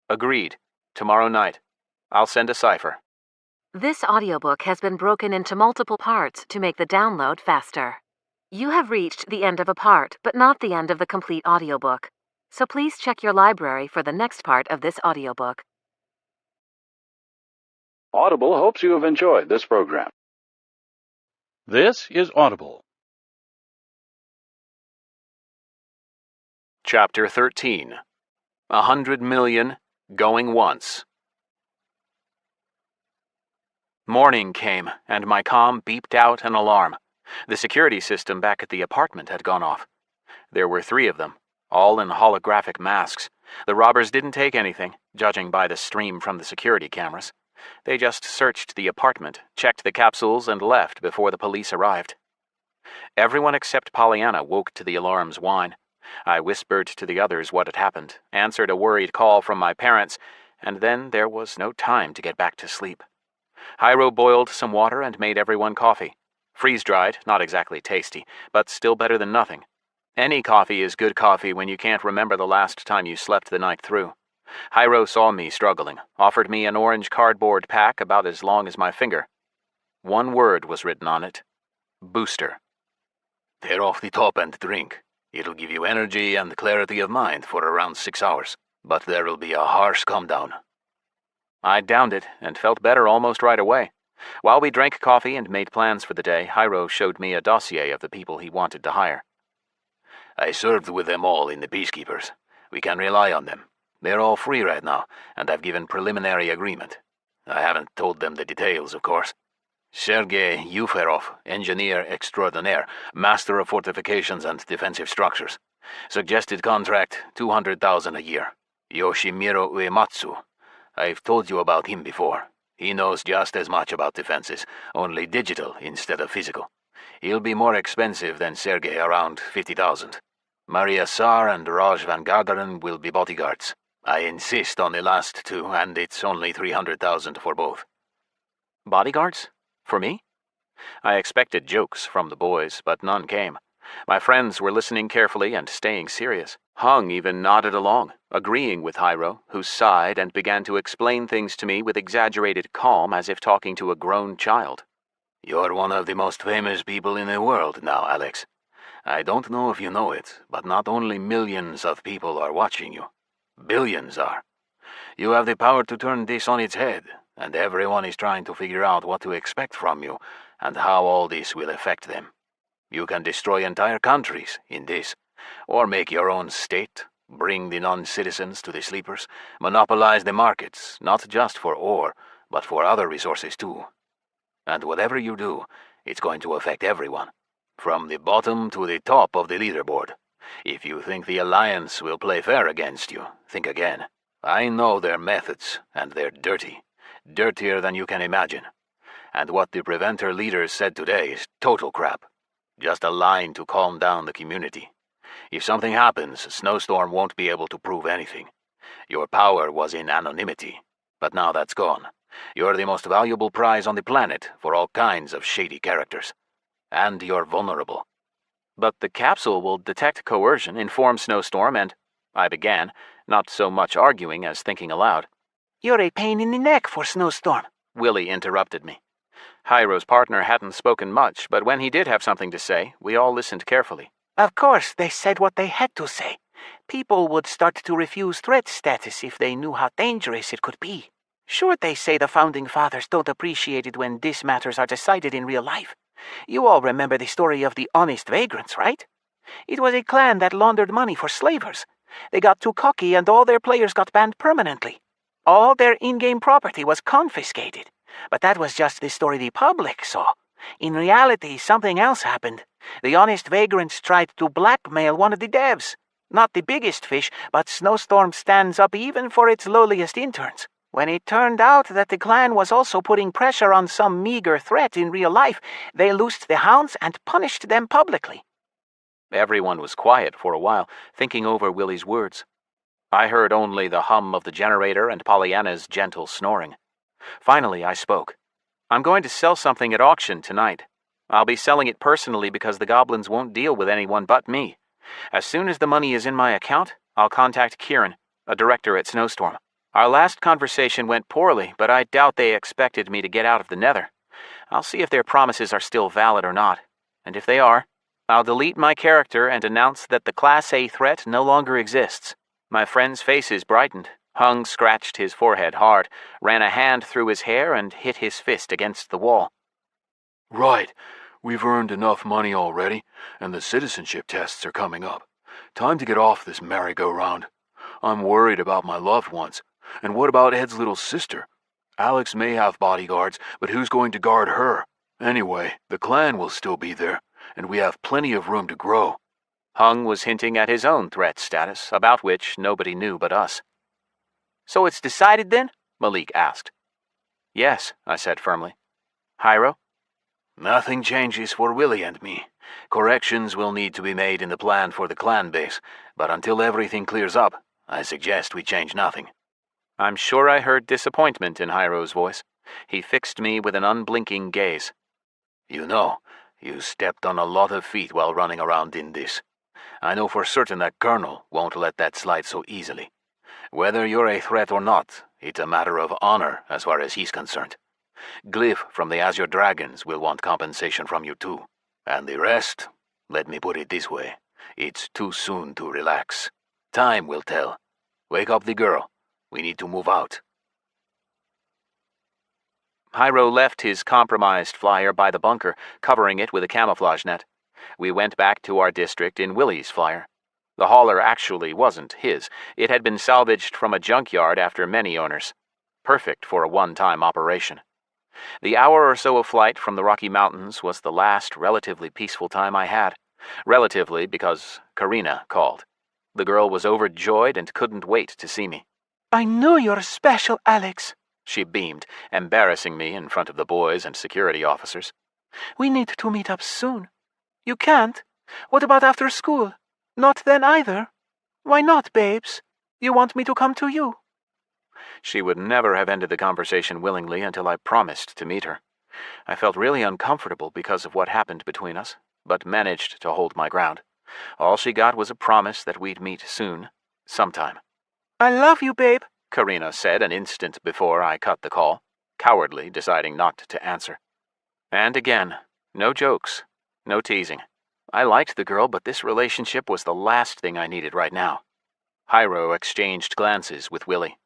Agreed. Tomorrow night. I'll send a cipher. This audiobook has been broken into multiple parts to make the download faster. You have reached the end of a part, but not the end of the complete audiobook. So please check your library for the next part of this audiobook. Audible hopes you have enjoyed this program. This is Audible. Chapter 13. 100 million going once. Morning came, and my comm beeped out an alarm. The security system back at the apartment had gone off. There were 3 of them, all in holographic masks. The robbers didn't take anything, judging by the stream from the security cameras. They just searched the apartment, checked the capsules, and left before the police arrived. Everyone except Pollyanna woke to the alarm's whine. I whispered to the others what had happened, answered a worried call from my parents, and then there was no time to get back to sleep. Hyro boiled some water and made everyone coffee. Freeze-dried, not exactly tasty, but still better than nothing. Any coffee is good coffee when you can't remember the last time you slept the night through. Hyro saw me struggling, offered me an orange cardboard pack about as long as my finger. One word was written on it. Booster. Tear off the top and drink. It'll give you energy and clarity of mind for around 6 hours, but there will be a harsh calm down. I downed it and felt better almost right away. While we drank coffee and made plans for the day, Hyro showed me a dossier of the people he wanted to hire. I served with them all in the Peacekeepers. We can rely on them. They're all free right now, and I've given preliminary agreement. I haven't told them the details, of course. Sergei Yuferov, engineer extraordinaire, master of fortifications and defensive structures. Suggested contract, 200,000 a year. Yoshimiro Uematsu. I've told you about him before. He knows just as much about defenses, only digital instead of physical. He'll be more expensive than Sergei, around 50,000. Maria Tsar and Raj Van Garderen will be bodyguards. I insist on the last 2, and it's only 300,000 for both. Bodyguards? For me? I expected jokes from the boys, but none came. My friends were listening carefully and staying serious. Hung even nodded along, agreeing with Hyro, who sighed and began to explain things to me with exaggerated calm as if talking to a grown child. You're one of the most famous people in the world now, Alex. I don't know if you know it, but not only millions of people are watching you. Billions are. You have the power to turn this on its head, and everyone is trying to figure out what to expect from you and how all this will affect them. You can destroy entire countries in this, or make your own state, bring the non-citizens to the sleepers, monopolize the markets, not just for ore, but for other resources too. And whatever you do, it's going to affect everyone, from the bottom to the top of the leaderboard. If you think the Alliance will play fair against you, think again. I know their methods, and they're dirty. Dirtier than you can imagine. And what the Preventer leaders said today is total crap. Just a line to calm down the community. If something happens, Snowstorm won't be able to prove anything. Your power was in anonymity, but now that's gone. You're the most valuable prize on the planet for all kinds of shady characters. And you're vulnerable. But the capsule will detect coercion, inform Snowstorm, and... I began, not so much arguing as thinking aloud. You're a pain in the neck for Snowstorm, Willie interrupted me. Hyro's partner hadn't spoken much, but when he did have something to say, we all listened carefully. Of course, they said what they had to say. People would start to refuse threat status if they knew how dangerous it could be. Sure, they say the Founding Fathers don't appreciate it when these matters are decided in real life. You all remember the story of the Honest Vagrants, right? It was a clan that laundered money for slavers. They got too cocky and all their players got banned permanently. All their in-game property was confiscated. But that was just the story the public saw. In reality, something else happened. The Honest Vagrants tried to blackmail one of the devs. Not the biggest fish, but Snowstorm stands up even for its lowliest interns. When it turned out that the clan was also putting pressure on some meager threat in real life, they loosed the hounds and punished them publicly. Everyone was quiet for a while, thinking over Willie's words. I heard only the hum of the generator and Pollyanna's gentle snoring. Finally, I spoke. I'm going to sell something at auction tonight. I'll be selling it personally because the goblins won't deal with anyone but me. As soon as the money is in my account, I'll contact Kieran, a director at Snowstorm. Our last conversation went poorly, but I doubt they expected me to get out of the Nether. I'll see if their promises are still valid or not, and if they are, I'll delete my character and announce that the Class A threat no longer exists. My friends' faces brightened. Hung scratched his forehead hard, ran a hand through his hair, and hit his fist against the wall. Right. We've earned enough money already, and the citizenship tests are coming up. Time to get off this merry-go-round. I'm worried about my loved ones. And what about Ed's little sister? Alex may have bodyguards, but who's going to guard her? Anyway, the clan will still be there, and we have plenty of room to grow. Hung was hinting at his own threat status, about which nobody knew but us. So it's decided then? Malik asked. Yes, I said firmly. Hyro? Nothing changes for Willie and me. Corrections will need to be made in the plan for the clan base, but until everything clears up, I suggest we change nothing. I'm sure I heard disappointment in Hyro's voice. He fixed me with an unblinking gaze. You know, you stepped on a lot of feet while running around in this. I know for certain that Colonel won't let that slide so easily. Whether you're a threat or not, it's a matter of honor as far as he's concerned. Glyph from the Azure Dragons will want compensation from you too. And the rest, let me put it this way, it's too soon to relax. Time will tell. Wake up the girl. We need to move out. Hyro left his compromised flyer by the bunker, covering it with a camouflage net. We went back to our district in Willie's flyer. The hauler actually wasn't his. It had been salvaged from a junkyard after many owners. Perfect for a one-time operation. The hour or so of flight from the Rocky Mountains was the last relatively peaceful time I had. Relatively because Karina called. The girl was overjoyed and couldn't wait to see me. I know you're special, Alex, she beamed, embarrassing me in front of the boys and security officers. We need to meet up soon. You can't? What about after school? Not then either? Why not, babes? You want me to come to you? She would never have ended the conversation willingly until I promised to meet her. I felt really uncomfortable because of what happened between us, but managed to hold my ground. All she got was a promise that we'd meet soon, sometime. I love you, babe, Karina said an instant before I cut the call, cowardly deciding not to answer. And again, no jokes, no teasing. I liked the girl, but this relationship was the last thing I needed right now. Hyro exchanged glances with Willie.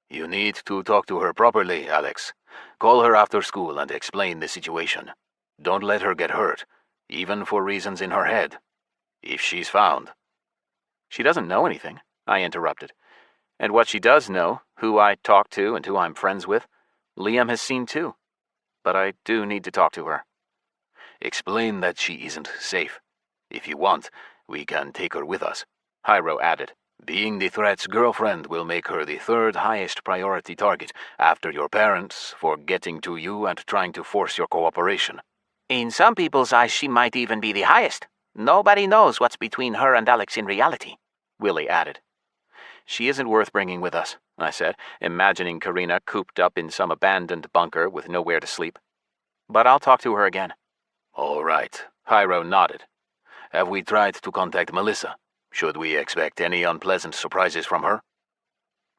You need to talk to her properly, Alex. Call her after school and explain the situation. Don't let her get hurt, even for reasons in her head. If she's found. She doesn't know anything, I interrupted. And what she does know, who I talk to and who I'm friends with, Liam has seen too. But I do need to talk to her. Explain that she isn't safe. If you want, we can take her with us, Hyro added. Being the threat's girlfriend will make her the third highest priority target after your parents for getting to you and trying to force your cooperation. In some people's eyes, she might even be the highest. Nobody knows what's between her and Alex in reality, Willie added. She isn't worth bringing with us, I said, imagining Karina cooped up in some abandoned bunker with nowhere to sleep. But I'll talk to her again. All right, Hyro nodded. Have we tried to contact Melissa? Should we expect any unpleasant surprises from her?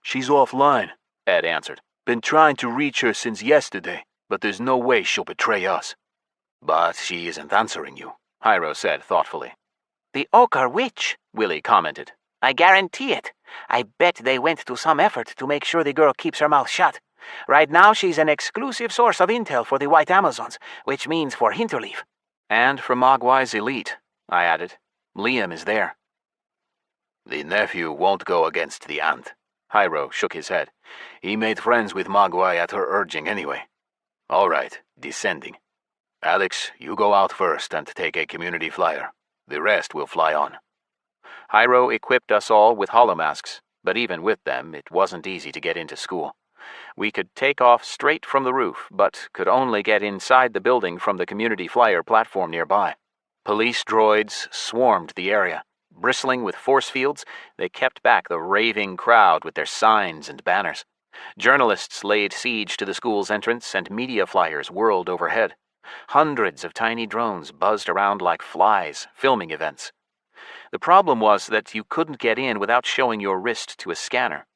She's offline, Ed answered. Been trying to reach her since yesterday, but there's no way she'll betray us. But she isn't answering you, Hyro said thoughtfully. The Ochre Witch, Willie commented. I guarantee it. I bet they went to some effort to make sure the girl keeps her mouth shut. Right now she's an exclusive source of intel for the White Amazons, which means for Hinterleaf. And for Mogwai's elite, I added. Liam is there. The nephew won't go against the aunt. Hyro shook his head. He made friends with Mogwai at her urging anyway. All right, descending. Alex, you go out first and take a community flyer. The rest will fly on. Hyro equipped us all with holomasks, but even with them, it wasn't easy to get into school. We could take off straight from the roof, but could only get inside the building from the community flyer platform nearby. Police droids swarmed the area. Bristling with force fields, they kept back the raving crowd with their signs and banners. Journalists laid siege to the school's entrance, and media flyers whirled overhead. Hundreds of tiny drones buzzed around like flies, filming events. The problem was that you couldn't get in without showing your wrist to a scanner.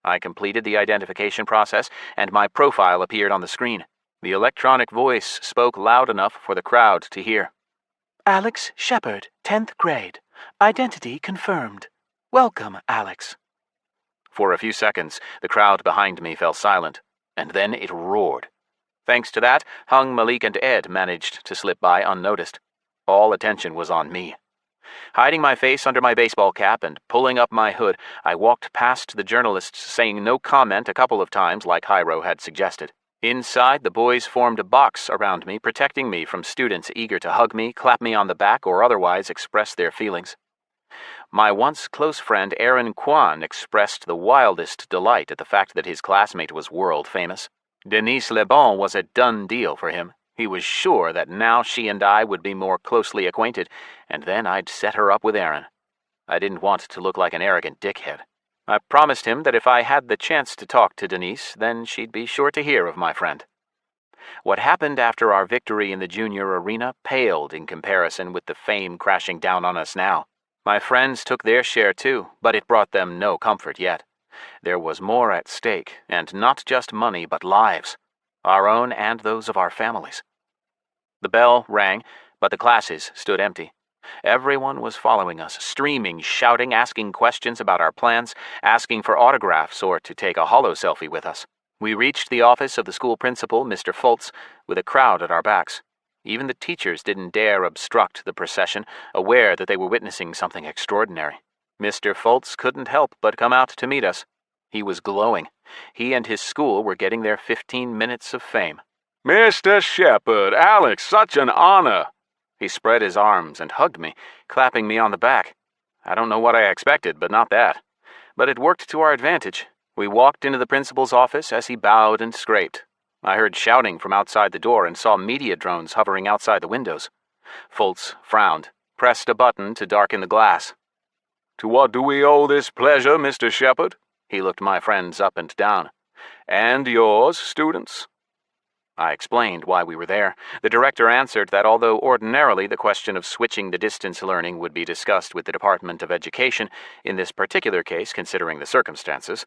I completed the identification process, and my profile appeared on the screen. The electronic voice spoke loud enough for the crowd to hear. Alex Shepard, 10th grade. Identity confirmed. Welcome, Alex. For a few seconds, the crowd behind me fell silent, and then it roared. Thanks to that, Hung, Malik, and Ed managed to slip by unnoticed. All attention was on me. Hiding my face under my baseball cap and pulling up my hood, I walked past the journalists, saying no comment a couple of times like Hyro had suggested. Inside, the boys formed a box around me, protecting me from students eager to hug me, clap me on the back, or otherwise express their feelings. My once close friend Aaron Kwan expressed the wildest delight at the fact that his classmate was world famous. Denise Lebon was a done deal for him. He was sure that now she and I would be more closely acquainted, and then I'd set her up with Aaron. I didn't want to look like an arrogant dickhead. I promised him that if I had the chance to talk to Denise, then she'd be sure to hear of my friend. What happened after our victory in the junior arena paled in comparison with the fame crashing down on us now. My friends took their share too, but it brought them no comfort yet. There was more at stake, and not just money but lives, our own and those of our families. The bell rang, but the classes stood empty. Everyone was following us, streaming, shouting, asking questions about our plans, asking for autographs or to take a holo selfie with us. We reached the office of the school principal, Mr. Fultz, with a crowd at our backs. Even the teachers didn't dare obstruct the procession, aware that they were witnessing something extraordinary. Mr. Fultz couldn't help but come out to meet us. He was glowing. He and his school were getting their 15 minutes of fame. Mr. Shepard, Alex, such an honor. He spread his arms and hugged me, clapping me on the back. I don't know what I expected, but not that. But it worked to our advantage. We walked into the principal's office as he bowed and scraped. I heard shouting from outside the door and saw media drones hovering outside the windows. Fultz frowned, pressed a button to darken the glass. To what do we owe this pleasure, Mr. Shepard? He looked my friends up and down. And yours, students? I explained why we were there. The director answered that although ordinarily the question of switching to distance learning would be discussed with the Department of Education, in this particular case, considering the circumstances.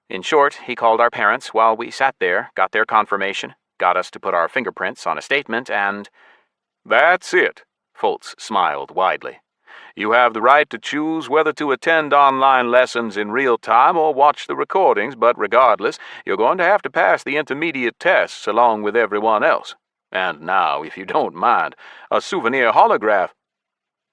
In short, he called our parents while we sat there, got their confirmation, got us to put our fingerprints on a statement, and... That's it, Fultz smiled widely. You have the right to choose whether to attend online lessons in real time or watch the recordings, but regardless, you're going to have to pass the intermediate tests along with everyone else. And now, if you don't mind, a souvenir holograph.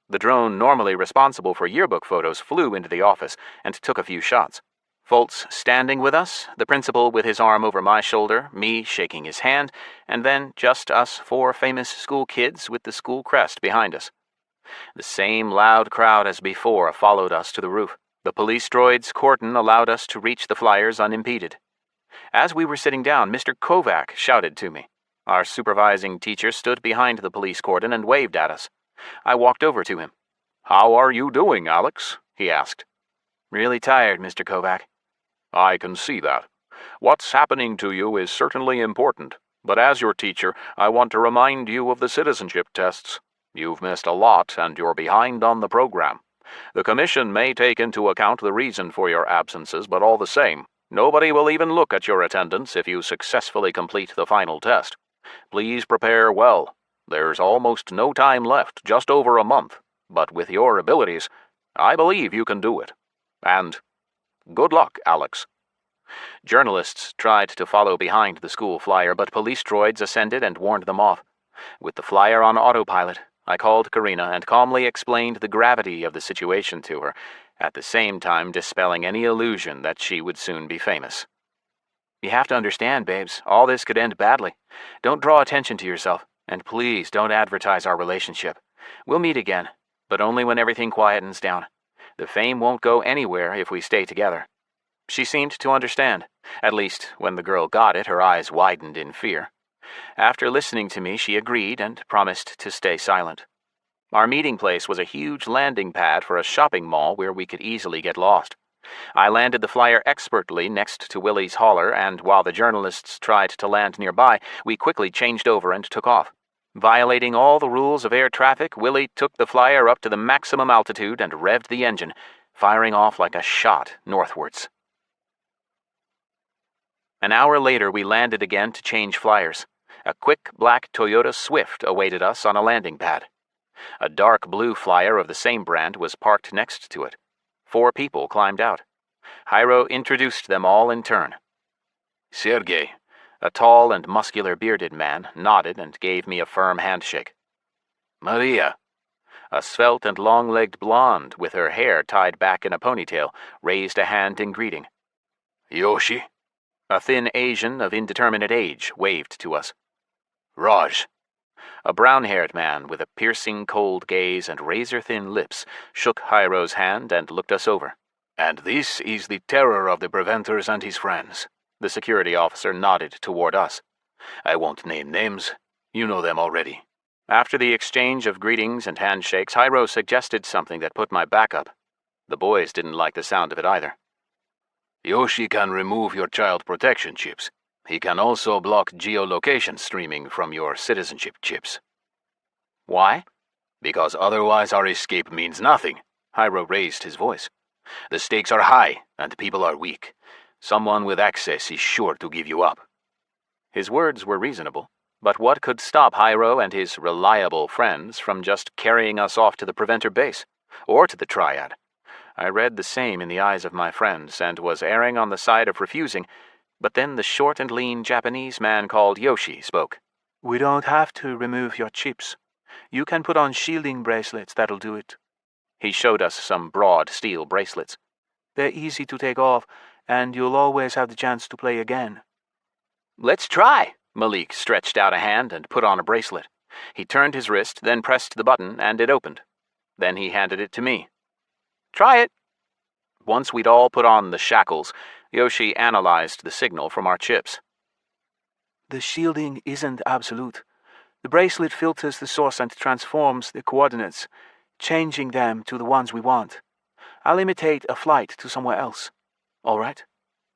The drone normally responsible for yearbook photos flew into the office and took a few shots. Fultz standing with us, the principal with his arm over my shoulder, me shaking his hand, and then just us 4 famous school kids with the school crest behind us. The same loud crowd as before followed us to the roof. The police droid's cordon allowed us to reach the flyers unimpeded. As we were sitting down, Mr. Kovac shouted to me. Our supervising teacher stood behind the police cordon and waved at us. I walked over to him. How are you doing, Alex? He asked. Really tired, Mr. Kovac. I can see that. What's happening to you is certainly important, but as your teacher, I want to remind you of the citizenship tests. You've missed a lot, and you're behind on the program. The Commission may take into account the reason for your absences, but all the same, nobody will even look at your attendance if you successfully complete the final test. Please prepare well. There's almost no time left, just over a month, but with your abilities, I believe you can do it. And good luck, Alex. Journalists tried to follow behind the school flyer, but police droids ascended and warned them off. With the flyer on autopilot, I called Karina and calmly explained the gravity of the situation to her, at the same time dispelling any illusion that she would soon be famous. You have to understand, babes, all this could end badly. Don't draw attention to yourself, and please don't advertise our relationship. We'll meet again, but only when everything quietens down. The fame won't go anywhere if we stay together. She seemed to understand. At least, when the girl got it, her eyes widened in fear. After listening to me, she agreed and promised to stay silent. Our meeting place was a huge landing pad for a shopping mall where we could easily get lost. I landed the flyer expertly next to Willie's hauler, and while the journalists tried to land nearby, we quickly changed over and took off. Violating all the rules of air traffic, Willie took the flyer up to the maximum altitude and revved the engine, firing off like a shot northwards. An hour later, we landed again to change flyers. A quick black Toyota Swift awaited us on a landing pad. A dark blue flyer of the same brand was parked next to it. 4 people climbed out. Hyro introduced them all in turn. Sergei, A tall and muscular bearded man nodded and gave me a firm handshake. Maria, A svelte and long-legged blonde with her hair tied back in a ponytail raised a hand in greeting. Yoshi, A thin Asian of indeterminate age waved to us. Raj, A brown-haired man with a piercing cold gaze and razor-thin lips shook Hyro's hand and looked us over. and this is the terror of the Preventers and his friends. The security officer nodded toward us. I won't name names. You know them already. After the exchange of greetings and handshakes, Hyro suggested something that put my back up. The boys didn't like the sound of it either. Yoshi can remove your child protection chips. He can also block geolocation streaming from your citizenship chips. Why? Because otherwise our escape means nothing. Hyro raised his voice. The stakes are high, and people are weak. Someone with access is sure to give you up. His words were reasonable, but what could stop Hyro and his reliable friends from just carrying us off to the Preventer base, or to the Triad? I read the same in the eyes of my friends, and was erring on the side of refusing, but then the short and lean Japanese man called Yoshi spoke. We don't have to remove your chips. You can put on shielding bracelets that'll do it. He showed us some broad steel bracelets. They're easy to take off, and you'll always have the chance to play again. Let's try. Malik stretched out a hand and put on a bracelet. He turned his wrist, then pressed the button, and it opened. Then he handed it to me. Try it. Once we'd all put on the shackles, Yoshi analyzed the signal from our chips. The shielding isn't absolute. The bracelet filters the source and transforms the coordinates, changing them to the ones we want. I'll imitate a flight to somewhere else. All right?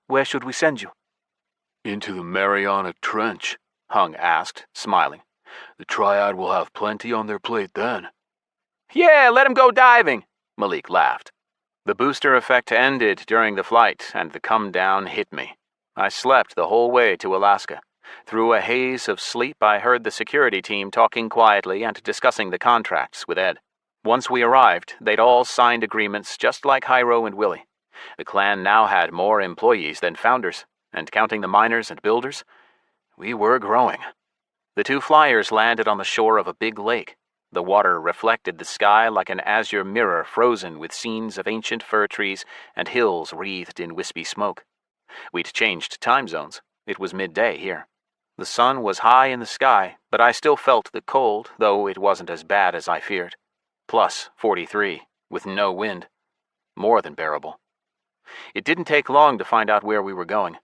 Where should we send you? Into the Mariana Trench, Hung asked, smiling. the Triad will have plenty on their plate then. Yeah, let him go diving, Malik laughed. The booster effect ended during the flight, and the come-down hit me. I slept the whole way to Alaska. Through a haze of sleep, I heard the security team talking quietly and discussing the contracts with Ed. Once we arrived, they'd all signed agreements just like Hyro and Willie. The clan now had more employees than founders, and counting the miners and builders, we were growing. The 2 flyers landed on the shore of a big lake. The water reflected the sky like an azure mirror frozen with scenes of ancient fir trees and hills wreathed in wispy smoke. We'd changed time zones. It was midday here. The sun was high in the sky, but I still felt the cold, though it wasn't as bad as I feared. Plus 43, with no wind. More than bearable. It didn't take long to find out where we were going.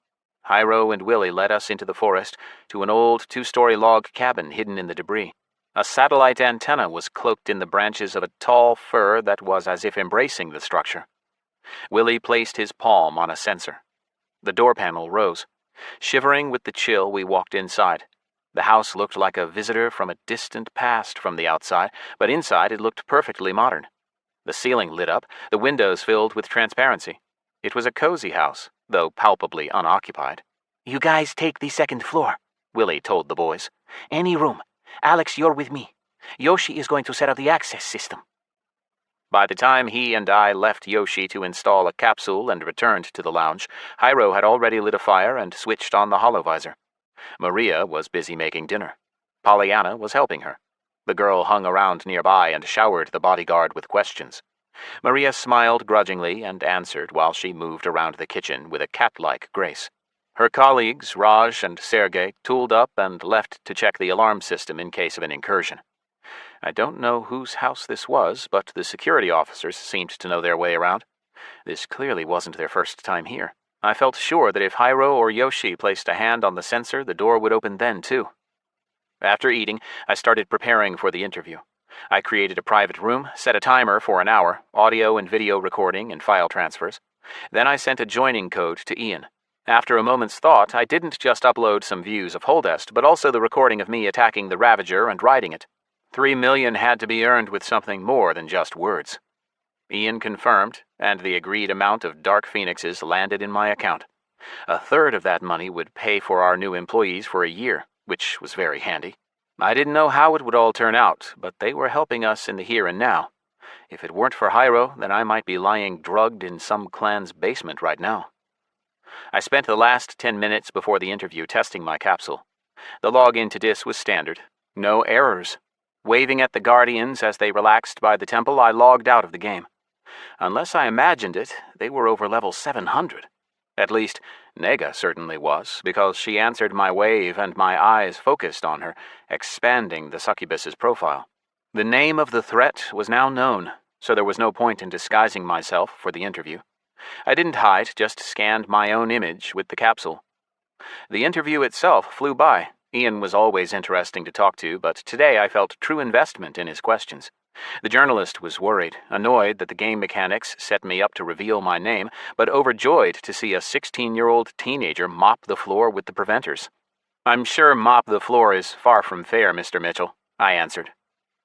Hyro and Willie led us into the forest to an old 2-story log cabin hidden in the debris. A satellite antenna was cloaked in the branches of a tall fir that was as if embracing the structure. Willie placed his palm on a sensor. The door panel rose. Shivering with the chill, we walked inside. The house looked like a visitor from a distant past from the outside, but inside it looked perfectly modern. The ceiling lit up, the windows filled with transparency. It was a cozy house, though palpably unoccupied. You guys take the 2nd floor, Willie told the boys. Any room. Alex, you're with me. Yoshi is going to set up the access system. By the time he and I left Yoshi to install a capsule and returned to the lounge, Hyro had already lit a fire and switched on the holovisor. Maria was busy making dinner. Pollyanna was helping her. The girl hung around nearby and showered the bodyguard with questions. Maria smiled grudgingly and answered while she moved around the kitchen with a cat-like grace. Her colleagues, Raj and Sergei, tooled up and left to check the alarm system in case of an incursion. I don't know whose house this was, but the security officers seemed to know their way around. This clearly wasn't their first time here. I felt sure that if Hyro or Yoshi placed a hand on the sensor, the door would open then, too. After eating, I started preparing for the interview. I created a private room, set a timer for an hour, audio and video recording and file transfers. Then I sent a joining code to Ian. After a moment's thought, I didn't just upload some views of Holdest, but also the recording of me attacking the Ravager and riding it. 3 million had to be earned with something more than just words. Ian confirmed, and the agreed amount of Dark Phoenixes landed in my account. A third of that money would pay for our new employees for a year, which was very handy. I didn't know how it would all turn out, but they were helping us in the here and now. If it weren't for Hyro, then I might be lying drugged in some clan's basement right now. I spent the last 10 minutes before the interview testing my capsule. The login to Dis was standard. No errors. Waving at the Guardians as they relaxed by the temple, I logged out of the game. Unless I imagined it, they were over level 700. At least, Nega certainly was, because she answered my wave and my eyes focused on her, expanding the succubus's profile. The name of the threat was now known, so there was no point in disguising myself for the interview. I didn't hide, just scanned my own image with the capsule. The interview itself flew by. Ian was always interesting to talk to, but today I felt true investment in his questions. The journalist was worried, annoyed that the game mechanics set me up to reveal my name, but overjoyed to see a 16-year-old teenager mop the floor with the preventers. "I'm sure mop the floor is far from fair, Mr. Mitchell," I answered.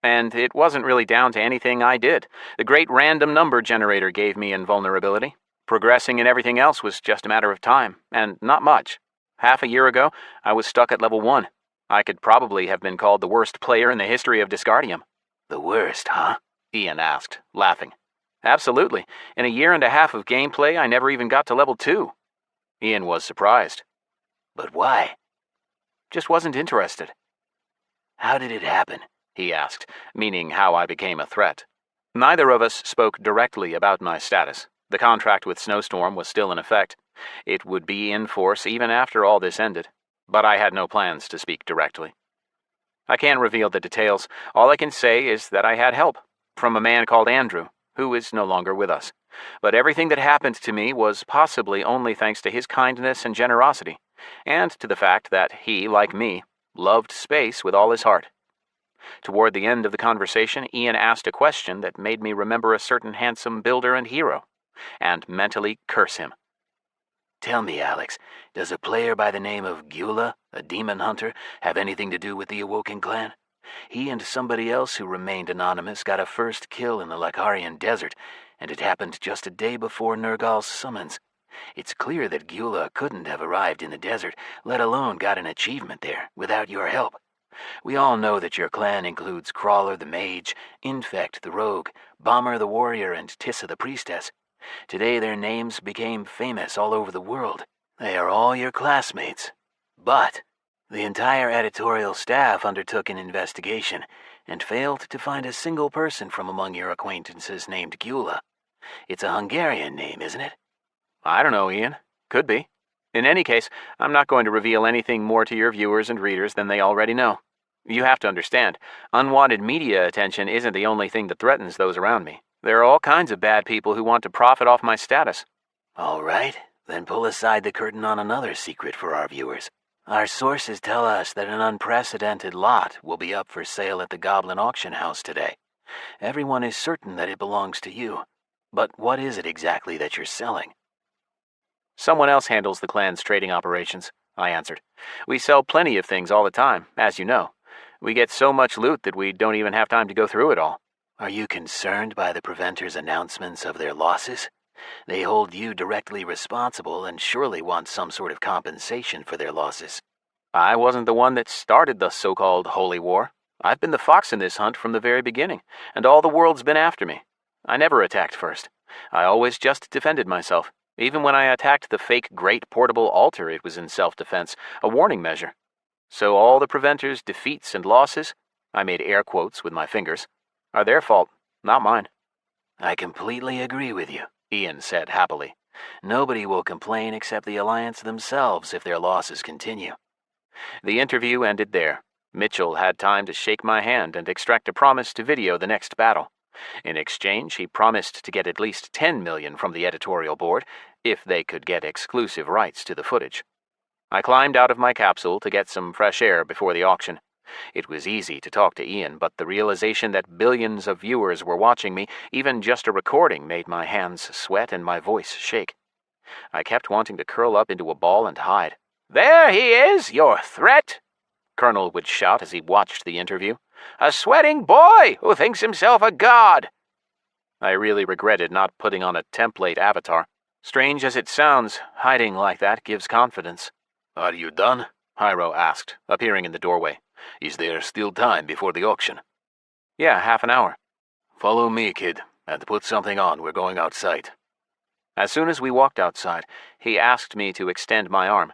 And it wasn't really down to anything I did. The great random number generator gave me invulnerability. Progressing in everything else was just a matter of time, and not much. Half a year ago, I was stuck at level 1. I could probably have been called the worst player in the history of Disgardium. The worst, huh? Ian asked, laughing. Absolutely. In a year and a half of gameplay, I never even got to level 2. Ian was surprised. But why? Just wasn't interested. How did it happen? He asked, meaning how I became a threat. Neither of us spoke directly about my status. The contract with Snowstorm was still in effect. It would be in force even after all this ended, but I had no plans to speak directly. I can't reveal the details. All I can say is that I had help from a man called Andrew, who is no longer with us. But everything that happened to me was possibly only thanks to his kindness and generosity, and to the fact that he, like me, loved space with all his heart. Toward the end of the conversation, Ian asked a question that made me remember a certain handsome builder and hero, and mentally curse him. Tell me, Alex, does a player by the name of Gyula, a demon hunter, have anything to do with the Awoken clan? He and somebody else who remained anonymous got a first kill in the Lakarian desert, and it happened just a day before Nergal's summons. It's clear that Gyula couldn't have arrived in the desert, let alone got an achievement there, without your help. We all know that your clan includes Crawler the Mage, Infect the Rogue, Bomber the Warrior, and Tissa the Priestess. Today their names became famous all over the world. They are all your classmates. But the entire editorial staff undertook an investigation and failed to find a single person from among your acquaintances named Gyula. It's a Hungarian name, isn't it? I don't know, Ian. Could be. In any case, I'm not going to reveal anything more to your viewers and readers than they already know. You have to understand, unwanted media attention isn't the only thing that threatens those around me. There are all kinds of bad people who want to profit off my status. All right, then pull aside the curtain on another secret for our viewers. Our sources tell us that an unprecedented lot will be up for sale at the Goblin Auction House today. Everyone is certain that it belongs to you. But what is it exactly that you're selling? Someone else handles the clan's trading operations, I answered. We sell plenty of things all the time, as you know. We get so much loot that we don't even have time to go through it all. Are you concerned by the Preventers' announcements of their losses? They hold you directly responsible and surely want some sort of compensation for their losses. I wasn't the one that started the so-called Holy War. I've been the fox in this hunt from the very beginning, and all the world's been after me. I never attacked first. I always just defended myself. Even when I attacked the fake Great Portable Altar, it was in self-defense, a warning measure. So all the Preventers' defeats and losses, I made air quotes with my fingers, are their fault, not mine. I completely agree with you, Ian said happily. Nobody will complain except the Alliance themselves if their losses continue. The interview ended there. Mitchell had time to shake my hand and extract a promise to video the next battle. In exchange, he promised to get at least 10 million from the editorial board if they could get exclusive rights to the footage. I climbed out of my capsule to get some fresh air before the auction. It was easy to talk to Ian, but the realization that billions of viewers were watching me, even just a recording, made my hands sweat and my voice shake. I kept wanting to curl up into a ball and hide. "There he is, your threat!" Colonel would shout as he watched the interview. "A sweating boy who thinks himself a god!" I really regretted not putting on a template avatar. Strange as it sounds, hiding like that gives confidence. Are you done? Hyro asked, appearing in the doorway. Is there still time before the auction? Yeah, half an hour. Follow me, kid, and put something on. We're going outside. As soon as we walked outside, he asked me to extend my arm.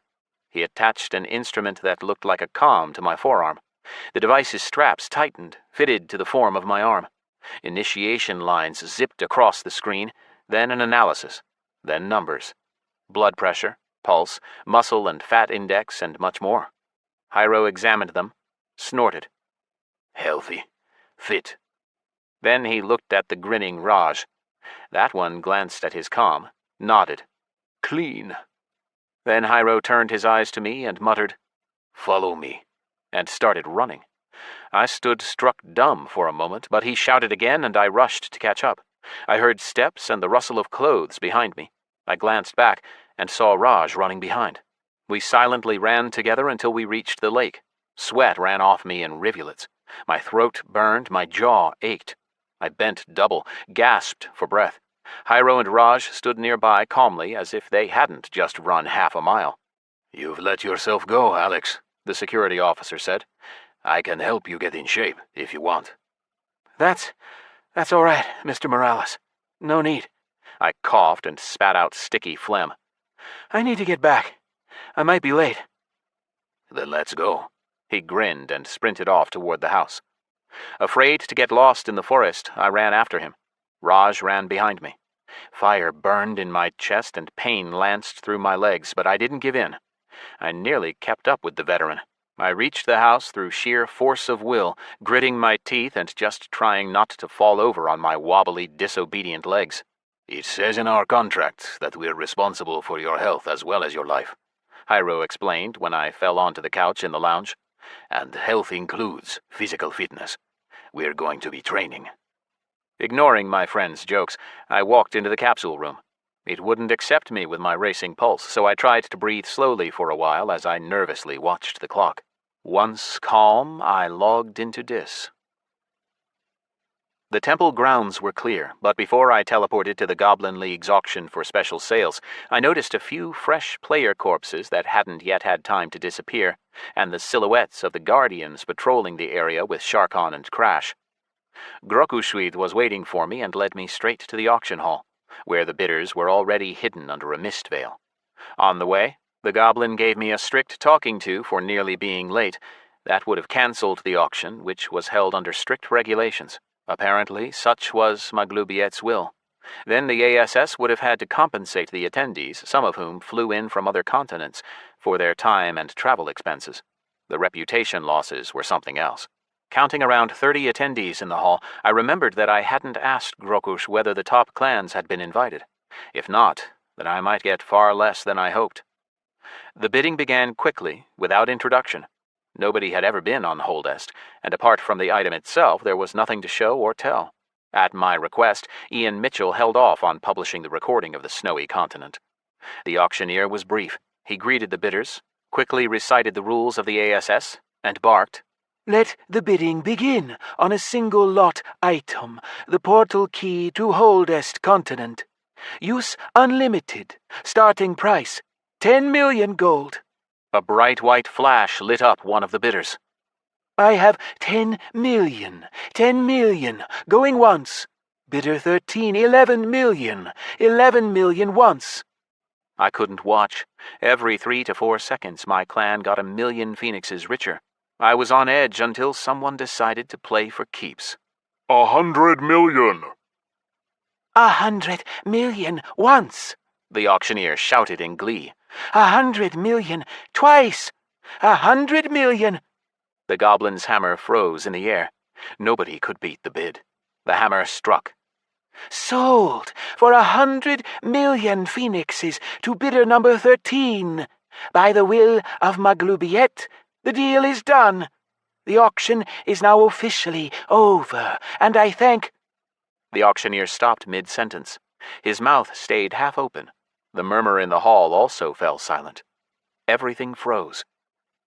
He attached an instrument that looked like a comm to my forearm. The device's straps tightened, fitted to the form of my arm. Initiation lines zipped across the screen, then an analysis, then numbers. Blood pressure, pulse, muscle and fat index, and much more. Hyro examined them, snorted. Healthy. Fit. Then he looked at the grinning Raj. That one glanced at his comm, nodded. Clean. Then Hyro turned his eyes to me and muttered, Follow me, and started running. I stood struck dumb for a moment, but he shouted again and I rushed to catch up. I heard steps and the rustle of clothes behind me. I glanced back and saw Raj running behind. We silently ran together until we reached the lake. Sweat ran off me in rivulets. My throat burned, my jaw ached. I bent double, gasped for breath. Hyro and Raj stood nearby calmly as if they hadn't just run half a mile. You've let yourself go, Alex, the security officer said. I can help you get in shape, if you want. That's all right, Mr. Morales. No need. I coughed and spat out sticky phlegm. I need to get back. I might be late. Then let's go. He grinned and sprinted off toward the house. Afraid to get lost in the forest, I ran after him. Raj ran behind me. Fire burned in my chest and pain lanced through my legs, but I didn't give in. I nearly kept up with the veteran. I reached the house through sheer force of will, gritting my teeth and just trying not to fall over on my wobbly, disobedient legs. It says in our contract that we're responsible for your health as well as your life, Hyro explained when I fell onto the couch in the lounge. And health includes physical fitness. We're going to be training. Ignoring my friend's jokes, I walked into the capsule room. It wouldn't accept me with my racing pulse, so I tried to breathe slowly for a while as I nervously watched the clock. Once calm, I logged into Dis. The temple grounds were clear, but before I teleported to the Goblin League's auction for special sales, I noticed a few fresh player corpses that hadn't yet had time to disappear, and the silhouettes of the Guardians patrolling the area with Sharkon and Crash. Grokushwid was waiting for me and led me straight to the auction hall, where the bidders were already hidden under a mist veil. On the way, the Goblin gave me a strict talking to for nearly being late. That would have cancelled the auction, which was held under strict regulations. Apparently, such was Maglubiet's will. Then the ASS would have had to compensate the attendees, some of whom flew in from other continents, for their time and travel expenses. The reputation losses were something else. Counting around 30 attendees in the hall, I remembered that I hadn't asked Grokush whether the top clans had been invited. If not, then I might get far less than I hoped. The bidding began quickly, without introduction. Nobody had ever been on Holdest, and apart from the item itself, there was nothing to show or tell. At my request, Ian Mitchell held off on publishing the recording of the snowy continent. The auctioneer was brief. He greeted the bidders, quickly recited the rules of the ASS, and barked, Let the bidding begin on a single lot item, the portal key to Holdest continent. Use unlimited. Starting price, 10 million gold. A bright white flash lit up one of the bidders. I have 10 million. 10 million. Going once. Bidder 13, 11 million. 11 million once. I couldn't watch. Every 3 to 4 seconds, my clan got 1 million phoenixes richer. I was on edge until someone decided to play for keeps. 100 million! 100 million once. The auctioneer shouted in glee. 100 million twice. 100 million. The goblin's hammer froze in the air. Nobody could beat the bid. The hammer struck. Sold for 100 million phoenixes to bidder number 13. By the will of Maglubiet, the deal is done. The auction is now officially over, and I thank... The auctioneer stopped mid-sentence. His mouth stayed half open. The murmur in the hall also fell silent. Everything froze.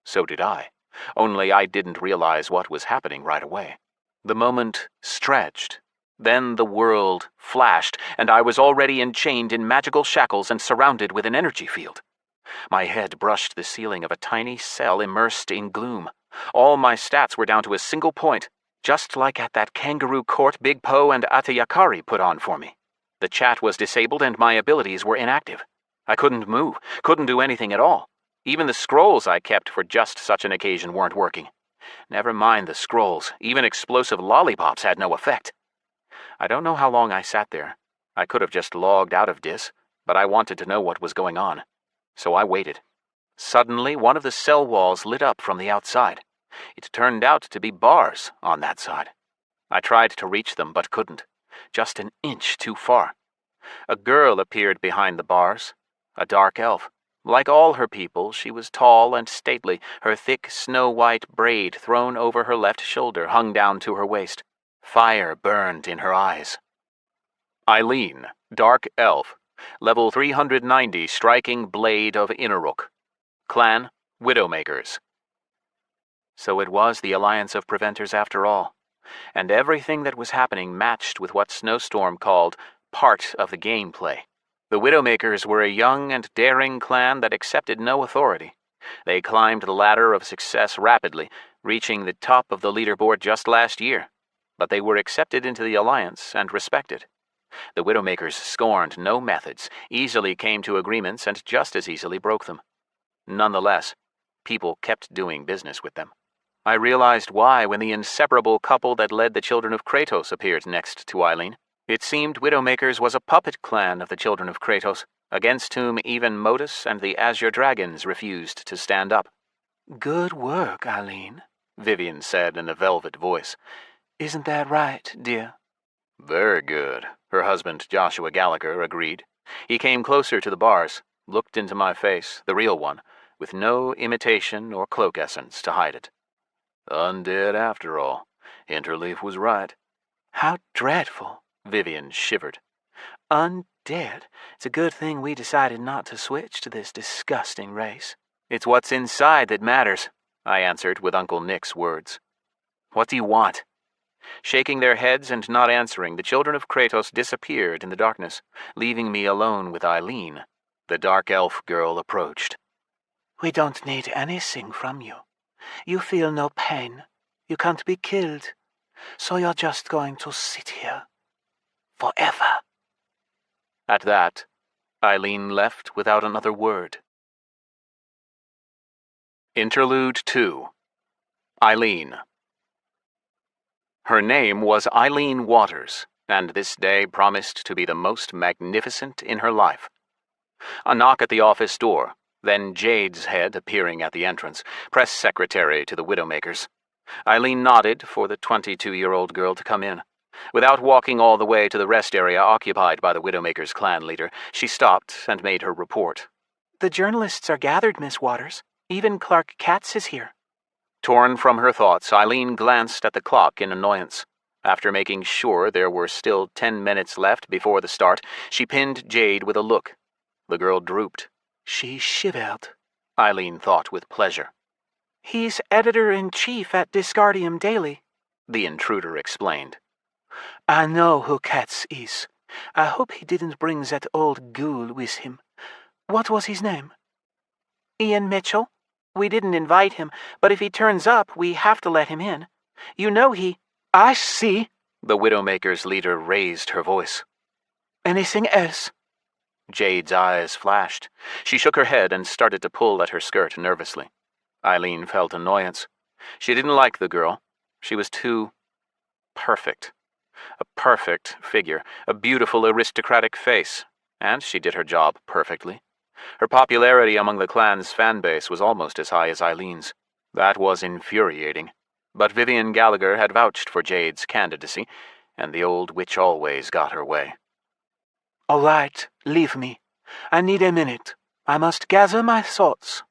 So did I, only I didn't realize what was happening right away. The moment stretched, Then the world flashed, and I was already enchained in magical shackles and surrounded with an energy field. My head brushed the ceiling of a tiny cell immersed in gloom. All my stats were down to a single point, just like at that kangaroo court Big Po and Atayakari put on for me. The chat was disabled and my abilities were inactive. I couldn't move, couldn't do anything at all. Even the scrolls I kept for just such an occasion weren't working. Never mind the scrolls, even explosive lollipops had no effect. I don't know how long I sat there. I could have just logged out of Dis, but I wanted to know what was going on. So I waited. Suddenly, one of the cell walls lit up from the outside. It turned out to be bars on that side. I tried to reach them, but couldn't. Just an inch too far. A girl appeared behind the bars, a dark elf. Like all her people, she was tall and stately. Her thick, snow-white braid thrown over her left shoulder hung down to her waist. Fire burned in her eyes. Eileen, Dark Elf, Level 390, Striking Blade of Inneruk. Clan, Widowmakers. So it was the Alliance of Preventers after all, and everything that was happening matched with what Snowstorm called part of the gameplay. The Widowmakers were a young and daring clan that accepted no authority. They climbed the ladder of success rapidly, reaching the top of the leaderboard just last year. But they were accepted into the Alliance and respected. The Widowmakers scorned no methods, easily came to agreements, and just as easily broke them. Nonetheless, people kept doing business with them. I realized why when the inseparable couple that led the Children of Kratos appeared next to Eileen. It seemed Widowmakers was a puppet clan of the Children of Kratos, against whom even Modus and the Azure Dragons refused to stand up. Good work, Eileen, Vivian said in a velvet voice. Isn't that right, dear? Very good, her husband Joshua Gallagher agreed. He came closer to the bars, looked into my face, the real one, with no imitation or cloak essence to hide it. Undead after all. Interleaf was right. How dreadful, Vivian shivered. Undead. It's a good thing we decided not to switch to this disgusting race. It's what's inside that matters, I answered with Uncle Nick's words. What do you want? Shaking their heads and not answering, the Children of Kratos disappeared in the darkness, leaving me alone with Eileen. The dark elf girl approached. We don't need anything from you. You feel no pain. You can't be killed. So you're just going to sit here. Forever. At that, Eileen left without another word. Interlude 2. Eileen. Her name was Eileen Waters, and this day promised to be the most magnificent in her life. A knock at the office door, then Jade's head appearing at the entrance, press secretary to the Widowmakers. Eileen nodded for the 22-year-old girl to come in. Without walking all the way to the rest area occupied by the Widowmakers clan leader, she stopped and made her report. The journalists are gathered, Miss Waters. Even Clark Katz is here. Torn from her thoughts, Eileen glanced at the clock in annoyance. After making sure there were still 10 minutes left before the start, she pinned Jade with a look. The girl drooped. She shivered, Eileen thought with pleasure. He's editor-in-chief at Disgardium Daily, the intruder explained. I know who Katz is. I hope he didn't bring that old ghoul with him. What was his name? Ian Mitchell? We didn't invite him, but if he turns up, we have to let him in. You know he... I see. The Widowmakers leader raised her voice. Anything else? Jade's eyes flashed. She shook her head and started to pull at her skirt nervously. Eileen felt annoyance. She didn't like the girl. She was too... perfect. A perfect figure, a beautiful aristocratic face, and she did her job perfectly. Her popularity among the clan's fan base was almost as high as Eileen's. That was infuriating. But Vivian Gallagher had vouched for Jade's candidacy, and the old witch always got her way. All right, leave me. I need a minute. I must gather my thoughts.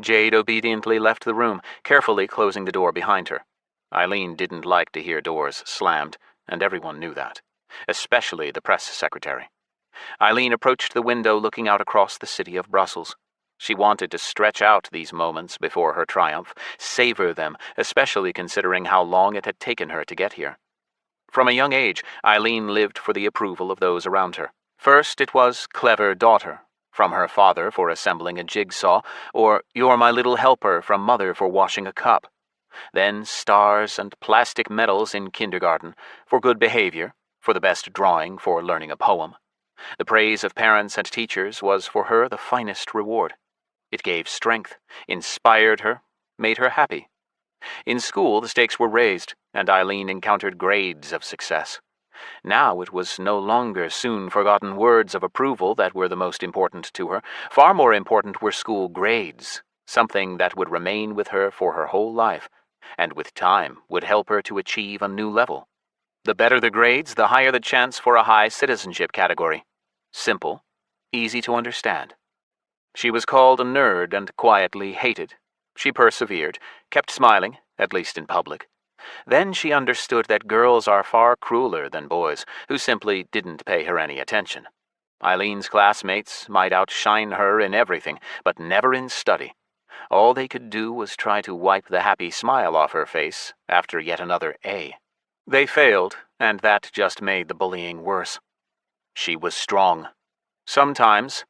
Jade obediently left the room, carefully closing the door behind her. Eileen didn't like to hear doors slammed, and everyone knew that, especially the press secretary. Eileen approached the window looking out across the city of Brussels. She wanted to stretch out these moments before her triumph, savor them, especially considering how long it had taken her to get here. From a young age, Eileen lived for the approval of those around her. First it was clever daughter, from her father for assembling a jigsaw, or you're my little helper from mother for washing a cup. Then stars and plastic medals in kindergarten, for good behavior, for the best drawing, for learning a poem. The praise of parents and teachers was for her the finest reward. It gave strength, inspired her, made her happy. In school, the stakes were raised, and Eileen encountered grades of success. Now it was no longer soon-forgotten words of approval that were the most important to her. Far more important were school grades, something that would remain with her for her whole life, and with time would help her to achieve a new level. The better the grades, the higher the chance for a high citizenship category. Simple, easy to understand. She was called a nerd and quietly hated. She persevered, kept smiling, at least in public. Then she understood that girls are far crueler than boys, who simply didn't pay her any attention. Eileen's classmates might outshine her in everything, but never in study. All they could do was try to wipe the happy smile off her face after yet another A. They failed, and that just made the bullying worse. She was strong. Sometimes,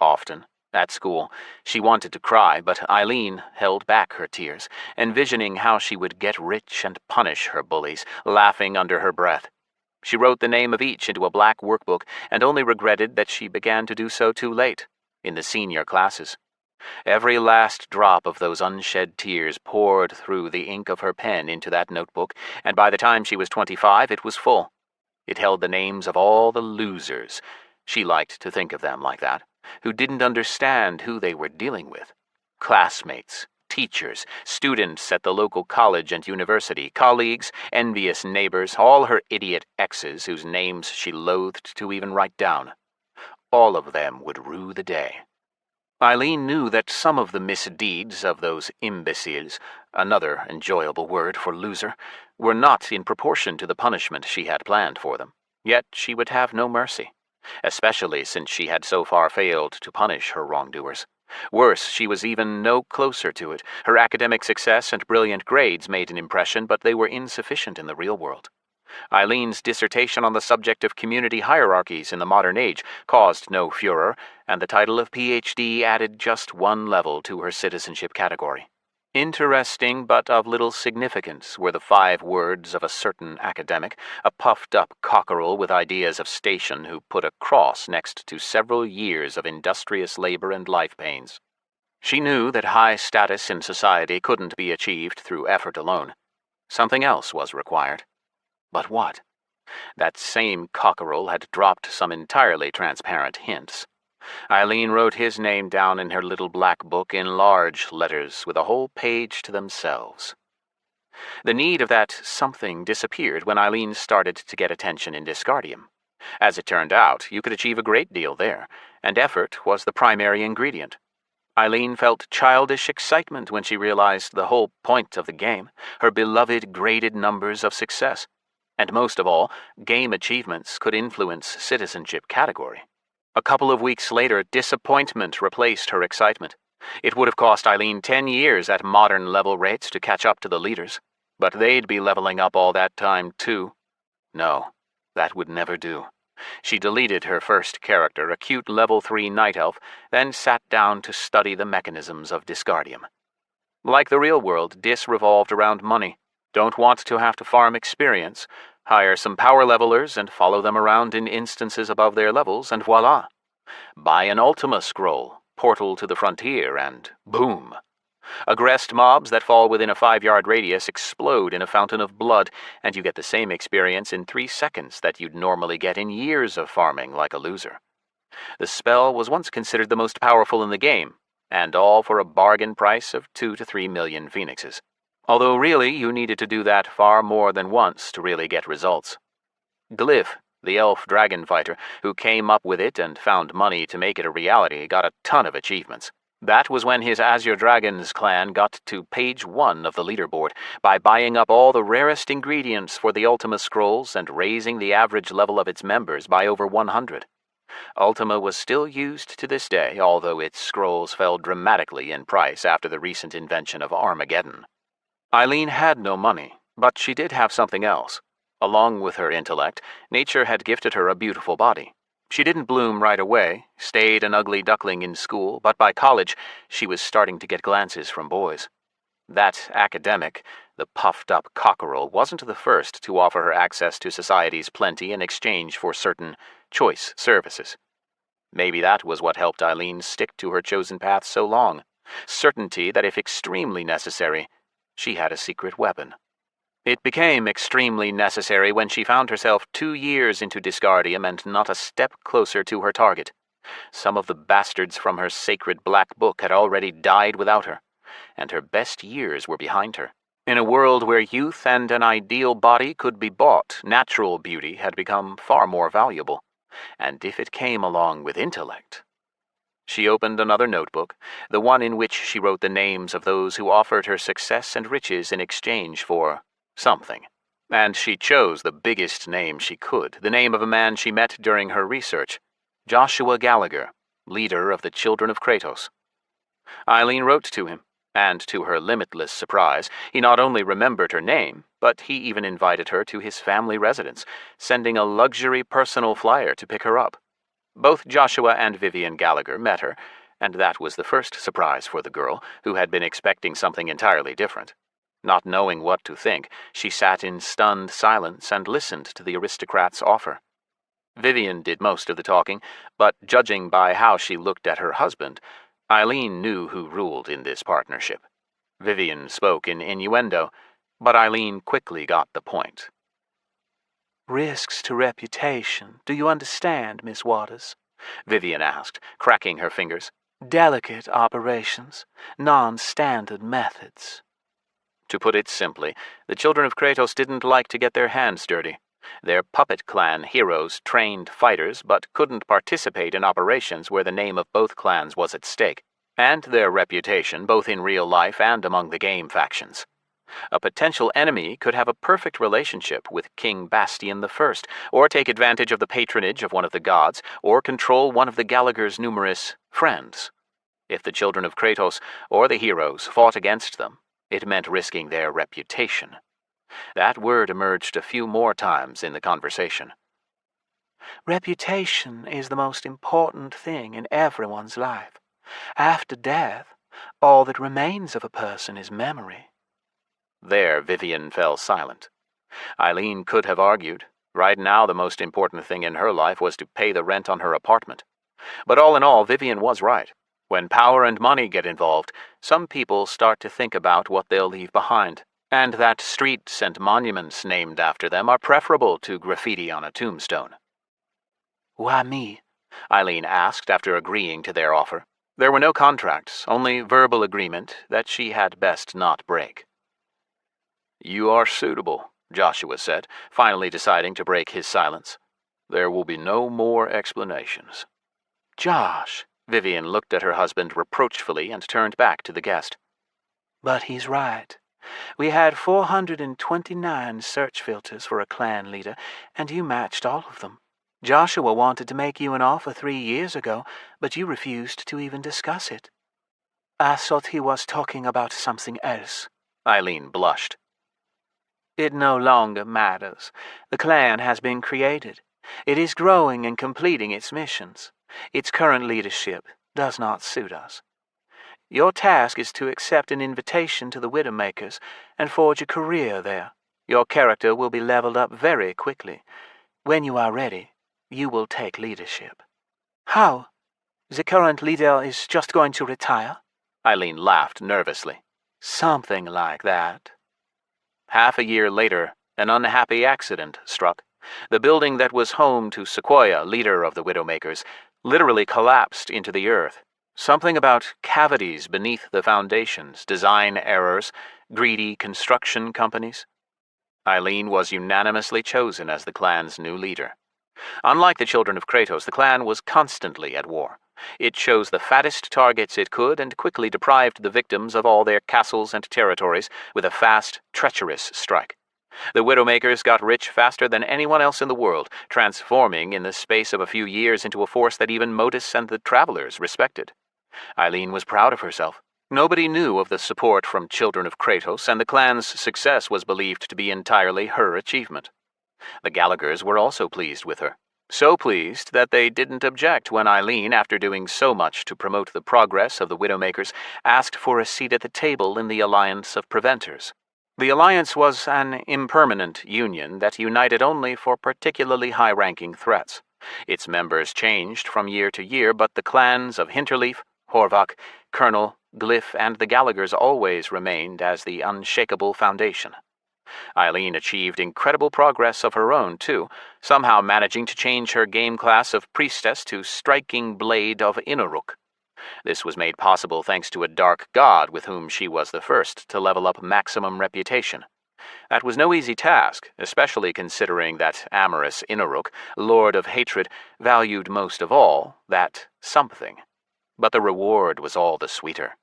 often, at school, she wanted to cry, but Eileen held back her tears, envisioning how she would get rich and punish her bullies, laughing under her breath. She wrote the name of each into a black workbook and only regretted that she began to do so too late, in the senior classes. Every last drop of those unshed tears poured through the ink of her pen into that notebook, and by the time she was 25, it was full. It held the names of all the losers. She liked to think of them like that, who didn't understand who they were dealing with. Classmates, teachers, students at the local college and university, colleagues, envious neighbors, all her idiot exes whose names she loathed to even write down. All of them would rue the day. Eileen knew that some of the misdeeds of those imbeciles, another enjoyable word for loser, were not in proportion to the punishment she had planned for them. Yet she would have no mercy, especially since she had so far failed to punish her wrongdoers. Worse, she was even no closer to it. Her academic success and brilliant grades made an impression, but they were insufficient in the real world. Eileen's dissertation on the subject of community hierarchies in the modern age caused no furor, and the title of PhD added just one level to her citizenship category. Interesting but of little significance were the 5 words of a certain academic, a puffed-up cockerel with ideas of station who put a cross next to several years of industrious labor and life pains. She knew that high status in society couldn't be achieved through effort alone. Something else was required. But what? That same cockerel had dropped some entirely transparent hints. Eileen wrote his name down in her little black book in large letters with a whole page to themselves. The need of that something disappeared when Eileen started to get attention in Disgardium. As it turned out, you could achieve a great deal there, and effort was the primary ingredient. Eileen felt childish excitement when she realized the whole point of the game, her beloved graded numbers of success. And most of all, game achievements could influence citizenship category. A couple of weeks later, disappointment replaced her excitement. It would have cost Eileen 10 years at modern level rates to catch up to the leaders, but they'd be leveling up all that time too. No, that would never do. She deleted her first character, a cute level 3 night elf, then sat down to study the mechanisms of Disgardium. Like the real world, Dis revolved around money. Don't want to have to farm experience? Hire some power levelers and follow them around in instances above their levels, and voila. Buy an Ultima scroll, portal to the frontier, and boom. Aggressed mobs that fall within a 5-yard radius explode in a fountain of blood, and you get the same experience in 3 seconds that you'd normally get in years of farming like a loser. The spell was once considered the most powerful in the game, and all for a bargain price of 2 to 3 million phoenixes. Although really, you needed to do that far more than once to really get results. Glyph, the elf dragon fighter, who came up with it and found money to make it a reality, got a ton of achievements. That was when his Azure Dragons clan got to page 1 of the leaderboard by buying up all the rarest ingredients for the Ultima scrolls and raising the average level of its members by over 100. Ultima was still used to this day, although its scrolls fell dramatically in price after the recent invention of Armageddon. Eileen had no money, but she did have something else. Along with her intellect, nature had gifted her a beautiful body. She didn't bloom right away, stayed an ugly duckling in school, but by college she was starting to get glances from boys. That academic, the puffed-up cockerel, wasn't the first to offer her access to society's plenty in exchange for certain choice services. Maybe that was what helped Eileen stick to her chosen path so long. Certainty that if extremely necessary, she had a secret weapon. It became extremely necessary when she found herself 2 years into Disgardium and not a step closer to her target. Some of the bastards from her sacred black book had already died without her, and her best years were behind her. In a world where youth and an ideal body could be bought, natural beauty had become far more valuable. And if it came along with intellect... She opened another notebook, the one in which she wrote the names of those who offered her success and riches in exchange for something. And she chose the biggest name she could, the name of a man she met during her research, Joshua Gallagher, leader of the Children of Kratos. Eileen wrote to him, and to her limitless surprise, he not only remembered her name, but he even invited her to his family residence, sending a luxury personal flyer to pick her up. Both Joshua and Vivian Gallagher met her, and that was the first surprise for the girl, who had been expecting something entirely different. Not knowing what to think, she sat in stunned silence and listened to the aristocrat's offer. Vivian did most of the talking, but judging by how she looked at her husband, Eileen knew who ruled in this partnership. Vivian spoke in innuendo, but Eileen quickly got the point. "Risks to reputation, do you understand, Miss Waters?" Vivian asked, cracking her fingers. "Delicate operations, non-standard methods." To put it simply, the Children of Kratos didn't like to get their hands dirty. Their puppet clan heroes trained fighters but couldn't participate in operations where the name of both clans was at stake, and their reputation both in real life and among the game factions. A potential enemy could have a perfect relationship with King Bastian I, or take advantage of the patronage of one of the gods, or control one of the Gallagher's numerous friends. If the Children of Kratos or the heroes fought against them, it meant risking their reputation. That word emerged a few more times in the conversation. Reputation is the most important thing in everyone's life. After death, all that remains of a person is memory. There, Vivian fell silent. Eileen could have argued. Right now, the most important thing in her life was to pay the rent on her apartment. But all in all, Vivian was right. When power and money get involved, some people start to think about what they'll leave behind, and that streets and monuments named after them are preferable to graffiti on a tombstone. "Why me?" Eileen asked after agreeing to their offer. There were no contracts, only verbal agreement that she had best not break. "You are suitable," Joshua said, finally deciding to break his silence. "There will be no more explanations." "Josh," Vivian looked at her husband reproachfully and turned back to the guest. "But he's right. We had 429 search filters for a clan leader, and you matched all of them. Joshua wanted to make you an offer 3 years ago, but you refused to even discuss it." "I thought he was talking about something else." Eileen blushed. "It no longer matters. The clan has been created. It is growing and completing its missions. Its current leadership does not suit us. Your task is to accept an invitation to the Widowmakers and forge a career there. Your character will be leveled up very quickly. When you are ready, you will take leadership." "How? The current leader is just going to retire?" Eileen laughed nervously. "Something like that." Half a year later, an unhappy accident struck. The building that was home to Sequoia, leader of the Widowmakers, literally collapsed into the earth. Something about cavities beneath the foundations, design errors, greedy construction companies. Eileen was unanimously chosen as the clan's new leader. Unlike the Children of Kratos, the clan was constantly at war. It chose the fattest targets it could and quickly deprived the victims of all their castles and territories with a fast, treacherous strike. The Widowmakers got rich faster than anyone else in the world, transforming in the space of a few years into a force that even Modus and the Travelers respected. Eileen was proud of herself. Nobody knew of the support from Children of Kratos, and the clan's success was believed to be entirely her achievement. The Gallaghers were also pleased with her. So pleased that they didn't object when Eileen, after doing so much to promote the progress of the Widowmakers, asked for a seat at the table in the Alliance of Preventers. The Alliance was an impermanent union that united only for particularly high-ranking threats. Its members changed from year to year, but the clans of Hinterleaf, Horvak, Colonel, Glyph, and the Gallaghers always remained as the unshakable foundation. Eileen achieved incredible progress of her own, too, somehow managing to change her game class of Priestess to Striking Blade of Inaruk. This was made possible thanks to a dark god with whom she was the first to level up maximum reputation. That was no easy task, especially considering that amorous Inaruk, Lord of Hatred, valued most of all that something. But the reward was all the sweeter.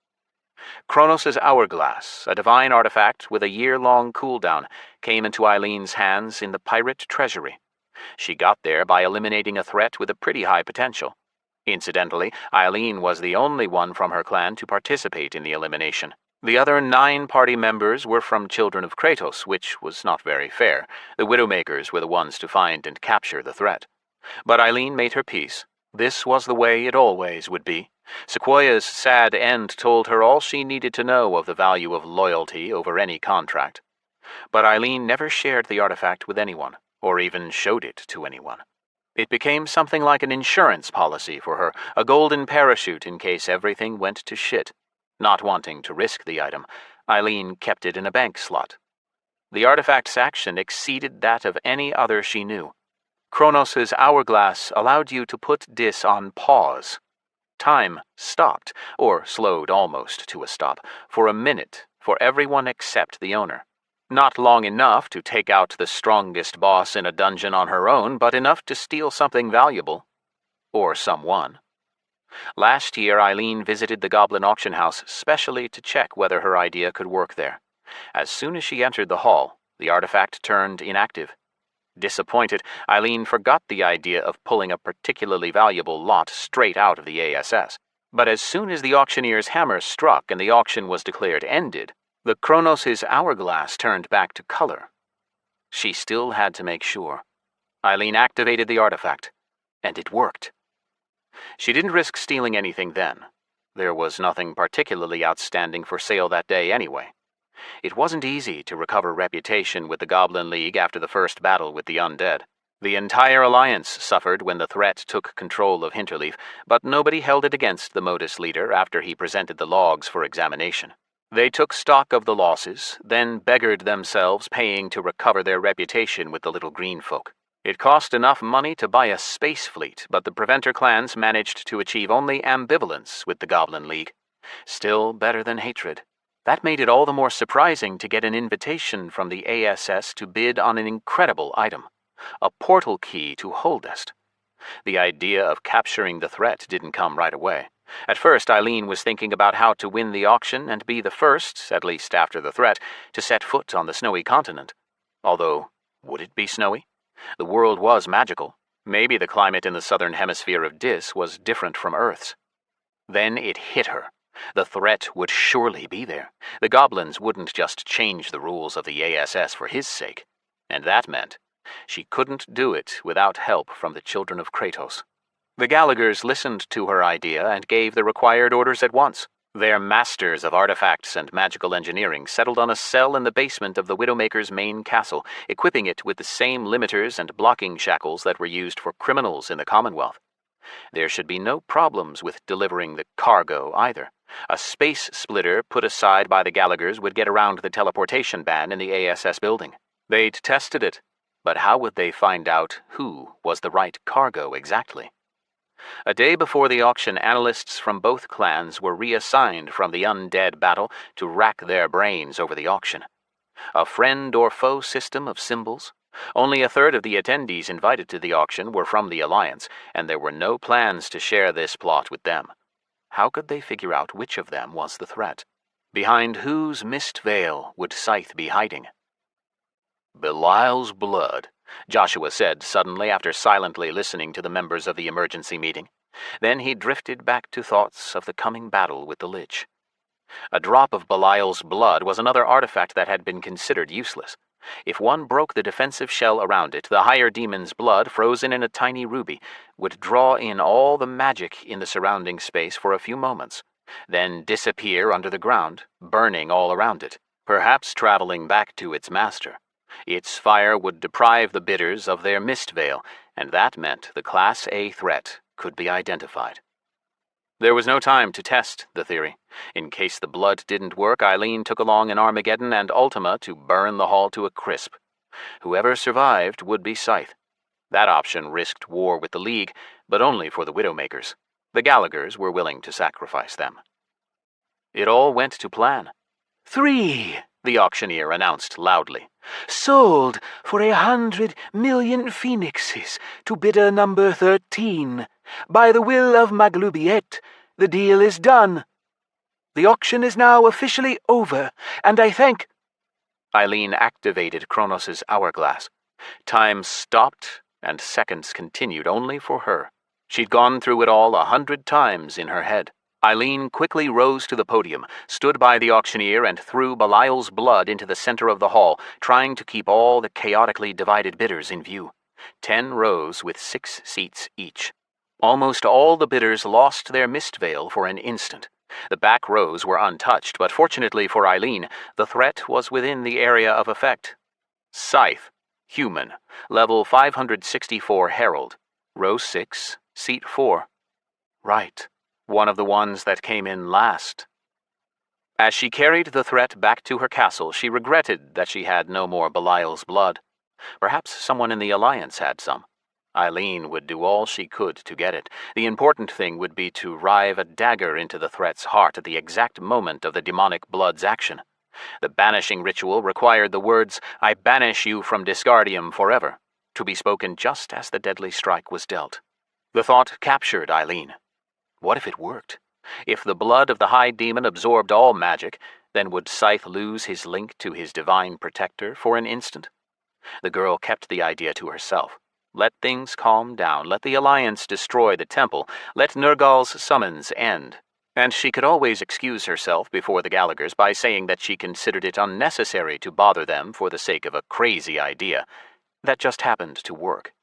Kronos' hourglass, a divine artifact with a year-long cooldown, came into Eileen's hands in the pirate treasury. She got there by eliminating a threat with a pretty high potential. Incidentally, Eileen was the only one from her clan to participate in the elimination. The other 9 party members were from Children of Kratos, which was not very fair. The Widowmakers were the ones to find and capture the threat. But Eileen made her peace. This was the way it always would be. Sequoia's sad end told her all she needed to know of the value of loyalty over any contract. But Eileen never shared the artifact with anyone, or even showed it to anyone. It became something like an insurance policy for her, a golden parachute in case everything went to shit. Not wanting to risk the item, Eileen kept it in a bank slot. The artifact's action exceeded that of any other she knew. Kronos' hourglass allowed you to put Dis on pause. Time stopped, or slowed almost to a stop, for a minute for everyone except the owner. Not long enough to take out the strongest boss in a dungeon on her own, but enough to steal something valuable. Or someone. Last year, Eileen visited the Goblin auction house specially to check whether her idea could work there. As soon as she entered the hall, the artifact turned inactive. Disappointed, Eileen forgot the idea of pulling a particularly valuable lot straight out of the ASS. But as soon as the auctioneer's hammer struck and the auction was declared ended, the Kronos' hourglass turned back to color. She still had to make sure. Eileen activated the artifact, and it worked. She didn't risk stealing anything then. There was nothing particularly outstanding for sale that day anyway. It wasn't easy to recover reputation with the Goblin League after the first battle with the undead. The entire alliance suffered when the threat took control of Hinterleaf, but nobody held it against the Modus leader after he presented the logs for examination. They took stock of the losses, then beggared themselves paying to recover their reputation with the little green folk. It cost enough money to buy a space fleet, but the Preventer clans managed to achieve only ambivalence with the Goblin League. Still better than hatred. That made it all the more surprising to get an invitation from the ASS to bid on an incredible item, a portal key to Holdest. The idea of capturing the threat didn't come right away. At first, Eileen was thinking about how to win the auction and be the first, at least after the threat, to set foot on the snowy continent. Although, would it be snowy? The world was magical. Maybe the climate in the southern hemisphere of Dis was different from Earth's. Then it hit her. The threat would surely be there. The goblins wouldn't just change the rules of the ASS for his sake. And that meant she couldn't do it without help from the Children of Kratos. The Gallaghers listened to her idea and gave the required orders at once. Their masters of artifacts and magical engineering settled on a cell in the basement of the Widowmaker's main castle, equipping it with the same limiters and blocking shackles that were used for criminals in the Commonwealth. There should be no problems with delivering the cargo either. A space splitter put aside by the Gallaghers would get around the teleportation ban in the ASS building. They'd tested it, but how would they find out who was the right cargo exactly? A day before the auction, analysts from both clans were reassigned from the undead battle to rack their brains over the auction. A friend or foe system of symbols? Only a third of the attendees invited to the auction were from the Alliance, and there were no plans to share this plot with them. How could they figure out which of them was the threat? Behind whose mist veil would Scyth be hiding? Belial's blood, Joshua said suddenly after silently listening to the members of the emergency meeting. Then he drifted back to thoughts of the coming battle with the Lich. A drop of Belial's blood was another artifact that had been considered useless. If one broke the defensive shell around it, the higher demon's blood, frozen in a tiny ruby, would draw in all the magic in the surrounding space for a few moments, then disappear under the ground, burning all around it, perhaps traveling back to its master. Its fire would deprive the bidders of their mist veil, and that meant the Class A threat could be identified. There was no time to test the theory. In case the blood didn't work, Eileen took along an Armageddon and Ultima to burn the hall to a crisp. Whoever survived would be Scyth. That option risked war with the League, but only for the Widowmakers. The Gallaghers were willing to sacrifice them. It all went to plan. 3, the auctioneer announced loudly. sold for 100 million phoenixes to bidder number 13. By the will of Maglubiet, the deal is done. The auction is now officially over, and I thank... Eileen activated Kronos' hourglass. Time stopped, and seconds continued only for her. She'd gone through it all 100 times in her head. Eileen quickly rose to the podium, stood by the auctioneer, and threw Belial's blood into the center of the hall, trying to keep all the chaotically divided bidders in view. 10 rows with 6 seats each. Almost all the bidders lost their mist veil for an instant. The back rows were untouched, but fortunately for Eileen, the threat was within the area of effect. Scyth, human, level 564 Herald, row 6, seat 4. Right, one of the ones that came in last. As she carried the threat back to her castle, she regretted that she had no more Belial's blood. Perhaps someone in the Alliance had some. Eileen would do all she could to get it. The important thing would be to rive a dagger into the threat's heart at the exact moment of the demonic blood's action. The banishing ritual required the words, "I banish you from Disgardium forever," to be spoken just as the deadly strike was dealt. The thought captured Eileen. What if it worked? If the blood of the High Demon absorbed all magic, then would Scyth lose his link to his divine protector for an instant? The girl kept the idea to herself. Let things calm down, let the Alliance destroy the temple, let Nergal's summons end. And she could always excuse herself before the Gallaghers by saying that she considered it unnecessary to bother them for the sake of a crazy idea that just happened to work.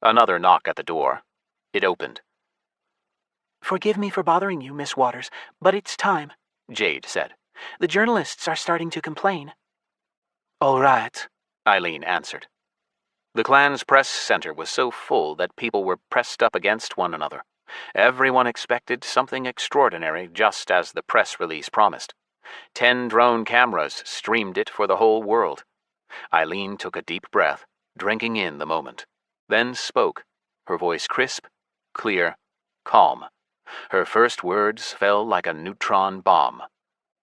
Another knock at the door. It opened. Forgive me for bothering you, Miss Waters, but it's time, Jade said. The journalists are starting to complain. All right, Eileen answered. The clan's press center was so full that people were pressed up against one another. Everyone expected something extraordinary, just as the press release promised. 10 drone cameras streamed it for the whole world. Eileen took a deep breath, drinking in the moment, then spoke, her voice crisp, clear, calm. Her first words fell like a neutron bomb.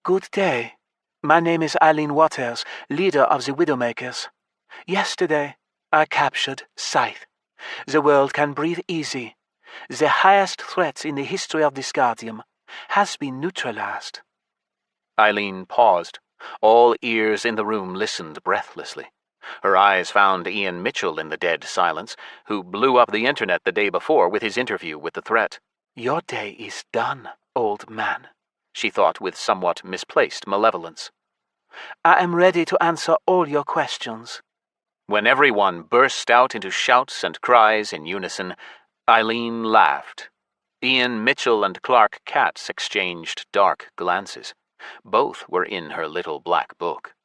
Good day. My name is Eileen Waters, leader of the Widowmakers. Yesterday, I captured Scyth. The world can breathe easy. The highest threat in the history of Disgardium has been neutralized. Eileen paused. All ears in the room listened breathlessly. Her eyes found Ian Mitchell in the dead silence, who blew up the internet the day before with his interview with the threat. Your day is done, old man, she thought with somewhat misplaced malevolence. I am ready to answer all your questions. When everyone burst out into shouts and cries in unison, Eileen laughed. Ian Mitchell and Clark Katz exchanged dark glances. Both were in her little black book.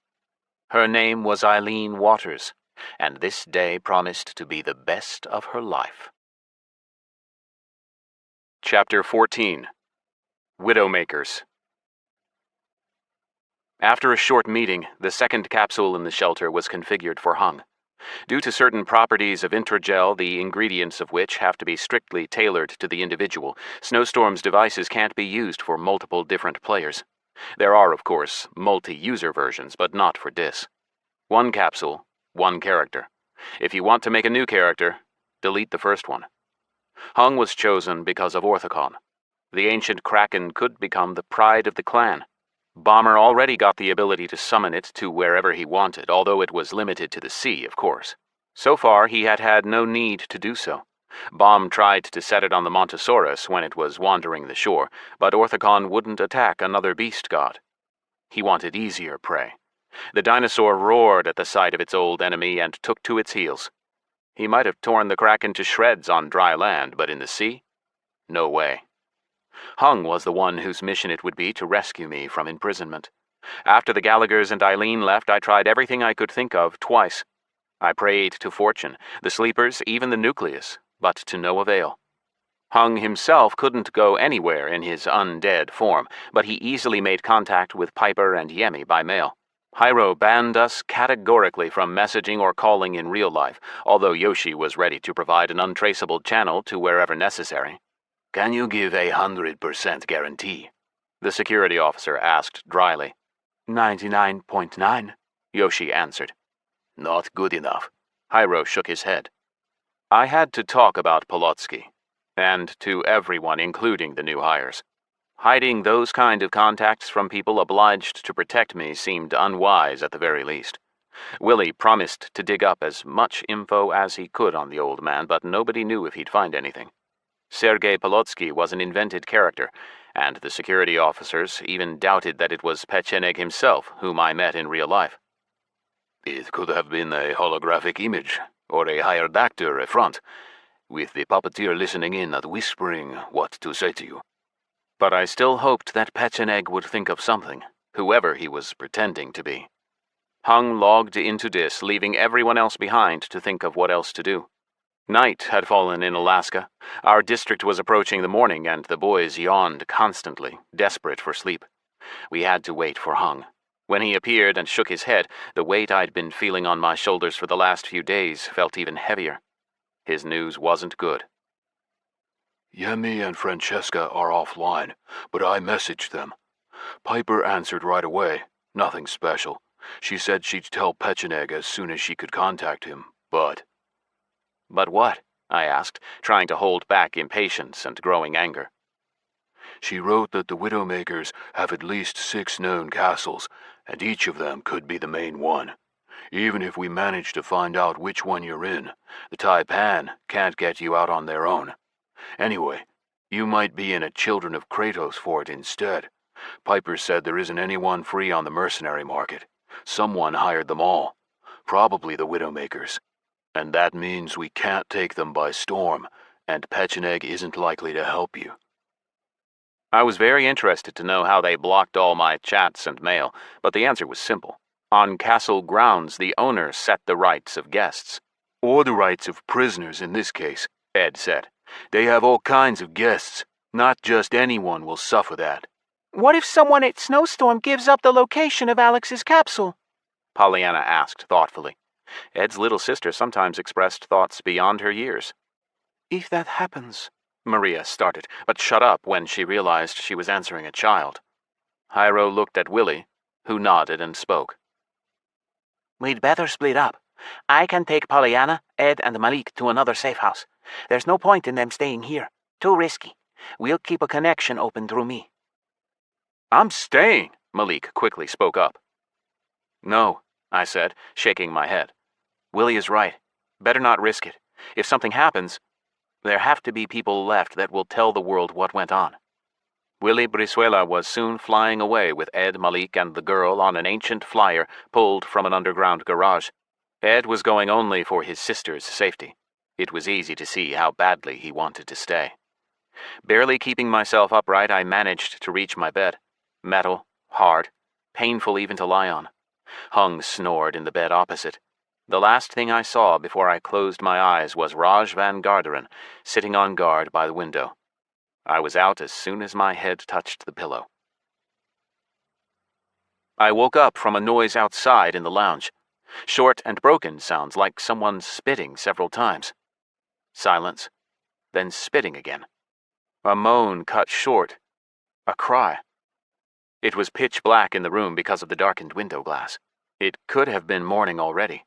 Her name was Eileen Waters, and this day promised to be the best of her life. Chapter 14. Widowmakers. After a short meeting, the second capsule in the shelter was configured for Hung. Due to certain properties of Intragel, the ingredients of which have to be strictly tailored to the individual, Snowstorm's devices can't be used for multiple different players. There are, of course, multi-user versions, but not for Dis. 1 capsule, 1 character. If you want to make a new character, delete the first one. Hung was chosen because of Orthicon. The ancient Kraken could become the pride of the clan. Bomber already got the ability to summon it to wherever he wanted, although it was limited to the sea, of course. So far, he had had no need to do so. Bomb tried to set it on the Montosaurus when it was wandering the shore, but Orthicon wouldn't attack another beast god. He wanted easier prey. The dinosaur roared at the sight of its old enemy and took to its heels. He might have torn the Kraken to shreds on dry land, but in the sea? No way. Hung was the one whose mission it would be to rescue me from imprisonment. After the Gallaghers and Eileen left, I tried everything I could think of twice. I prayed to Fortune, the Sleepers, even the Nucleus, but to no avail. Hung himself couldn't go anywhere in his undead form, but he easily made contact with Piper and Yemi by mail. Hyro banned us categorically from messaging or calling in real life, although Yoshi was ready to provide an untraceable channel to wherever necessary. Can you give 100% guarantee? The security officer asked dryly. 99.9, Yoshi answered. Not good enough. Hyro shook his head. I had to talk about Polotsky, and to everyone, including the new hires. Hiding those kind of contacts from people obliged to protect me seemed unwise at the very least. Willie promised to dig up as much info as he could on the old man, but nobody knew if he'd find anything. Sergei Polotsky was an invented character, and the security officers even doubted that it was Pecheneг himself whom I met in real life. It could have been a holographic image, or a hired actor a front, with the puppeteer listening in and whispering what to say to you. But I still hoped that Pecheneг would think of something, whoever he was pretending to be. Hung logged into Dis, leaving everyone else behind to think of what else to do. Night had fallen in Alaska. Our district was approaching the morning, and the boys yawned constantly, desperate for sleep. We had to wait for Hung. When he appeared and shook his head, the weight I'd been feeling on my shoulders for the last few days felt even heavier. His news wasn't good. Yemi and Francesca are offline, but I messaged them. Piper answered right away. Nothing special. She said she'd tell Pecheneг as soon as she could contact him, but... But what? I asked, trying to hold back impatience and growing anger. She wrote that the Widowmakers have at least 6 known castles, and each of them could be the main one. Even if we manage to find out which one you're in, the Taipan can't get you out on their own. Anyway, you might be in a Children of Kratos fort instead. Piper said there isn't anyone free on the mercenary market. Someone hired them all. Probably the Widowmakers. And that means we can't take them by storm, and Pecheneг isn't likely to help you. I was very interested to know how they blocked all my chats and mail, but the answer was simple. On castle grounds, the owner set the rights of guests. Or the rights of prisoners in this case, Ed said. They have all kinds of guests. Not just anyone will suffer that. What if someone at Snowstorm gives up the location of Alex's capsule? Pollyanna asked thoughtfully. Ed's little sister sometimes expressed thoughts beyond her years. If that happens... Maria started, but shut up when she realized she was answering a child. Hyro looked at Willie, who nodded and spoke. We'd better split up. I can take Pollyanna, Ed, and Malik to another safe house. There's no point in them staying here. Too risky. We'll keep a connection open through me. I'm staying, Malik quickly spoke up. No, I said, shaking my head. Willie is right. Better not risk it. If something happens, there have to be people left that will tell the world what went on. Willie Brizuela was soon flying away with Ed, Malik, and the girl on an ancient flyer pulled from an underground garage. Ed was going only for his sister's safety. It was easy to see how badly he wanted to stay. Barely keeping myself upright, I managed to reach my bed. Metal, hard, painful even to lie on. Hung snored in the bed opposite. The last thing I saw before I closed my eyes was Raj Van Garderen sitting on guard by the window. I was out as soon as my head touched the pillow. I woke up from a noise outside in the lounge. Short and broken sounds like someone spitting several times. Silence, then spitting again. A moan cut short. A cry. It was pitch black in the room because of the darkened window glass. It could have been morning already.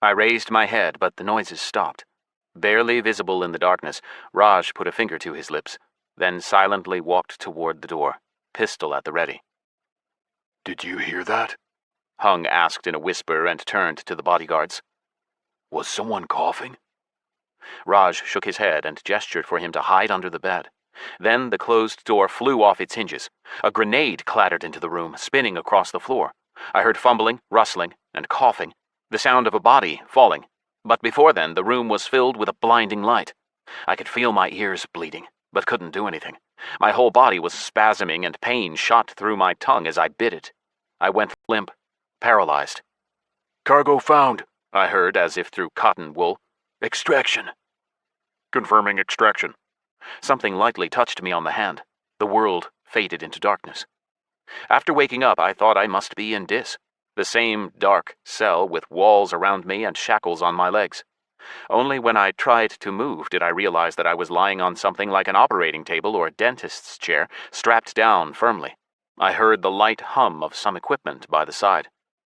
I raised my head, but the noises stopped. Barely visible in the darkness, Raj put a finger to his lips, then silently walked toward the door, pistol at the ready. Did you hear that? Hung asked in a whisper and turned to the bodyguards. Was someone coughing? Raj shook his head and gestured for him to hide under the bed. Then the closed door flew off its hinges. A grenade clattered into the room, spinning across the floor. I heard fumbling, rustling, and coughing, the sound of a body falling. But before then, the room was filled with a blinding light. I could feel my ears bleeding, but couldn't do anything. My whole body was spasming, and pain shot through my tongue as I bit it. I went limp, paralyzed. Cargo found, I heard, as if through cotton wool. Extraction. Confirming extraction. Something lightly touched me on the hand. The world faded into darkness. After waking up, I thought I must be in Dis, the same dark cell with walls around me and shackles on my legs. Only when I tried to move did I realize that I was lying on something like an operating table or a dentist's chair, strapped down firmly. I heard the light hum of some equipment by the side,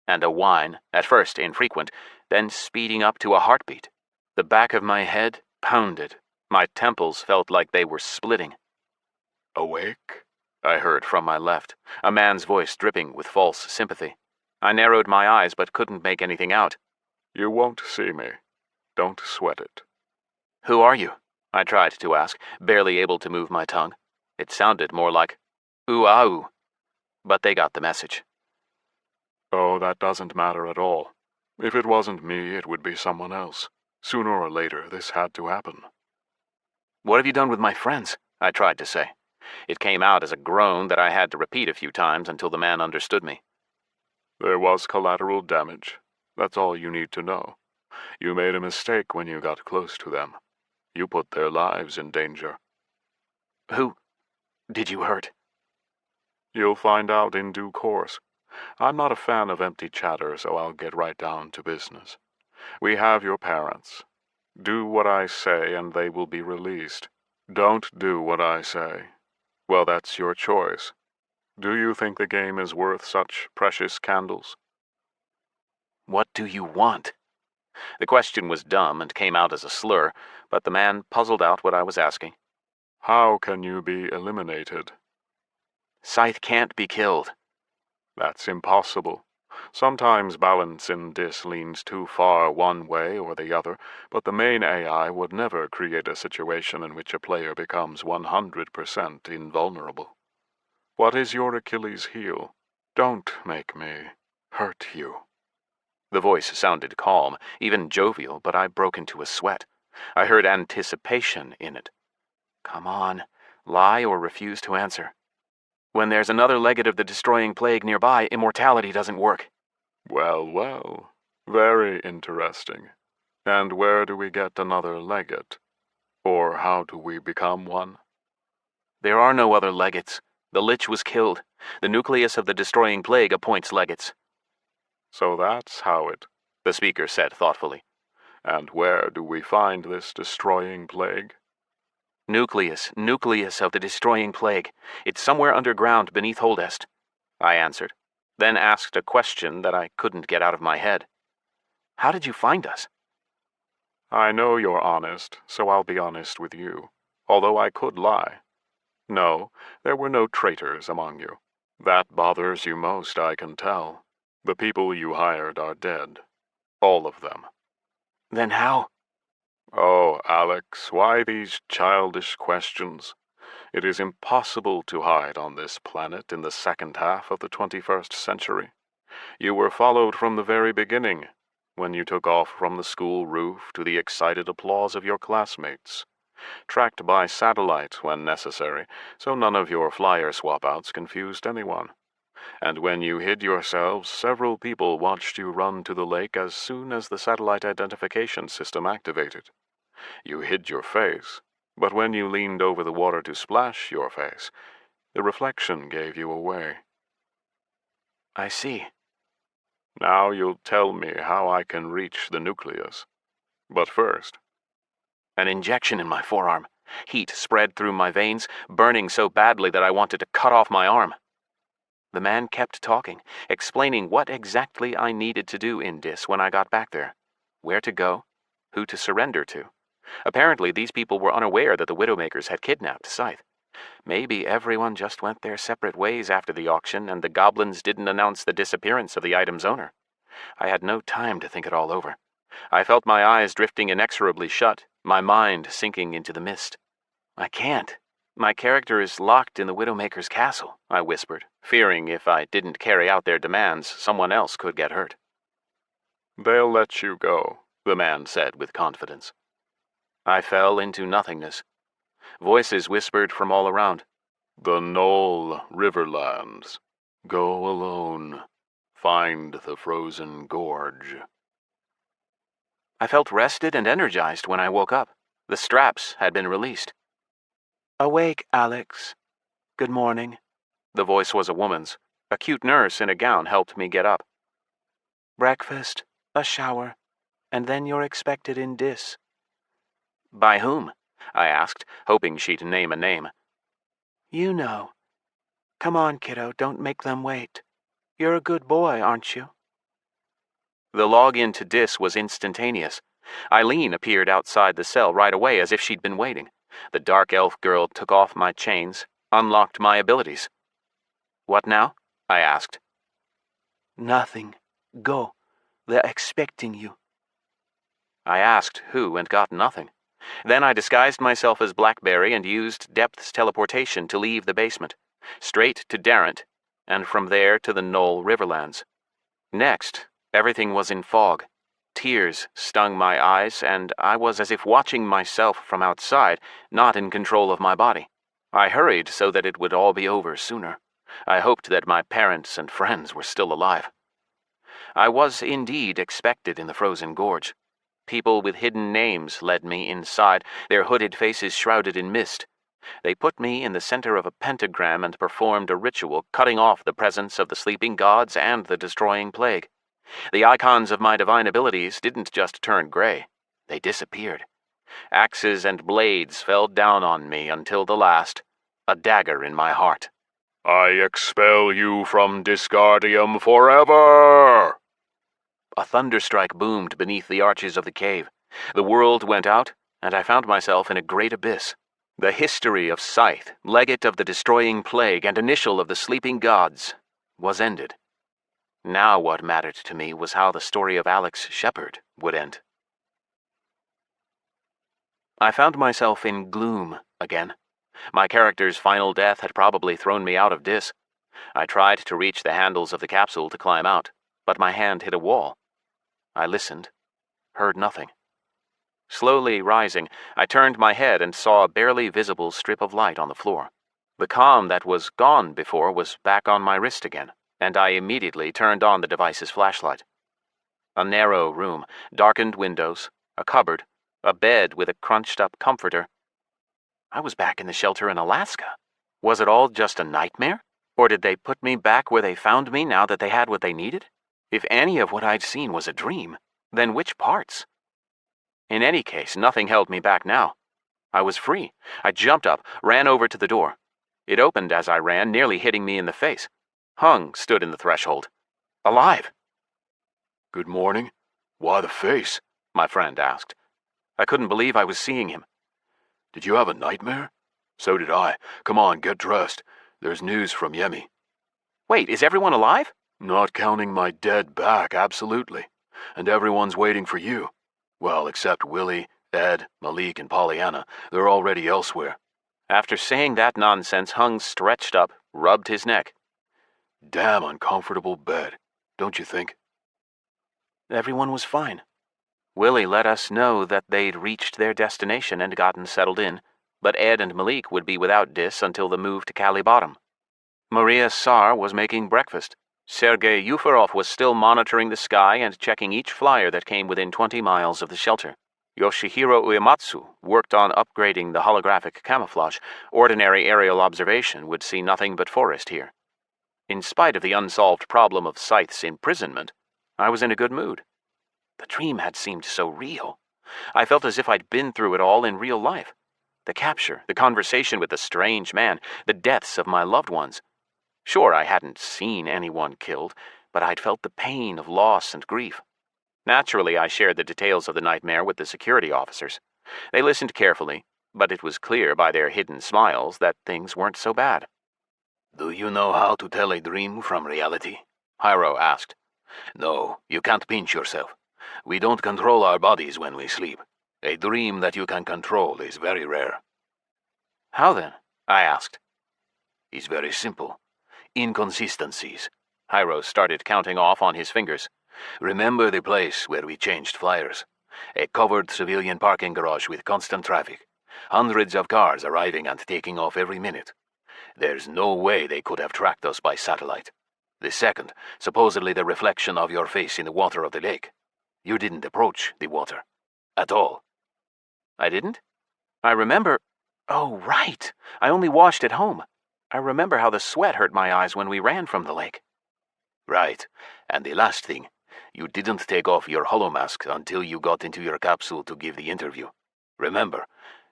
and a whine, at first infrequent, then speeding up to a heartbeat. The back of my head pounded. My temples felt like they were splitting. Awake? I heard from my left, a man's voice dripping with false sympathy. I narrowed my eyes but couldn't make anything out. You won't see me. Don't sweat it. Who are you? I tried to ask, barely able to move my tongue. It sounded more like ooh-ah-ooh. But they got the message. Oh, that doesn't matter at all. If it wasn't me, it would be someone else. Sooner or later, this had to happen. What have you done with my friends? I tried to say. It came out as a groan that I had to repeat a few times until the man understood me. There was collateral damage. That's all you need to know. You made a mistake when you got close to them. You put their lives in danger. Who did you hurt? You'll find out in due course. I'm not a fan of empty chatter, so I'll get right down to business. We have your parents. Do what I say and they will be released. Don't do what I say. Well, that's your choice. Do you think the game is worth such precious candles? What do you want? The question was dumb and came out as a slur, but the man puzzled out what I was asking. How can you be eliminated? Scyth can't be killed. That's impossible. Sometimes balance in Dis leans too far one way or the other, but the main AI would never create a situation in which a player becomes 100% invulnerable. What is your Achilles heel? Don't make me hurt you. The voice sounded calm, even jovial, but I broke into a sweat. I heard anticipation in it. Come on, lie or refuse to answer. When there's another legate of the destroying plague nearby, immortality doesn't work. Well, well. Very interesting. And where do we get another legate? Or how do we become one? There are no other legates. The Lich was killed. The Nucleus of the destroying plague appoints legates. So that's how it, the speaker said thoughtfully. And where do we find this destroying plague? Nucleus of the destroying plague. It's somewhere underground beneath Holdest, I answered, then asked a question that I couldn't get out of my head. How did you find us? I know you're honest, so I'll be honest with you, although I could lie. No, there were no traitors among you. That bothers you most, I can tell. The people you hired are dead. All of them. Then how? Oh, Alex, why these childish questions? It is impossible to hide on this planet in the second half of the 21st century. You were followed from the very beginning, when you took off from the school roof to the excited applause of your classmates. Tracked by satellite when necessary, so none of your flyer swap-outs confused anyone. And when you hid yourselves, several people watched you run to the lake as soon as the satellite identification system activated. You hid your face, but when you leaned over the water to splash your face, the reflection gave you away. I see. Now you'll tell me how I can reach the Nucleus. But first... An injection in my forearm. Heat spread through my veins, burning so badly that I wanted to cut off my arm. The man kept talking, explaining what exactly I needed to do in Dis when I got back there. Where to go, who to surrender to. Apparently these people were unaware that the Widowmakers had kidnapped Scyth. Maybe everyone just went their separate ways after the auction and the goblins didn't announce the disappearance of the item's owner. I had no time to think it all over. I felt my eyes drifting inexorably shut, my mind sinking into the mist. I can't. My character is locked in the Widowmaker's castle, I whispered, fearing if I didn't carry out their demands, someone else could get hurt. They'll let you go, the man said with confidence. I fell into nothingness. Voices whispered from all around. The Knoll Riverlands. Go alone. Find the frozen gorge. I felt rested and energized when I woke up. The straps had been released. Awake, Alex. Good morning. The voice was a woman's. A cute nurse in a gown helped me get up. Breakfast, a shower, and then you're expected in Dis. By whom? I asked, hoping she'd name a name. You know. Come on, kiddo, don't make them wait. You're a good boy, aren't you? The log-in to Dis was instantaneous. Eileen appeared outside the cell right away as if she'd been waiting. The dark elf girl took off my chains, unlocked my abilities. What now? I asked. Nothing. Go. They're expecting you. I asked who and got nothing. Then I disguised myself as Blackberry and used Depth's teleportation to leave the basement, straight to Darrent, and from there to the Knoll Riverlands. Next, everything was in fog. Tears stung my eyes, and I was as if watching myself from outside, not in control of my body. I hurried so that it would all be over sooner. I hoped that my parents and friends were still alive. I was indeed expected in the frozen gorge. People with hidden names led me inside, their hooded faces shrouded in mist. They put me in the center of a pentagram and performed a ritual cutting off the presence of the sleeping gods and the destroying plague. The icons of my divine abilities didn't just turn gray. They disappeared. Axes and blades fell down on me until the last, a dagger in my heart. I expel you from Disgardium forever! A thunderstrike boomed beneath the arches of the cave. The world went out, and I found myself in a great abyss. The history of Scyth, legate of the destroying plague and initial of the sleeping gods, was ended. Now what mattered to me was how the story of Alex Shepard would end. I found myself in gloom again. My character's final death had probably thrown me out of Dis. I tried to reach the handles of the capsule to climb out, but my hand hit a wall. I listened, heard nothing. Slowly rising, I turned my head and saw a barely visible strip of light on the floor. The calm that was gone before was back on my wrist again, and I immediately turned on the device's flashlight. A narrow room, darkened windows, a cupboard, a bed with a crunched-up comforter. I was back in the shelter in Alaska. Was it all just a nightmare? Or did they put me back where they found me now that they had what they needed? If any of what I'd seen was a dream, then which parts? In any case, nothing held me back now. I was free. I jumped up, ran over to the door. It opened as I ran, nearly hitting me in the face. Hung stood in the threshold. Alive. Good morning. Why the face? My friend asked. I couldn't believe I was seeing him. Did you have a nightmare? So did I. Come on, get dressed. There's news from Yemi. Wait, is everyone alive? Not counting my dead back, absolutely. And everyone's waiting for you. Well, except Willie, Ed, Malik, and Pollyanna. They're already elsewhere. After saying that nonsense, Hung stretched up, rubbed his neck. Damn uncomfortable bed, don't you think? Everyone was fine. Willie let us know that they'd reached their destination and gotten settled in, but Ed and Malik would be without Dis until the move to Cali Bottom. Maria Tsar was making breakfast. Sergei Yufarov was still monitoring the sky and checking each flyer that came within 20 miles of the shelter. Yoshihiro Uematsu worked on upgrading the holographic camouflage. Ordinary aerial observation would see nothing but forest here. In spite of the unsolved problem of Scyth's imprisonment, I was in a good mood. The dream had seemed so real. I felt as if I'd been through it all in real life. The capture, the conversation with the strange man, the deaths of my loved ones. Sure, I hadn't seen anyone killed, but I'd felt the pain of loss and grief. Naturally, I shared the details of the nightmare with the security officers. They listened carefully, but it was clear by their hidden smiles that things weren't so bad. Do you know how to tell a dream from reality? Hyro asked. No, you can't pinch yourself. We don't control our bodies when we sleep. A dream that you can control is very rare. How then? I asked. It's very simple. Inconsistencies. Hyro started counting off on his fingers. Remember the place where we changed flyers? A covered civilian parking garage with constant traffic. Hundreds of cars arriving and taking off every minute. There's no way they could have tracked us by satellite. The second, supposedly the reflection of your face in the water of the lake. You didn't approach the water. At all. I didn't? I remember... Oh, right. I only washed at home. I remember how the sweat hurt my eyes when we ran from the lake. Right. And the last thing, you didn't take off your holomask until you got into your capsule to give the interview. Remember,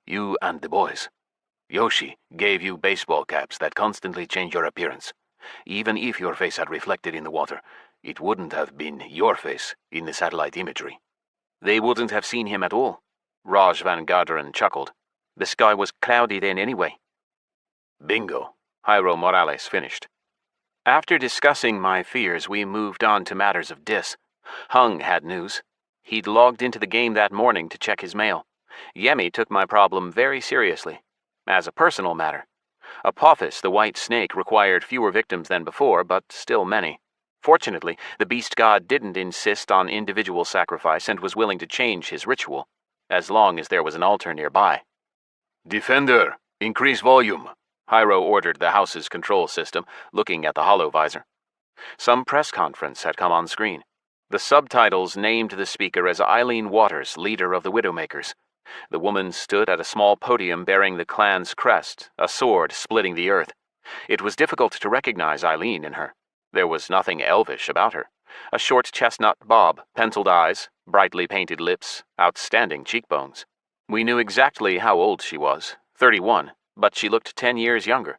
you and the boys. Yoshi gave you baseball caps that constantly change your appearance. Even if your face had reflected in the water, it wouldn't have been your face in the satellite imagery. They wouldn't have seen him at all. Raj Van Garderen chuckled. The sky was cloudy then anyway. Bingo, Hyro Morales finished. After discussing my fears, we moved on to matters of dis. Hung had news. He'd logged into the game that morning to check his mail. Yemi took my problem very seriously. As a personal matter. Apophis, the white snake, required fewer victims than before, but still many. Fortunately, the beast god didn't insist on individual sacrifice and was willing to change his ritual, as long as there was an altar nearby. Defender, increase volume, Hyro ordered the house's control system, looking at the holovisor. Some press conference had come on screen. The subtitles named the speaker as Eileen Waters, leader of the Widowmakers. The woman stood at a small podium bearing the clan's crest, a sword splitting the earth. It was difficult to recognize Eileen in her. There was nothing elvish about her. A short chestnut bob, penciled eyes, brightly painted lips, outstanding cheekbones. We knew exactly how old she was, 31, but she looked 10 years younger.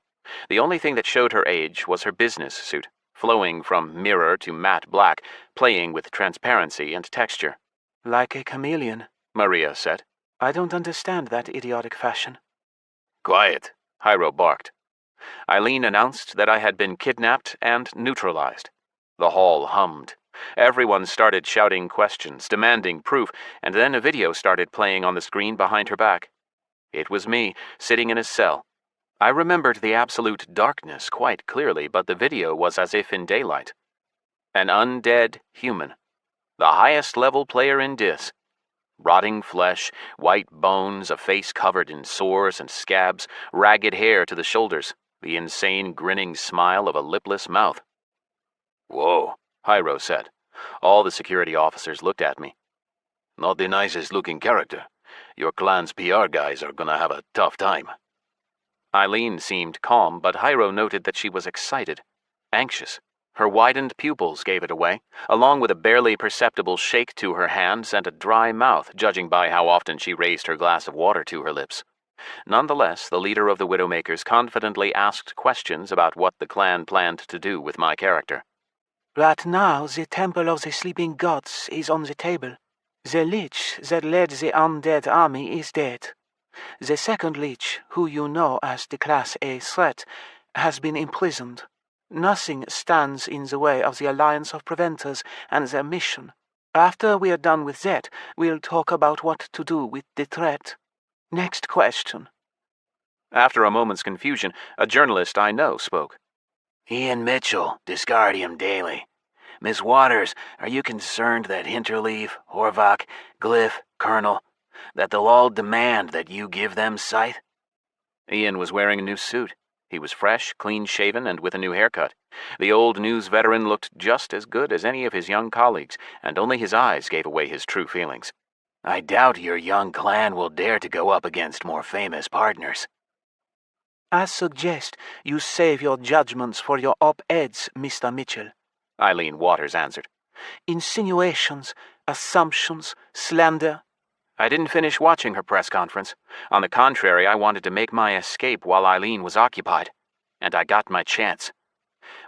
The only thing that showed her age was her business suit, flowing from mirror to matte black, playing with transparency and texture. Like a chameleon, Maria said. I don't understand that idiotic fashion. Quiet, Hyro barked. Eileen announced that I had been kidnapped and neutralized. The hall hummed. Everyone started shouting questions, demanding proof, and then a video started playing on the screen behind her back. It was me, sitting in a cell. I remembered the absolute darkness quite clearly, but the video was as if in daylight. An undead human. The highest level player in Dis. Rotting flesh, white bones, a face covered in sores and scabs, ragged hair to the shoulders, the insane grinning smile of a lipless mouth. Whoa, Hyro said. All the security officers looked at me. Not the nicest looking character. Your clan's PR guys are gonna have a tough time. Eileen seemed calm, but Hyro noted that she was excited, anxious. Her widened pupils gave it away, along with a barely perceptible shake to her hands and a dry mouth, judging by how often she raised her glass of water to her lips. Nonetheless, the leader of the Widowmakers confidently asked questions about what the clan planned to do with my character. Right now, the Temple of the Sleeping Gods is on the table. The Lich that led the undead army is dead. The second Lich, who you know as the Class A threat, has been imprisoned. Nothing stands in the way of the Alliance of Preventers and their mission. After we are done with that, we'll talk about what to do with the threat. Next question. After a moment's confusion, a journalist I know spoke. Ian Mitchell, Disgardium Daily. Miss Waters, are you concerned that Hinterleaf, Horvath, Glyph, Colonel, that they'll all demand that you give them Scyth? Ian was wearing a new suit. He was fresh, clean-shaven, and with a new haircut. The old news veteran looked just as good as any of his young colleagues, and only his eyes gave away his true feelings. I doubt your young clan will dare to go up against more famous partners. I suggest you save your judgments for your op-eds, Mr. Mitchell, Eileen Waters answered. Insinuations, assumptions, slander. I didn't finish watching her press conference. On the contrary, I wanted to make my escape while Eileen was occupied. And I got my chance.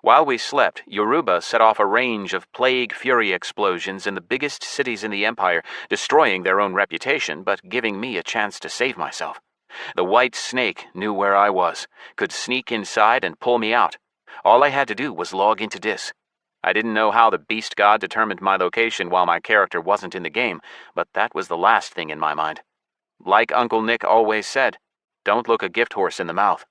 While we slept, Yoruba set off a range of plague fury explosions in the biggest cities in the Empire, destroying their own reputation, but giving me a chance to save myself. The white snake knew where I was, could sneak inside and pull me out. All I had to do was log into Dis. I didn't know how the beast god determined my location while my character wasn't in the game, but that was the last thing in my mind. Like Uncle Nick always said, don't look a gift horse in the mouth.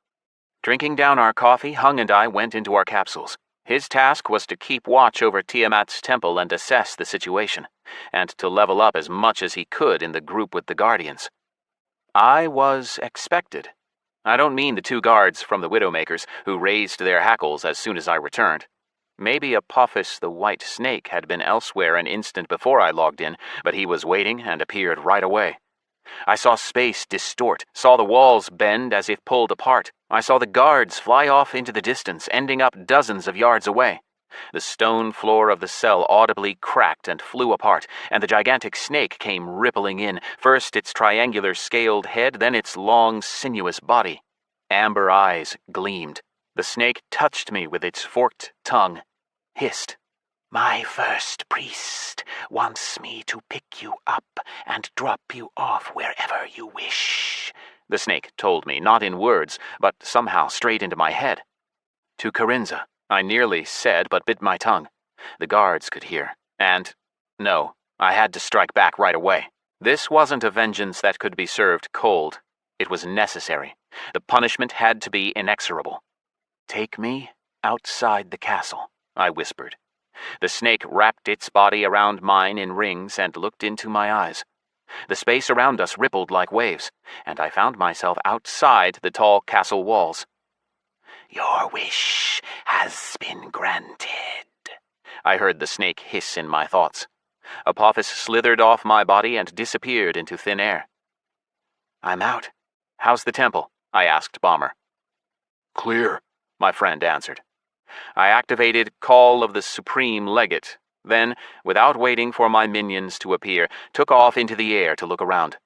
Drinking down our coffee, Hung and I went into our capsules. His task was to keep watch over Tiamat's temple and assess the situation, and to level up as much as he could in the group with the Guardians. I was expected. I don't mean the 2 guards from the Widowmakers who raised their hackles as soon as I returned. Maybe Apophis the White Snake had been elsewhere an instant before I logged in, but he was waiting and appeared right away. I saw space distort, saw the walls bend as if pulled apart. I saw the guards fly off into the distance, ending up dozens of yards away. The stone floor of the cell audibly cracked and flew apart, and the gigantic snake came rippling in, first its triangular scaled head, then its long, sinuous body. Amber eyes gleamed. The snake touched me with its forked tongue, hissed. "My first priest wants me to pick you up and drop you off wherever you wish," the snake told me, not in words, but somehow straight into my head. "To Corinza," I nearly said, but bit my tongue. The guards could hear, and no, I had to strike back right away. This wasn't a vengeance that could be served cold. It was necessary. The punishment had to be inexorable. "Take me outside the castle," I whispered. The snake wrapped its body around mine in rings and looked into my eyes. The space around us rippled like waves, and I found myself outside the tall castle walls. "Your wish has been granted," I heard the snake hiss in my thoughts. Apophis slithered off my body and disappeared into thin air. "I'm out. How's the temple?" I asked Bomber. "Clear," my friend answered. I activated Call of the Supreme Legate, then, without waiting for my minions to appear, took off into the air to look around.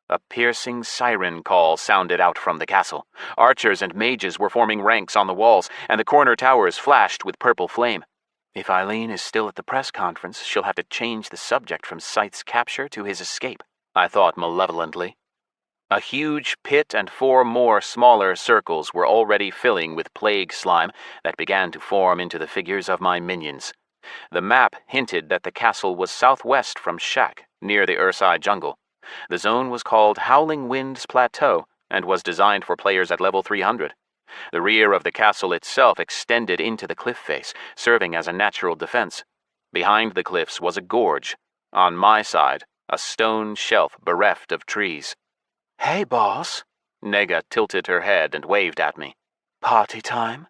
A piercing siren call sounded out from the castle. Archers and mages were forming ranks on the walls, and the corner towers flashed with purple flame. If Eileen is still at the press conference, she'll have to change the subject from Scyth's capture to his escape, I thought malevolently. A huge pit and 4 more smaller circles were already filling with plague slime that began to form into the figures of my minions. The map hinted that the castle was southwest from Shak, near the Ursai jungle. The zone was called Howling Winds Plateau and was designed for players at level 300. The rear of the castle itself extended into the cliff face, serving as a natural defense. Behind the cliffs was a gorge. On my side, a stone shelf bereft of trees. "Hey, boss." Nega tilted her head and waved at me. "Party time?"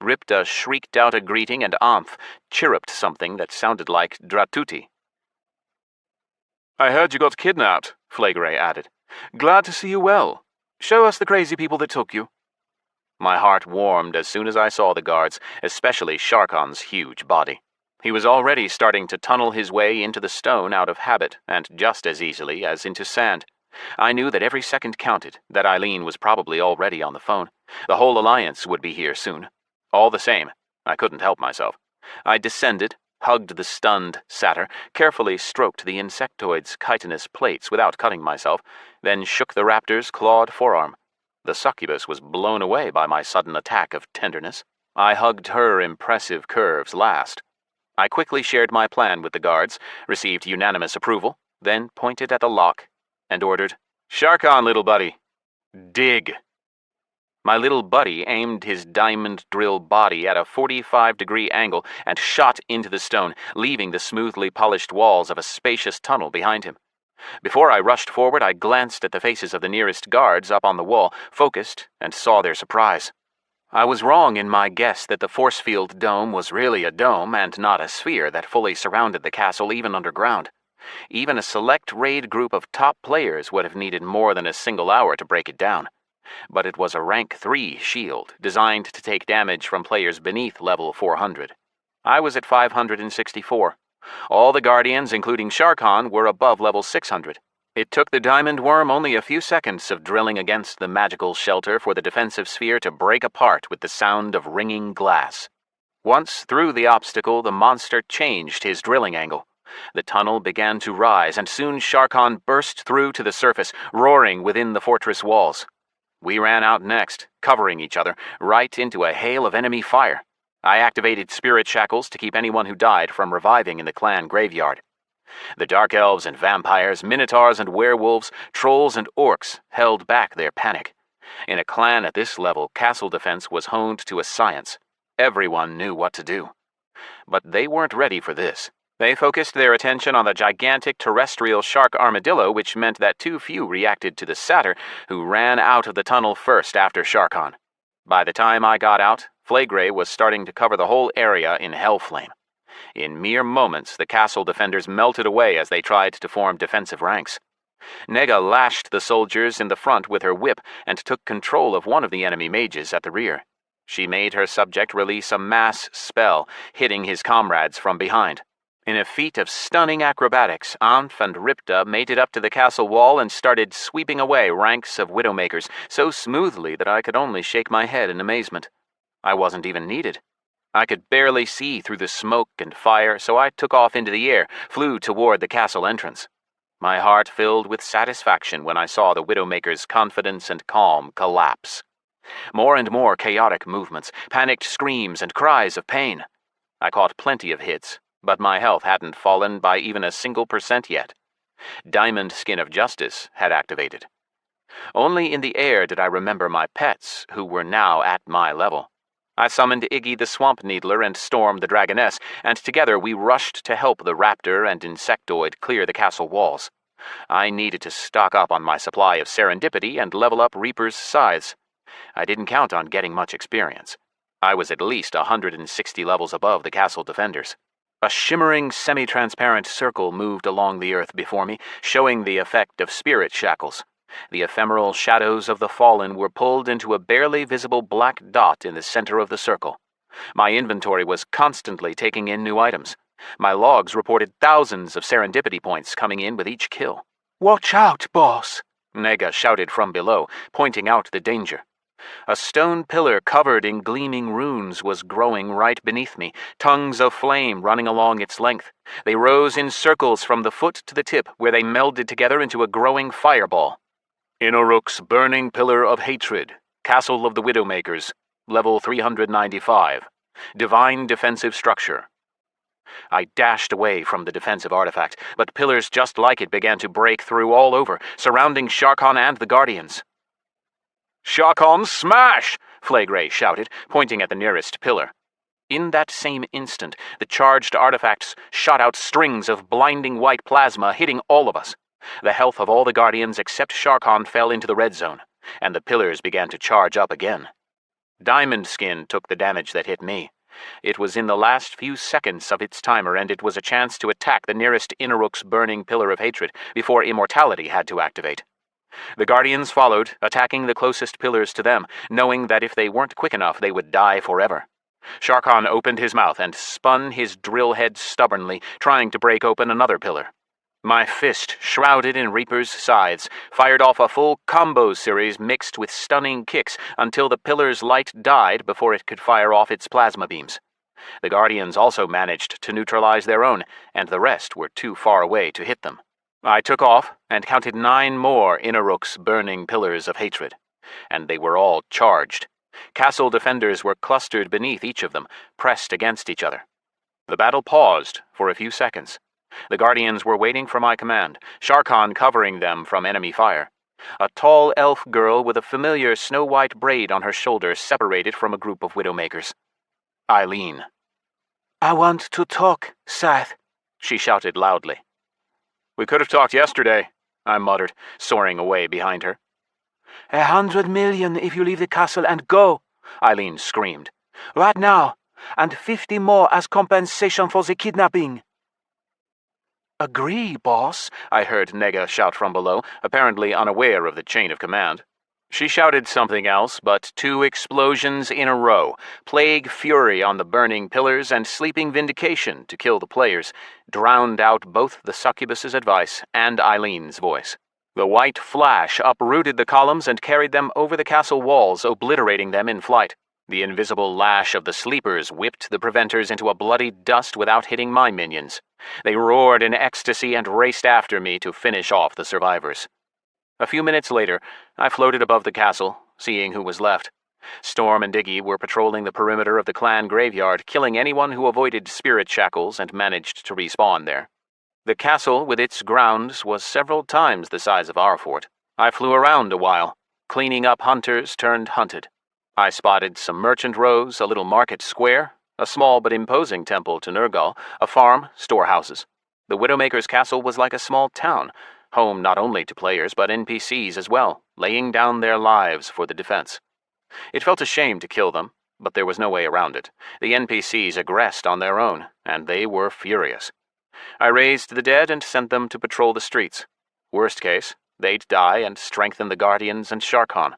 Ripta shrieked out a greeting, and Amph chirruped something that sounded like Dratuti. "I heard you got kidnapped," Flageray added. "Glad to see you well. Show us the crazy people that took you." My heart warmed as soon as I saw the guards, especially Sharkon's huge body. He was already starting to tunnel his way into the stone out of habit, and just as easily as into sand. I knew that every second counted, that Eileen was probably already on the phone. The whole alliance would be here soon. All the same, I couldn't help myself. I descended, hugged the stunned satyr, carefully stroked the insectoid's chitinous plates without cutting myself, then shook the raptor's clawed forearm. The succubus was blown away by my sudden attack of tenderness. I hugged her impressive curves last. I quickly shared my plan with the guards, received unanimous approval, then pointed at the lock and ordered, "Sharkon, little buddy, dig." My little buddy aimed his diamond drill body at a 45-degree angle and shot into the stone, leaving the smoothly polished walls of a spacious tunnel behind him. Before I rushed forward, I glanced at the faces of the nearest guards up on the wall, focused, and saw their surprise. I was wrong in my guess that the force field dome was really a dome and not a sphere that fully surrounded the castle even underground. Even a select raid group of top players would have needed more than a single hour to break it down. But it was a rank 3 shield, designed to take damage from players beneath level 400. I was at 564. All the Guardians, including Sharkon, were above level 600. It took the Diamond Worm only a few seconds of drilling against the magical shelter for the defensive sphere to break apart with the sound of ringing glass. Once through the obstacle, the monster changed his drilling angle. The tunnel began to rise, and soon Sharkon burst through to the surface, roaring within the fortress walls. We ran out next, covering each other, right into a hail of enemy fire. I activated spirit shackles to keep anyone who died from reviving in the clan graveyard. The dark elves and vampires, minotaurs and werewolves, trolls and orcs held back their panic. In a clan at this level, castle defense was honed to a science. Everyone knew what to do. But they weren't ready for this. They focused their attention on the gigantic terrestrial shark armadillo, which meant that too few reacted to the satyr, who ran out of the tunnel first after Sharkon. By the time I got out, Flagrey was starting to cover the whole area in hellflame. In mere moments, the castle defenders melted away as they tried to form defensive ranks. Nega lashed the soldiers in the front with her whip and took control of one of the enemy mages at the rear. She made her subject release a mass spell, hitting his comrades from behind. In a feat of stunning acrobatics, Anf and Ripta made it up to the castle wall and started sweeping away ranks of Widowmakers so smoothly that I could only shake my head in amazement. I wasn't even needed. I could barely see through the smoke and fire, so I took off into the air, flew toward the castle entrance. My heart filled with satisfaction when I saw the Widowmaker's confidence and calm collapse. More and more chaotic movements, panicked screams and cries of pain. I caught plenty of hits, but my health hadn't fallen by even a single % yet. Diamond Skin of Justice had activated. Only in the air did I remember my pets, who were now at my level. I summoned Iggy the Swamp Needler and Storm the Dragoness, and together we rushed to help the raptor and insectoid clear the castle walls. I needed to stock up on my supply of serendipity and level up Reaper's scythes. I didn't count on getting much experience. I was at least 160 levels above the castle defenders. A shimmering, semi-transparent circle moved along the earth before me, showing the effect of spirit shackles. The ephemeral shadows of the fallen were pulled into a barely visible black dot in the center of the circle. My inventory was constantly taking in new items. My logs reported thousands of serendipity points coming in with each kill. "Watch out, boss!" Nega shouted from below, pointing out the danger. A stone pillar covered in gleaming runes was growing right beneath me, tongues of flame running along its length. They rose in circles from the foot to the tip, where they melded together into a growing fireball. Inuruk's Burning Pillar of Hatred, Castle of the Widowmakers, level 395. Divine Defensive Structure. I dashed away from the defensive artifact, but pillars just like it began to break through all over, surrounding Sharkon and the Guardians. "Sharkon, smash!" Flagrey shouted, pointing at the nearest pillar. In that same instant, the charged artifacts shot out strings of blinding white plasma, hitting all of us. The health of all the Guardians except Sharkon fell into the red zone, and the pillars began to charge up again. Diamond Skin took the damage that hit me. It was in the last few seconds of its timer, and it was a chance to attack the nearest Inuruk's Burning Pillar of Hatred before Immortality had to activate. The Guardians followed, attacking the closest pillars to them, knowing that if they weren't quick enough, they would die forever. Sharkon opened his mouth and spun his drill head stubbornly, trying to break open another pillar. My fist, shrouded in Reaper's scythes, fired off a full combo series mixed with stunning kicks until the pillar's light died before it could fire off its plasma beams. The Guardians also managed to neutralize their own, and the rest were too far away to hit them. I took off and counted 9 more Inuruk's Burning Pillars of Hatred, and they were all charged. Castle defenders were clustered beneath each of them, pressed against each other. The battle paused for a few seconds. The Guardians were waiting for my command, Sharkon covering them from enemy fire. A tall elf girl with a familiar snow-white braid on her shoulder separated from a group of Widowmakers. Eileen. "I want to talk, Scyth," she shouted loudly. "We could have talked yesterday," I muttered, soaring away behind her. 100 million if you leave the castle and go, Eileen screamed. "Right now, and 50 more as compensation for the kidnapping." "Agree, boss," I heard Nega shout from below, apparently unaware of the chain of command. She shouted something else, but 2 explosions in a row, Plague Fury on the burning pillars and Sleeping Vindication to kill the players, drowned out both the succubus's advice and Eileen's voice. The white flash uprooted the columns and carried them over the castle walls, obliterating them in flight. The invisible lash of the sleepers whipped the preventers into a bloody dust without hitting my minions. They roared in ecstasy and raced after me to finish off the survivors. A few minutes later, I floated above the castle, seeing who was left. Storm and Diggy were patrolling the perimeter of the clan graveyard, killing anyone who avoided spirit shackles and managed to respawn there. The castle with its grounds was several times the size of our fort. I flew around a while. cleaning up hunters turned hunted. I spotted some merchant rows, a little market square, a small but imposing temple to Nergal, a farm, storehouses. The Widowmaker's castle was like a small town, home not only to players but NPCs as well, laying down their lives for the defense. It felt a shame to kill them, but there was no way around it. The NPCs aggressed on their own, and they were furious. I raised the dead and sent them to patrol the streets. Worst case, they'd die and strengthen the Guardians and Sharkon.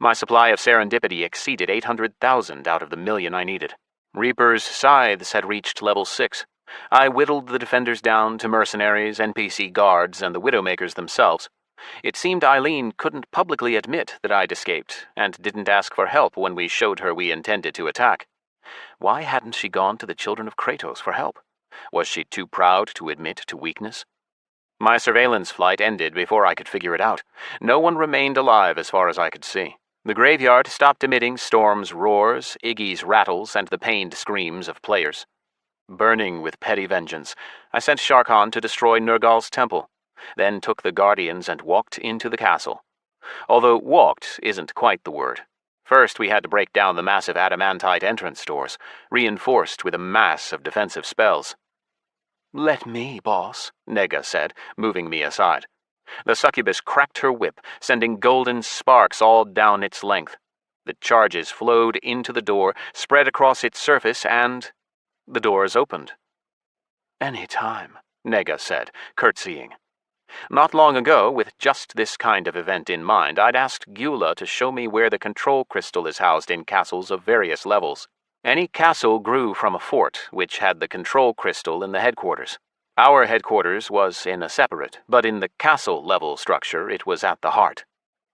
My supply of serendipity exceeded 800,000 out of the million I needed. Reaper's scythes had reached level 6. I whittled the defenders down to mercenaries, NPC guards, and the Widowmakers themselves. It seemed Eileen couldn't publicly admit that I'd escaped, and didn't ask for help when we showed her we intended to attack. Why hadn't she gone to the children of Kratos for help? Was she too proud to admit to weakness? My surveillance flight ended before I could figure it out. No one remained alive as far as I could see. The graveyard stopped emitting Storm's roars, Iggy's rattles, and the pained screams of players. Burning with petty vengeance, I sent Sharkon to destroy Nergal's temple, then took the Guardians and walked into the castle. Although walked isn't quite the word. First, we had to break down the massive adamantite entrance doors, reinforced with a mass of defensive spells. "Let me, boss," Nega said, moving me aside. The succubus cracked her whip, sending golden sparks all down its length. The charges flowed into the door, spread across its surface, and the doors opened. "Any time," Nega said, curtsying. Not long ago, with just this kind of event in mind, I'd asked Gyula to show me where the control crystal is housed in castles of various levels. Any castle grew from a fort, which had the control crystal in the headquarters. Our headquarters was in a separate, but in the castle-level structure it was at the heart.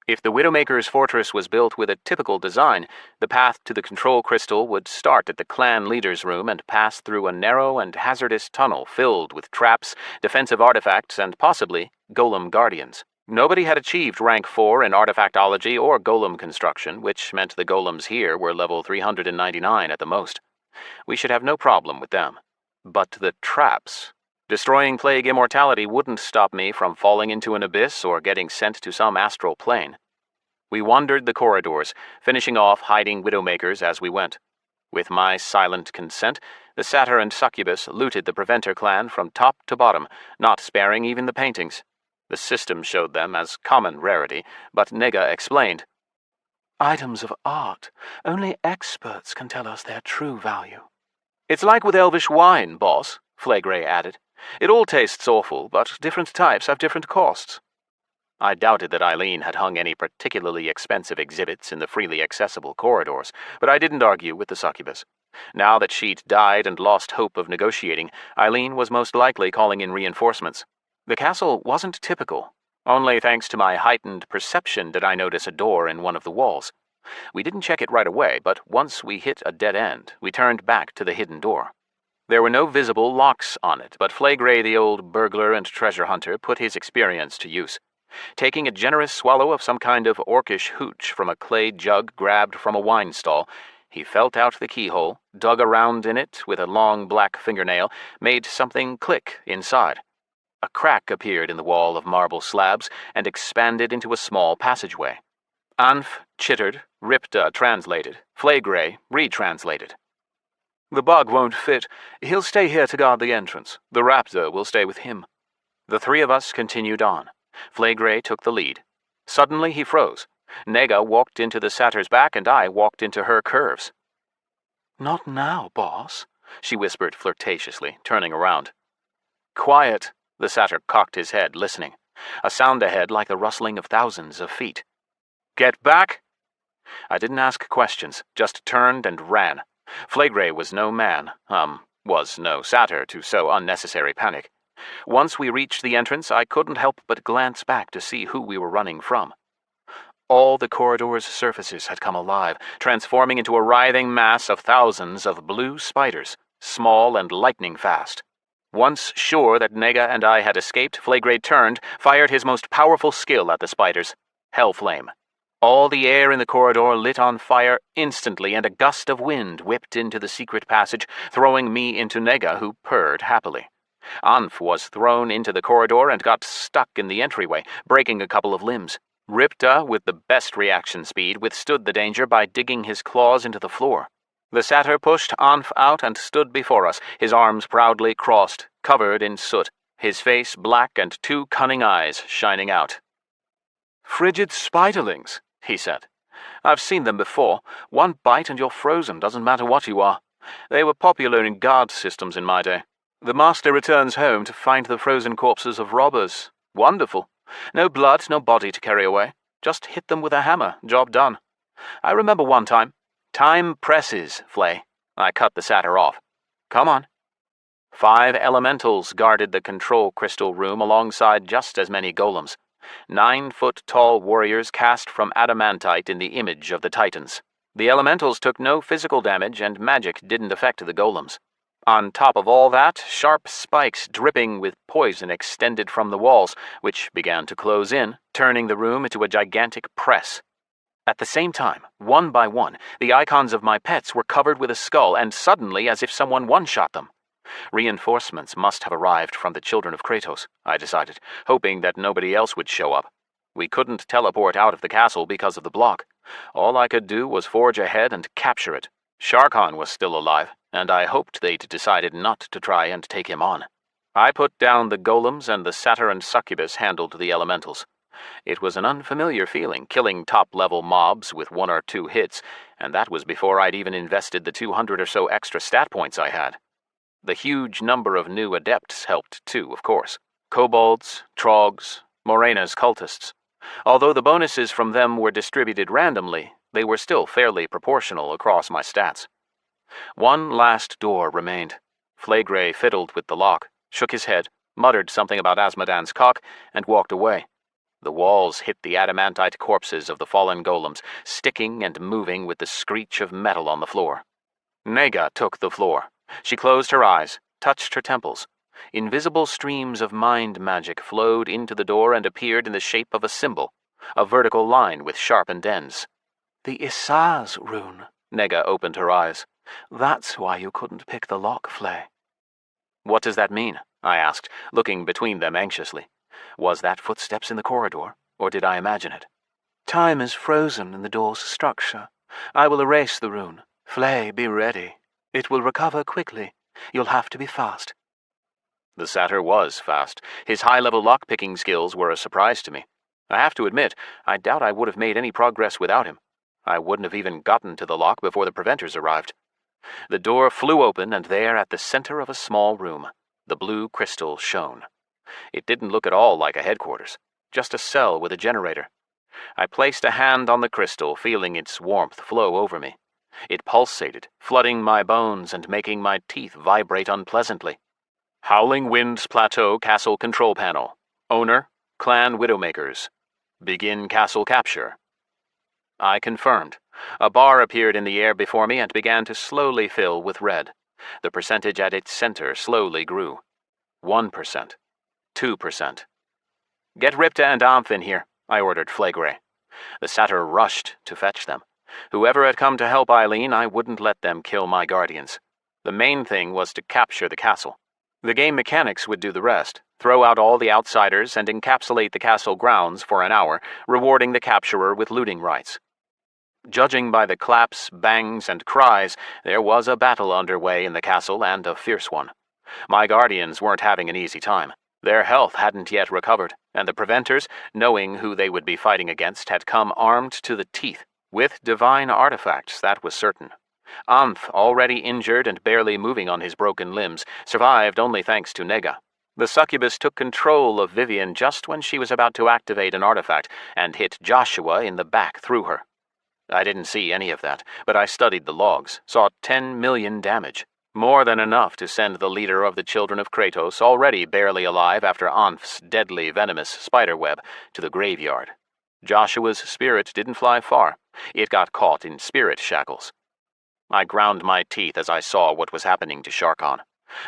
If the Widowmaker's fortress was built with a typical design, the path to the control crystal would start at the clan leader's room and pass through a narrow and hazardous tunnel filled with traps, defensive artifacts, and possibly golem guardians. Nobody had achieved rank 4 in artifactology or golem construction, which meant the golems here were level 399 at the most. We should have no problem with them. But the traps. Destroying plague immortality wouldn't stop me from falling into an abyss or getting sent to some astral plane. We wandered the corridors, finishing off hiding Widowmakers as we went. With my silent consent, the Satyr and Succubus looted the Preventer clan from top to bottom, not sparing even the paintings. The system showed them as common rarity, but Nega explained. "Items of art. Only experts can tell us their true value." "It's like with elvish wine, boss," Flagrey added. "It all tastes awful, but different types have different costs." I doubted that Eileen had hung any particularly expensive exhibits in the freely accessible corridors, but I didn't argue with the succubus. Now that she'd died and lost hope of negotiating, Eileen was most likely calling in reinforcements. The castle wasn't typical. Only thanks to my heightened perception did I notice a door in one of the walls. We didn't check it right away, but once we hit a dead end, we turned back to the hidden door. There were no visible locks on it, but Flagrey, the old burglar and treasure hunter, put his experience to use. Taking a generous swallow of some kind of orcish hooch from a clay jug grabbed from a wine stall, he felt out the keyhole, dug around in it with a long black fingernail, made something click inside. A crack appeared in the wall of marble slabs and expanded into a small passageway. Anf chittered, Ripta translated, Flagrey retranslated. "The bug won't fit. He'll stay here to guard the entrance. The raptor will stay with him." The three of us continued on. Flagrey took the lead. Suddenly he froze. Nega walked into the satyr's back and I walked into her curves. "Not now, boss," she whispered flirtatiously, turning around. "Quiet." The satyr cocked his head, listening. A sound ahead like the rustling of thousands of feet. "Get back!" I didn't ask questions, just turned and ran. Flagrey was no man, was no satyr to sow unnecessary panic. Once we reached the entrance, I couldn't help but glance back to see who we were running from. All the corridor's surfaces had come alive, transforming into a writhing mass of thousands of blue spiders, small and lightning fast. Once sure that Nega and I had escaped, Flagrey turned, fired his most powerful skill at the spiders, Hellflame. All the air in the corridor lit on fire instantly, and a gust of wind whipped into the secret passage, throwing me into Nega, who purred happily. Anf was thrown into the corridor and got stuck in the entryway, breaking a couple of limbs. Ripta, with the best reaction speed, withstood the danger by digging his claws into the floor. The satyr pushed Anf out and stood before us, his arms proudly crossed, covered in soot, his face black and two cunning eyes shining out. "Frigid spiderlings," he said. "I've seen them before. One bite and you're frozen, doesn't matter what you are. They were popular in guard systems in my day. The master returns home to find the frozen corpses of robbers. Wonderful. No blood, no body to carry away. Just hit them with a hammer, job done. I remember one time. Time presses, Flay." I cut the satyr off. "Come on." 5 elementals guarded the control crystal room alongside just as many golems. 9-foot-tall warriors cast from adamantite in the image of the titans. The elementals took no physical damage and magic didn't affect the golems. On top of all that, sharp spikes dripping with poison extended from the walls, which began to close in, turning the room into a gigantic press. At the same time, one by one, the icons of my pets were covered with a skull, and suddenly as if someone one-shot them. Reinforcements must have arrived from the children of Kratos, I decided, hoping that nobody else would show up. We couldn't teleport out of the castle because of the block. All I could do was forge ahead and capture it. Sharkhan was still alive, and I hoped they'd decided not to try and take him on. I put down the golems, and the satyr and succubus handled the elementals. It was an unfamiliar feeling, killing top-level mobs with 1 or 2 hits, and that was before I'd even invested the 200 or so extra stat points I had. The huge number of new adepts helped too, of course. Kobolds, Trogs, Morena's cultists. Although the bonuses from them were distributed randomly, they were still fairly proportional across my stats. One last door remained. Flaygray fiddled with the lock, shook his head, muttered something about Asmodan's cock, and walked away. The walls hit the adamantite corpses of the fallen golems, sticking and moving with the screech of metal on the floor. Nega took the floor. She closed her eyes, touched her temples. Invisible streams of mind magic flowed into the door and appeared in the shape of a symbol, a vertical line with sharpened ends. "The Isaz rune." Nega opened her eyes. "That's why you couldn't pick the lock, Flay." "What does that mean?" I asked, looking between them anxiously. Was that footsteps in the corridor, or did I imagine it? "Time is frozen in the door's structure. I will erase the rune. Flay, be ready. It will recover quickly. You'll have to be fast." The satyr was fast. His high-level lock-picking skills were a surprise to me. I have to admit, I doubt I would have made any progress without him. I wouldn't have even gotten to the lock before the preventers arrived. The door flew open, and there, at the center of a small room, the blue crystal shone. It didn't look at all like a headquarters, just a cell with a generator. I placed a hand on the crystal, feeling its warmth flow over me. It pulsated, flooding my bones and making my teeth vibrate unpleasantly. Howling Winds Plateau Castle Control Panel. Owner, Clan Widowmakers. Begin castle capture. I confirmed. A bar appeared in the air before me and began to slowly fill with red. The percentage at its center slowly grew. 1%. 2%. "Get Ripta and Amph in here," I ordered Flaygray. The satyr rushed to fetch them. Whoever had come to help Eileen, I wouldn't let them kill my guardians. The main thing was to capture the castle. The game mechanics would do the rest, throw out all the outsiders and encapsulate the castle grounds for an hour, rewarding the capturer with looting rights. Judging by the claps, bangs, and cries, there was a battle underway in the castle, and a fierce one. My guardians weren't having an easy time. Their health hadn't yet recovered, and the preventers, knowing who they would be fighting against, had come armed to the teeth. With divine artifacts, that was certain. Amph, already injured and barely moving on his broken limbs, survived only thanks to Nega. The succubus took control of Vivian just when she was about to activate an artifact, and hit Joshua in the back through her. I didn't see any of that, but I studied the logs, saw 10 million damage. More than enough to send the leader of the children of Kratos, already barely alive after Anph's deadly venomous spiderweb, to the graveyard. Joshua's spirit didn't fly far. It got caught in spirit shackles. I ground my teeth as I saw what was happening to Sharkhan.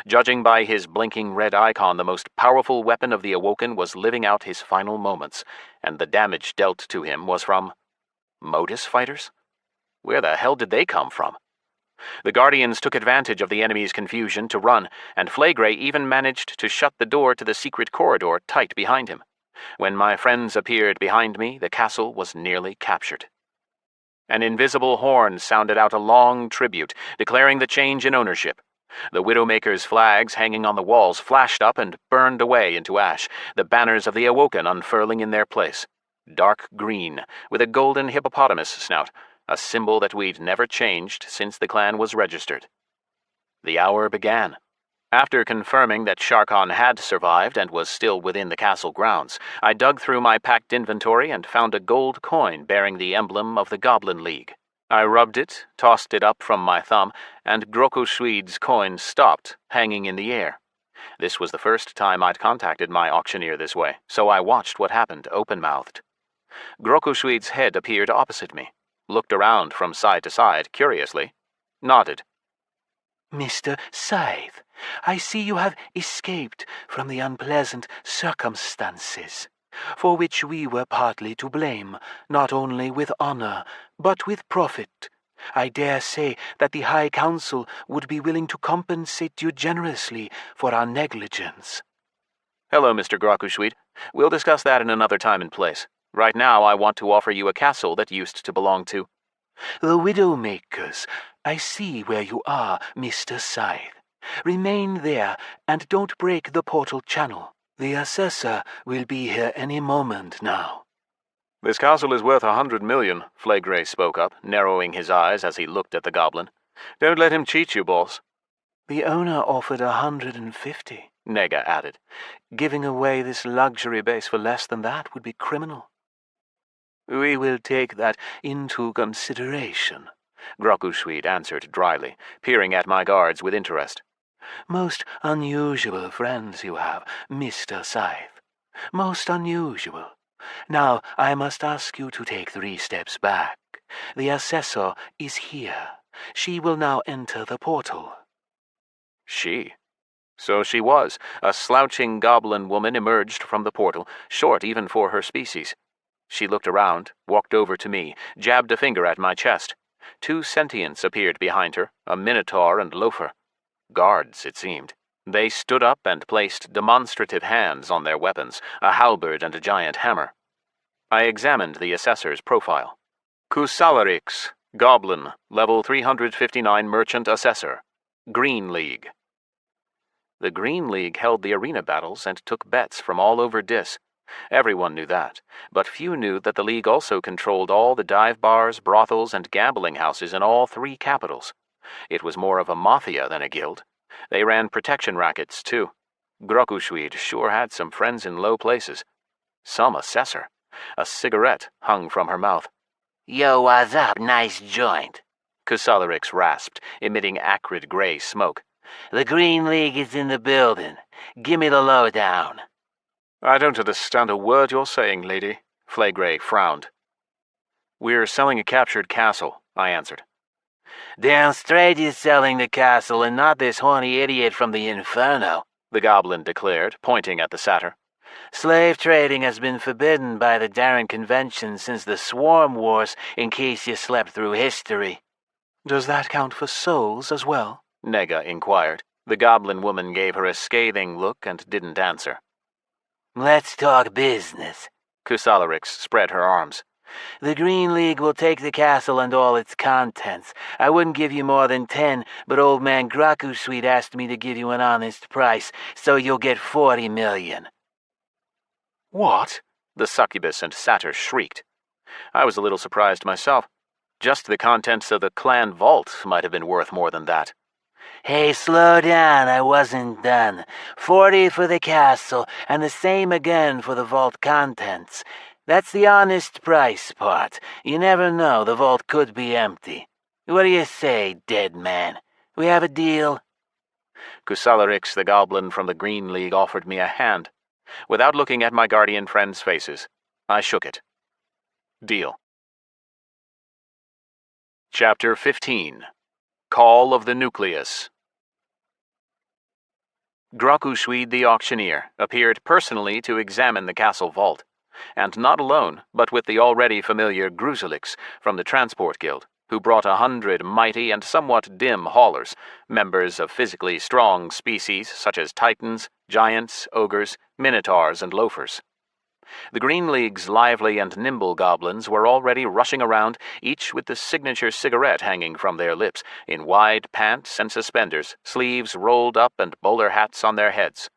Judging by his blinking red icon, the most powerful weapon of the Awoken was living out his final moments, and the damage dealt to him was from Modus fighters? Where the hell did they come from? The Guardians took advantage of the enemy's confusion to run, and Flaygray even managed to shut the door to the secret corridor tight behind him. When my friends appeared behind me, the castle was nearly captured. An invisible horn sounded out a long tribute, declaring the change in ownership. The Widowmaker's flags hanging on the walls flashed up and burned away into ash, the banners of the Awoken unfurling in their place. Dark green, with a golden hippopotamus snout, a symbol that we'd never changed since the clan was registered. The hour began. After confirming that Sharkon had survived and was still within the castle grounds, I dug through my packed inventory and found a gold coin bearing the emblem of the Goblin League. I rubbed it, tossed it up from my thumb, and Grokushweed's coin stopped, hanging in the air. This was the first time I'd contacted my auctioneer this way, so I watched what happened open-mouthed. Grokushweed's head appeared opposite me, looked around from side to side curiously, nodded. Mr. Scyth, I see you have escaped from the unpleasant circumstances, for which we were partly to blame, not only with honor, but with profit. I dare say that the High Council would be willing to compensate you generously for our negligence. Hello, Mr. Grokushweed. We'll discuss that in another time and place. Right now, I want to offer you a castle that used to belong to The Widowmakers. I see where you are, Mr. Scyth. Remain there, and don't break the portal channel. The assessor will be here any moment now. This castle is worth 100 million, Flagrey spoke up, narrowing his eyes as he looked at the goblin. Don't let him cheat you, boss. The owner offered 150, Nega added. Giving away this luxury base for less than that would be criminal. We will take that into consideration, Grokushweed answered dryly, peering at my guards with interest. Most unusual friends you have, Mr. Scyth. Most unusual. Now I must ask you to take 3 steps back. The assessor is here. She will now enter the portal. She? So she was. A slouching goblin woman emerged from the portal, short even for her species. She looked around, walked over to me, jabbed a finger at my chest. 2 sentients appeared behind her, a minotaur and loafer. Guards, it seemed. They stood up and placed demonstrative hands on their weapons, a halberd and a giant hammer. I examined the assessor's profile. Kusalarix, Goblin, level 359 Merchant Assessor. Green League. The Green League held the arena battles and took bets from all over Dis. Everyone knew that, but few knew that the League also controlled all the dive bars, brothels, and gambling houses in all 3 capitals. It was more of a mafia than a guild. They ran protection rackets, too. Grokushweed sure had some friends in low places. Some assessor. A cigarette hung from her mouth. Yo, what's up? Nice joint, Kusalarix rasped, emitting acrid gray smoke. The Green League is in the building. Give me the lowdown. I don't understand a word you're saying, lady, Flagrey frowned. We're selling a captured castle, I answered. Damn straight you're selling the castle and not this horny idiot from the Inferno, the goblin declared, pointing at the satyr. Slave trading has been forbidden by the Darren Convention since the Swarm Wars, in case you slept through history. Does that count for souls as well? Nega inquired. The goblin woman gave her a scathing look and didn't answer. Let's talk business. Kusalarix spread her arms. The Green League will take the castle and all its contents. I wouldn't give you more than 10, but old man Grokushweed asked me to give you an honest price, so you'll get 40 million. What? The succubus and satyr shrieked. I was a little surprised myself. Just the contents of the clan vault might have been worth more than that. Hey, slow down, I wasn't done. 40 for the castle, and the same again for the vault contents. That's the honest price part. You never know, the vault could be empty. What do you say, dead man? We have a deal? Kusalarix the goblin from the Green League offered me a hand. Without looking at my guardian friends' faces, I shook it. Deal. Chapter 15. Call of the Nucleus. Grokushweed the auctioneer appeared personally to examine the castle vault, and not alone, but with the already familiar Gruzelix from the Transport Guild, who brought 100 mighty and somewhat dim haulers, members of physically strong species such as titans, giants, ogres, minotaurs, and loafers. The Green League's lively and nimble goblins were already rushing around, each with the signature cigarette hanging from their lips, in wide pants and suspenders, sleeves rolled up and bowler hats on their heads.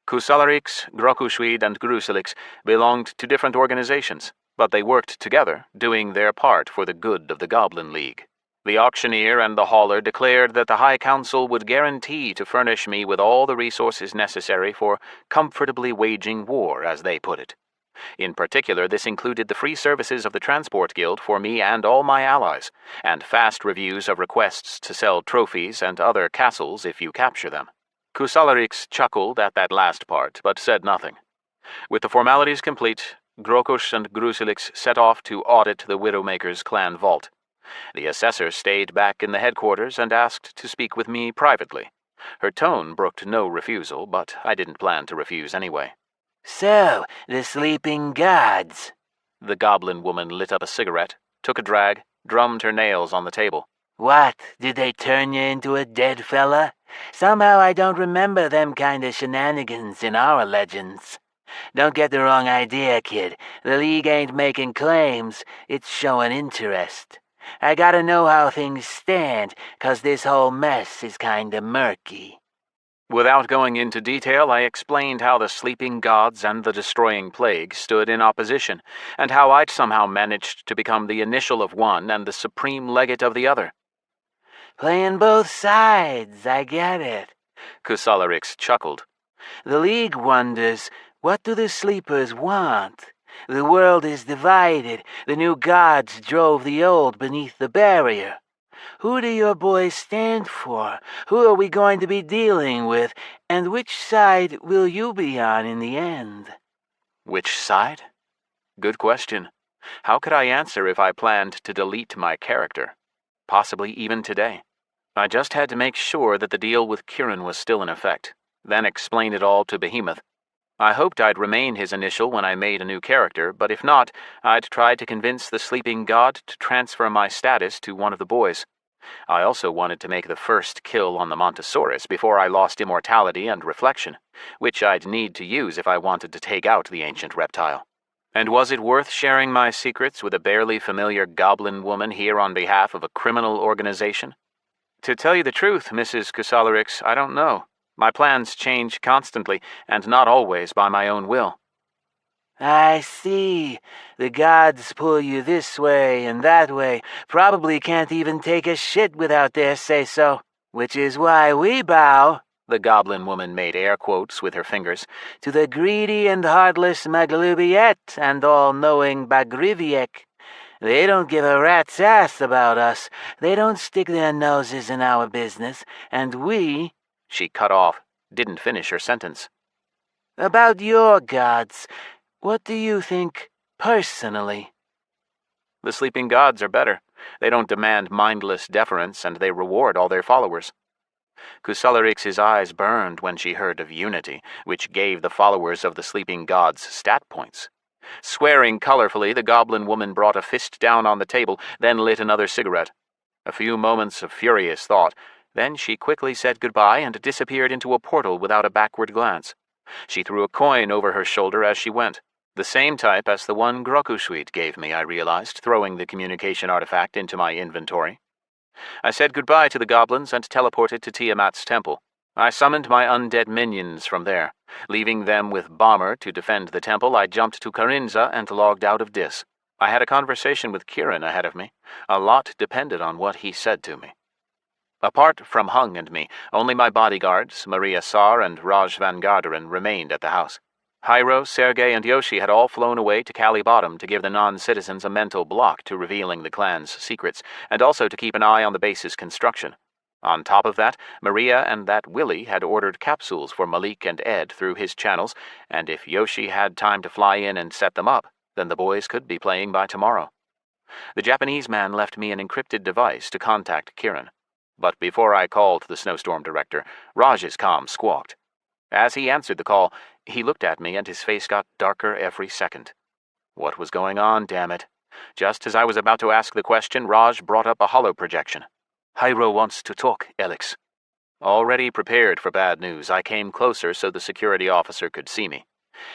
Kusalarix, Grokushwid, and Gruselix belonged to different organizations, but they worked together, doing their part for the good of the Goblin League. The auctioneer and the hauler declared that the High Council would guarantee to furnish me with all the resources necessary for comfortably waging war, as they put it. In particular, this included the free services of the Transport Guild for me and all my allies, and fast reviews of requests to sell trophies and other castles if you capture them. Kusalarix chuckled at that last part, but said nothing. With the formalities complete, Grokush and Gruselix set off to audit the Widowmaker's clan vault. The assessor stayed back in the headquarters and asked to speak with me privately. Her tone brooked no refusal, but I didn't plan to refuse anyway. So, the sleeping gods. The goblin woman lit up a cigarette, took a drag, drummed her nails on the table. What, did they turn you into a dead fella? Somehow I don't remember them kind of shenanigans in our legends. Don't get the wrong idea, kid. The League ain't making claims, it's showing interest. I gotta know how things stand, 'cause this whole mess is kinda murky. Without going into detail, I explained how the sleeping gods and the destroying plague stood in opposition, and how I'd somehow managed to become the initial of one and the supreme legate of the other. Playing both sides, I get it. Kusalarix chuckled. The League wonders, what do the sleepers want? The world is divided. The new gods drove the old beneath the barrier. Who do your boys stand for? Who are we going to be dealing with? And which side will you be on in the end? Which side? Good question. How could I answer if I planned to delete my character? Possibly even today. I just had to make sure that the deal with Kieran was still in effect, then explain it all to Behemoth. I hoped I'd remain his initial when I made a new character, but if not, I'd try to convince the sleeping god to transfer my status to one of the boys. I also wanted to make the first kill on the Montosaurus before I lost immortality and reflection, which I'd need to use if I wanted to take out the ancient reptile. And was it worth sharing my secrets with a barely familiar goblin woman here on behalf of a criminal organization? To tell you the truth, Mrs. Kusalarix, I don't know. My plans change constantly, and not always by my own will. I see. The gods pull you this way and that way. Probably can't even take a shit without their say-so. Which is why we bow, the goblin woman made air quotes with her fingers, to the greedy and heartless Maglubiet and all-knowing Bagriviek. They don't give a rat's ass about us. They don't stick their noses in our business, and we... She cut off, didn't finish her sentence. About your gods, what do you think personally? The sleeping gods are better. They don't demand mindless deference, and they reward all their followers. Kusalarix's eyes burned when she heard of unity, which gave the followers of the sleeping gods stat points. Swearing colorfully, the goblin woman brought a fist down on the table, then lit another cigarette. A few moments of furious thought. Then she quickly said goodbye and disappeared into a portal without a backward glance. She threw a coin over her shoulder as she went. The same type as the one Grokushwid gave me, I realized, throwing the communication artifact into my inventory. I said goodbye to the goblins and teleported to Tiamat's temple. I summoned my undead minions from there. Leaving them with Bomber to defend the temple, I jumped to Carinza and logged out of Dis. I had a conversation with Kieran ahead of me. A lot depended on what he said to me. Apart from Hung and me, only my bodyguards, Maria Sar and Raj Van Garderen, remained at the house. Hyro, Sergei, and Yoshi had all flown away to Cali Bottom to give the non-citizens a mental block to revealing the clan's secrets, and also to keep an eye on the base's construction. On top of that, Maria and that Willie had ordered capsules for Malik and Ed through his channels, and if Yoshi had time to fly in and set them up, then the boys could be playing by tomorrow. The Japanese man left me an encrypted device to contact Kieran. But before I called the Snowstorm director, Raj's comm squawked. As he answered the call, he looked at me and his face got darker every second. What was going on, damn it? Just as I was about to ask the question, Raj brought up a holo projection. Hyro wants to talk, Alex. Already prepared for bad news, I came closer so the security officer could see me.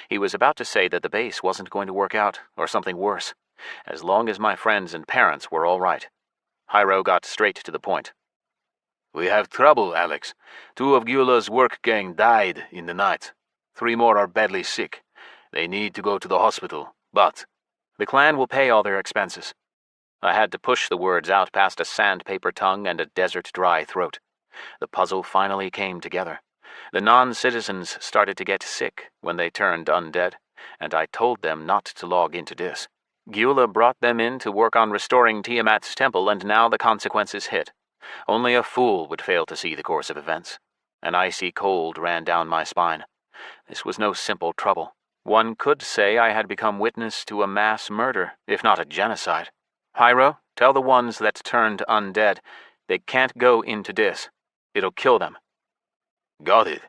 He was about to say that the base wasn't going to work out, or something worse, as long as my friends and parents were all right. Hyro got straight to the point. We have trouble, Alex. 2 of Gyula's work gang died in the night. 3 more are badly sick. They need to go to the hospital, but the clan will pay all their expenses. I had to push the words out past a sandpaper tongue and a desert-dry throat. The puzzle finally came together. The non-citizens started to get sick when they turned undead, and I told them not to log into Dis. Gyula brought them in to work on restoring Tiamat's temple, and now the consequences hit. Only a fool would fail to see the course of events. An icy cold ran down my spine. This was no simple trouble. One could say I had become witness to a mass murder, if not a genocide. Hyro, tell the ones that turned undead they can't go into Dis. It'll kill them. Got it.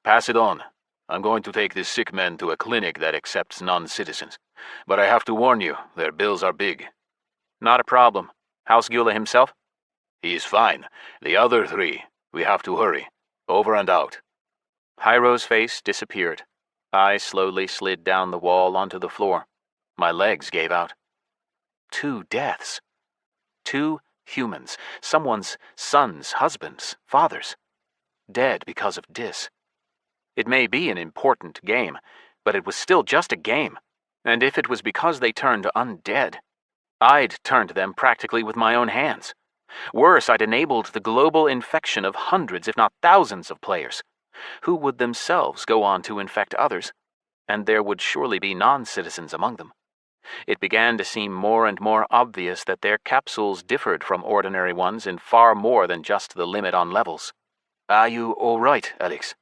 Pass it on. I'm going to take this sick man to a clinic that accepts non-citizens. But I have to warn you, their bills are big. Not a problem. How's Gyula himself? He's fine. The other 3, we have to hurry. Over and out. Hyro's face disappeared. I slowly slid down the wall onto the floor. My legs gave out. 2 deaths. 2 humans. Someone's sons, husbands, fathers. Dead because of Dis. It may be an important game, but it was still just a game. And if it was because they turned undead, I'd turned them practically with my own hands. Worse, I'd enabled the global infection of hundreds, if not thousands, of players, who would themselves go on to infect others, and there would surely be non-citizens among them. It began to seem more and more obvious that their capsules differed from ordinary ones in far more than just the limit on levels. Are you all right, Alex?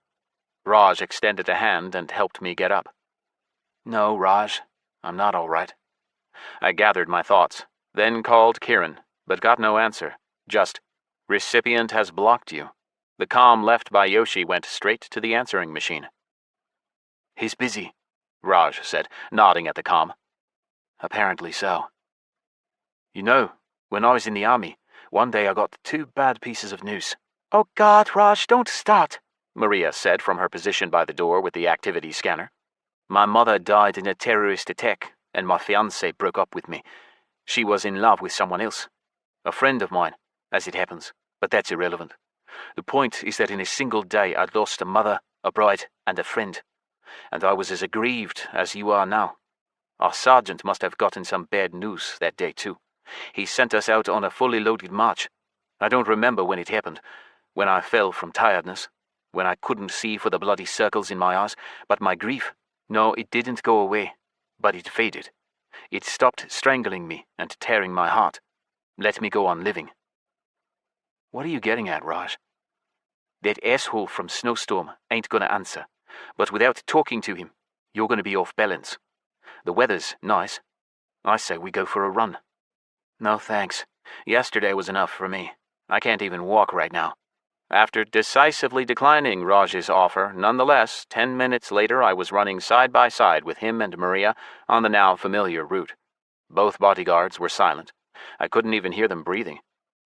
Raj extended a hand and helped me get up. No, Raj, I'm not all right. I gathered my thoughts, then called Kiran, but got no answer. Just, recipient has blocked you. The comm left by Yoshi went straight to the answering machine. He's busy, Raj said, nodding at the comm. Apparently so. You know, when I was in the army, one day I got 2 bad pieces of news. Oh God, Raj, don't start, Maria said from her position by the door with the activity scanner. My mother died in a terrorist attack, and my fiancée broke up with me. She was in love with someone else. A friend of mine, as it happens, but that's irrelevant. The point is that in a single day I'd lost a mother, a bride, and a friend. And I was as aggrieved as you are now. Our sergeant must have gotten some bad news that day too. He sent us out on a fully loaded march. I don't remember when it happened, when I fell from tiredness, when I couldn't see for the bloody circles in my eyes, but my grief, no, it didn't go away, but it faded. It stopped strangling me and tearing my heart. Let me go on living. What are you getting at, Raj? That asshole from Snowstorm ain't gonna answer, but without talking to him, you're gonna be off balance. The weather's nice. I say we go for a run. No thanks. Yesterday was enough for me. I can't even walk right now. After decisively declining Raj's offer, nonetheless, 10 minutes later I was running side by side with him and Maria on the now familiar route. Both bodyguards were silent. I couldn't even hear them breathing.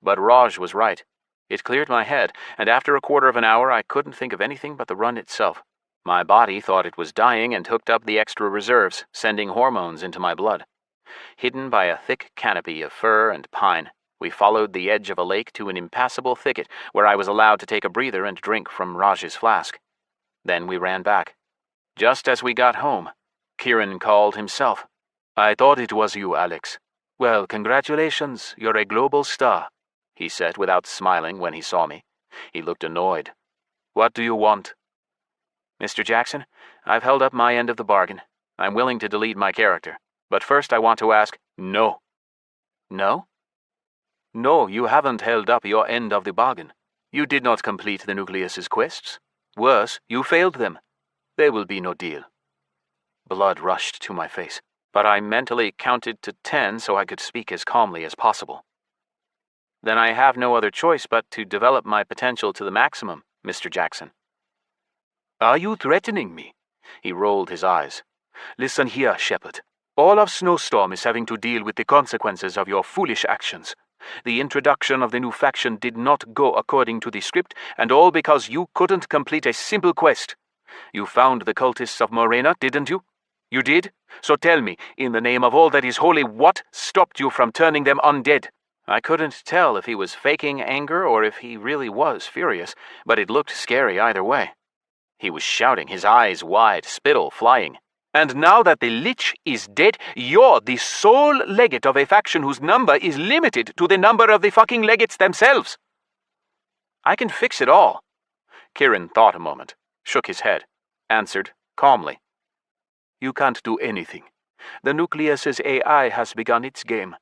But Raj was right. It cleared my head, and after a quarter of an hour I couldn't think of anything but the run itself. My body thought it was dying and hooked up the extra reserves, sending hormones into my blood. Hidden by a thick canopy of fir and pine, we followed the edge of a lake to an impassable thicket where I was allowed to take a breather and drink from Raj's flask. Then we ran back. Just as we got home, Kiran called himself. I thought it was you, Alex. Well, congratulations, you're a global star, he said without smiling when he saw me. He looked annoyed. What do you want? Mr. Jackson, I've held up my end of the bargain. I'm willing to delete my character. But first I want to ask— No. No? No, you haven't held up your end of the bargain. You did not complete the Nucleus's quests. Worse, you failed them. There will be no deal. Blood rushed to my face, but I mentally counted to 10 so I could speak as calmly as possible. Then I have no other choice but to develop my potential to the maximum, Mr. Jackson. Are you threatening me? He rolled his eyes. Listen here, Shepard. All of Snowstorm is having to deal with the consequences of your foolish actions. The introduction of the new faction did not go according to the script, and all because you couldn't complete a simple quest. You found the cultists of Morena, didn't you? You did? So tell me, in the name of all that is holy, what stopped you from turning them undead?" I couldn't tell if he was faking anger or if he really was furious, but it looked scary either way. He was shouting, his eyes wide, spittle flying. "And now that the Lich is dead, you're the sole legate of a faction whose number is limited to the number of the fucking legates themselves." "I can fix it all." Kieran thought a moment, shook his head, answered calmly. "You can't do anything. The Nucleus's AI has begun its game.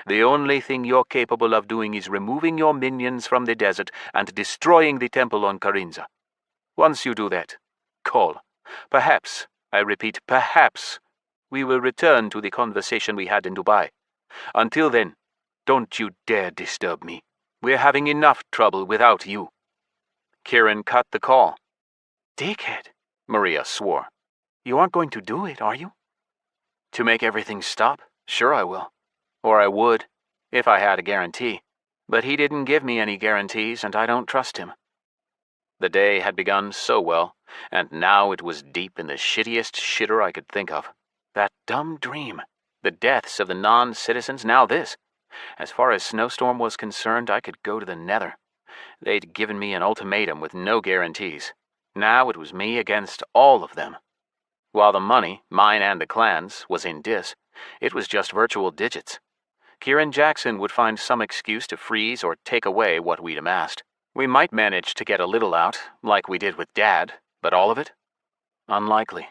The only thing you're capable of doing is removing your minions from the desert and destroying the temple on Carinza. Once you do that, Cole, perhaps, I repeat, perhaps, we will return to the conversation we had in Dubai. Until then, don't you dare disturb me. We're having enough trouble without you." Kieran cut the call. "Dickhead," Maria swore. "You aren't going to do it, are you?" "To make everything stop? Sure I will. Or I would, if I had a guarantee. But he didn't give me any guarantees, and I don't trust him." The day had begun so well, and now it was deep in the shittiest shitter I could think of. That dumb dream. The deaths of the non-citizens, now this. As far as Snowstorm was concerned, I could go to the Nether. They'd given me an ultimatum with no guarantees. Now it was me against all of them. While the money, mine and the clan's, was in Dis, it was just virtual digits. Kieran Jackson would find some excuse to freeze or take away what we'd amassed. We might manage to get a little out, like we did with Dad, but all of it? Unlikely.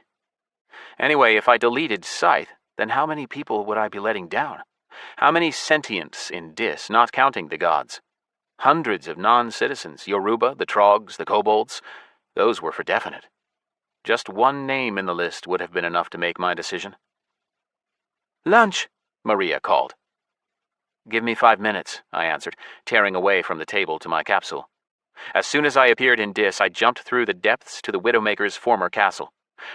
Anyway, if I deleted Scyth, then how many people would I be letting down? How many sentients in Dis, not counting the gods? Hundreds of non-citizens, Yoruba, the Trogs, the Kobolds. Those were for definite. Just one name in the list would have been enough to make my decision. "Lunch," Maria called. "Give me 5 minutes," I answered, tearing away from the table to my capsule. As soon as I appeared in Dis, I jumped through the depths to the Widowmaker's former castle.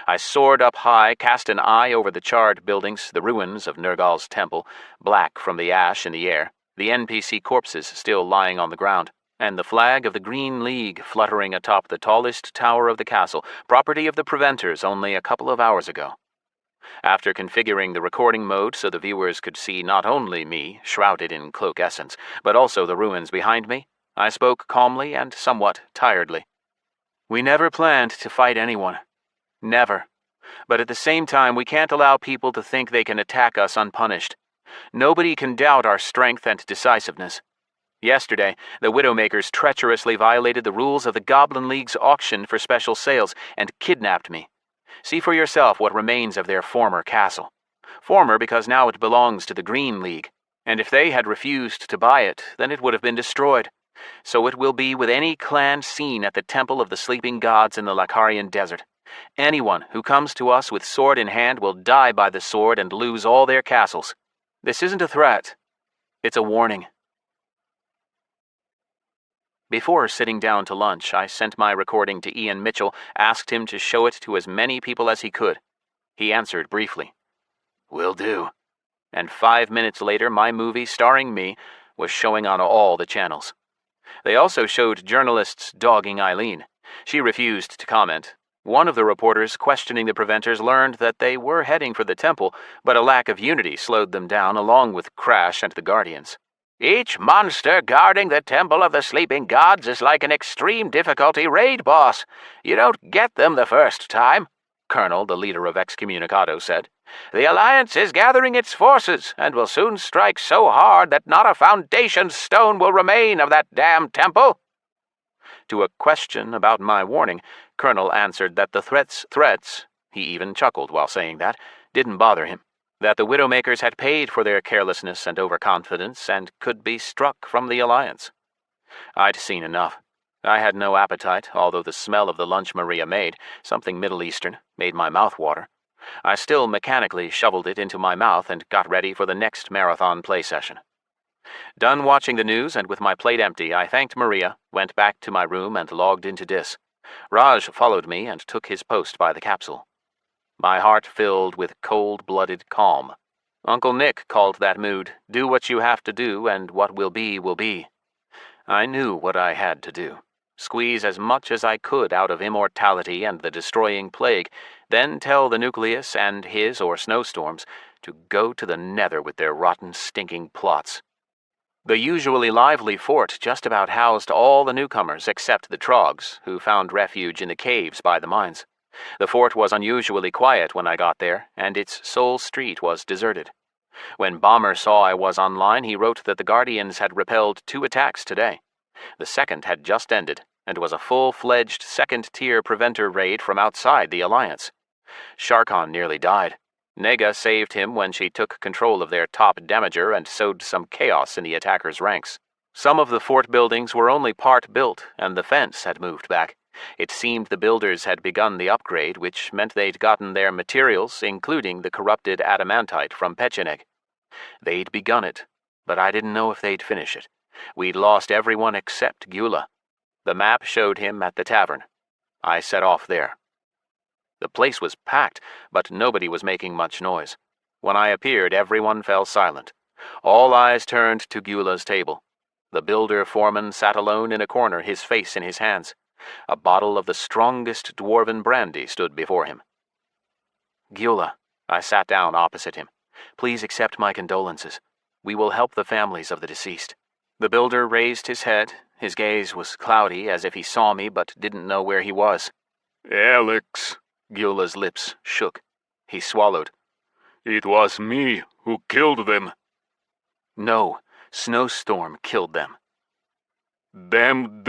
I soared up high, cast an eye over the charred buildings, the ruins of Nergal's temple, black from the ash in the air, the NPC corpses still lying on the ground, and the flag of the Green League fluttering atop the tallest tower of the castle, property of the Preventers only a couple of hours ago. After configuring the recording mode so the viewers could see not only me, shrouded in cloak essence, but also the ruins behind me, I spoke calmly and somewhat tiredly. "We never planned to fight anyone. Never. But at the same time, we can't allow people to think they can attack us unpunished. Nobody can doubt our strength and decisiveness. Yesterday, the Widowmakers treacherously violated the rules of the Goblin League's auction for special sales and kidnapped me. See for yourself what remains of their former castle. Former because now it belongs to the Green League, and if they had refused to buy it, then it would have been destroyed. So it will be with any clan seen at the Temple of the Sleeping Gods in the Lacarian Desert. Anyone who comes to us with sword in hand will die by the sword and lose all their castles. This isn't a threat. It's a warning." Before sitting down to lunch, I sent my recording to Ian Mitchell, asked him to show it to as many people as he could. He answered briefly, "Will do." And 5 minutes later, my movie starring me was showing on all the channels. They also showed journalists dogging Eileen. She refused to comment. One of the reporters questioning the Preventers learned that they were heading for the temple, but a lack of unity slowed them down along with Crash and the Guardians. "Each monster guarding the Temple of the Sleeping Gods is like an extreme difficulty raid boss. You don't get them the first time," Colonel, the leader of Excommunicado, said. "The Alliance is gathering its forces and will soon strike so hard that not a foundation stone will remain of that damn temple." To a question about my warning, Colonel answered that the threats, he even chuckled while saying that, didn't bother him. That the Widowmakers had paid for their carelessness and overconfidence and could be struck from the Alliance. I'd seen enough. I had no appetite, although the smell of the lunch Maria made, something Middle Eastern, made my mouth water. I still mechanically shoveled it into my mouth and got ready for the next marathon play session. Done watching the news and with my plate empty, I thanked Maria, went back to my room and logged into Dis. Raj followed me and took his post by the capsule. My heart filled with cold-blooded calm. Uncle Nick called that mood, "Do what you have to do, and what will be, will be." I knew what I had to do. squeeze as much as I could out of immortality and the destroying plague, then tell the Nucleus and his or Snowstorms to go to the nether with their rotten, stinking plots. The usually lively fort just about housed all the newcomers except the Trogs, who found refuge in the caves by the mines. The fort was unusually quiet when I got there, and its sole street was deserted. When Bomber saw I was online, he wrote that the Guardians had repelled 2 attacks today. The second had just ended, and was a full-fledged second-tier preventer raid from outside the Alliance. Sharkon nearly died. Nega saved him when she took control of their top damager and sowed some chaos in the attackers' ranks. Some of the fort buildings were only part built, and the fence had moved back. It seemed the builders had begun the upgrade, which meant they'd gotten their materials, including the corrupted adamantite from Pecheneг. They'd begun it, but I didn't know if they'd finish it. We'd lost everyone except Gyula. The map showed him at the tavern. I set off there. The place was packed, but nobody was making much noise. When I appeared, everyone fell silent. All eyes turned to Gyula's table. The builder foreman sat alone in a corner, his face in his hands. A bottle of the strongest dwarven brandy stood before him. "Gyula," I sat down opposite him. "Please accept my condolences. We will help the families of the deceased." The builder raised his head. His gaze was cloudy, as if he saw me but didn't know where he was. "Alex," Gyula's lips shook. He swallowed. "It was me who killed them." "No, Snowstorm killed them." Damn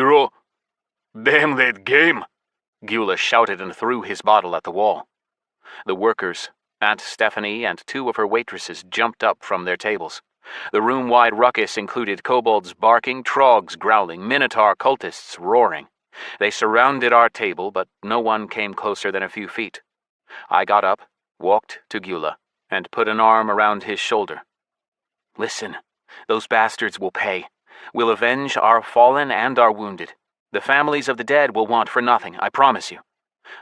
that game!" Gyula shouted and threw his bottle at the wall. The workers, Aunt Stephanie and 2 of her waitresses, jumped up from their tables. The room-wide ruckus included kobolds barking, trogs growling, minotaur cultists roaring. They surrounded our table, but no one came closer than a few feet. I got up, walked to Gyula, and put an arm around his shoulder. "Listen, those bastards will pay. We'll avenge our fallen and our wounded. The families of the dead will want for nothing, I promise you."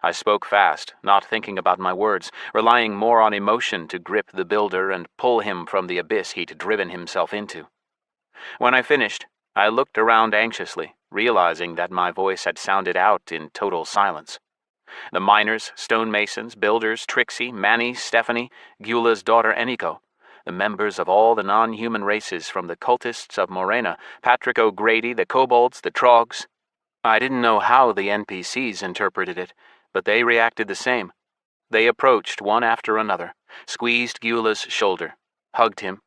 I spoke fast, not thinking about my words, relying more on emotion to grip the builder and pull him from the abyss he'd driven himself into. When I finished, I looked around anxiously, realizing that my voice had sounded out in total silence. The miners, stonemasons, builders, Trixie, Manny, Stephanie, Gyula's daughter Eniko, the members of all the non-human races from the cultists of Morena, Patrick O'Grady, the kobolds, the trogs. I didn't know how the NPCs interpreted it, but they reacted the same. They approached one after another, squeezed Gyula's shoulder, hugged him,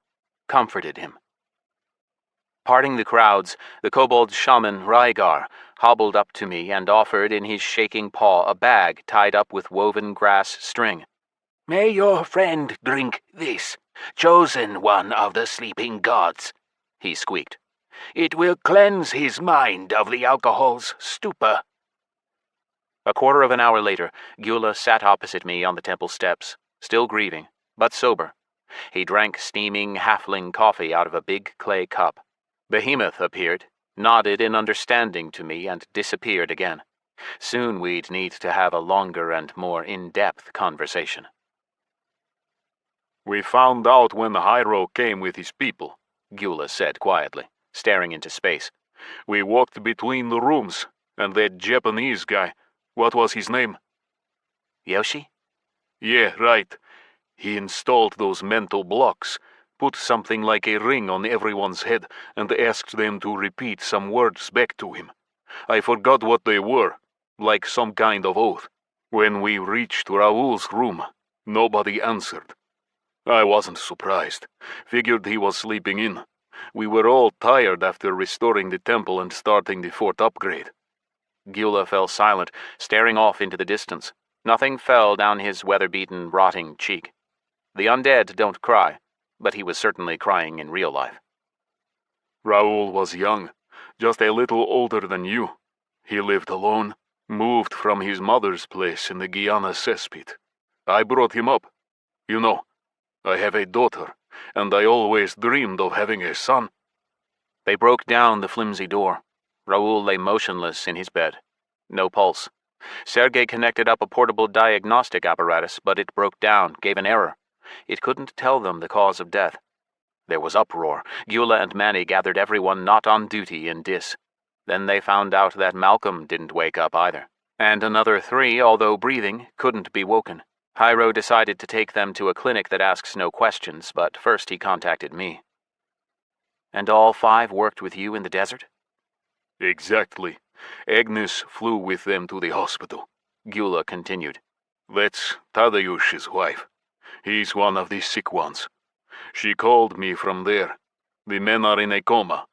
comforted him. Parting the crowds, the kobold shaman Rygar hobbled up to me and offered in his shaking paw a bag tied up with woven grass string. "May your friend drink this, chosen one of the sleeping gods," he squeaked. "It will cleanse his mind of the alcohol's stupor." A quarter of an hour later, Gyula sat opposite me on the temple steps, still grieving, but sober. He drank steaming halfling coffee out of a big clay cup. Behemoth appeared, nodded in understanding to me, and disappeared again. Soon we'd need to have a longer and more in-depth conversation. "We found out when Hyro came with his people," Gyula said quietly, staring into space. "We walked between the rooms, and that Japanese guy, what was his name?" "Yoshi?" "Yeah, right. He installed those mental blocks, put something like a ring on everyone's head, and asked them to repeat some words back to him. I forgot what they were, like some kind of oath. When we reached Raoul's room, nobody answered. I wasn't surprised. Figured he was sleeping in. We were all tired after restoring the temple and starting the fort upgrade." Gyula fell silent, staring off into the distance. Nothing fell down his weather-beaten, rotting cheek. The undead don't cry, but he was certainly crying in real life. "Raoul was young, just a little older than you. He lived alone, moved from his mother's place in the Guyana cesspit. I brought him up. You know, I have a daughter, and I always dreamed of having a son." They broke down the flimsy door. Raoul lay motionless in his bed. No pulse. Sergei connected up a portable diagnostic apparatus, but it broke down, gave an error. It couldn't tell them the cause of death. There was uproar. Gyula and Manny gathered everyone not on duty in Dis. Then they found out that Malcolm didn't wake up either. And another 3, although breathing, couldn't be woken. Hyro decided to take them to a clinic that asks no questions, but first he contacted me. And all 5 worked with you in the desert? Exactly. Agnes flew with them to the hospital, Gyula continued. That's Tadeusz's wife. He's one of the sick ones. She called me from there. The men are in a coma.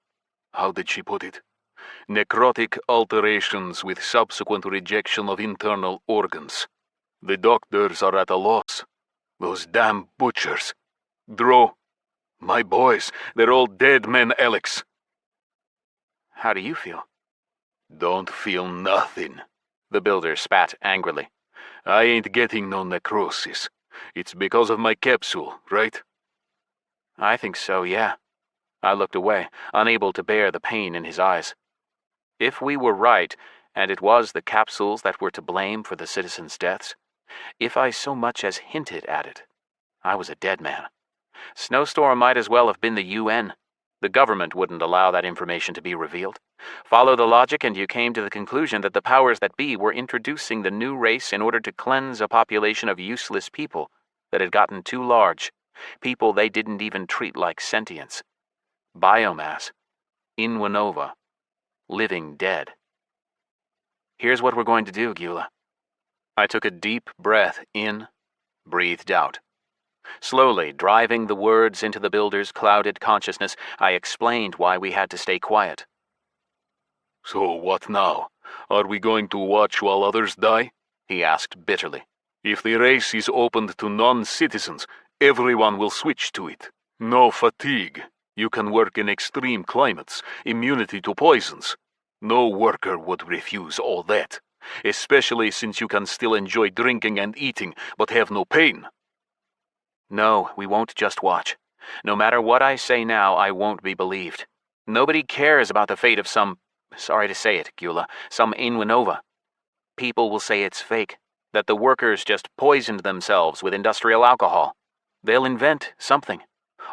How did she put it? Necrotic alterations with subsequent rejection of internal organs. The doctors are at a loss. Those damn butchers. Dro, my boys, they're all dead men, Alex. How do you feel? Don't feel nothing. The builder spat angrily. I ain't getting no necrosis. It's because of my capsule, right? I think so, yeah. I looked away, unable to bear the pain in his eyes. If we were right, and it was the capsules that were to blame for the citizens' deaths, if I so much as hinted at it, I was a dead man. Snowstorm might as well have been the UN. The government wouldn't allow that information to be revealed. Follow the logic and you came to the conclusion that the powers that be were introducing the new race in order to cleanse a population of useless people that had gotten too large, people they didn't even treat like sentients. Biomass. Inwanova. Living dead. Here's what we're going to do, Gyula. I took a deep breath in, breathed out. Slowly, driving the words into the builder's clouded consciousness, I explained why we had to stay quiet. So what now? Are we going to watch while others die? He asked bitterly. If the race is opened to non-citizens, everyone will switch to it. No fatigue. You can work in extreme climates, immunity to poisons. No worker would refuse all that, especially since you can still enjoy drinking and eating, but have no pain. No, we won't just watch. No matter what I say now, I won't be believed. Nobody cares about the fate of some, sorry to say it, Gyula, some Inwanova. People will say it's fake, that the workers just poisoned themselves with industrial alcohol. They'll invent something.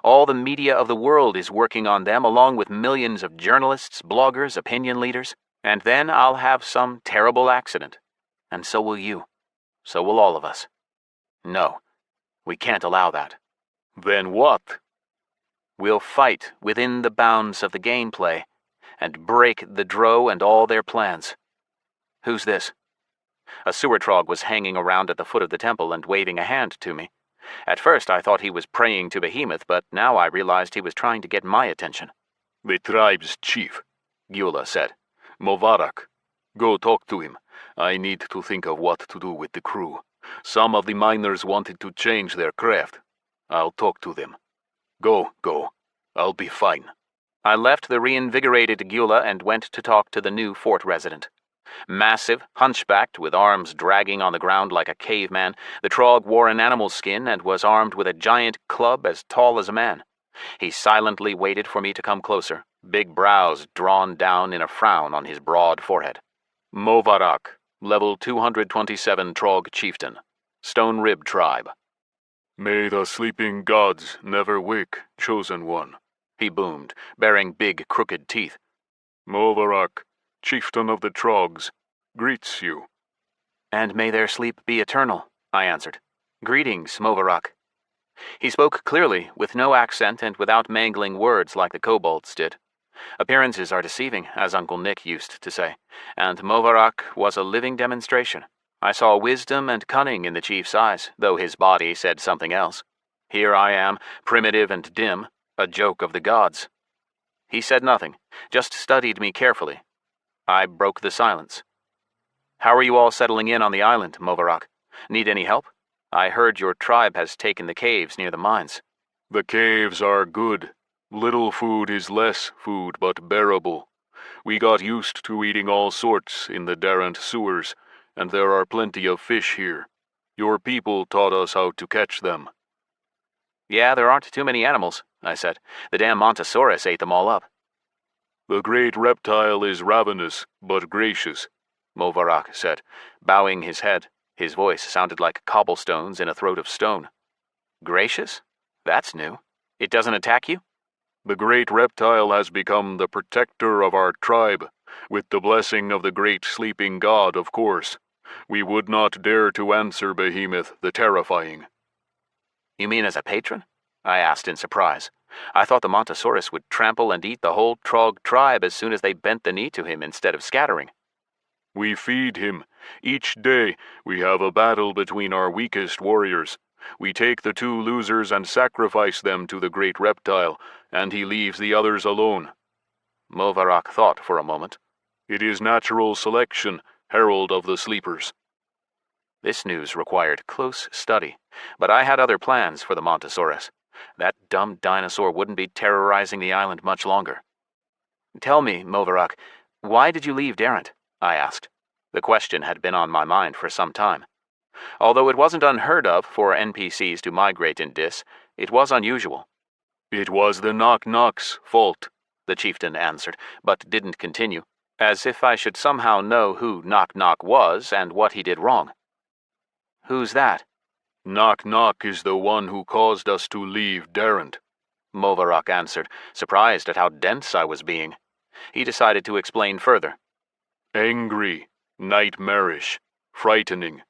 All the media of the world is working on them, along with millions of journalists, bloggers, opinion leaders. And then I'll have some terrible accident. And so will you. So will all of us. No, we can't allow that. Then what? We'll fight within the bounds of the gameplay and break the Dro and all their plans. Who's this? A sewer trog was hanging around at the foot of the temple and waving a hand to me. At first I thought he was praying to Behemoth, but now I realized he was trying to get my attention. The tribe's chief, Gyula said. Movarak. Go talk to him. I need to think of what to do with the crew. Some of the miners wanted to change their craft. I'll talk to them. Go. I'll be fine. I left the reinvigorated Gyula and went to talk to the new fort resident. Massive, hunchbacked, with arms dragging on the ground like a caveman, the trog wore an animal skin and was armed with a giant club as tall as a man. He silently waited for me to come closer, big brows drawn down in a frown on his broad forehead. Movarak, level 227 trog chieftain, Stone Rib tribe. May the sleeping gods never wake, chosen one, he boomed, baring big, crooked teeth. Movarak, chieftain of the Trogs, greets you. And may their sleep be eternal, I answered. Greetings, Movarak. He spoke clearly, with no accent and without mangling words like the kobolds did. Appearances are deceiving, as Uncle Nick used to say, and Movarak was a living demonstration. I saw wisdom and cunning in the chief's eyes, though his body said something else. Here I am, primitive and dim, a joke of the gods. He said nothing, just studied me carefully. I broke the silence. How are you all settling in on the island, Movarak? Need any help? I heard your tribe has taken the caves near the mines. The caves are good. Little food is less food, but bearable. We got used to eating all sorts in the Darrant sewers, and there are plenty of fish here. Your people taught us how to catch them. Yeah, there aren't too many animals, I said. The damn Montosaurus ate them all up. The great reptile is ravenous, but gracious, Movarak said, bowing his head. His voice sounded like cobblestones in a throat of stone. Gracious? That's new. It doesn't attack you? The great reptile has become the protector of our tribe, With the blessing of the great sleeping god, of course. We would not dare to answer Behemoth the Terrifying. You mean as a patron? I asked in surprise. I thought the Montosaurus would trample and eat the whole Trog tribe as soon as they bent the knee to him instead of scattering. We feed him. Each day we have a battle between our weakest warriors. We take the 2 losers and sacrifice them to the great reptile, and he leaves the others alone. Movarak thought for a moment. It is natural selection, herald of the sleepers. This news required close study, but I had other plans for the Montosaurus. That dumb dinosaur wouldn't be terrorizing the island much longer. Tell me, Movarak, why did you leave Darrent? I asked. The question had been on my mind for some time. Although it wasn't unheard of for NPCs to migrate in Dis, it was unusual. It was the Knock-Knock's fault, the chieftain answered, but didn't continue, as if I should somehow know who Knock-Knock was and what he did wrong. Who's that? Knock-Knock is the one who caused us to leave Darrent, Movarak answered, surprised at how dense I was being. He decided to explain further. Angry, nightmarish, frightening.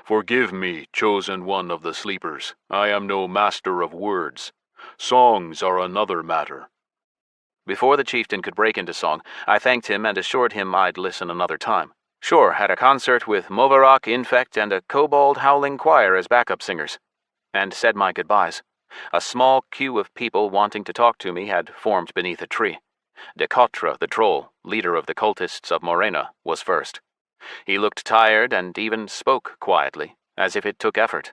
Forgive me, chosen one of the sleepers. I am no master of words. Songs are another matter. Before the chieftain could break into song, I thanked him and assured him I'd listen another time. Sure, had a concert with Movarak, Infect, and a kobold howling choir as backup singers. And said my goodbyes. A small queue of people wanting to talk to me had formed beneath a tree. Decotra, the troll, leader of the cultists of Morena, was first. He looked tired and even spoke quietly, as if it took effort.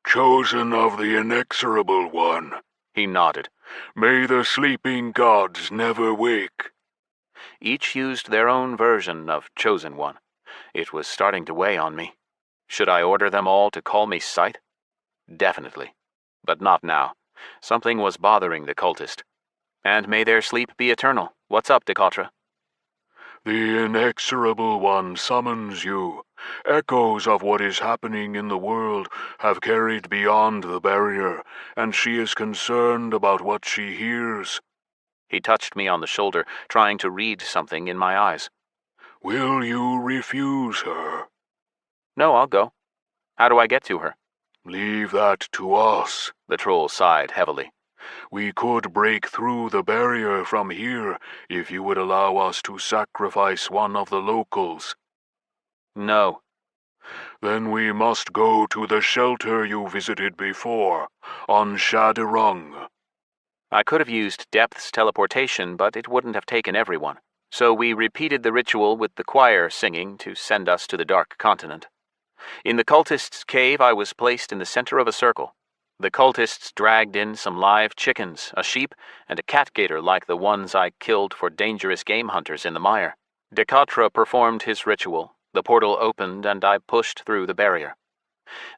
Chosen of the inexorable one, he nodded. May the sleeping gods never wake. Each used their own version of Chosen One. It was starting to weigh on me. Should I order them all to call me Scyth? Definitely. But not now. Something was bothering the cultist. And may their sleep be eternal. What's up, Decotra? The inexorable one summons you. Echoes of what is happening in the world have carried beyond the barrier, and she is concerned about what she hears. He touched me on the shoulder, trying to read something in my eyes. Will you refuse her? No, I'll go. How do I get to her? Leave that to us, the troll sighed heavily. We could break through the barrier from here if you would allow us to sacrifice one of the locals. No. Then we must go to the shelter you visited before, on Shadurung. I could have used Depth's teleportation, but it wouldn't have taken everyone. So we repeated the ritual with the choir singing to send us to the Dark Continent. In the cultists' cave, I was placed in the center of a circle. The cultists dragged in some live chickens, a sheep, and a cat gator like the ones I killed for dangerous game hunters in the mire. Decotra performed his ritual. The portal opened, and I pushed through the barrier.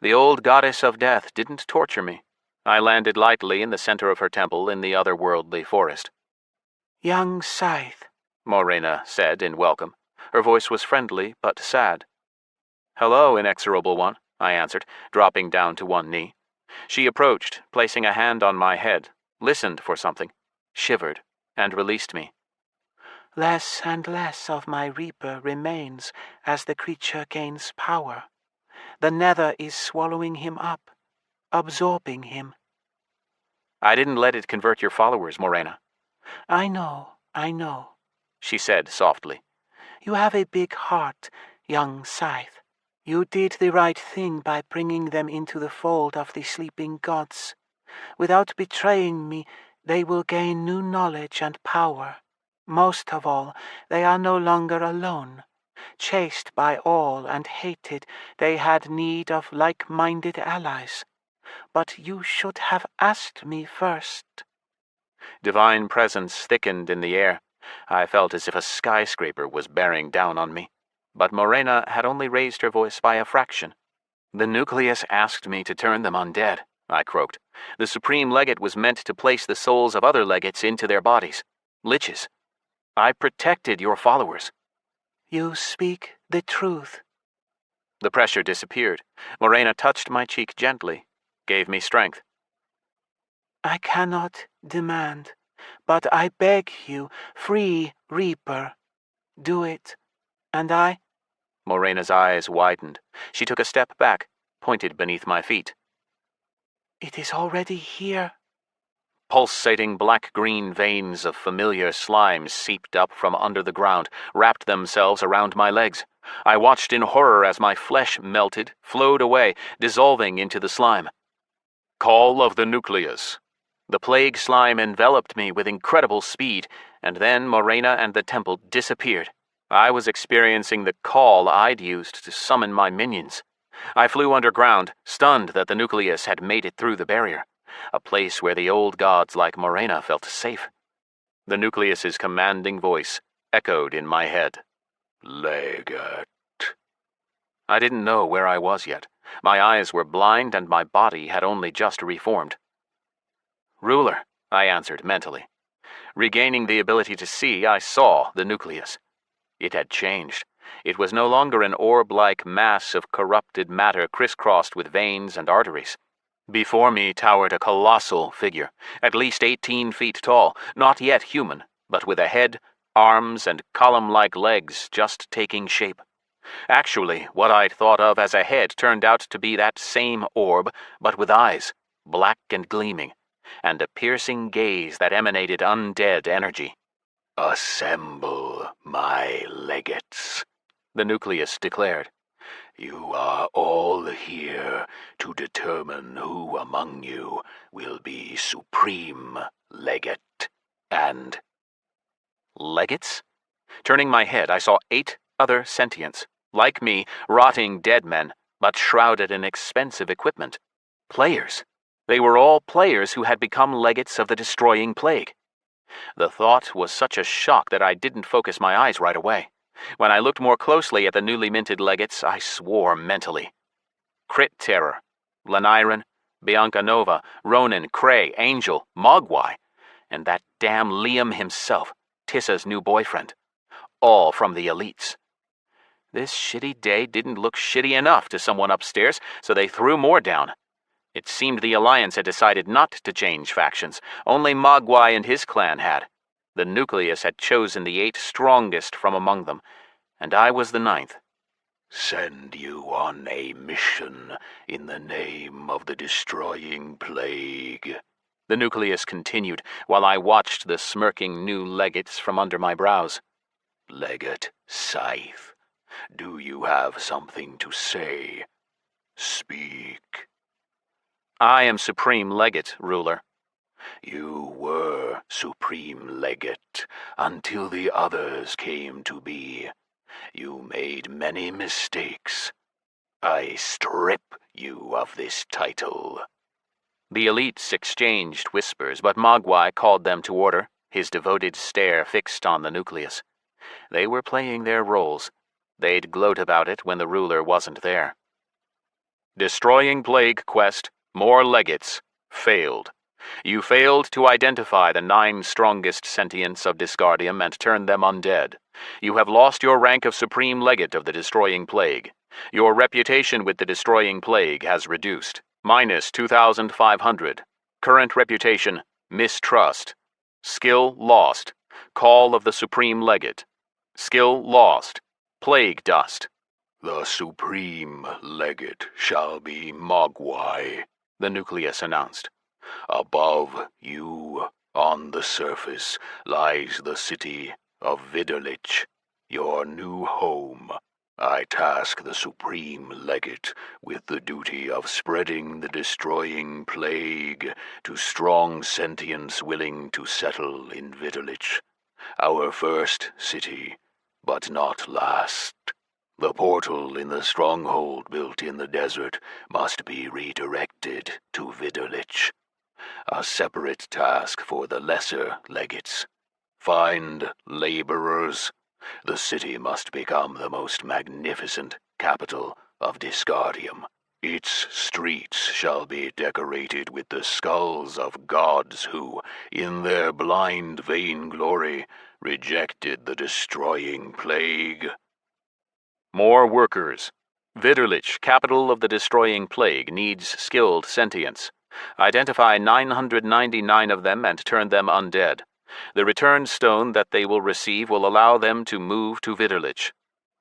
The old goddess of death didn't torture me. I landed lightly in the center of her temple in the otherworldly forest. Young Scyth, Morena said in welcome. Her voice was friendly, but sad. Hello, inexorable one, I answered, dropping down to one knee. She approached, placing a hand on my head, listened for something, shivered, and released me. Less and less of my Reaper remains as the creature gains power. The Nether is swallowing him up, absorbing him. I didn't let it convert your followers, Morena. I know, she said softly. You have a big heart, young Scythe. You did the right thing by bringing them into the fold of the sleeping gods. Without betraying me, they will gain new knowledge and power. Most of all, they are no longer alone. Chased by all and hated, they had need of like-minded allies. But you should have asked me first. Divine presence thickened in the air. I felt as if a skyscraper was bearing down on me. But Morena had only raised her voice by a fraction. The Nucleus asked me to turn them undead, I croaked. The Supreme Legate was meant to place the souls of other legates into their bodies. Liches. I protected your followers. You speak the truth. The pressure disappeared. Morena touched my cheek gently, gave me strength. I cannot demand, but I beg you, free Reaper. Do it. And I? Morena's eyes widened. She took a step back, pointed beneath my feet. It is already here. Pulsating black-green veins of familiar slime seeped up from under the ground, wrapped themselves around my legs. I watched in horror as my flesh melted, flowed away, dissolving into the slime. Call of the Nucleus. The plague slime enveloped me with incredible speed, and then Morena and the temple disappeared. I was experiencing the call I'd used to summon my minions. I flew underground, stunned that the Nucleus had made it through the barrier, a place where the old gods like Morena felt safe. The Nucleus's commanding voice echoed in my head. Legate. I didn't know where I was yet. My eyes were blind and my body had only just reformed. Ruler, I answered mentally. Regaining the ability to see, I saw the Nucleus. It had changed. It was no longer an orb-like mass of corrupted matter crisscrossed with veins and arteries. Before me towered a colossal figure, at least 18 feet tall, not yet human, but with a head, arms, and column-like legs just taking shape. Actually, what I'd thought of as a head turned out to be that same orb, but with eyes, black and gleaming, and a piercing gaze that emanated undead energy. Assemble, my legates, the Nucleus declared. You are all here to determine who among you will be supreme legate and... Legates? Turning my head, I saw 8 other sentients, like me, rotting dead men, but shrouded in expensive equipment. Players. They were all players who had become legates of the destroying plague. The thought was such a shock that I didn't focus my eyes right away. When I looked more closely at the newly minted legates, I swore mentally. Crit Terror, Laniron, Bianca Nova, Ronan, Cray, Angel, Mogwai, and that damn Liam himself, Tissa's new boyfriend. All from the elites. This shitty day didn't look shitty enough to someone upstairs, so they threw more down. It seemed the Alliance had decided not to change factions. Only Mogwai and his clan had. The Nucleus had chosen the 8 strongest from among them, and I was the 9th. Send you on a mission in the name of the destroying plague, the Nucleus continued, while I watched the smirking new legates from under my brows. Legate Scyth, do you have something to say? Speak. I am Supreme Legate, Ruler. You were Supreme Legate until the others came to be. You made many mistakes. I strip you of this title. The elites exchanged whispers, but Mogwai called them to order, his devoted stare fixed on the Nucleus. They were playing their roles. They'd gloat about it when the ruler wasn't there. Destroying Plague Quest, more legates, failed. You failed to identify the 9 strongest sentients of Disgardium and turn them undead. You have lost your rank of Supreme Legate of the Destroying Plague. Your reputation with the Destroying Plague has reduced. Minus 2,500. Current reputation, mistrust. Skill lost. Call of the Supreme Legate. Skill lost. Plague dust. The Supreme Legate shall be Mogwai, the Nucleus announced. Above you, on the surface, lies the city of Vidalich, your new home. I task the Supreme Legate with the duty of spreading the destroying plague to strong sentients willing to settle in Vidalich, our first city, but not last. The portal in the stronghold built in the desert must be redirected to Vidalich. A separate task for the lesser legates. Find laborers. The city must become the most magnificent capital of Disgardium. Its streets shall be decorated with the skulls of gods who, in their blind vainglory, rejected the destroying plague. More workers. Vidalich, capital of the destroying plague, needs skilled sentients. Identify 999 of them and turn them undead. The return stone that they will receive will allow them to move to Vitterlich.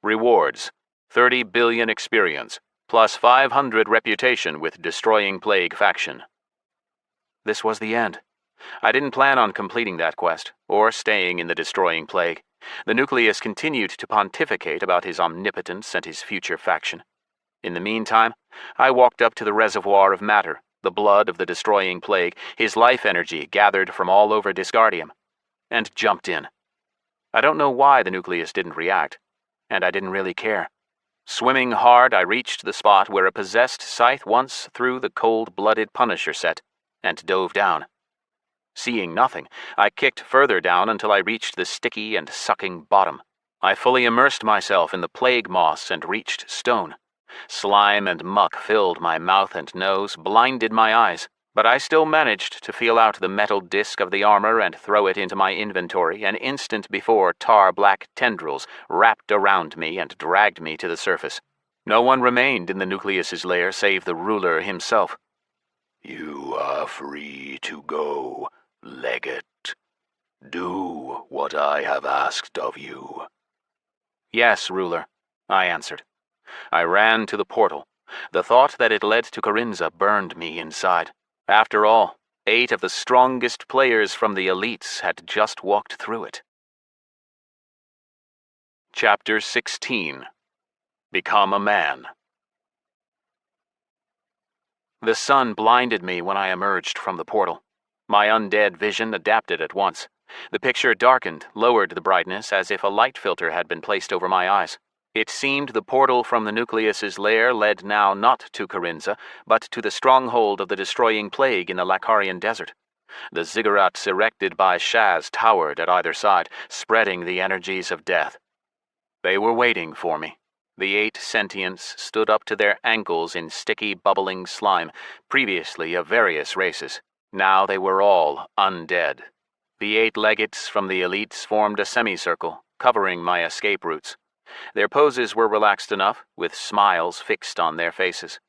Rewards: 30 billion experience, plus 500 reputation with Destroying Plague faction. This was the end. I didn't plan on completing that quest, or staying in the Destroying Plague. The Nucleus continued to pontificate about his omnipotence and his future faction. In the meantime, I walked up to the reservoir of matter, the blood of the Destroying Plague, his life energy gathered from all over Disgardium, and jumped in. I don't know why the Nucleus didn't react, and I didn't really care. Swimming hard, I reached the spot where a possessed Scyth once threw the cold-blooded Punisher set, and dove down. Seeing nothing, I kicked further down until I reached the sticky and sucking bottom. I fully immersed myself in the plague moss and reached stone. Slime and muck filled my mouth and nose, blinded my eyes, but I still managed to feel out the metal disc of the armor and throw it into my inventory an instant before tar-black tendrils wrapped around me and dragged me to the surface. No one remained in the Nucleus's lair save the ruler himself. You are free to go, Legate. Do what I have asked of you. Yes, ruler, I answered. I ran to the portal. The thought that it led to Corinza burned me inside. After all, 8 of the strongest players from the elites had just walked through it. Chapter 16. Become a Man. The sun blinded me when I emerged from the portal. My undead vision adapted at once. The picture darkened, lowered the brightness as if a light filter had been placed over my eyes. It seemed the portal from the Nucleus's lair led now not to Corinza, but to the stronghold of the Destroying Plague in the Lacarian desert. The ziggurats erected by Shaz towered at either side, spreading the energies of death. They were waiting for me. The 8 sentients stood up to their ankles in sticky, bubbling slime, previously of various races. Now they were all undead. The 8 legates from the elites formed a semicircle, covering my escape routes. Their poses were relaxed enough, with smiles fixed on their faces.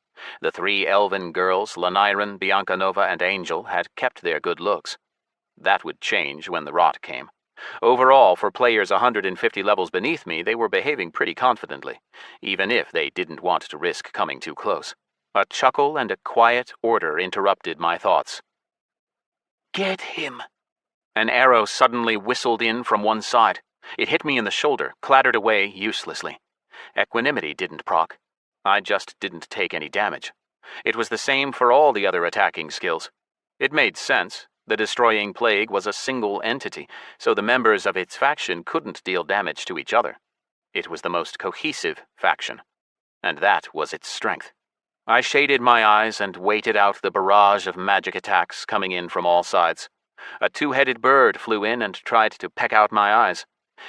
The 3 elven girls, Laniren, Biancanova, and Angel, had kept their good looks. That would change when the rot came. Overall, for players 150 levels beneath me, they were behaving pretty confidently, even if they didn't want to risk coming too close. A chuckle and a quiet order interrupted my thoughts. Get him. An arrow suddenly whistled in from one side. It hit me in the shoulder, clattered away uselessly. Equanimity didn't proc. I just didn't take any damage. It was the same for all the other attacking skills. It made sense. The Destroying Plague was a single entity, so the members of its faction couldn't deal damage to each other. It was the most cohesive faction, and that was its strength. I shaded my eyes and waited out the barrage of magic attacks coming in from all sides. A 2-headed bird flew in and tried to peck out my eyes.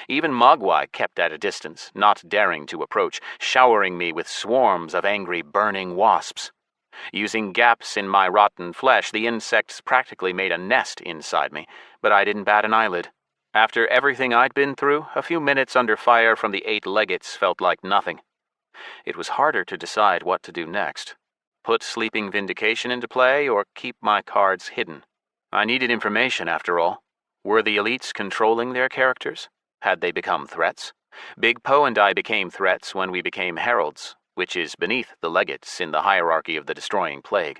Even Mogwai kept at a distance, not daring to approach, showering me with swarms of angry, burning wasps. Using gaps in my rotten flesh, the insects practically made a nest inside me, but I didn't bat an eyelid. After everything I'd been through, a few minutes under fire from the 8 legates felt like nothing. It was harder to decide what to do next. Put Sleeping Vindication into play or keep my cards hidden. I needed information, after all. Were the elites controlling their characters? Had they become threats? Big Poe and I became threats when we became heralds, which is beneath the legates in the hierarchy of the Destroying Plague.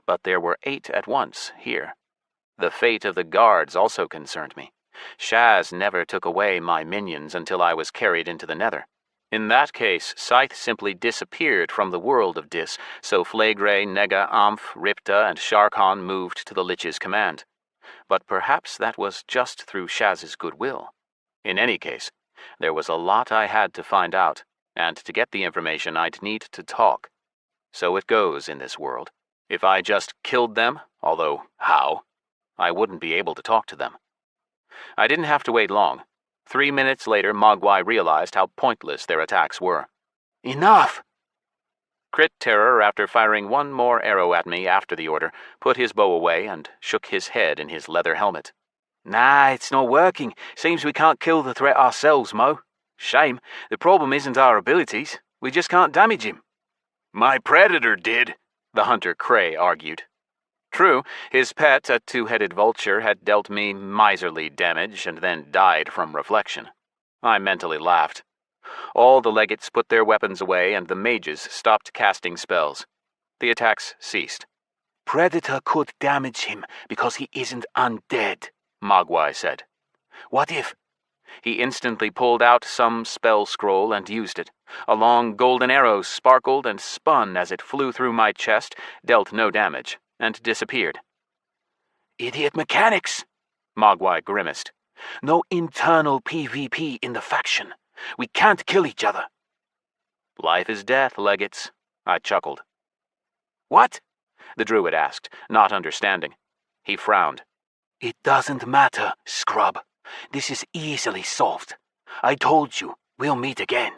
But there were 8 at once here. The fate of the guards also concerned me. Shaz never took away my minions until I was carried into the Nether. In that case, Scyth simply disappeared from the world of Dis, so Flagrey, Nega, Amph, Ripta, and Sharkhan moved to the Lich's command. But perhaps that was just through Shaz's goodwill. In any case, there was a lot I had to find out, and to get the information I'd need to talk. So it goes in this world. If I just killed them, although how, I wouldn't be able to talk to them. I didn't have to wait long. 3 minutes later, Mogwai realized how pointless their attacks were. Enough! Crit Terror, after firing one more arrow at me after the order, put his bow away and shook his head in his leather helmet. Nah, it's not working. Seems we can't kill the threat ourselves, Mo. Shame. The problem isn't our abilities. We just can't damage him. My predator did, the hunter Cray argued. True, his pet, a two-headed vulture, had dealt me miserly damage and then died from reflection. I mentally laughed. All the legates put their weapons away and the mages stopped casting spells. The attacks ceased. Predator could damage him because he isn't undead, Mogwai said. What if? He instantly pulled out some spell scroll and used it. A long golden arrow sparkled and spun as it flew through my chest, dealt no damage, and disappeared. Idiot mechanics, Mogwai grimaced. No internal PvP in the faction. We can't kill each other. Life is death, legates, I chuckled. What? The druid asked, not understanding. He frowned. It doesn't matter, scrub. This is easily solved. I told you, we'll meet again.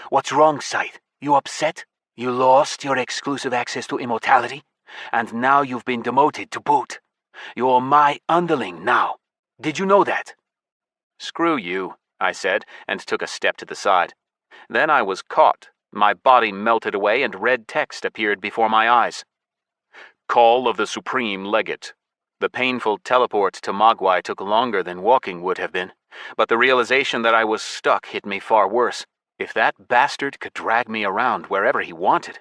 What's wrong, Scyth? You upset? You lost your exclusive access to immortality? And now you've been demoted to boot. You're my underling now. Did you know that? Screw you, I said, and took a step to the side. Then I was caught. My body melted away and red text appeared before my eyes. Call of the Supreme Legate. The painful teleport to Mogwai took longer than walking would have been, but the realization that I was stuck hit me far worse. If that bastard could drag me around wherever he wanted.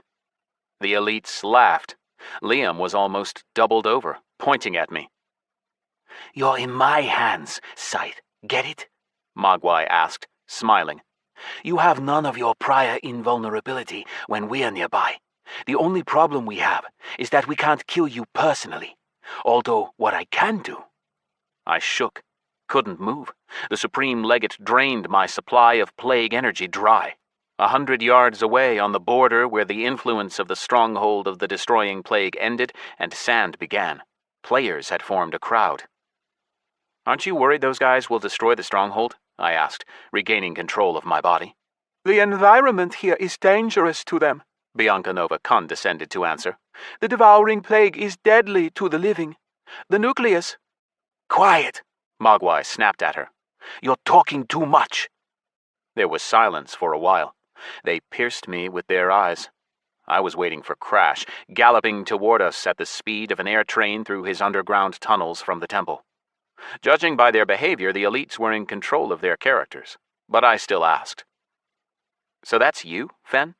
The elites laughed. Liam was almost doubled over, pointing at me. You're in my hands, Scyth. Get it? Mogwai asked, smiling. You have none of your prior invulnerability when we're nearby. The only problem we have is that we can't kill you personally. Although what I can do... I shook, couldn't move. The Supreme Legate drained my supply of plague energy dry. 100 yards away on the border where the influence of the stronghold of the destroying plague ended and sand began, players had formed a crowd. Aren't you worried those guys will destroy the stronghold? I asked, regaining control of my body. The environment here is dangerous to them, Biancanova condescended to answer. The devouring plague is deadly to the living. The Nucleus... Quiet, Mogwai snapped at her. You're talking too much. There was silence for a while. They pierced me with their eyes. I was waiting for Crash, galloping toward us at the speed of an air train through his underground tunnels from the temple. Judging by their behavior, the elites were in control of their characters, but I still asked. So that's you, Fen?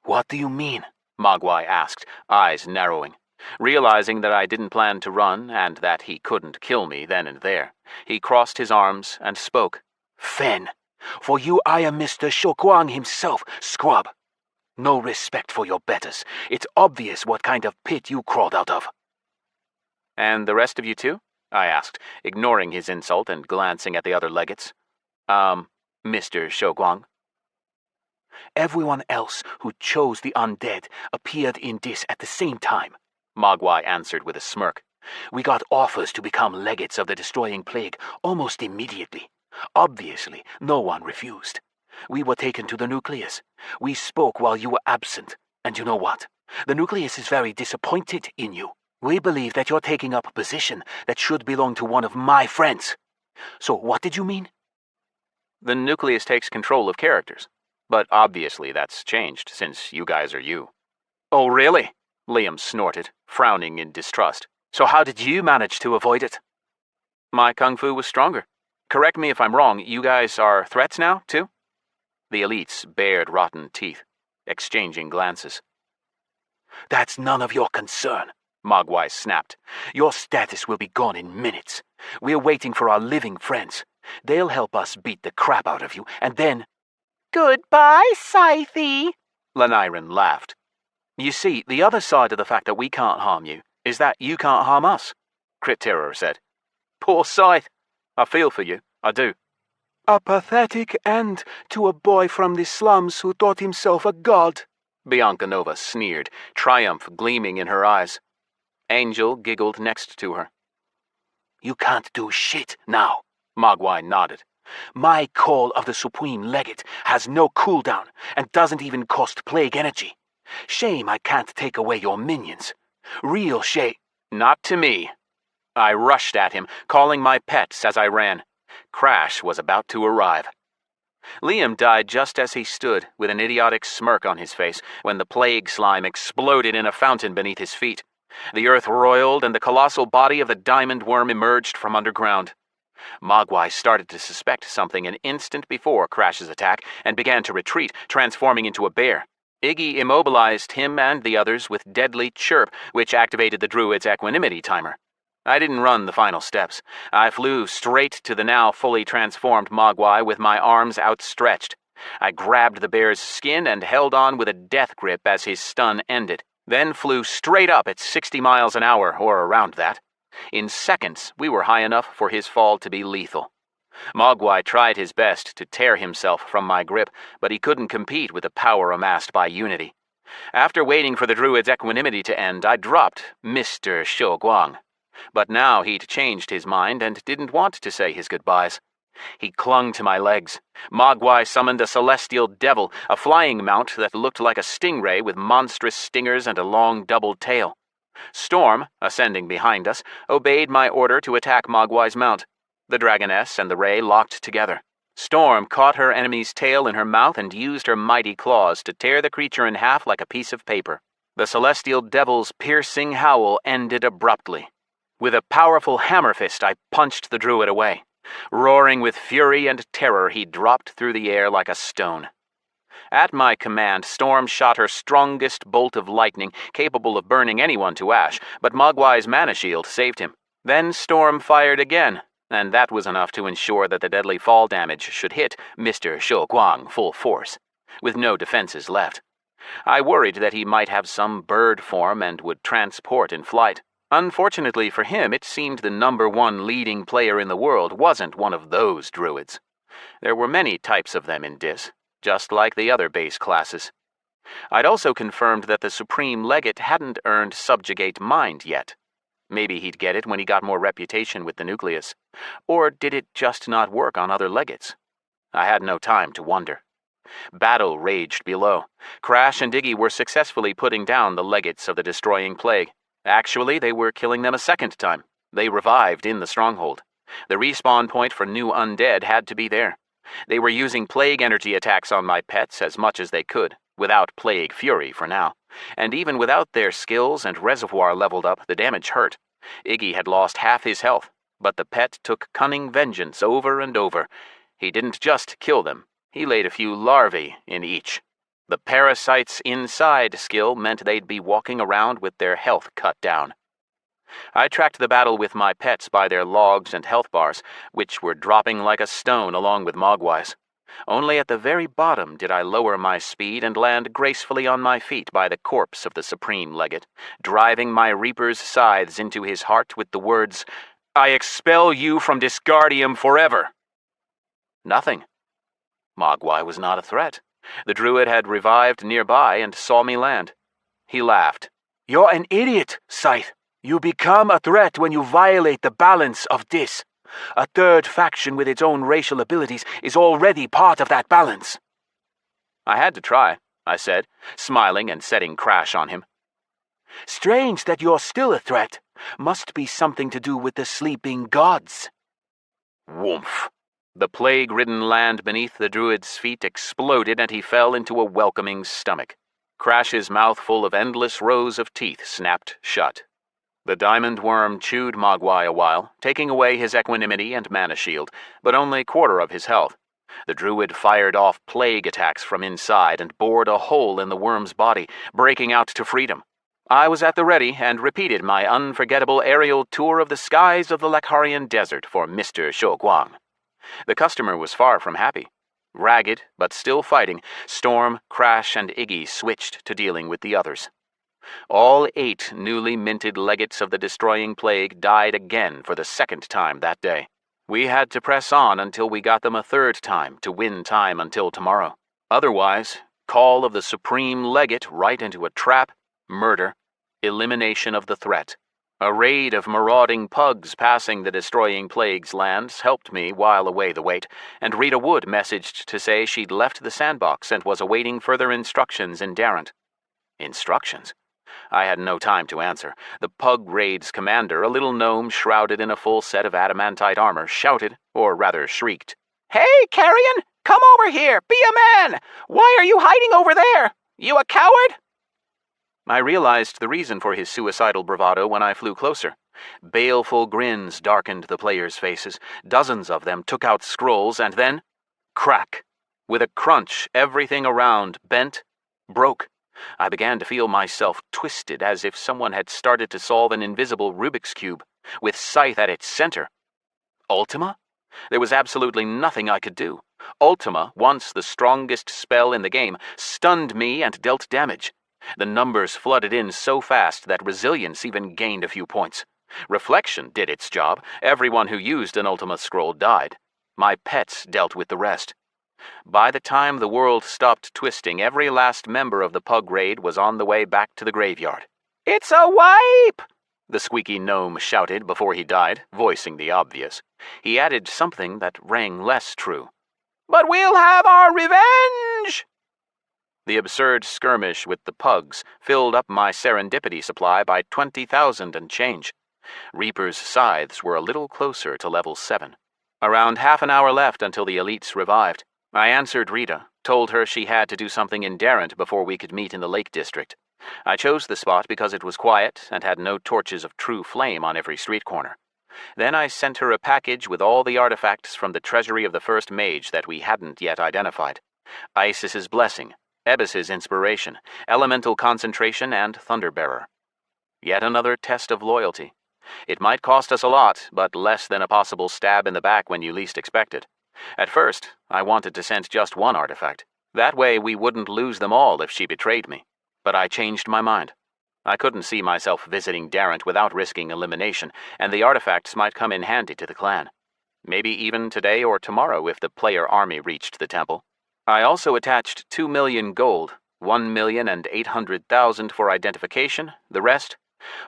What do you mean? Mogwai asked, eyes narrowing. Realizing that I didn't plan to run and that he couldn't kill me then and there, he crossed his arms and spoke. Fen, for you I am Mr. Shokwang himself, scrub. No respect for your betters. It's obvious what kind of pit you crawled out of. And the rest of you too? I asked, ignoring his insult and glancing at the other legates. Mr. Shokwang. Everyone else who chose the undead appeared in this at the same time, Mogwai answered with a smirk. We got offers to become legates of the destroying plague almost immediately. Obviously, no one refused. We were taken to the Nucleus. We spoke while you were absent. And you know what? The Nucleus is very disappointed in you. We believe that you're taking up a position that should belong to one of my friends. So what did you mean? The Nucleus takes control of characters. But obviously that's changed since you guys are you. Oh, really? Liam snorted, frowning in distrust. So how did you manage to avoid it? My kung fu was stronger. Correct me if I'm wrong, you guys are threats now, too? The elites bared rotten teeth, exchanging glances. That's none of your concern, Mogwai snapped. Your status will be gone in minutes. We're waiting for our living friends. They'll help us beat the crap out of you, and then... Goodbye, Scythy, Lanairan laughed. You see, the other side of the fact that we can't harm you is that you can't harm us, Crit Terror said. Poor Scythe. I feel for you, I do. A pathetic end to a boy from the slums who thought himself a god, Biancanova sneered, triumph gleaming in her eyes. Angel giggled next to her. You can't do shit now, Mogwai nodded. My call of the Supreme Legate has no cooldown and doesn't even cost plague energy. Shame I can't take away your minions. Real shame. Not to me. I rushed at him, calling my pets as I ran. Crash was about to arrive. Liam died just as he stood, with an idiotic smirk on his face, when the plague slime exploded in a fountain beneath his feet. The earth roiled, and the colossal body of the diamond worm emerged from underground. Mogwai started to suspect something an instant before Crash's attack and began to retreat, transforming into a bear. Iggy immobilized him and the others with deadly chirp, which activated the druid's equanimity timer. I didn't run the final steps. I flew straight to the now fully transformed Mogwai with my arms outstretched. I grabbed the bear's skin and held on with a death grip as his stun ended, then flew straight up at 60 miles an hour, or around that. In seconds, we were high enough for his fall to be lethal. Mogwai tried his best to tear himself from my grip, but he couldn't compete with the power amassed by Unity. After waiting for the druid's equanimity to end, I dropped Mr. Shouguang. But now he'd changed his mind and didn't want to say his goodbyes. He clung to my legs. Mogwai summoned a celestial devil, a flying mount that looked like a stingray with monstrous stingers and a long double tail. Storm, ascending behind us, obeyed my order to attack Mogwai's mount. The dragoness and the ray locked together. Storm caught her enemy's tail in her mouth and used her mighty claws to tear the creature in half like a piece of paper. The celestial devil's piercing howl ended abruptly. With a powerful hammer fist, I punched the druid away. Roaring with fury and terror, he dropped through the air like a stone. At my command, Storm shot her strongest bolt of lightning, capable of burning anyone to ash, but Mogwai's mana shield saved him. Then Storm fired again, and that was enough to ensure that the deadly fall damage should hit Mr. Shouguang full force, with no defenses left. I worried that he might have some bird form and would transport in flight. Unfortunately for him, it seemed the #1 leading player in the world wasn't one of those druids. There were many types of them in Dis, just like the other base classes. I'd also confirmed that the Supreme Legate hadn't earned Subjugate Mind yet. Maybe he'd get it when he got more reputation with the Nucleus. Or did it just not work on other legates? I had no time to wonder. Battle raged below. Crash and Iggy were successfully putting down the legates of the Destroying Plague. Actually, they were killing them a second time. They revived in the stronghold. The respawn point for new undead had to be there. They were using plague energy attacks on my pets as much as they could, without plague fury for now. And even without their skills and reservoir leveled up, the damage hurt. Iggy had lost half his health, but the pet took cunning vengeance over and over. He didn't just kill them, he laid a few larvae in each. The parasites inside skill meant they'd be walking around with their health cut down. I tracked the battle with my pets by their logs and health bars, which were dropping like a stone along with Mogwai's. Only at the very bottom did I lower my speed and land gracefully on my feet by the corpse of the Supreme Legate, driving my Reaper's scythes into his heart with the words, "I expel you from Disgardium forever." Nothing. Mogwai was not a threat. The druid had revived nearby and saw me land. He laughed. "You're an idiot, Scyth. You become a threat when you violate the balance of Dis. A third faction with its own racial abilities is already part of that balance." I had to try, I said, smiling and setting Crash on him. "Strange that you're still a threat. Must be something to do with the sleeping gods." Woomph. The plague-ridden land beneath the druid's feet exploded and he fell into a welcoming stomach. Crash's mouth full of endless rows of teeth snapped shut. The diamond worm chewed Mogwai a while, taking away his equanimity and mana shield, but only a quarter of his health. The druid fired off plague attacks from inside and bored a hole in the worm's body, breaking out to freedom. I was at the ready and repeated my unforgettable aerial tour of the skies of the Lakharian desert for Mr. Shouguang. The customer was far from happy. Ragged, but still fighting, Storm, Crash, and Iggy switched to dealing with the others. All 8 newly minted legates of the Destroying Plague died again for the second time that day. We had to press on until we got them a third time to win time until tomorrow. Otherwise, call of the Supreme Legate right into a trap, murder, elimination of the threat. A raid of marauding pugs passing the Destroying Plague's lands helped me while away the wait, and Rita Wood messaged to say she'd left the sandbox and was awaiting further instructions in Darrant. Instructions? I had no time to answer. The pug raid's commander, a little gnome shrouded in a full set of adamantite armor, shouted, or rather shrieked, "Hey, Carrion! Come over here! Be a man! Why are you hiding over there? You a coward?" I realized the reason for his suicidal bravado when I flew closer. Baleful grins darkened the players' faces. Dozens of them took out scrolls, and then, crack! With a crunch, everything around bent, broke. I began to feel myself twisted as if someone had started to solve an invisible Rubik's Cube, with Scyth at its center. Ultima? There was absolutely nothing I could do. Ultima, once the strongest spell in the game, stunned me and dealt damage. The numbers flooded in so fast that resilience even gained a few points. Reflection did its job. Everyone who used an Ultima scroll died. My pets dealt with the rest. By the time the world stopped twisting, every last member of the Pug Raid was on the way back to the graveyard. "It's a wipe!" the squeaky gnome shouted before he died, voicing the obvious. He added something that rang less true. "But we'll have our revenge!" The absurd skirmish with the pugs filled up my serendipity supply by 20,000 and change. Reaper's scythes were a little closer to level 7. Around half an hour left until the elites revived. I answered Rita, told her she had to do something in Darrant before we could meet in the Lake District. I chose the spot because it was quiet and had no torches of true flame on every street corner. Then I sent her a package with all the artifacts from the treasury of the first mage that we hadn't yet identified. Isis's Blessing, Ebis's Inspiration, Elemental Concentration, and Thunderbearer. Yet another test of loyalty. It might cost us a lot, but less than a possible stab in the back when you least expect it. At first, I wanted to send just one artifact. That way we wouldn't lose them all if she betrayed me. But I changed my mind. I couldn't see myself visiting Darrant without risking elimination, and the artifacts might come in handy to the clan. Maybe even today or tomorrow if the player army reached the temple. I also attached 2 million gold, 1,800,000 for identification, the rest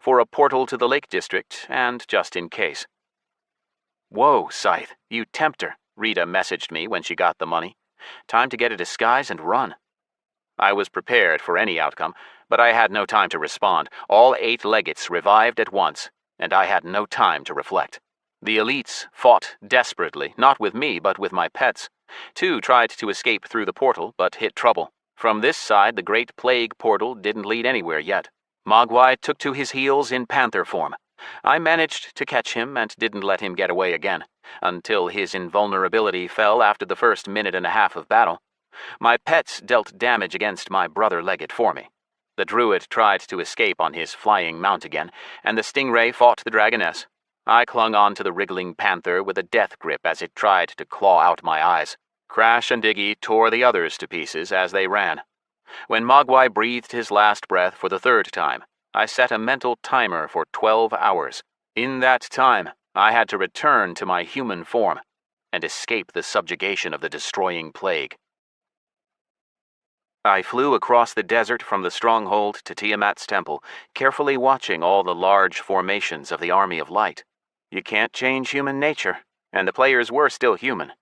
for a portal to the Lake District, and just in case. "Whoa, Scythe, you tempter," Rita messaged me when she got the money. "Time to get a disguise and run." I was prepared for any outcome, but I had no time to respond. All 8 legates revived at once, and I had no time to reflect. The elites fought desperately, not with me, but with my pets. 2 tried to escape through the portal, but hit trouble. From this side, the Great Plague portal didn't lead anywhere yet. Mogwai took to his heels in panther form. I managed to catch him and didn't let him get away again, until his invulnerability fell after the first minute and a half of battle. My pets dealt damage against my brother legate for me. The druid tried to escape on his flying mount again, and the stingray fought the dragoness. I clung on to the wriggling panther with a death grip as it tried to claw out my eyes. Crash and Diggy tore the others to pieces as they ran. When Mogwai breathed his last breath for the 3rd time, I set a mental timer for 12 hours. In that time, I had to return to my human form and escape the subjugation of the destroying plague. I flew across the desert from the stronghold to Tiamat's temple, carefully watching all the large formations of the Army of Light. You can't change human nature, and the players were still human.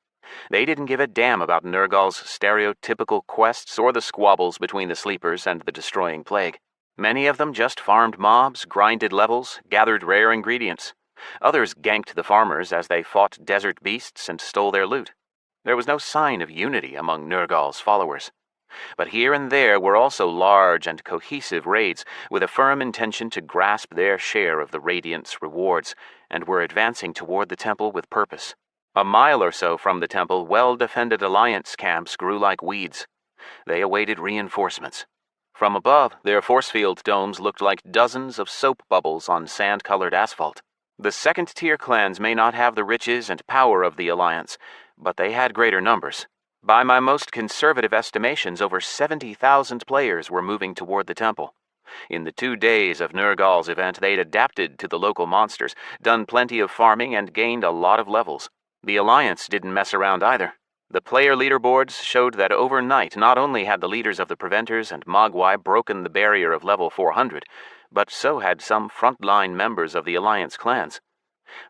They didn't give a damn about Nergal's stereotypical quests or the squabbles between the sleepers and the destroying plague. Many of them just farmed mobs, grinded levels, gathered rare ingredients. Others ganked the farmers as they fought desert beasts and stole their loot. There was no sign of unity among Nergal's followers. But here and there were also large and cohesive raids with a firm intention to grasp their share of the Radiant's rewards, and were advancing toward the temple with purpose. A mile or so from the temple, well-defended alliance camps grew like weeds. They awaited reinforcements. From above, their force field domes looked like dozens of soap bubbles on sand-colored asphalt. The second-tier clans may not have the riches and power of the alliance, but they had greater numbers. By my most conservative estimations, over 70,000 players were moving toward the temple. In the 2 days of Nergal's event, they'd adapted to the local monsters, done plenty of farming, and gained a lot of levels. The Alliance didn't mess around either. The player leaderboards showed that overnight not only had the leaders of the Preventers and Mogwai broken the barrier of level 400, but so had some frontline members of the Alliance clans.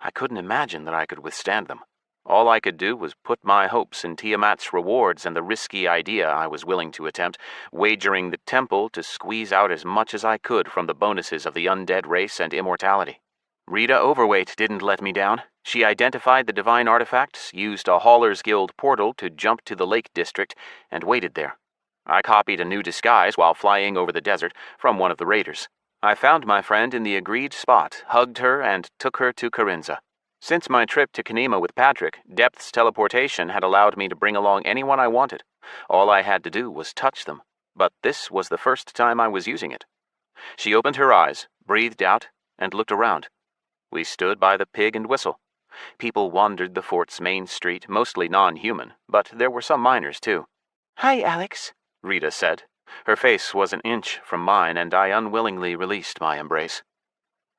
I couldn't imagine that I could withstand them. All I could do was put my hopes in Tiamat's rewards and the risky idea I was willing to attempt, wagering the temple to squeeze out as much as I could from the bonuses of the undead race and immortality. Rita Overweight didn't let me down. She identified the divine artifacts, used a Hauler's Guild portal to jump to the Lake District, and waited there. I copied a new disguise while flying over the desert from one of the raiders. I found my friend in the agreed spot, hugged her, and took her to Carinza. Since my trip to Kanima with Patrick, Depth's teleportation had allowed me to bring along anyone I wanted. All I had to do was touch them, but this was the first time I was using it. She opened her eyes, breathed out, and looked around. We stood by the Pig and Whistle. People wandered the fort's main street, mostly non-human, but there were some miners too. "Hi, Alex," Rita said. Her face was an inch from mine, and I unwillingly released my embrace.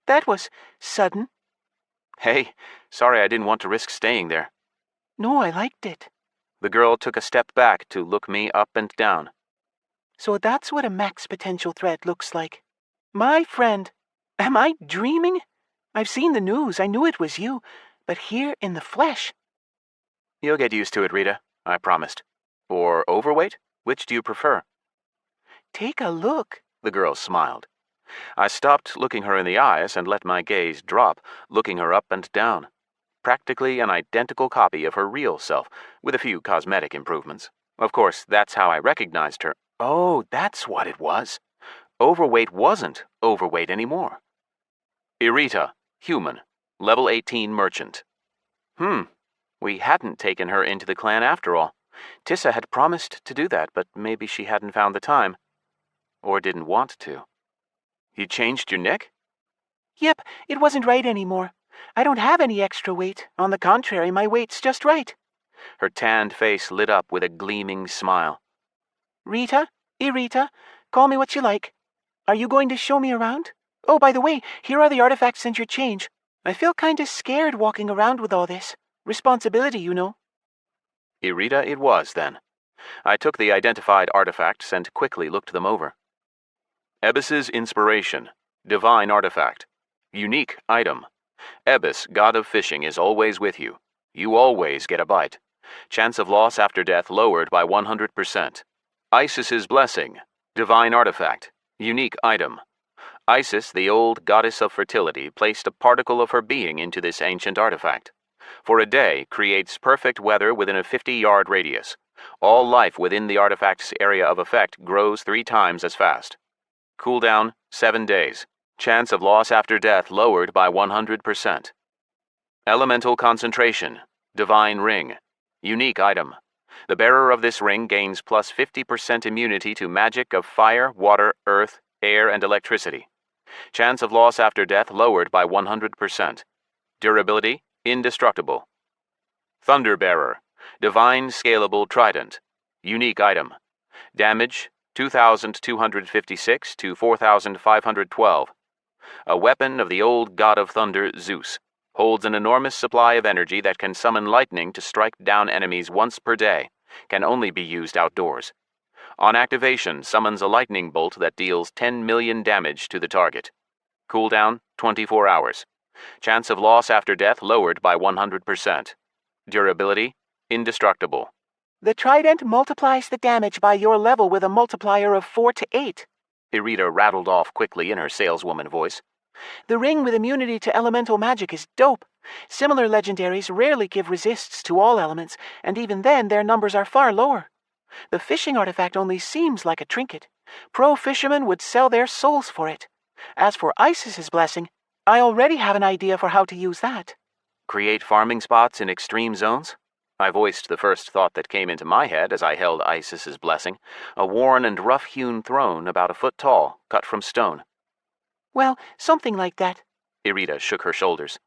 "That was sudden." Hey, sorry I didn't want to risk staying there. "No, I liked it." The girl took a step back to look me up and down. "So that's what a max potential threat looks like. My friend, am I dreaming? I've seen the news, I knew it was you, but here in the flesh." You'll get used to it, Rita, I promised. Or overweight? Which do you prefer? "Take a look," the girl smiled. I stopped looking her in the eyes and let my gaze drop, looking her up and down. Practically an identical copy of her real self, with a few cosmetic improvements. Of course, that's how I recognized her. Oh, that's what it was. Overweight wasn't overweight anymore. Irita, human, level 18 merchant. We hadn't taken her into the clan after all. Tissa had promised to do that, but maybe she hadn't found the time. Or didn't want to. You changed your neck? "Yep, it wasn't right anymore. I don't have any extra weight. On the contrary, my weight's just right." Her tanned face lit up with a gleaming smile. "Rita, Irita, call me what you like. Are you going to show me around? Oh, by the way, here are the artifacts and your change. I feel kinda scared walking around with all this. Responsibility, you know." Irita it was, then. I took the identified artifacts and quickly looked them over. Ebis's Inspiration. Divine Artifact. Unique Item. Ebis, god of fishing, is always with you. You always get a bite. Chance of loss after death lowered by 100%. Isis's Blessing. Divine Artifact. Unique Item. Isis, the old goddess of fertility, placed a particle of her being into this ancient artifact. For a day, creates perfect weather within a 50-yard radius. All life within the artifact's area of effect grows 3 times as fast. Cooldown, 7 days. Chance of loss after death lowered by 100%. Elemental Concentration. Divine Ring. Unique Item. The bearer of this ring gains plus 50% immunity to magic of fire, water, earth, air, and electricity. Chance of loss after death lowered by 100%. Durability, indestructible. Thunder Bearer. Divine Scalable Trident. Unique Item. Damage, 2,256 to 4,512. A weapon of the old god of thunder, Zeus. Holds an enormous supply of energy that can summon lightning to strike down enemies once per day. Can only be used outdoors. On activation, summons a lightning bolt that deals 10 million damage to the target. Cooldown, 24 hours. Chance of loss after death lowered by 100%. Durability, indestructible. "The trident multiplies the damage by your level with a multiplier of 4 to 8. Irita rattled off quickly in her saleswoman voice. "The ring with immunity to elemental magic is dope. Similar legendaries rarely give resists to all elements, and even then their numbers are far lower. The fishing artifact only seems like a trinket. Pro fishermen would sell their souls for it. As for Isis's Blessing, I already have an idea for how to use that." Create farming spots in extreme zones? I voiced the first thought that came into my head as I held Isis's Blessing, a worn and rough-hewn throne about a foot tall, cut from stone. "Well, something like that." Irita shook her shoulders.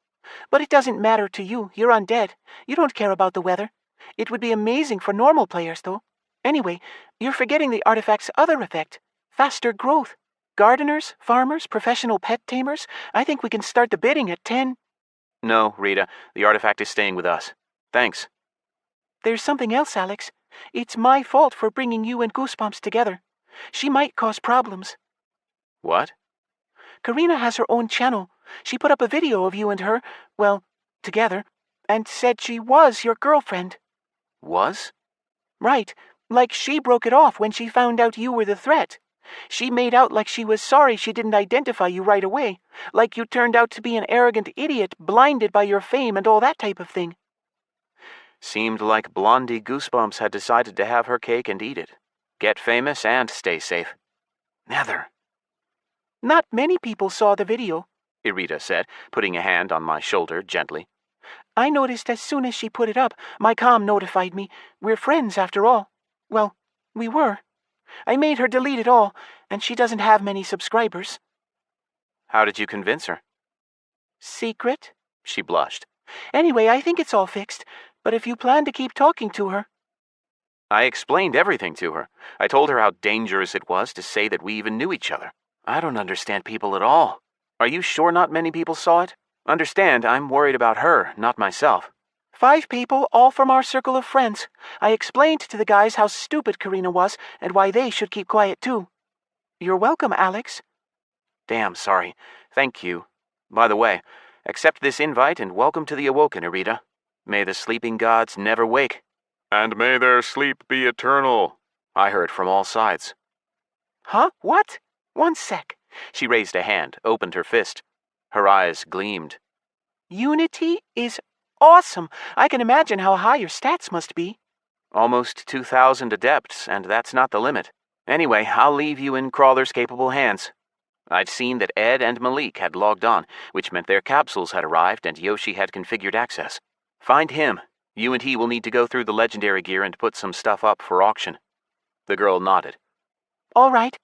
"But it doesn't matter to you. You're undead. You don't care about the weather. It would be amazing for normal players, though. Anyway, you're forgetting the artifact's other effect, faster growth. Gardeners, farmers, professional pet tamers, I think we can start the bidding at 10. No, Rita, the artifact is staying with us. Thanks. There's something else, Alex. It's my fault for bringing you and Goosebumps together. She might cause problems. What? Karina has her own channel. She put up a video of you and her, well, together, and said she was your girlfriend. Was? Right, like she broke it off when she found out you were the threat. She made out like she was sorry she didn't identify you right away, like you turned out to be an arrogant idiot blinded by your fame and all that type of thing. Seemed like Blondie Goosebumps had decided to have her cake and eat it. Get famous and stay safe. Nether. Not many people saw the video, Irita said, putting a hand on my shoulder gently. I noticed as soon as she put it up, my comm notified me. We're friends after all. Well, we were. I made her delete it all, and she doesn't have many subscribers. How did you convince her? Secret? She blushed. Anyway, I think it's all fixed, but if you plan to keep talking to her... I explained everything to her. I told her how dangerous it was to say that we even knew each other. I don't understand people at all. Are you sure not many people saw it? Understand, I'm worried about her, not myself. 5 people, all from our circle of friends. I explained to the guys how stupid Karina was and why they should keep quiet too. You're welcome, Alex. Damn sorry. Thank you. By the way, accept this invite and welcome to the Awoken, Irita. May the sleeping gods never wake. And may their sleep be eternal, I heard from all sides. Huh? What? 1 sec. She raised a hand, opened her fist. Her eyes gleamed. Unity is awesome. I can imagine how high your stats must be. Almost 2,000 adepts, and that's not the limit. Anyway, I'll leave you in Crawler's capable hands. I'd seen that Ed and Malik had logged on, which meant their capsules had arrived and Yoshi had configured access. Find him. You and he will need to go through the legendary gear and put some stuff up for auction. The girl nodded. All right.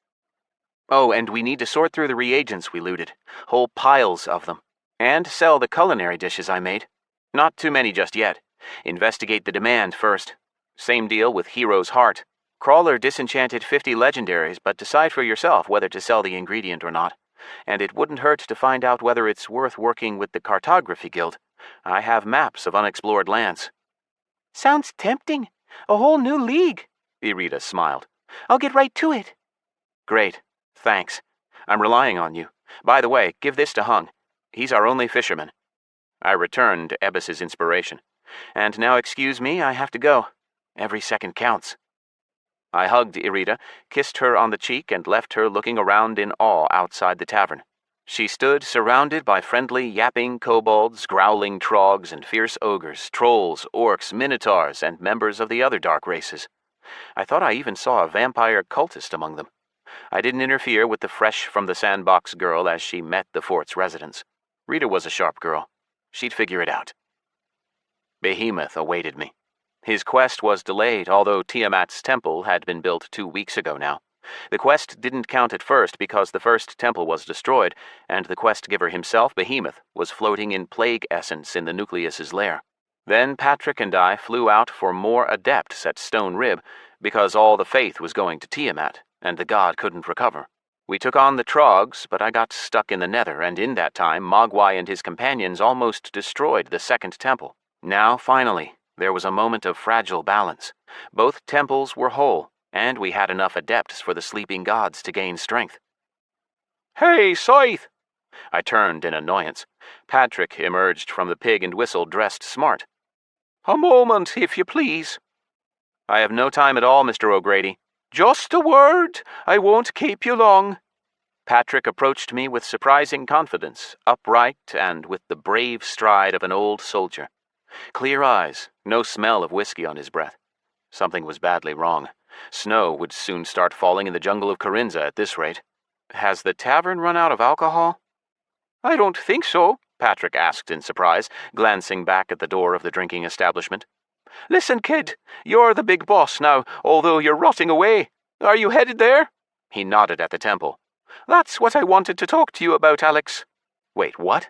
Oh, and we need to sort through the reagents we looted. Whole piles of them. And sell the culinary dishes I made. Not too many just yet. Investigate the demand first. Same deal with Hero's Heart. Crawler disenchanted 50 legendaries, but decide for yourself whether to sell the ingredient or not. And it wouldn't hurt to find out whether it's worth working with the Cartography Guild. I have maps of unexplored lands. Sounds tempting. A whole new league. Irita smiled. I'll get right to it. Great. Thanks. I'm relying on you. By the way, give this to Hung. He's our only fisherman. I returned to Ebbis's inspiration. And now excuse me, I have to go. Every second counts. I hugged Irita, kissed her on the cheek, and left her looking around in awe outside the tavern. She stood surrounded by friendly, yapping kobolds, growling trogs, and fierce ogres, trolls, orcs, minotaurs, and members of the other dark races. I thought I even saw a vampire cultist among them. I didn't interfere with the fresh-from-the-sandbox girl as she met the fort's residents. Rita was a sharp girl. She'd figure it out. Behemoth awaited me. His quest was delayed, although Tiamat's temple had been built 2 weeks ago now. The quest didn't count at first because the first temple was destroyed, and the quest giver himself, Behemoth, was floating in plague essence in the Nucleus's lair. Then Patrick and I flew out for more adepts at Stone Rib, because all the faith was going to Tiamat, and the god couldn't recover. We took on the Trogs, but I got stuck in the Nether, and in that time Mogwai and his companions almost destroyed the second temple. Now, finally, there was a moment of fragile balance. Both temples were whole, and we had enough adepts for the sleeping gods to gain strength. Hey, Scyth! I turned in annoyance. Patrick emerged from the Pig and Whistle dressed smart. A moment, if you please. I have no time at all, Mr. O'Grady. Just a word. I won't keep you long. Patrick approached me with surprising confidence, upright and with the brave stride of an old soldier. Clear eyes, no smell of whiskey on his breath. Something was badly wrong. Snow would soon start falling in the jungle of Corinza at this rate. Has the tavern run out of alcohol? I don't think so, Patrick asked in surprise, glancing back at the door of the drinking establishment. Listen, kid, you're the big boss now, although you're rotting away. Are you headed there? He nodded at the temple. That's what I wanted to talk to you about, Alex. Wait, what?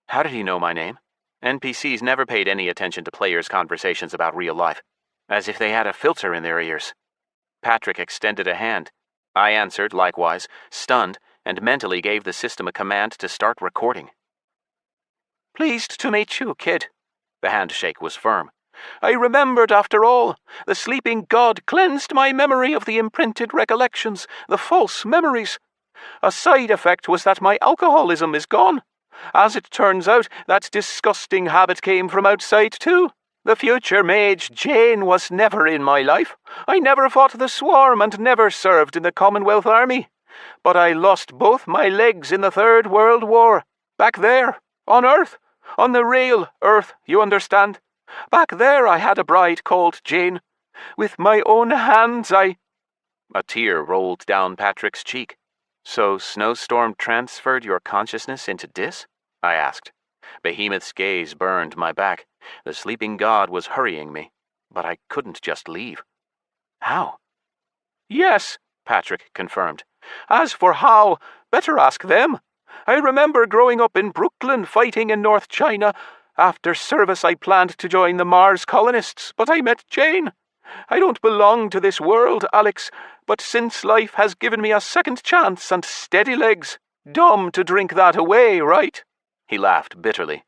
How did he know my name? NPCs never paid any attention to players' conversations about real life, as if they had a filter in their ears. Patrick extended a hand. I answered, likewise, stunned, and mentally gave the system a command to start recording. Pleased to meet you, kid. The handshake was firm. I remembered, after all. The sleeping god cleansed my memory of the imprinted recollections, the false memories. A side effect was that my alcoholism is gone. As it turns out, that disgusting habit came from outside too. The future mage Jane was never in my life. I never fought the swarm and never served in the Commonwealth Army. But I lost both my legs in the Third World War. Back there, on Earth. On the real Earth, you understand? Back there I had a bride called Jane. With my own hands A tear rolled down Patrick's cheek. So Snowstorm transferred your consciousness into Dis? I asked. Behemoth's gaze burned my back. The sleeping god was hurrying me, but I couldn't just leave. How? Yes, Patrick confirmed. As for how, better ask them. I remember growing up in Brooklyn fighting in North China. After service I planned to join the Mars colonists, but I met Jane. I don't belong to this world, Alex, but since life has given me a second chance and steady legs, dumb to drink that away, right? He laughed bitterly.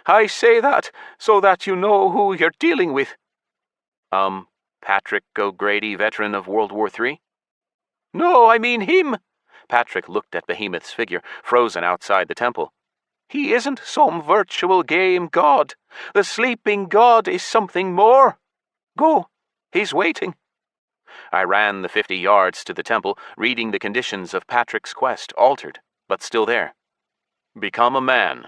I say that so that you know who you're dealing with. Patrick O'Grady, veteran of World War III? No, I mean him. Patrick looked at Behemoth's figure, frozen outside the temple. He isn't some virtual game god. The sleeping god is something more. Go. He's waiting. I ran the 50 yards to the temple, reading the conditions of Patrick's quest, altered, but still there. Become a man.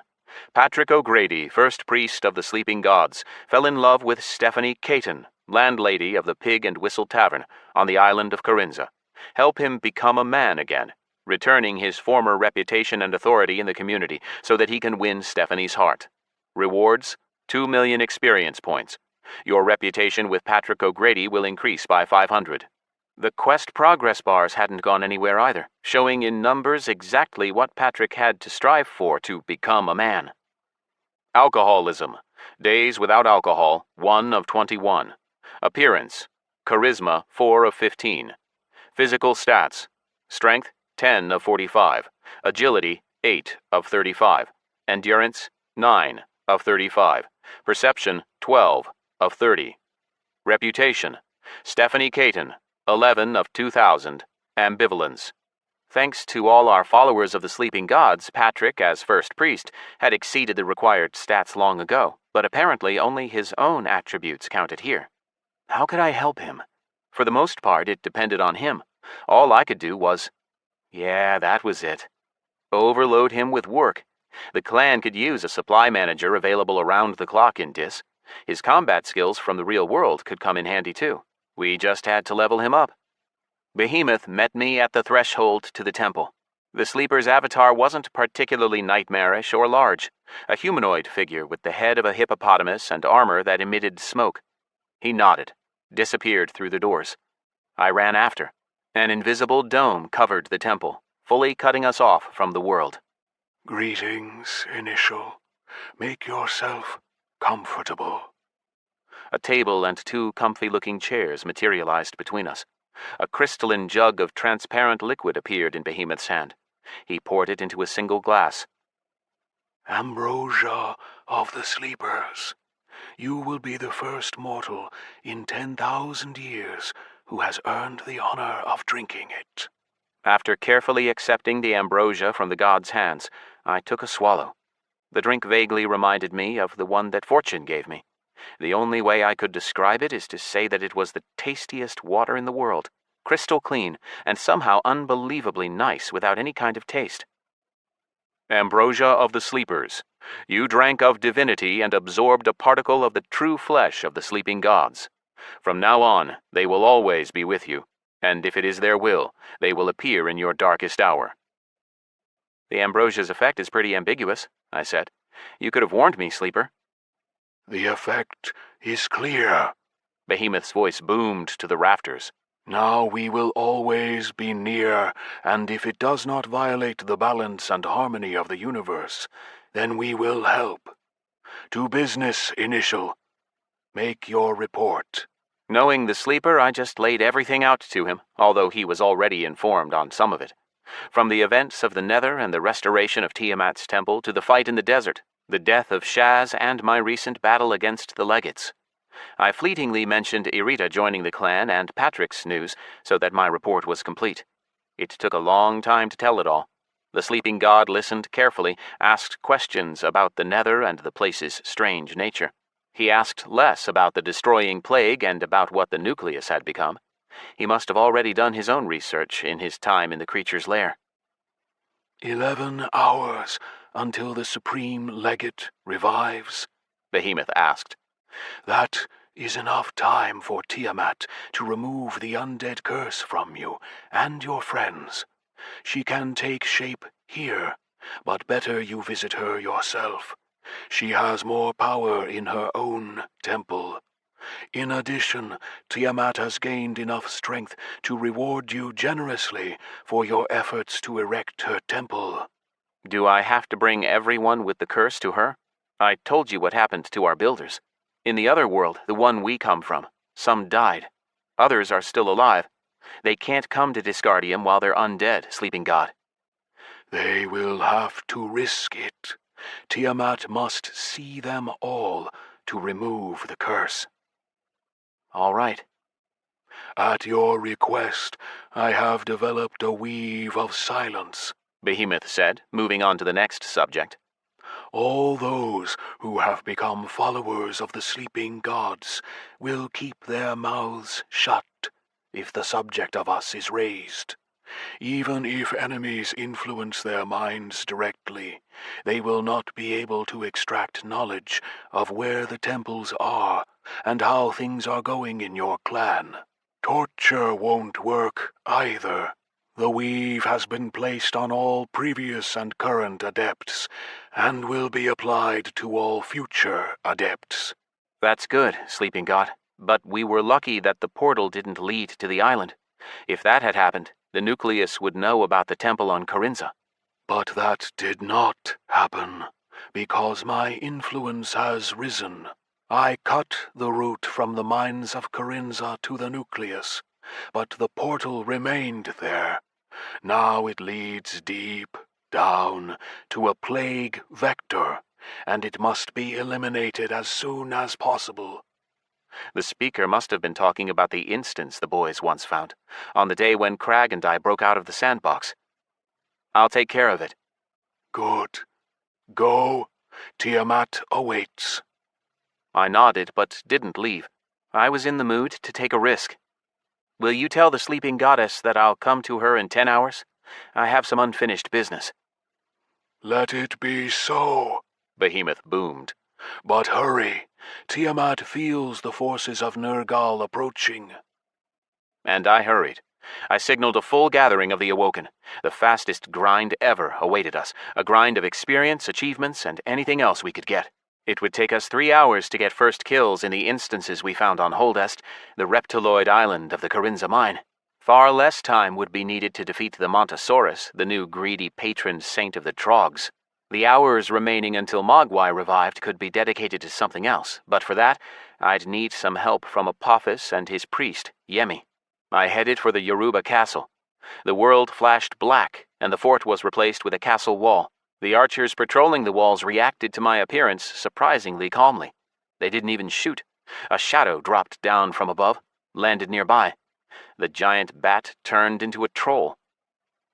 Patrick O'Grady, first priest of the sleeping gods, fell in love with Stephanie Caton, landlady of the Pig and Whistle Tavern on the island of Corinza. Help him become a man again, returning his former reputation and authority in the community so that he can win Stephanie's heart. Rewards: 2 million experience points. Your reputation with Patrick O'Grady will increase by 500. The quest progress bars hadn't gone anywhere either, showing in numbers exactly what Patrick had to strive for to become a man. Alcoholism. Days without alcohol, 1 of 21. Appearance. Charisma, 4 of 15. Physical stats. Strength, 10 of 45. Agility, 8 of 35. Endurance, 9 of 35. Perception, 12 of 30. Reputation. Stephanie Caton, 11 of 2,000. Ambivalence. Thanks to all our followers of the sleeping gods, Patrick, as first priest, had exceeded the required stats long ago, but apparently only his own attributes counted here. How could I help him? For the most part, it depended on him. All I could do was... Yeah, that was it. Overload him with work. The clan could use a supply manager available around the clock in Dis. His combat skills from the real world could come in handy too. We just had to level him up. Behemoth met me at the threshold to the temple. The sleeper's avatar wasn't particularly nightmarish or large, a humanoid figure with the head of a hippopotamus and armor that emitted smoke. He nodded, disappeared through the doors. I ran after. An invisible dome covered the temple, fully cutting us off from the world. Greetings, Initial. Make yourself comfortable. A table and 2 comfy-looking chairs materialized between us. A crystalline jug of transparent liquid appeared in Behemoth's hand. He poured it into a single glass. Ambrosia of the Sleepers. You will be the first mortal in 10,000 years who has earned the honor of drinking it. After carefully accepting the ambrosia from the god's hands, I took a swallow. The drink vaguely reminded me of the one that Fortune gave me. The only way I could describe it is to say that it was the tastiest water in the world, crystal clean, and somehow unbelievably nice without any kind of taste. Ambrosia of the Sleepers. You drank of divinity and absorbed a particle of the true flesh of the sleeping gods. From now on, they will always be with you, and if it is their will, they will appear in your darkest hour. The ambrosia's effect is pretty ambiguous, I said. You could have warned me, Sleeper. The effect is clear. Behemoth's voice boomed to the rafters. Now we will always be near, and if it does not violate the balance and harmony of the universe, then we will help. To business, Initial. Make your report. Knowing the Sleeper, I just laid everything out to him, although he was already informed on some of it. From the events of the Nether and the restoration of Tiamat's temple to the fight in the desert, the death of Shaz, and my recent battle against the Legates. I fleetingly mentioned Irita joining the clan and Patrick's news so that my report was complete. It took a long time to tell it all. The sleeping god listened carefully, asked questions about the Nether and the place's strange nature. He asked less about the destroying plague and about what the Nucleus had become. He must have already done his own research in his time in the creature's lair. 11 hours until the Supreme Legate revives? Behemoth asked. That is enough time for Tiamat to remove the undead curse from you and your friends. She can take shape here, but better you visit her yourself. She has more power in her own temple. In addition, Tiamat has gained enough strength to reward you generously for your efforts to erect her temple. Do I have to bring everyone with the curse to her? I told you what happened to our builders. In the other world, the one we come from, some died. Others are still alive. They can't come to Disgardium while they're undead, sleeping god. They will have to risk it. Tiamat must see them all to remove the curse. All right. At your request, I have developed a weave of silence, Behemoth said, moving on to the next subject. All those who have become followers of the sleeping gods will keep their mouths shut if the subject of us is raised. Even if enemies influence their minds directly, they will not be able to extract knowledge of where the temples are and how things are going in your clan. Torture won't work either. The weave has been placed on all previous and current adepts, and will be applied to all future adepts. That's good, sleeping god. But we were lucky that the portal didn't lead to the island. If that had happened, the Nucleus would know about the temple on Corinza. But that did not happen, because my influence has risen. I cut the route from the mines of Corinza to the Nucleus, but the portal remained there. Now it leads deep down to a plague vector, and it must be eliminated as soon as possible. The speaker must have been talking about the instance the boys once found, on the day when Crag and I broke out of the sandbox. I'll take care of it. Good. Go. Tiamat awaits. I nodded, but didn't leave. I was in the mood to take a risk. Will you tell the sleeping goddess that I'll come to her in 10 hours? I have some unfinished business. Let it be so, Behemoth boomed. But hurry. Tiamat feels the forces of Nergal approaching. And I hurried. I signaled a full gathering of the Awoken. The fastest grind ever awaited us, a grind of experience, achievements, and anything else we could get. It would take us 3 hours to get first kills in the instances we found on Holdest, the reptiloid island of the Corinza mine. Far less time would be needed to defeat the Montosaurus, the new greedy patron saint of the Trogs. The hours remaining until Mogwai revived could be dedicated to something else, but for that, I'd need some help from Apophis and his priest, Yemi. I headed for the Yoruba castle. The world flashed black, and the fort was replaced with a castle wall. The archers patrolling the walls reacted to my appearance surprisingly calmly. They didn't even shoot. A shadow dropped down from above, landed nearby. The giant bat turned into a troll.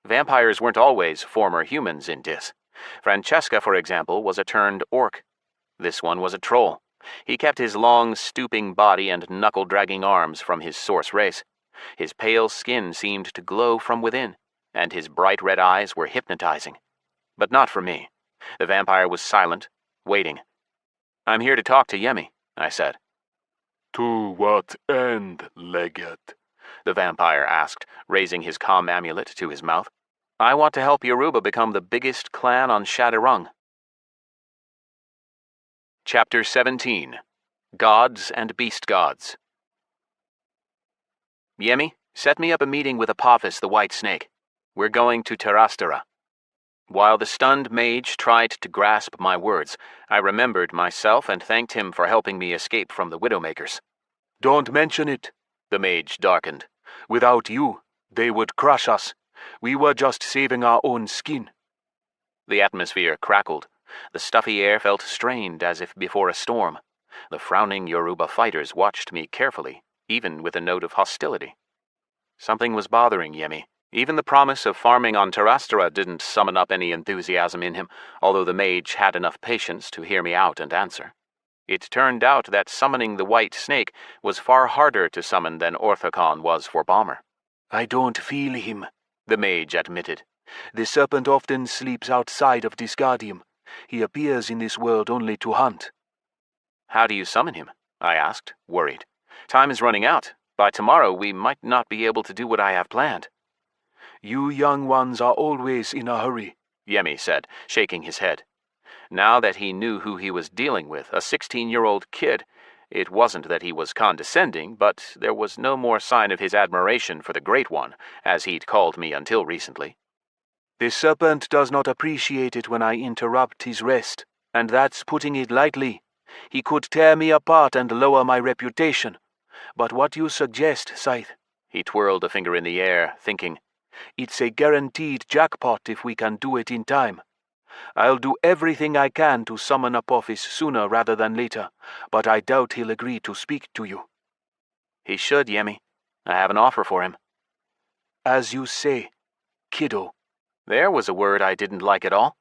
Vampires weren't always former humans in Dis. Francesca, for example, was a turned orc. This one was a troll. He kept his long, stooping body and knuckle-dragging arms from his source race. His pale skin seemed to glow from within, and his bright red eyes were hypnotizing. But not for me. The vampire was silent, waiting. I'm here to talk to Yemi, I said. To what end, Legate? The vampire asked, raising his calm amulet to his mouth. I want to help Yoruba become the biggest clan on Shadowrung. Chapter 17. Gods and Beast Gods. Yemi, set me up a meeting with Apophis the White Snake. We're going to Terastera. While the stunned mage tried to grasp my words, I remembered myself and thanked him for helping me escape from the Widowmakers. Don't mention it, the mage darkened. Without you, they would crush us. We were just saving our own skin. The atmosphere crackled. The stuffy air felt strained as if before a storm. The frowning Yoruba fighters watched me carefully, even with a note of hostility. Something was bothering Yemi. Even the promise of farming on Terastera didn't summon up any enthusiasm in him, although the mage had enough patience to hear me out and answer. It turned out that summoning the White Snake was far harder to summon than Orthocon was for Balmer. I don't feel him, the mage admitted. The serpent often sleeps outside of Disgardium. He appears in this world only to hunt. How do you summon him? I asked, worried. Time is running out. By tomorrow, we might not be able to do what I have planned. You young ones are always in a hurry, Yemi said, shaking his head. Now that he knew who he was dealing with, a 16-year-old kid, it wasn't that he was condescending, but there was no more sign of his admiration for the Great One, as he'd called me until recently. The serpent does not appreciate it when I interrupt his rest, and that's putting it lightly. He could tear me apart and lower my reputation. But what you suggest, Scyth? He twirled a finger in the air, thinking. It's a guaranteed jackpot if we can do it in time. I'll do everything I can to summon Apophis sooner rather than later, but I doubt he'll agree to speak to you. He should, Yemi. I have an offer for him. As you say, kiddo. There was a word I didn't like at all.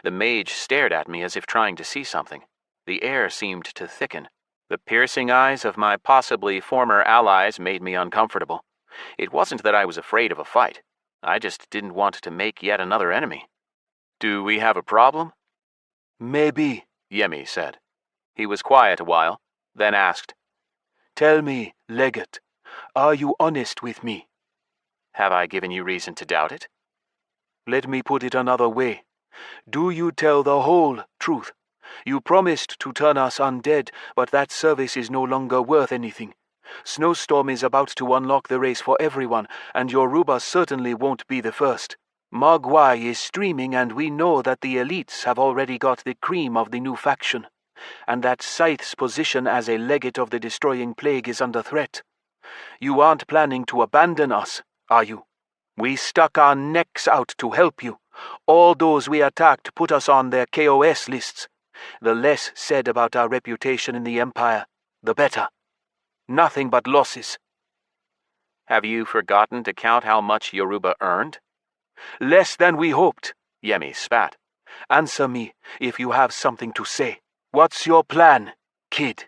The mage stared at me as if trying to see something. The air seemed to thicken. The piercing eyes of my possibly former allies made me uncomfortable. It wasn't that I was afraid of a fight. I just didn't want to make yet another enemy. Do we have a problem? Maybe, Yemi said. He was quiet a while, then asked, Tell me, Legate, are you honest with me? Have I given you reason to doubt it? Let me put it another way. Do you tell the whole truth? You promised to turn us undead, but that service is no longer worth anything. Snowstorm is about to unlock the race for everyone, and Yoruba certainly won't be the first. Mogwai is streaming, and we know that the elites have already got the cream of the new faction, and that Scyth's position as a legate of the destroying plague is under threat. You aren't planning to abandon us, are you? We stuck our necks out to help you. All those we attacked put us on their KOS lists. The less said about our reputation in the Empire, the better. Nothing but losses. Have you forgotten to count how much Yoruba earned? Less than we hoped. Yemi spat. Answer me if you have something to say. What's your plan, kid?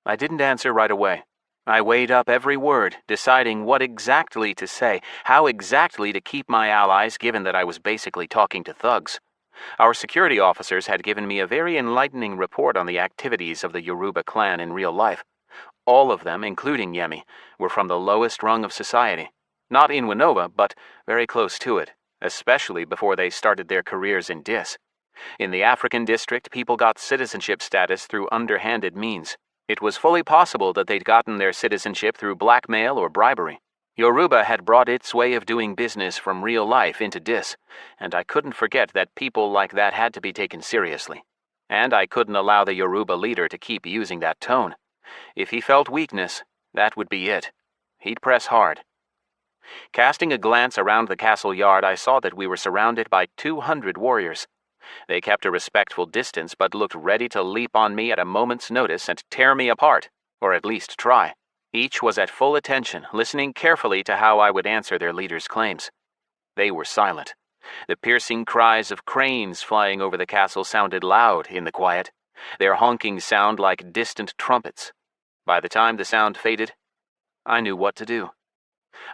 I didn't answer right away. I weighed up every word, deciding what exactly to say, how exactly to keep my allies, given that I was basically talking to thugs. Our security officers had given me a very enlightening report on the activities of the Yoruba clan in real life. All of them, including Yemi, were from the lowest rung of society. Not in Winova, but very close to it, especially before they started their careers in Dis. In the African district, people got citizenship status through underhanded means. It was fully possible that they'd gotten their citizenship through blackmail or bribery. Yoruba had brought its way of doing business from real life into Dis, and I couldn't forget that people like that had to be taken seriously. And I couldn't allow the Yoruba leader to keep using that tone. If he felt weakness, that would be it. He'd press hard. Casting a glance around the castle yard, I saw that we were surrounded by 200 warriors. They kept a respectful distance, but looked ready to leap on me at a moment's notice and tear me apart, or at least try. Each was at full attention, listening carefully to how I would answer their leader's claims. They were silent. The piercing cries of cranes flying over the castle sounded loud in the quiet, their honking sound like distant trumpets. By the time the sound faded, I knew what to do.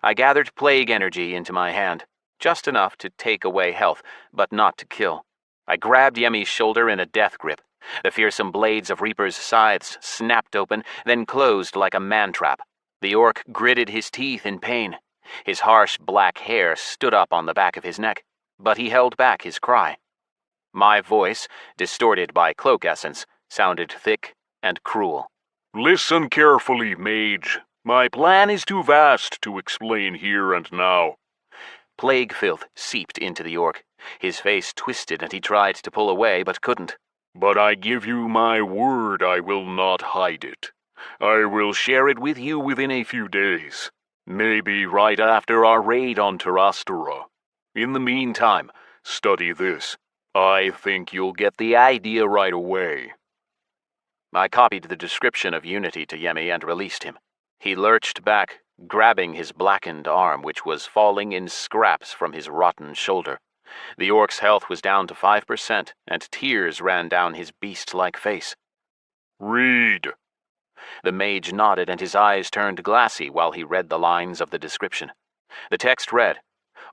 I gathered plague energy into my hand, just enough to take away health, but not to kill. I grabbed Yemi's shoulder in a death grip. The fearsome blades of Reaper's scythes snapped open, then closed like a man-trap. The orc gritted his teeth in pain. His harsh black hair stood up on the back of his neck, but he held back his cry. My voice, distorted by cloak essence, sounded thick and cruel. Listen carefully, mage. My plan is too vast to explain here and now. Plague filth seeped into the orc. His face twisted and he tried to pull away but couldn't. But I give you my word I will not hide it. I will share it with you within a few days. Maybe right after our raid on Terastora. In the meantime, study this. I think you'll get the idea right away. I copied the description of Unity to Yemi and released him. He lurched back, grabbing his blackened arm, which was falling in scraps from his rotten shoulder. The orc's health was down to 5%, and tears ran down his beast-like face. Read. The mage nodded, and his eyes turned glassy while he read the lines of the description. The text read,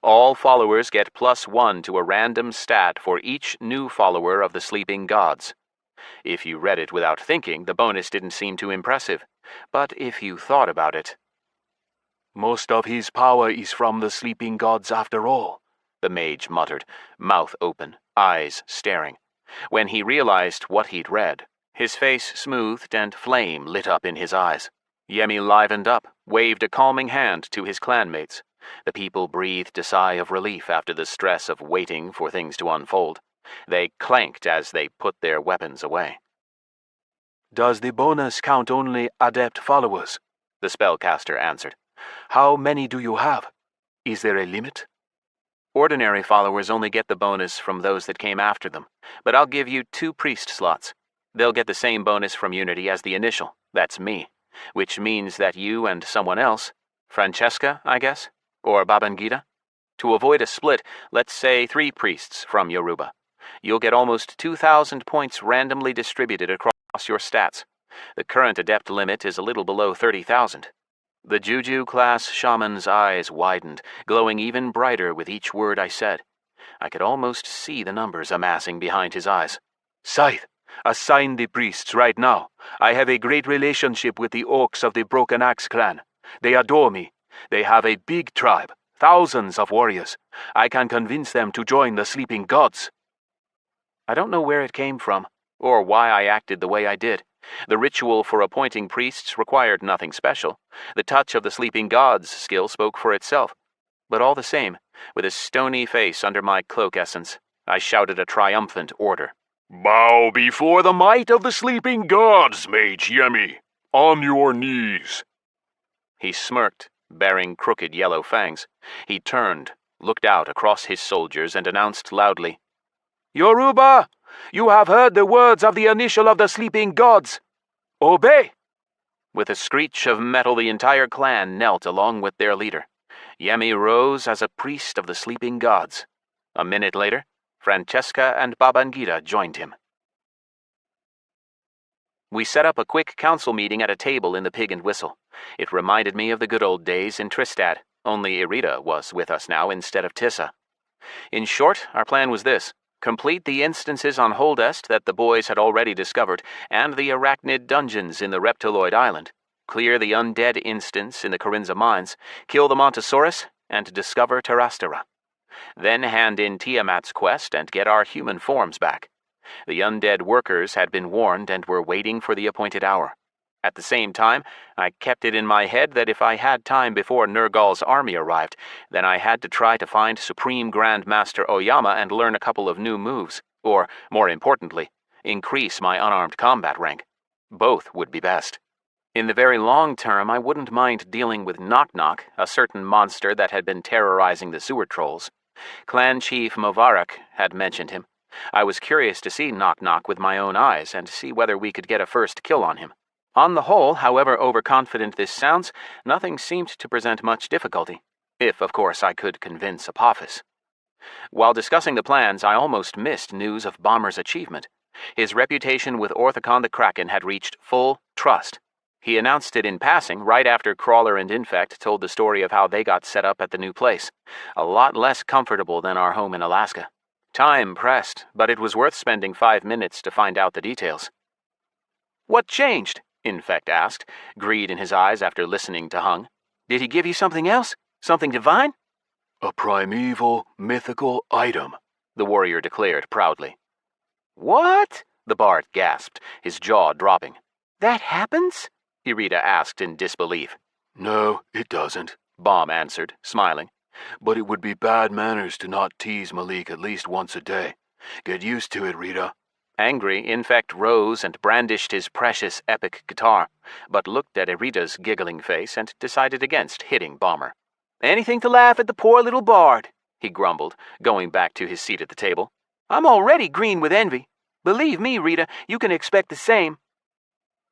All followers get +1 to a random stat for each new follower of the sleeping gods. If you read it without thinking, the bonus didn't seem too impressive. But if you thought about it... Most of his power is from the sleeping gods after all, the mage muttered, mouth open, eyes staring. When he realized what he'd read, his face smoothed and flame lit up in his eyes. Yemi livened up, waved a calming hand to his clanmates. The people breathed a sigh of relief after the stress of waiting for things to unfold. They clanked as they put their weapons away. Does the bonus count only adept followers? The spellcaster answered. How many do you have? Is there a limit? Ordinary followers only get the bonus from those that came after them, but I'll give you 2 priest slots. They'll get the same bonus from Unity as the initial, that's me, which means that you and someone else, Francesca, I guess, or Babangida. To avoid a split, let's say 3 priests from Yoruba. You'll get almost 2,000 points randomly distributed across your stats. The current adept limit is a little below 30,000. The Juju-class shaman's eyes widened, glowing even brighter with each word I said. I could almost see the numbers amassing behind his eyes. Scyth, assign the priests right now. I have a great relationship with the orcs of the Broken Axe clan. They adore me. They have a big tribe, thousands of warriors. I can convince them to join the sleeping gods. I don't know where it came from, or why I acted the way I did. The ritual for appointing priests required nothing special. The touch of the sleeping gods skill spoke for itself. But all the same, with a stony face under my cloak essence, I shouted a triumphant order. Bow before the might of the sleeping gods, Mage Yemi. On your knees. He smirked, baring crooked yellow fangs. He turned, looked out across his soldiers, and announced loudly, Yoruba, you have heard the words of the initial of the sleeping gods. Obey! With a screech of metal, the entire clan knelt along with their leader. Yemi rose as a priest of the sleeping gods. A minute later, Francesca and Babangida joined him. We set up a quick council meeting at a table in the Pig and Whistle. It reminded me of the good old days in Tristad, only Irida was with us now instead of Tissa. In short, our plan was this. Complete the instances on Holdest that the boys had already discovered, and the arachnid dungeons in the Reptiloid Island. Clear the undead instance in the Corinza mines, kill the Montosaurus, and discover Terastera. Then hand in Tiamat's quest and get our human forms back. The undead workers had been warned and were waiting for the appointed hour. At the same time, I kept it in my head that if I had time before Nergal's army arrived, then I had to try to find Supreme Grand Master Oyama and learn a couple of new moves, or, more importantly, increase my unarmed combat rank. Both would be best. In the very long term, I wouldn't mind dealing with Knock-Knock, a certain monster that had been terrorizing the sewer trolls. Clan Chief Movarak had mentioned him. I was curious to see Knock-Knock with my own eyes and see whether we could get a first kill on him. On the whole, however overconfident this sounds, nothing seemed to present much difficulty, if, of course, I could convince Apophis. While discussing the plans, I almost missed news of Bomber's achievement. His reputation with Orthicon the Kraken had reached full trust. He announced it in passing right after Crawler and Infect told the story of how they got set up at the new place. A lot less comfortable than our home in Alaska. Time pressed, but it was worth spending 5 minutes to find out the details. "What changed?" Infect asked, greed in his eyes after listening to Hung. "Did he give you something else? Something divine?" A primeval, mythical item, the warrior declared proudly. "What?" the bard gasped, his jaw dropping. "That happens?" Irida asked in disbelief. No, it doesn't, Bomb answered, smiling. But it would be bad manners to not tease Malik at least once a day. Get used to it, Rita. Angry, Infect rose and brandished his precious epic guitar, but looked at Irida's giggling face and decided against hitting Bomber. "Anything to laugh at the poor little bard," he grumbled, going back to his seat at the table. "I'm already green with envy. Believe me, Rita, you can expect the same."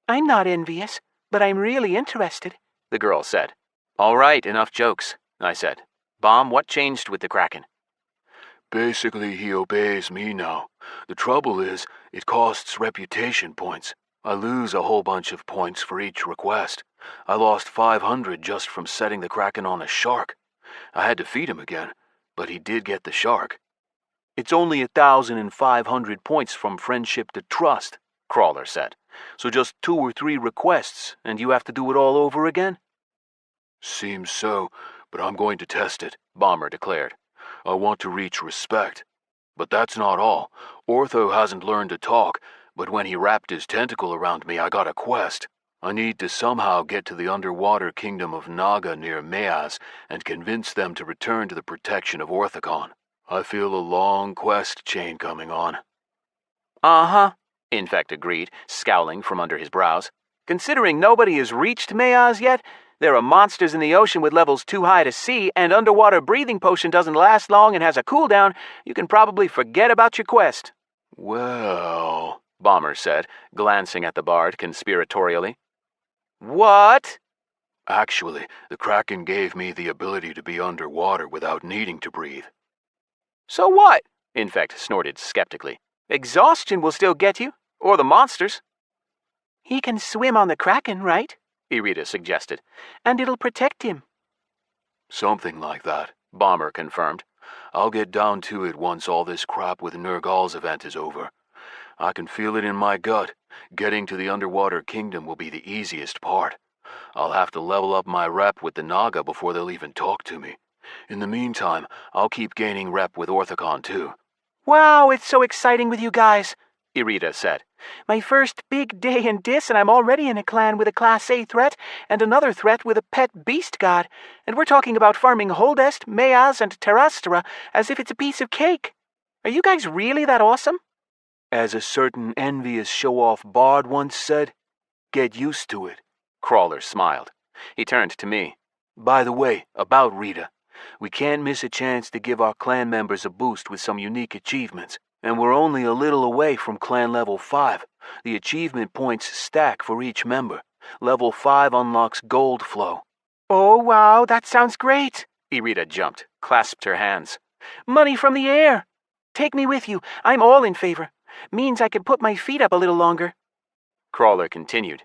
"I'm not envious, but I'm really interested," the girl said. "All right, enough jokes," I said. "Bomb, what changed with the Kraken?" Basically, he obeys me now. The trouble is, it costs reputation points. I lose a whole bunch of points for each request. I lost 500 just from setting the Kraken on a shark. I had to feed him again, but he did get the shark. It's only 1,500 points from friendship to trust, Crawler said. So just 2 or 3 requests, and you have to do it all over again? Seems so, but I'm going to test it, Bomber declared. I want to reach respect. But that's not all. Ortho hasn't learned to talk, but when he wrapped his tentacle around me, I got a quest. I need to somehow get to the underwater kingdom of Naga near Meaz and convince them to return to the protection of Orthicon. I feel a long quest chain coming on. Uh-huh, Infect agreed, scowling from under his brows. Considering nobody has reached Meaz yet, there are monsters in the ocean with levels too high to see, and underwater breathing potion doesn't last long and has a cooldown, you can probably forget about your quest. Well, Bomber said, glancing at the bard conspiratorially. What? actually, the Kraken gave me the ability to be underwater without needing to breathe. So what? Infect snorted skeptically. Exhaustion will still get you, or the monsters. He can swim on the Kraken, right? Irida suggested. And it'll protect him. Something like that, Bomber confirmed. I'll get down to it once all this crap with Nergal's event is over. I can feel it in my gut. Getting to the underwater kingdom will be the easiest part. I'll have to level up my rep with the Naga before they'll even talk to me. In the meantime, I'll keep gaining rep with Orthicon too. Wow, it's so exciting with you guys, Irida said. My first big day in Dis, and I'm already in a clan with a Class A threat, and another threat with a pet beast god, and we're talking about farming Holdest, Meaz, and Terastra as if it's a piece of cake. Are you guys really that awesome? As a certain envious show-off bard once said, get used to it. Crawler smiled. He turned to me. By the way, about Rita, we can't miss a chance to give our clan members a boost with some unique achievements. And we're only a little away from clan level 5. The achievement points stack for each member. Level 5 unlocks gold flow. Oh, wow, that sounds great. Irida jumped, clasped her hands. Money from the air. Take me with you. I'm all in favor. Means I can put my feet up a little longer. Crawler continued.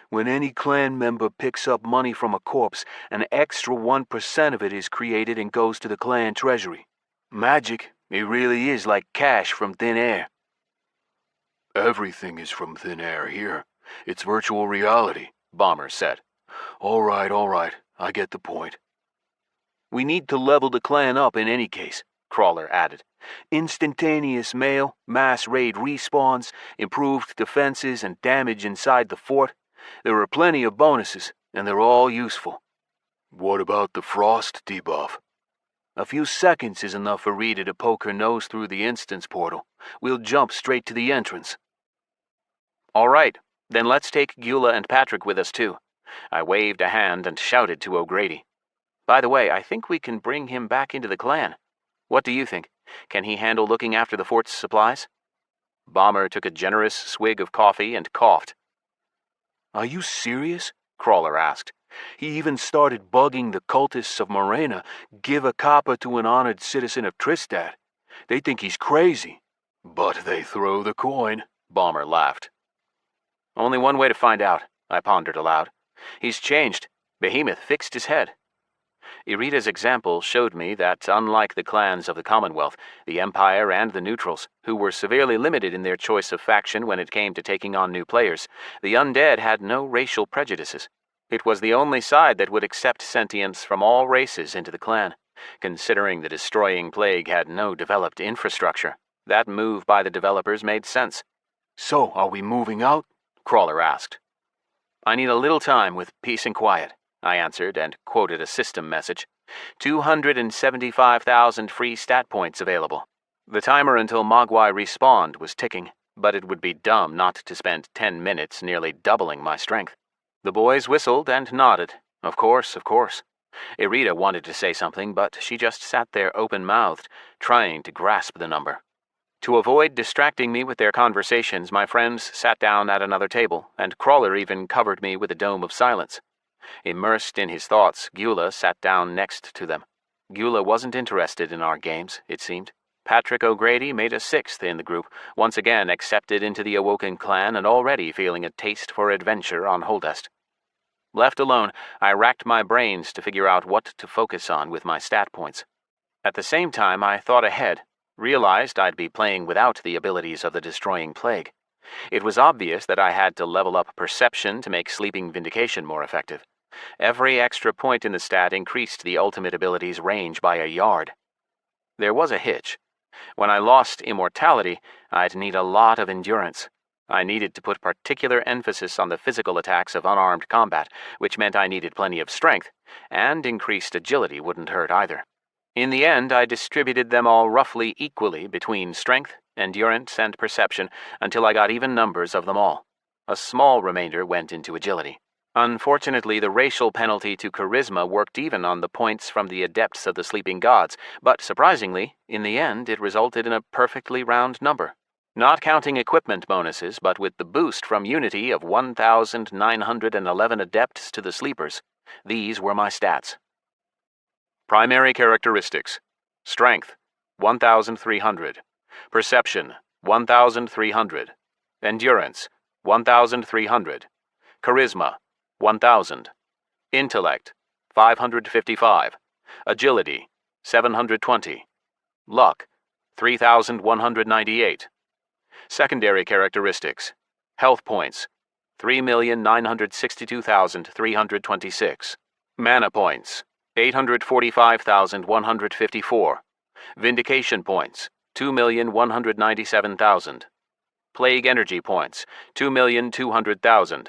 When any clan member picks up money from a corpse, an extra 1% of it is created and goes to the clan treasury. Magic. It really is like cash from thin air. Everything is from thin air here. It's virtual reality, Bomber said. All right, I get the point. We need to level the clan up in any case, Crawler added. Instantaneous mail, mass raid respawns, improved defenses, and damage inside the fort. There are plenty of bonuses, and they're all useful. What about the frost debuff? A few seconds is enough for Rita to poke her nose through the instance portal. We'll jump straight to the entrance. All right, then let's take Gula and Patrick with us too. I waved a hand and shouted to O'Grady. By the way, I think we can bring him back into the clan. What do you think? Can he handle looking after the fort's supplies? Bomber took a generous swig of coffee and coughed. Are you serious? Crawler asked. He even started bugging the cultists of Morena, give a copper to an honored citizen of Tristad. They think he's crazy. But they throw the coin, Bomber laughed. Only one way to find out, I pondered aloud. He's changed. Behemoth fixed his head. Irida's example showed me that, unlike the clans of the Commonwealth, the Empire and the Neutrals, who were severely limited in their choice of faction when it came to taking on new players, the undead had no racial prejudices. It was the only side that would accept sentients from all races into the clan. Considering the destroying plague had no developed infrastructure, that move by the developers made sense. So, are we moving out? Crawler asked. I need a little time with peace and quiet, I answered and quoted a system message. 275,000 free stat points available. The timer until Mogwai respawned was ticking, but it would be dumb not to spend 10 minutes nearly doubling my strength. The boys whistled and nodded. Of course. Irida wanted to say something, but she just sat there open-mouthed, trying to grasp the number. To avoid distracting me with their conversations, my friends sat down at another table, and Crawler even covered me with a dome of silence. Immersed in his thoughts, Gula sat down next to them. Gula wasn't interested in our games, it seemed. Patrick O'Grady made a 6th in the group, once again accepted into the Awoken clan and already feeling a taste for adventure on Holdest. Left alone, I racked my brains to figure out what to focus on with my stat points. At the same time, I thought ahead, realized I'd be playing without the abilities of the Destroying Plague. It was obvious that I had to level up perception to make sleeping vindication more effective. Every extra point in the stat increased the ultimate ability's range by a yard. There was a hitch. When I lost immortality, I'd need a lot of endurance. I needed to put particular emphasis on the physical attacks of unarmed combat, which meant I needed plenty of strength, and increased agility wouldn't hurt either. In the end, I distributed them all roughly equally between strength, endurance, and perception until I got even numbers of them all. A small remainder went into agility. Unfortunately, the racial penalty to charisma worked even on the points from the adepts of the sleeping gods, but surprisingly, in the end it resulted in a perfectly round number. Not counting equipment bonuses, but with the boost from Unity of 1,911 adepts to the sleepers, these were my stats. Primary characteristics: Strength, 1,300. Perception, 1,300. Endurance, 1,300. Charisma, 1,000. Intellect, 555. Agility, 720. Luck, 3,198. Secondary characteristics: Health points, 3,962,326. Mana points, 845,154. Vindication points, 2,197,000. Plague energy points, 2,200,000.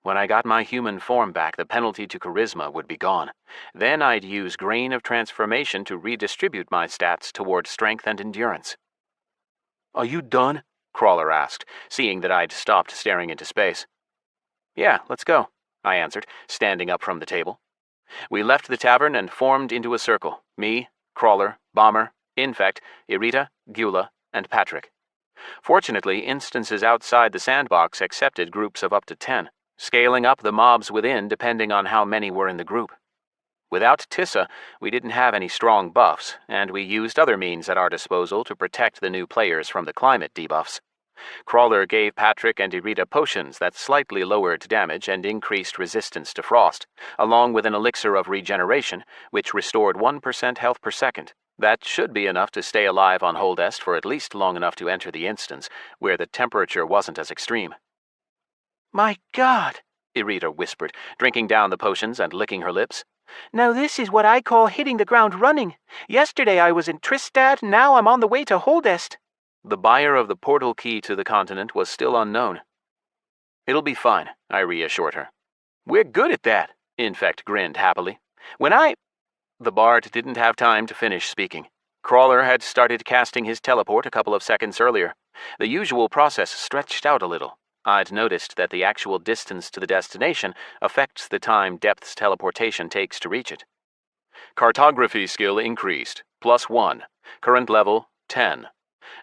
When I got my human form back, the penalty to charisma would be gone. Then I'd use Grain of Transformation to redistribute my stats toward strength and endurance. Are you done? Crawler asked, seeing that I'd stopped staring into space. Yeah, let's go, I answered, standing up from the table. We left the tavern and formed into a circle. Me, Crawler, Bomber, Infect, Irita, Gula, and Patrick. Fortunately, instances outside the sandbox accepted groups of up to 10, scaling up the mobs within depending on how many were in the group. Without Tissa, we didn't have any strong buffs, and we used other means at our disposal to protect the new players from the climate debuffs. Crawler gave Patrick and Irita potions that slightly lowered damage and increased resistance to frost, along with an elixir of regeneration, which restored 1% health per second. That should be enough to stay alive on Holdest for at least long enough to enter the instance, where the temperature wasn't as extreme. My God, Irita whispered, drinking down the potions and licking her lips. Now this is what I call hitting the ground running. Yesterday I was in Tristad, now I'm on the way to Holdest. The buyer of the portal key to the continent was still unknown. It'll be fine, I reassured her. We're good at that, Infect grinned happily. The bard didn't have time to finish speaking. Crawler had started casting his teleport a couple of seconds earlier. The usual process stretched out a little. I'd noticed that the actual distance to the destination affects the time Depth's teleportation takes to reach it. Cartography skill increased, +1. Current level, 10.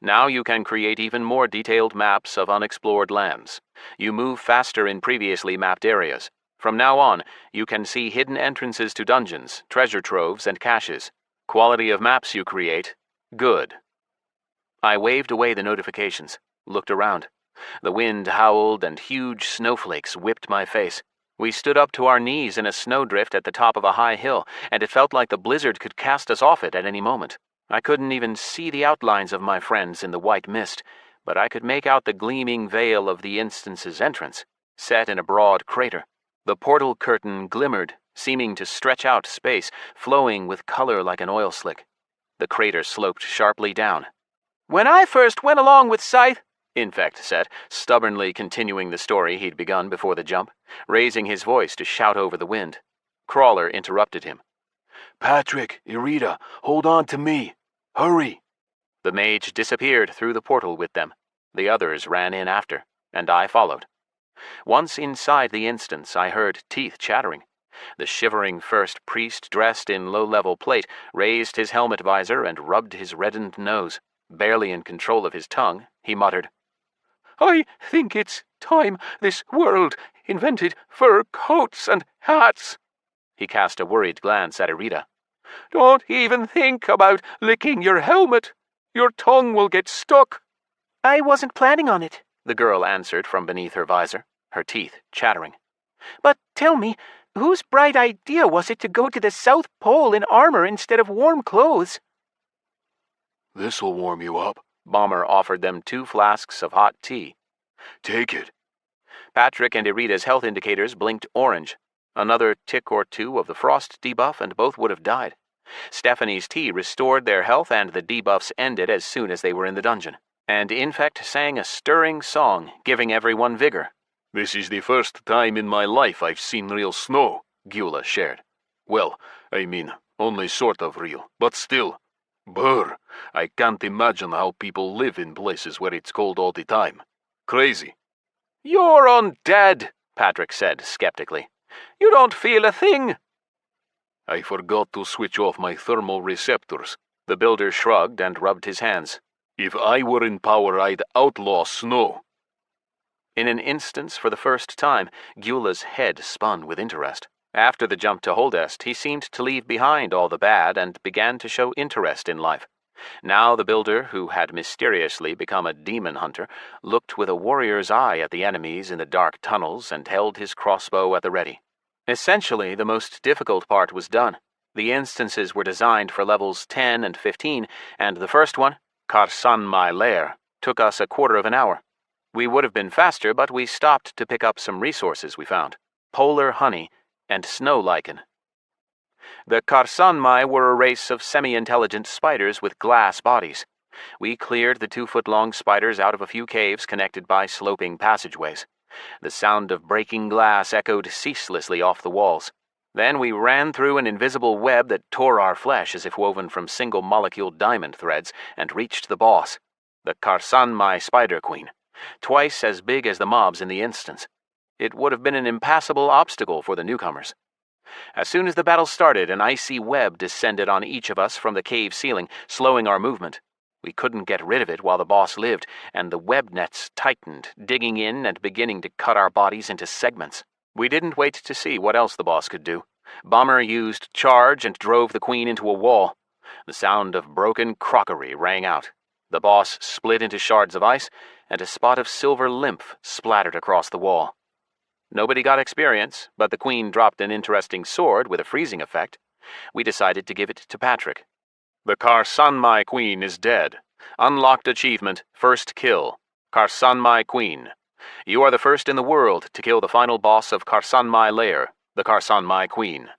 Now you can create even more detailed maps of unexplored lands. You move faster in previously mapped areas. From now on, you can see hidden entrances to dungeons, treasure troves, and caches. Quality of maps you create, good. I waved away the notifications, looked around. The wind howled and huge snowflakes whipped my face. We stood up to our knees in a snowdrift at the top of a high hill, and it felt like the blizzard could cast us off it at any moment. I couldn't even see the outlines of my friends in the white mist, but I could make out the gleaming veil of the instance's entrance, set in a broad crater. The portal curtain glimmered, seeming to stretch out space, flowing with color like an oil slick. The crater sloped sharply down. When I first went along with Scyth, Infect said, stubbornly continuing the story he'd begun before the jump, raising his voice to shout over the wind. Crawler interrupted him. Patrick, Irita, hold on to me. Hurry! The mage disappeared through the portal with them. The others ran in after, and I followed. Once inside the instance, I heard teeth chattering. The shivering first priest, dressed in low-level plate, raised his helmet visor and rubbed his reddened nose. Barely in control of his tongue, he muttered, I think it's time this world invented fur coats and hats. He cast a worried glance at Irita. Don't even think about licking your helmet. Your tongue will get stuck. I wasn't planning on it, the girl answered from beneath her visor, her teeth chattering. But tell me, whose bright idea was it to go to the South Pole in armor instead of warm clothes? This'll warm you up. Bomber offered them 2 flasks of hot tea. Take it. Patrick and Irita's health indicators blinked orange. Another tick or two of the frost debuff and both would have died. Stephanie's tea restored their health and the debuffs ended as soon as they were in the dungeon. And Infect sang a stirring song, giving everyone vigor. This is the first time in my life I've seen real snow, Gyula shared. Well, I mean, only sort of real, but still. Brr, I can't imagine how people live in places where it's cold all the time. Crazy. You're undead, Patrick said skeptically. You don't feel a thing. I forgot to switch off my thermal receptors. The builder shrugged and rubbed his hands. If I were in power, I'd outlaw snow. In an instance, for the first time, Gyula's head spun with interest. After the jump to Holdest, he seemed to leave behind all the bad and began to show interest in life. Now the builder, who had mysteriously become a demon hunter, looked with a warrior's eye at the enemies in the dark tunnels and held his crossbow at the ready. Essentially, the most difficult part was done. The instances were designed for levels 10 and 15, and the first one, Karsan My Lair, took us a quarter of an hour. We would have been faster, but we stopped to pick up some resources we found. Polar honey and snow lichen. The Karsanmai were a race of semi-intelligent spiders with glass bodies. We cleared the 2-foot-long spiders out of a few caves connected by sloping passageways. The sound of breaking glass echoed ceaselessly off the walls. Then we ran through an invisible web that tore our flesh as if woven from single-molecule diamond threads and reached the boss, the Karsanmai Spider Queen, twice as big as the mobs in the instance. It would have been an impassable obstacle for the newcomers. As soon as the battle started, an icy web descended on each of us from the cave ceiling, slowing our movement. We couldn't get rid of it while the boss lived, and the web nets tightened, digging in and beginning to cut our bodies into segments. We didn't wait to see what else the boss could do. Bomber used charge and drove the queen into a wall. The sound of broken crockery rang out. The boss split into shards of ice, and a spot of silver lymph splattered across the wall. Nobody got experience, but the queen dropped an interesting sword with a freezing effect. We decided to give it to Patrick. The Karsanmai Queen is dead. Unlocked achievement, first kill. Karsanmai Queen. You are the first in the world to kill the final boss of Karsanmai Lair, the Karsanmai Queen.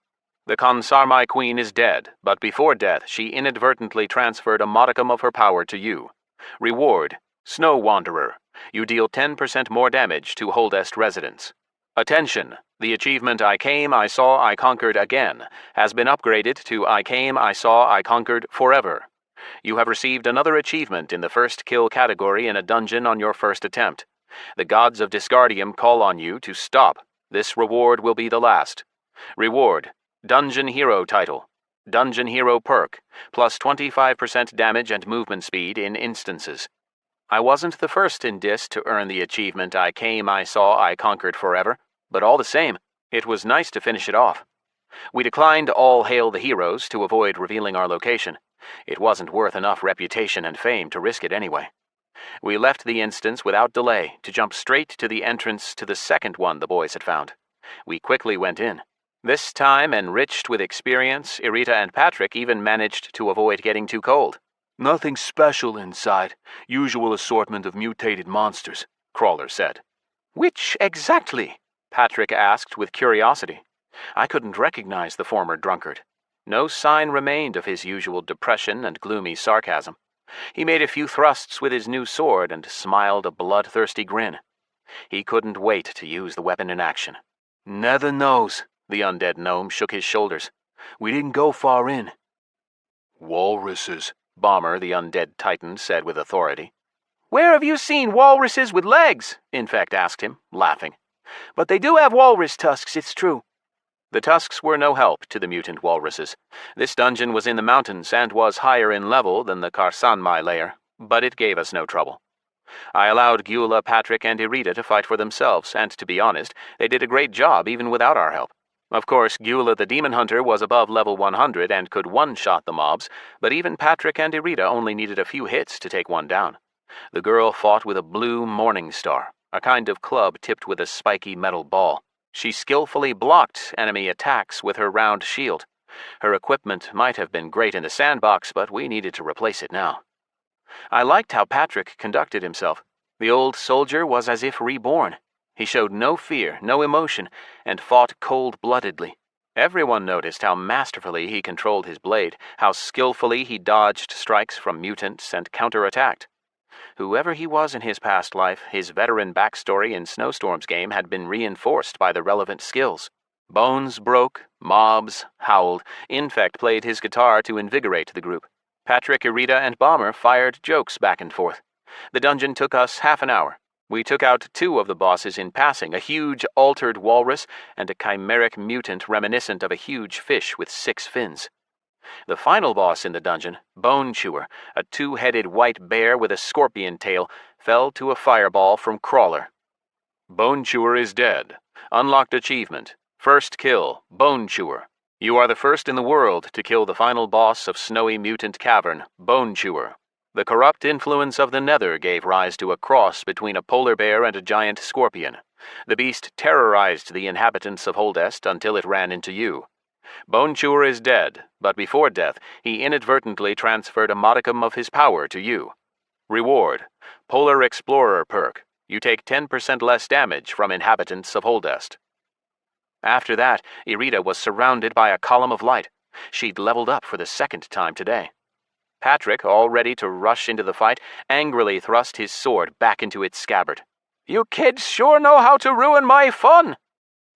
The Kansarmai Queen is dead, but before death she inadvertently transferred a modicum of her power to you. Reward, Snow Wanderer. You deal 10% more damage to Holdest residents. Attention! The achievement I Came, I Saw, I Conquered Again has been upgraded to I Came, I Saw, I Conquered Forever. You have received another achievement in the first kill category in a dungeon on your first attempt. The gods of Disgardium call on you to stop. This reward will be the last. Reward, Dungeon Hero title. Dungeon Hero perk, plus 25% damage and movement speed in instances. I wasn't the first in Dis to earn the achievement I Came, I Saw, I Conquered Forever. But all the same, it was nice to finish it off. We declined All Hail the Heroes to avoid revealing our location. It wasn't worth enough reputation and fame to risk it anyway. We left the instance without delay to jump straight to the entrance to the second one the boys had found. We quickly went in. This time, enriched with experience, Irita and Patrick even managed to avoid getting too cold. Nothing special inside. Usual assortment of mutated monsters, Crawler said. Which exactly? Patrick asked with curiosity. I couldn't recognize the former drunkard. No sign remained of his usual depression and gloomy sarcasm. He made a few thrusts with his new sword and smiled a bloodthirsty grin. He couldn't wait to use the weapon in action. Never knows. The undead gnome shook his shoulders. We didn't go far in. Walruses, Bomber, the undead titan, said with authority. Where have you seen walruses with legs? Infect asked him, laughing. But they do have walrus tusks, it's true. The tusks were no help to the mutant walruses. This dungeon was in the mountains and was higher in level than the Karsanmai lair, but it gave us no trouble. I allowed Gyula, Patrick, and Irita to fight for themselves, and to be honest, they did a great job even without our help. Of course, Gyula the Demon Hunter was above level 100 and could one-shot the mobs, but even Patrick and Irita only needed a few hits to take one down. The girl fought with a blue morning star, a kind of club tipped with a spiky metal ball. She skillfully blocked enemy attacks with her round shield. Her equipment might have been great in the sandbox, but we needed to replace it now. I liked how Patrick conducted himself. The old soldier was as if reborn. He showed no fear, no emotion, and fought cold-bloodedly. Everyone noticed how masterfully he controlled his blade, how skillfully he dodged strikes from mutants and counterattacked. Whoever he was in his past life, his veteran backstory in Snowstorm's game had been reinforced by the relevant skills. Bones broke, mobs howled, Infect played his guitar to invigorate the group. Patrick, Irita, and Bomber fired jokes back and forth. The dungeon took us half an hour. We took out 2 of the bosses in passing, a huge altered walrus and a chimeric mutant reminiscent of a huge fish with 6 fins. The final boss in the dungeon, Bone Chewer, a 2-headed white bear with a scorpion tail, fell to a fireball from Crawler. Bone Chewer is dead. Unlocked achievement. First kill, Bone Chewer. You are the first in the world to kill the final boss of Snowy Mutant Cavern, Bone Chewer. The corrupt influence of the Nether gave rise to a cross between a polar bear and a giant scorpion. The beast terrorized the inhabitants of Holdest until it ran into you. Bone Chewer is dead, but before death, he inadvertently transferred a modicum of his power to you. Reward: Polar Explorer perk. You take 10% less damage from inhabitants of Holdest. After that, Irita was surrounded by a column of light. She'd leveled up for the 2nd time today. Patrick, all ready to rush into the fight, angrily thrust his sword back into its scabbard. You kids sure know how to ruin my fun!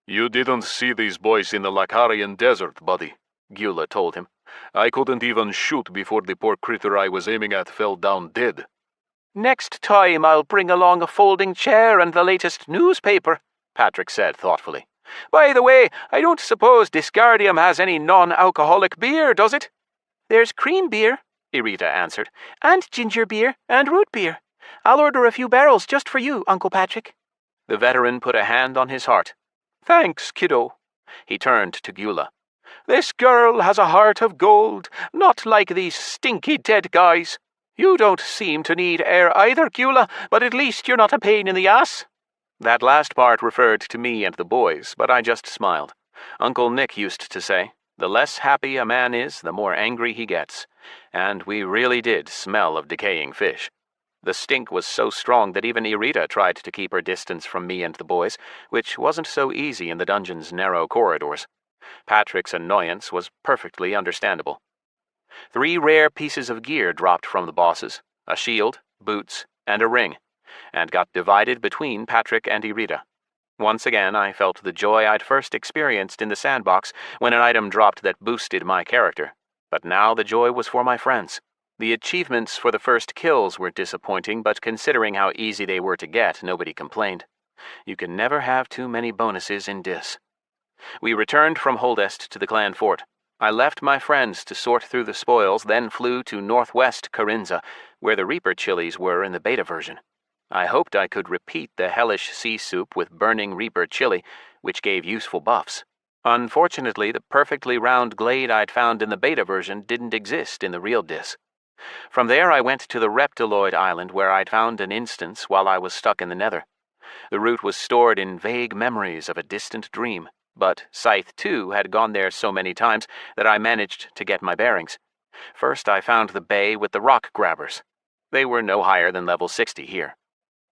You didn't see these boys in the Lacarian desert, buddy, Gyula told him. I couldn't even shoot before the poor critter I was aiming at fell down dead. Next time I'll bring along a folding chair and the latest newspaper, Patrick said thoughtfully. By the way, I don't suppose Disgardium has any non-alcoholic beer, does it? There's cream beer, Irita answered, and ginger beer and root beer. I'll order a few barrels just for you, Uncle Patrick. The veteran put a hand on his heart. Thanks, kiddo. He turned to Gyula. This girl has a heart of gold, not like these stinky dead guys. You don't seem to need air either, Gyula, but at least you're not a pain in the ass. That last part referred to me and the boys, but I just smiled. Uncle Nick used to say, the less happy a man is, the more angry he gets. And we really did smell of decaying fish. The stink was so strong that even Irita tried to keep her distance from me and the boys, which wasn't so easy in the dungeon's narrow corridors. Patrick's annoyance was perfectly understandable. 3 rare pieces of gear dropped from the bosses, a shield, boots, and a ring, and got divided between Patrick and Irita. Once again, I felt the joy I'd first experienced in the sandbox when an item dropped that boosted my character. But now the joy was for my friends. The achievements for the first kills were disappointing, but considering how easy they were to get, nobody complained. You can never have too many bonuses in Dis. We returned from Holdest to the clan fort. I left my friends to sort through the spoils, then flew to northwest Carinza, where the Reaper chilies were in the beta version. I hoped I could repeat the hellish sea soup with burning Reaper chili, which gave useful buffs. Unfortunately, the perfectly round glade I'd found in the beta version didn't exist in the real Dis. From there I went to the Reptiloid island where I'd found an instance while I was stuck in the Nether. The route was stored in vague memories of a distant dream, but Scyth too had gone there so many times that I managed to get my bearings. First I found the bay with the rock grabbers. They were no higher than level 60 here.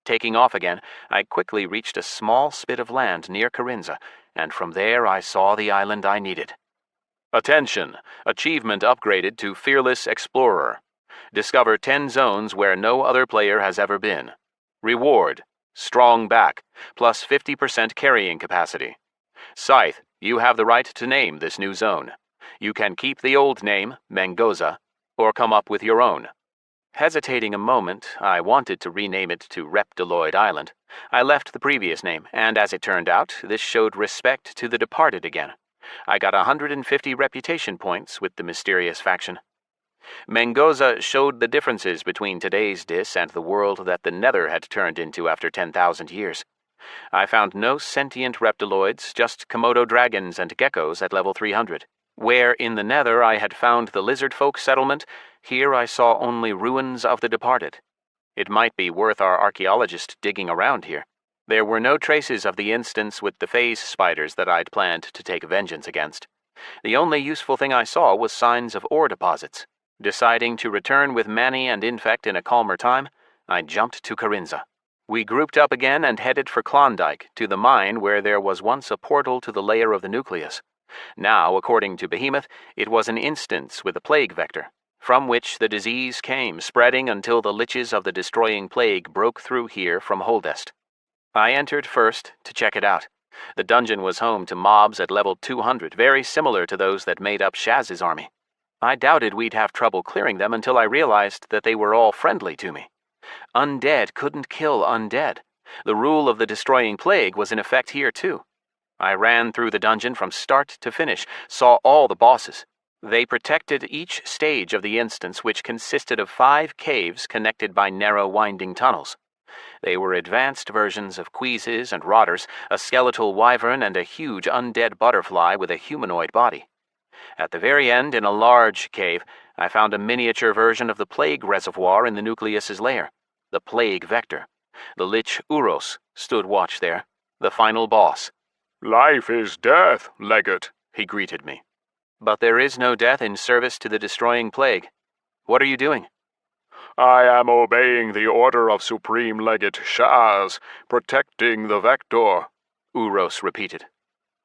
Taking off again, I quickly reached a small spit of land near Carinza, and from there I saw the island I needed. Attention! Achievement upgraded to Fearless Explorer. Discover 10 zones where no other player has ever been. Reward: Strong Back, plus 50% carrying capacity. Scyth, you have the right to name this new zone. You can keep the old name, Mengoza, or come up with your own. Hesitating a moment, I wanted to rename it to Reptiloid Island. I left the previous name, and as it turned out, this showed respect to the departed again. I got 150 reputation points with the mysterious faction. Mengoza showed the differences between today's Dis and the world that the Nether had turned into after 10,000 years. I found no sentient reptiloids, just Komodo dragons and geckos at level 300. Where in the Nether I had found the lizard folk settlement, here I saw only ruins of the departed. It might be worth our archaeologist digging around here. There were no traces of the instance with the phase spiders that I'd planned to take vengeance against. The only useful thing I saw was signs of ore deposits. Deciding to return with Manny and Infect in a calmer time, I jumped to Carinza. We grouped up again and headed for Klondike, to the mine where there was once a portal to the layer of the Nucleus. Now, according to Behemoth, it was an instance with a plague vector, from which the disease came, spreading until the liches of the destroying plague broke through here from Holdest. I entered first to check it out. The dungeon was home to mobs at level 200, very similar to those that made up Shaz's army. I doubted we'd have trouble clearing them until I realized that they were all friendly to me. Undead couldn't kill undead. The rule of the destroying plague was in effect here too. I ran through the dungeon from start to finish, saw all the bosses. They protected each stage of the instance, which consisted of 5 caves connected by narrow winding tunnels. They were advanced versions of queases and rotters, a skeletal wyvern, and a huge undead butterfly with a humanoid body. At the very end, in a large cave, I found a miniature version of the plague reservoir in the Nucleus's lair, the plague vector. The Lich Uros stood watch there, the final boss. "Life is death, Legate," he greeted me. But there is no death in service to the destroying plague. What are you doing? "I am obeying the order of Supreme Legate Shaz, protecting the Vector," Uros repeated.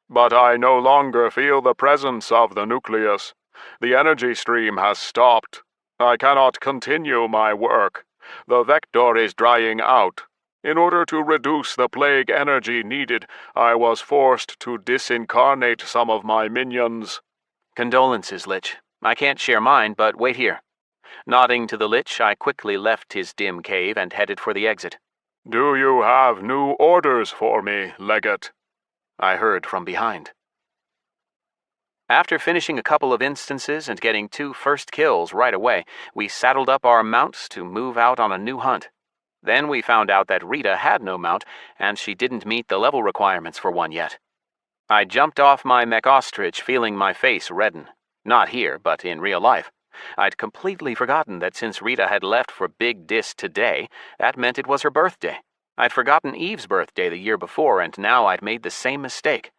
"But I no longer feel the presence of the Nucleus. The energy stream has stopped. I cannot continue my work. The Vector is drying out. In order to reduce the plague energy needed, I was forced to disincarnate some of my minions." Condolences, Lich. I can't share mine, but wait here. Nodding to the Lich, I quickly left his dim cave and headed for the exit. "Do you have new orders for me, Legate?" I heard from behind. After finishing a couple of instances and getting 2 first kills right away, we saddled up our mounts to move out on a new hunt. Then we found out that Rita had no mount, and she didn't meet the level requirements for one yet. I jumped off my mech ostrich, feeling my face redden. Not here, but in real life. I'd completely forgotten that since Rita had left for Big Dis today, that meant it was her birthday. I'd forgotten Eve's birthday the year before, and now I'd made the same mistake.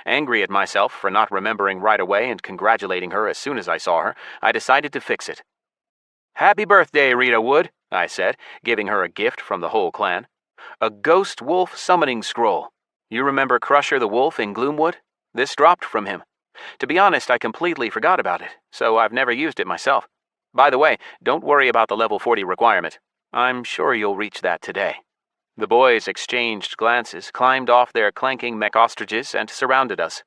Angry at myself for not remembering right away and congratulating her as soon as I saw her, I decided to fix it. "Happy birthday, Rita Wood," I said, giving her a gift from the whole clan. A ghost wolf summoning scroll. You remember Crusher the Wolf in Gloomwood? This dropped from him. To be honest, I completely forgot about it, so I've never used it myself. By the way, don't worry about the level 40 requirement. I'm sure you'll reach that today. The boys exchanged glances, climbed off their clanking mech ostriches, and surrounded us.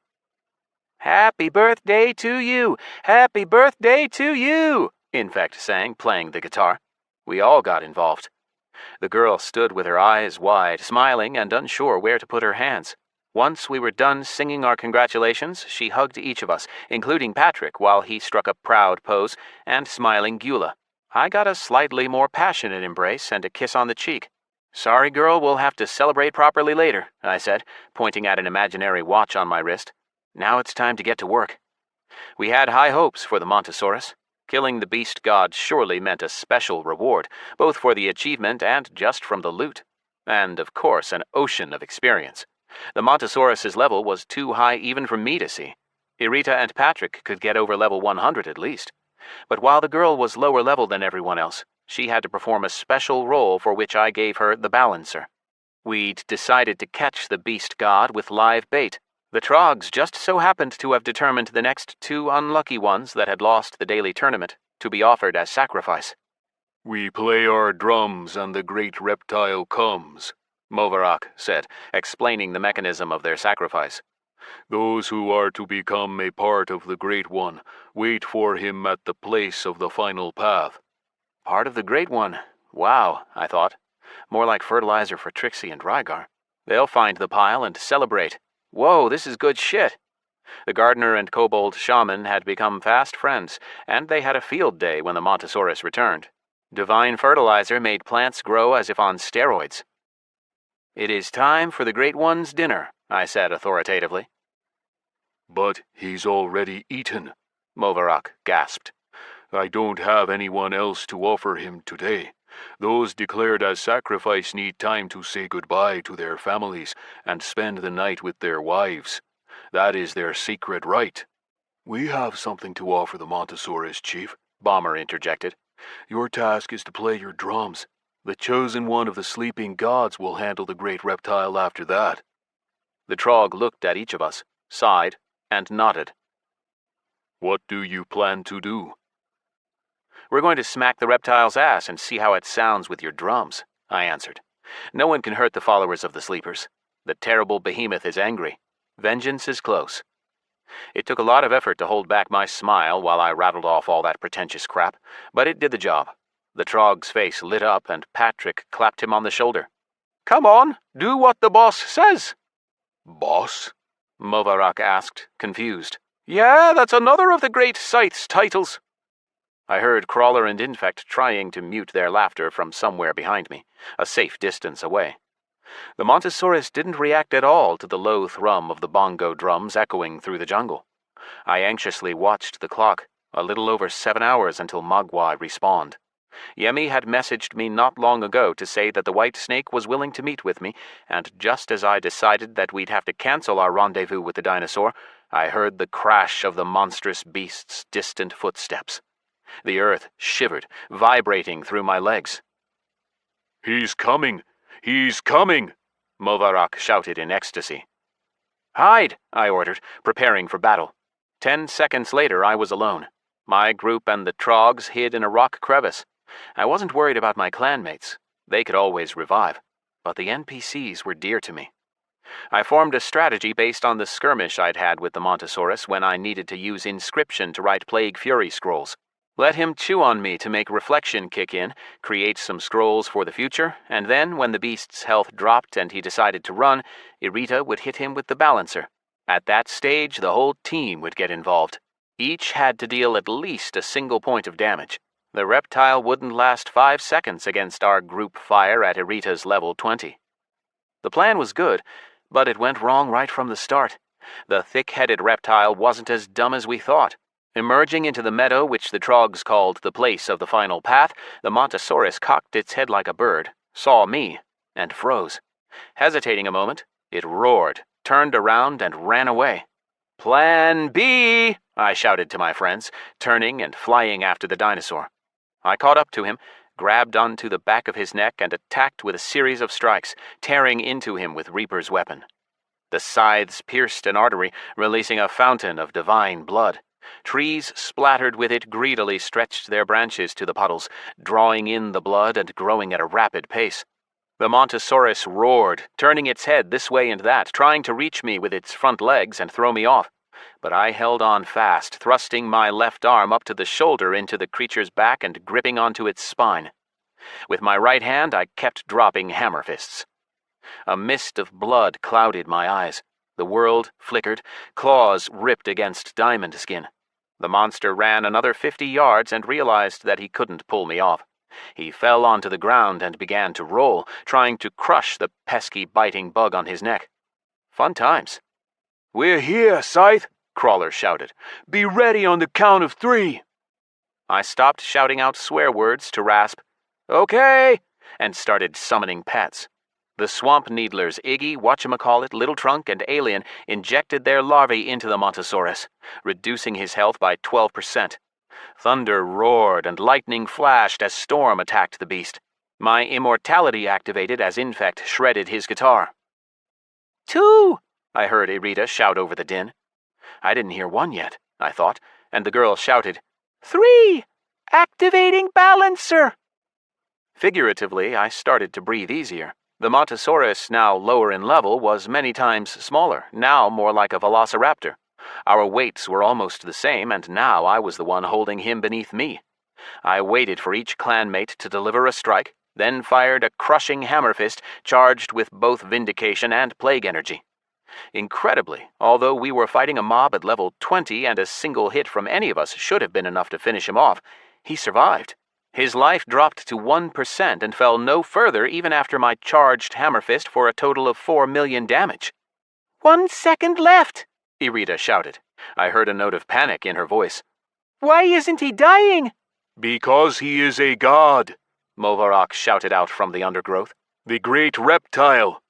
"Happy birthday to you! Happy birthday to you!" Infect sang, playing the guitar. We all got involved. The girl stood with her eyes wide, smiling and unsure where to put her hands. Once we were done singing our congratulations, she hugged each of us, including Patrick, while he struck a proud pose, and smiling Gula. I got a slightly more passionate embrace and a kiss on the cheek. "Sorry, girl, we'll have to celebrate properly later," I said, pointing at an imaginary watch on my wrist. "Now it's time to get to work." We had high hopes for the Montosaurus. Killing the beast god surely meant a special reward, both for the achievement and just from the loot. And, of course, an ocean of experience. The Montosaurus's level was too high even for me to see. Irita and Patrick could get over level 100 at least. But while the girl was lower level than everyone else, she had to perform a special role for which I gave her the balancer. We'd decided to catch the beast god with live bait. The Trogs just so happened to have determined the next 2 unlucky ones that had lost the daily tournament to be offered as sacrifice. "We play our drums and the great reptile comes," Movarak said, explaining the mechanism of their sacrifice. "Those who are to become a part of the Great One wait for him at the place of the final path." Part of the Great One? Wow, I thought. More like fertilizer for Trixie and Rygar. They'll find the pile and celebrate. Whoa, this is good shit. The gardener and kobold shaman had become fast friends, and they had a field day when the Montosaurus returned. Divine fertilizer made plants grow as if on steroids. "It is time for the Great One's dinner," I said authoritatively. "But he's already eaten," Movarak gasped. "I don't have anyone else to offer him today. Those declared as sacrifice need time to say goodbye to their families and spend the night with their wives. That is their secret right." "We have something to offer the Montosaurus, Chief," Bomber interjected. "Your task is to play your drums. The chosen one of the sleeping gods will handle the great reptile after that. The Trogg looked at each of us, sighed, and nodded. What do you plan to do? We're going to smack the reptile's ass and see how it sounds with your drums, I answered. No one can hurt the followers of the Sleepers. The terrible behemoth is angry. Vengeance is close. It took a lot of effort to hold back my smile while I rattled off all that pretentious crap, but it did the job. The Trogg's face lit up and Patrick clapped him on the shoulder. Come on, do what the boss says. Boss? Movarak asked, confused. Yeah, that's another of the great Scythe's titles. I heard Crawler and Infect trying to mute their laughter from somewhere behind me, a safe distance away. The Montosaurus didn't react at all to the low thrum of the bongo drums echoing through the jungle. I anxiously watched the clock, a little over 7 hours until Magua respawned. Yemi had messaged me not long ago to say that the White Snake was willing to meet with me, and just as I decided that we'd have to cancel our rendezvous with the dinosaur, I heard the crash of the monstrous beast's distant footsteps. The earth shivered, vibrating through my legs. He's coming! He's coming! Movarak shouted in ecstasy. Hide, I ordered, preparing for battle. 10 seconds later, I was alone. My group and the Troggs hid in a rock crevice. I wasn't worried about my clanmates. They could always revive. But the NPCs were dear to me. I formed a strategy based on the skirmish I'd had with the Montosaurus when I needed to use inscription to write Plague Fury scrolls. Let him chew on me to make reflection kick in, create some scrolls for the future, and then, when the beast's health dropped and he decided to run, Irita would hit him with the balancer. At that stage, the whole team would get involved. Each had to deal at least a single point of damage. The reptile wouldn't last 5 seconds against our group fire at Irita's level 20. The plan was good, but it went wrong right from the start. The thick-headed reptile wasn't as dumb as we thought. Emerging into the meadow which the Troggs called the place of the final path, the Montosaurus cocked its head like a bird, saw me, and froze. Hesitating a moment, it roared, turned around, and ran away. "Plan B!" I shouted to my friends, turning and flying after the dinosaur. I caught up to him, grabbed onto the back of his neck, and attacked with a series of strikes, tearing into him with Reaper's weapon. The scythes pierced an artery, releasing a fountain of divine blood. Trees splattered with it greedily stretched their branches to the puddles, drawing in the blood and growing at a rapid pace. The Montosaurus roared, turning its head this way and that, trying to reach me with its front legs and throw me off. But I held on fast, thrusting my left arm up to the shoulder into the creature's back and gripping onto its spine. With my right hand, I kept dropping hammer fists. A mist of blood clouded my eyes. The world flickered, claws ripped against diamond skin. The monster ran another 50 yards and realized that he couldn't pull me off. He fell onto the ground and began to roll, trying to crush the pesky biting bug on his neck. Fun times. "We're here, Scythe," Crawler shouted. "Be ready on the count of 3. I stopped shouting out swear words to rasp, "Okay," and started summoning pets. The swamp needlers Iggy, Whatchamacallit, Little Trunk, and Alien injected their larvae into the Montosaurus, reducing his health by 12%. Thunder roared and lightning flashed as Storm attacked the beast. My immortality activated as Infect shredded his guitar. 2! I heard Irita shout over the din. I didn't hear 1 yet, I thought, and the girl shouted, 3! Activating balancer! Figuratively, I started to breathe easier. The Montosaurus, now lower in level, was many times smaller, now more like a velociraptor. Our weights were almost the same, and now I was the one holding him beneath me. I waited for each clanmate to deliver a strike, then fired a crushing hammer fist charged with both vindication and plague energy. Incredibly, although we were fighting a mob at level 20 and a single hit from any of us should have been enough to finish him off, he survived. His life dropped to 1% and fell no further even after my charged hammer fist for a total of 4 million damage. 1 second left, Irita shouted. I heard a note of panic in her voice. Why isn't he dying? Because he is a god, Movarak shouted out from the undergrowth. The great reptile.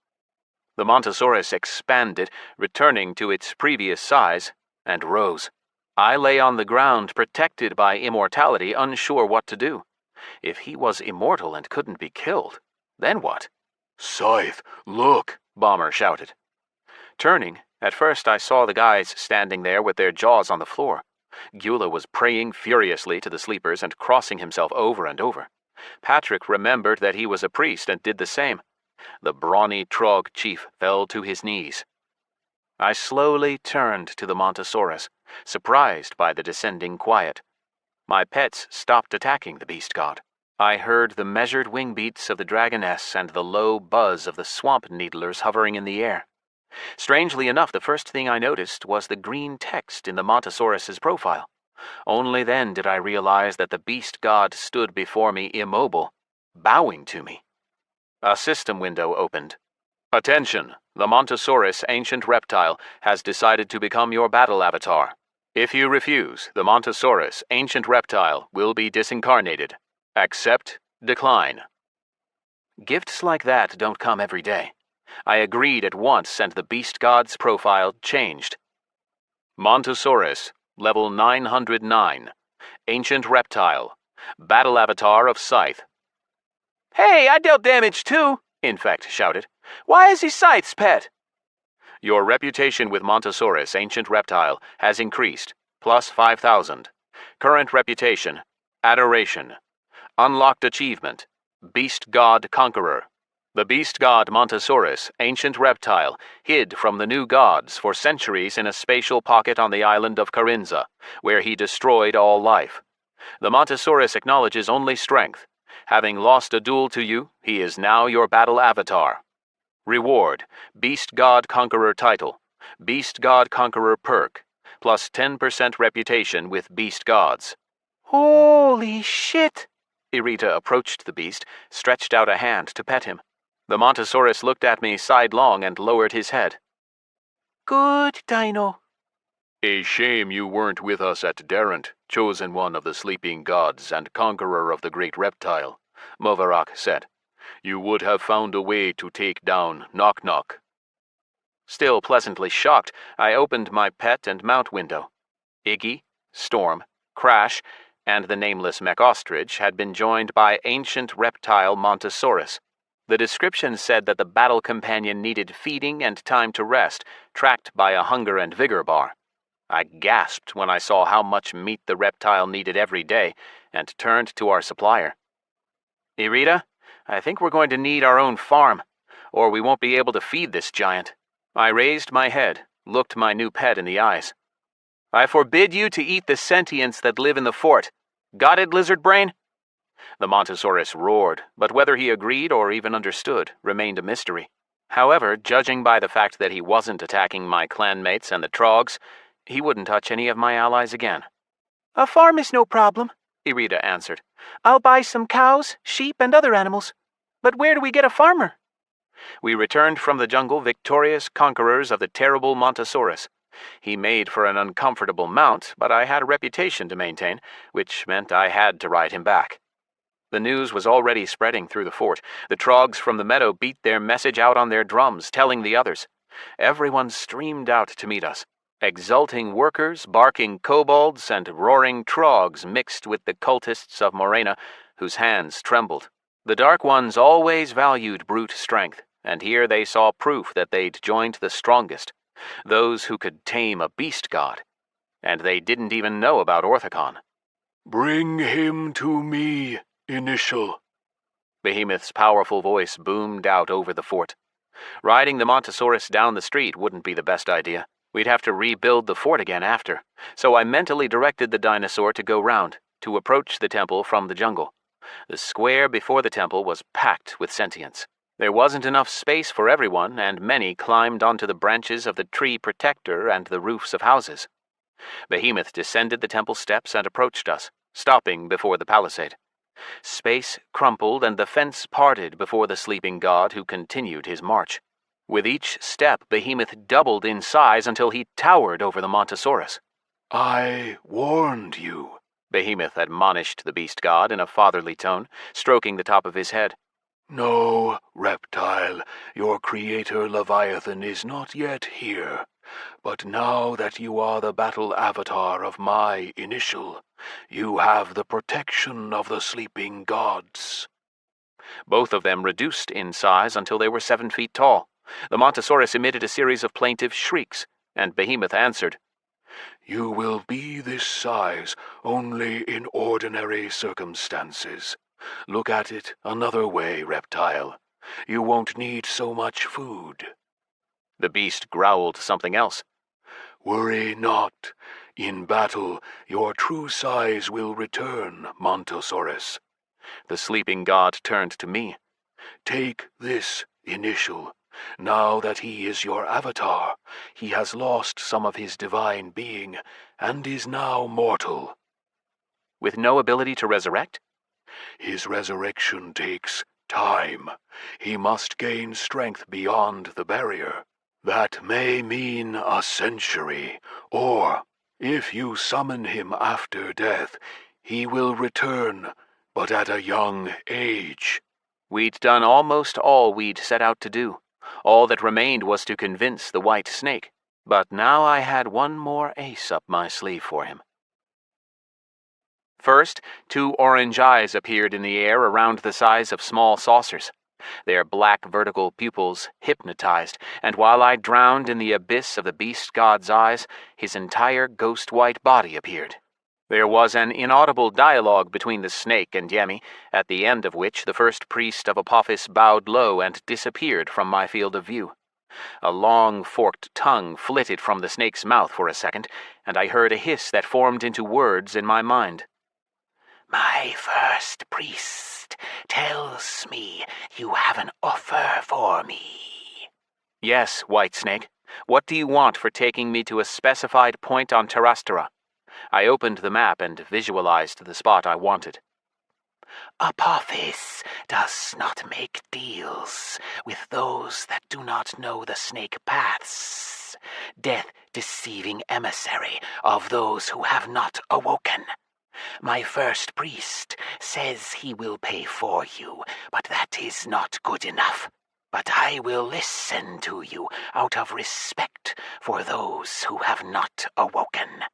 The Montosaurus expanded, returning to its previous size, and rose. I lay on the ground, protected by immortality, unsure what to do. If he was immortal and couldn't be killed, then what? Scyth, look! Bomber shouted. Turning, at first I saw the guys standing there with their jaws on the floor. Gyula was praying furiously to the sleepers and crossing himself over and over. Patrick remembered that he was a priest and did the same. The brawny Trog chief fell to his knees. I slowly turned to the Montosaurus, surprised by the descending quiet. My pets stopped attacking the beast god. I heard the measured wing beats of the dragoness and the low buzz of the swamp needlers hovering in the air. Strangely enough, the first thing I noticed was the green text in the Montosaurus's profile. Only then did I realize that the beast god stood before me immobile, bowing to me. A system window opened. Attention! The Montosaurus ancient reptile has decided to become your battle avatar. If you refuse, the Montosaurus ancient reptile will be disincarnated. Accept, decline. Gifts like that don't come every day. I agreed at once, and the beast god's profile changed. Montosaurus, level 909. Ancient reptile. Battle avatar of Scyth. Hey, I dealt damage too, Infect shouted. Why is he Scythe's pet? Your reputation with Montosaurus, ancient reptile, has increased, plus 5,000. Current reputation, adoration. Unlocked achievement, beast god conqueror. The beast god Montosaurus, ancient reptile, hid from the new gods for centuries in a spatial pocket on the island of Carinza, where he destroyed all life. The Montosaurus acknowledges only strength. Having lost a duel to you, he is now your battle avatar. Reward, Beast God Conqueror title, Beast God Conqueror perk, plus 10% reputation with beast gods. Holy shit! Irita approached the beast, stretched out a hand to pet him. The Montosaurus looked at me sidelong and lowered his head. Good dino. A shame you weren't with us at Darent, chosen one of the sleeping gods and conqueror of the great reptile, Movarak said. You would have found a way to take down Knock Knock. Still pleasantly shocked, I opened my pet and mount window. Iggy, Storm, Crash, and the nameless mech ostrich had been joined by ancient reptile Montosaurus. The description said that the battle companion needed feeding and time to rest, tracked by a hunger and vigor bar. I gasped when I saw how much meat the reptile needed every day, and turned to our supplier. Irita, I think we're going to need our own farm, or we won't be able to feed this giant. I raised my head, looked my new pet in the eyes. I forbid you to eat the sentients that live in the fort. Got it, lizard brain? The Montosaurus roared, but whether he agreed or even understood remained a mystery. However, judging by the fact that he wasn't attacking my clanmates and the Trogs, he wouldn't touch any of my allies again. A farm is no problem, Irita answered. I'll buy some cows, sheep, and other animals. But where do we get a farmer? We returned from the jungle victorious conquerors of the terrible Montosaurus. He made for an uncomfortable mount, but I had a reputation to maintain, which meant I had to ride him back. The news was already spreading through the fort. The Trogs from the meadow beat their message out on their drums, telling the others. Everyone streamed out to meet us. Exulting workers, barking kobolds, and roaring Trogs mixed with the cultists of Morena, whose hands trembled. The Dark Ones always valued brute strength, and here they saw proof that they'd joined the strongest, those who could tame a beast god. And they didn't even know about Orthicon. Bring him to me, Initial. Behemoth's powerful voice boomed out over the fort. Riding the Montosaurus down the street wouldn't be the best idea. We'd have to rebuild the fort again after, so I mentally directed the dinosaur to go round, to approach the temple from the jungle. The square before the temple was packed with sentients. There wasn't enough space for everyone, and many climbed onto the branches of the tree protector and the roofs of houses. Behemoth descended the temple steps and approached us, stopping before the palisade. Space crumpled and the fence parted before the sleeping god who continued his march. With each step, Behemoth doubled in size until he towered over the Montosaurus. I warned you, Behemoth admonished the beast god in a fatherly tone, stroking the top of his head. No, reptile, your creator Leviathan is not yet here. But now that you are the battle avatar of my Initial, You have the protection of the sleeping gods." Both of them reduced in size until they were 7 feet tall. The Montosaurus emitted a series of plaintive shrieks, and Behemoth answered, "You will be this size only in ordinary circumstances. Look at it another way, reptile. You won't need so much food." The beast growled something else. "Worry not. In battle, your true size will return, Montosaurus." The sleeping god turned to me. "Take this initial. Now that he is your avatar, he has lost some of his divine being and is now mortal." With no ability to resurrect? "His resurrection takes time. He must gain strength beyond the barrier. That may mean a century, or, if you summon him after death, he will return, but at a young age." We'd done almost all we'd set out to do. All that remained was to convince the white snake. But now I had one more ace up my sleeve for him. First, 2 orange eyes appeared in the air around the size of small saucers. Their black vertical pupils hypnotized, and while I drowned in the abyss of the beast god's eyes, his entire ghost-white body appeared. There was an inaudible dialogue between the snake and Yemi, at the end of which the first priest of Apophis bowed low and disappeared from my field of view. A long, forked tongue flitted from the snake's mouth for a second, and I heard a hiss that formed into words in my mind. "My first priest tells me you have an offer for me." "Yes, White Snake. What do you want for taking me to a specified point on Terrastera?" I opened the map and visualized the spot I wanted. "Apophis does not make deals with those that do not know the snake paths, death-deceiving emissary of those who have not awoken. My first priest says he will pay for you, but that is not good enough. But I will listen to you out of respect for those who have not awoken."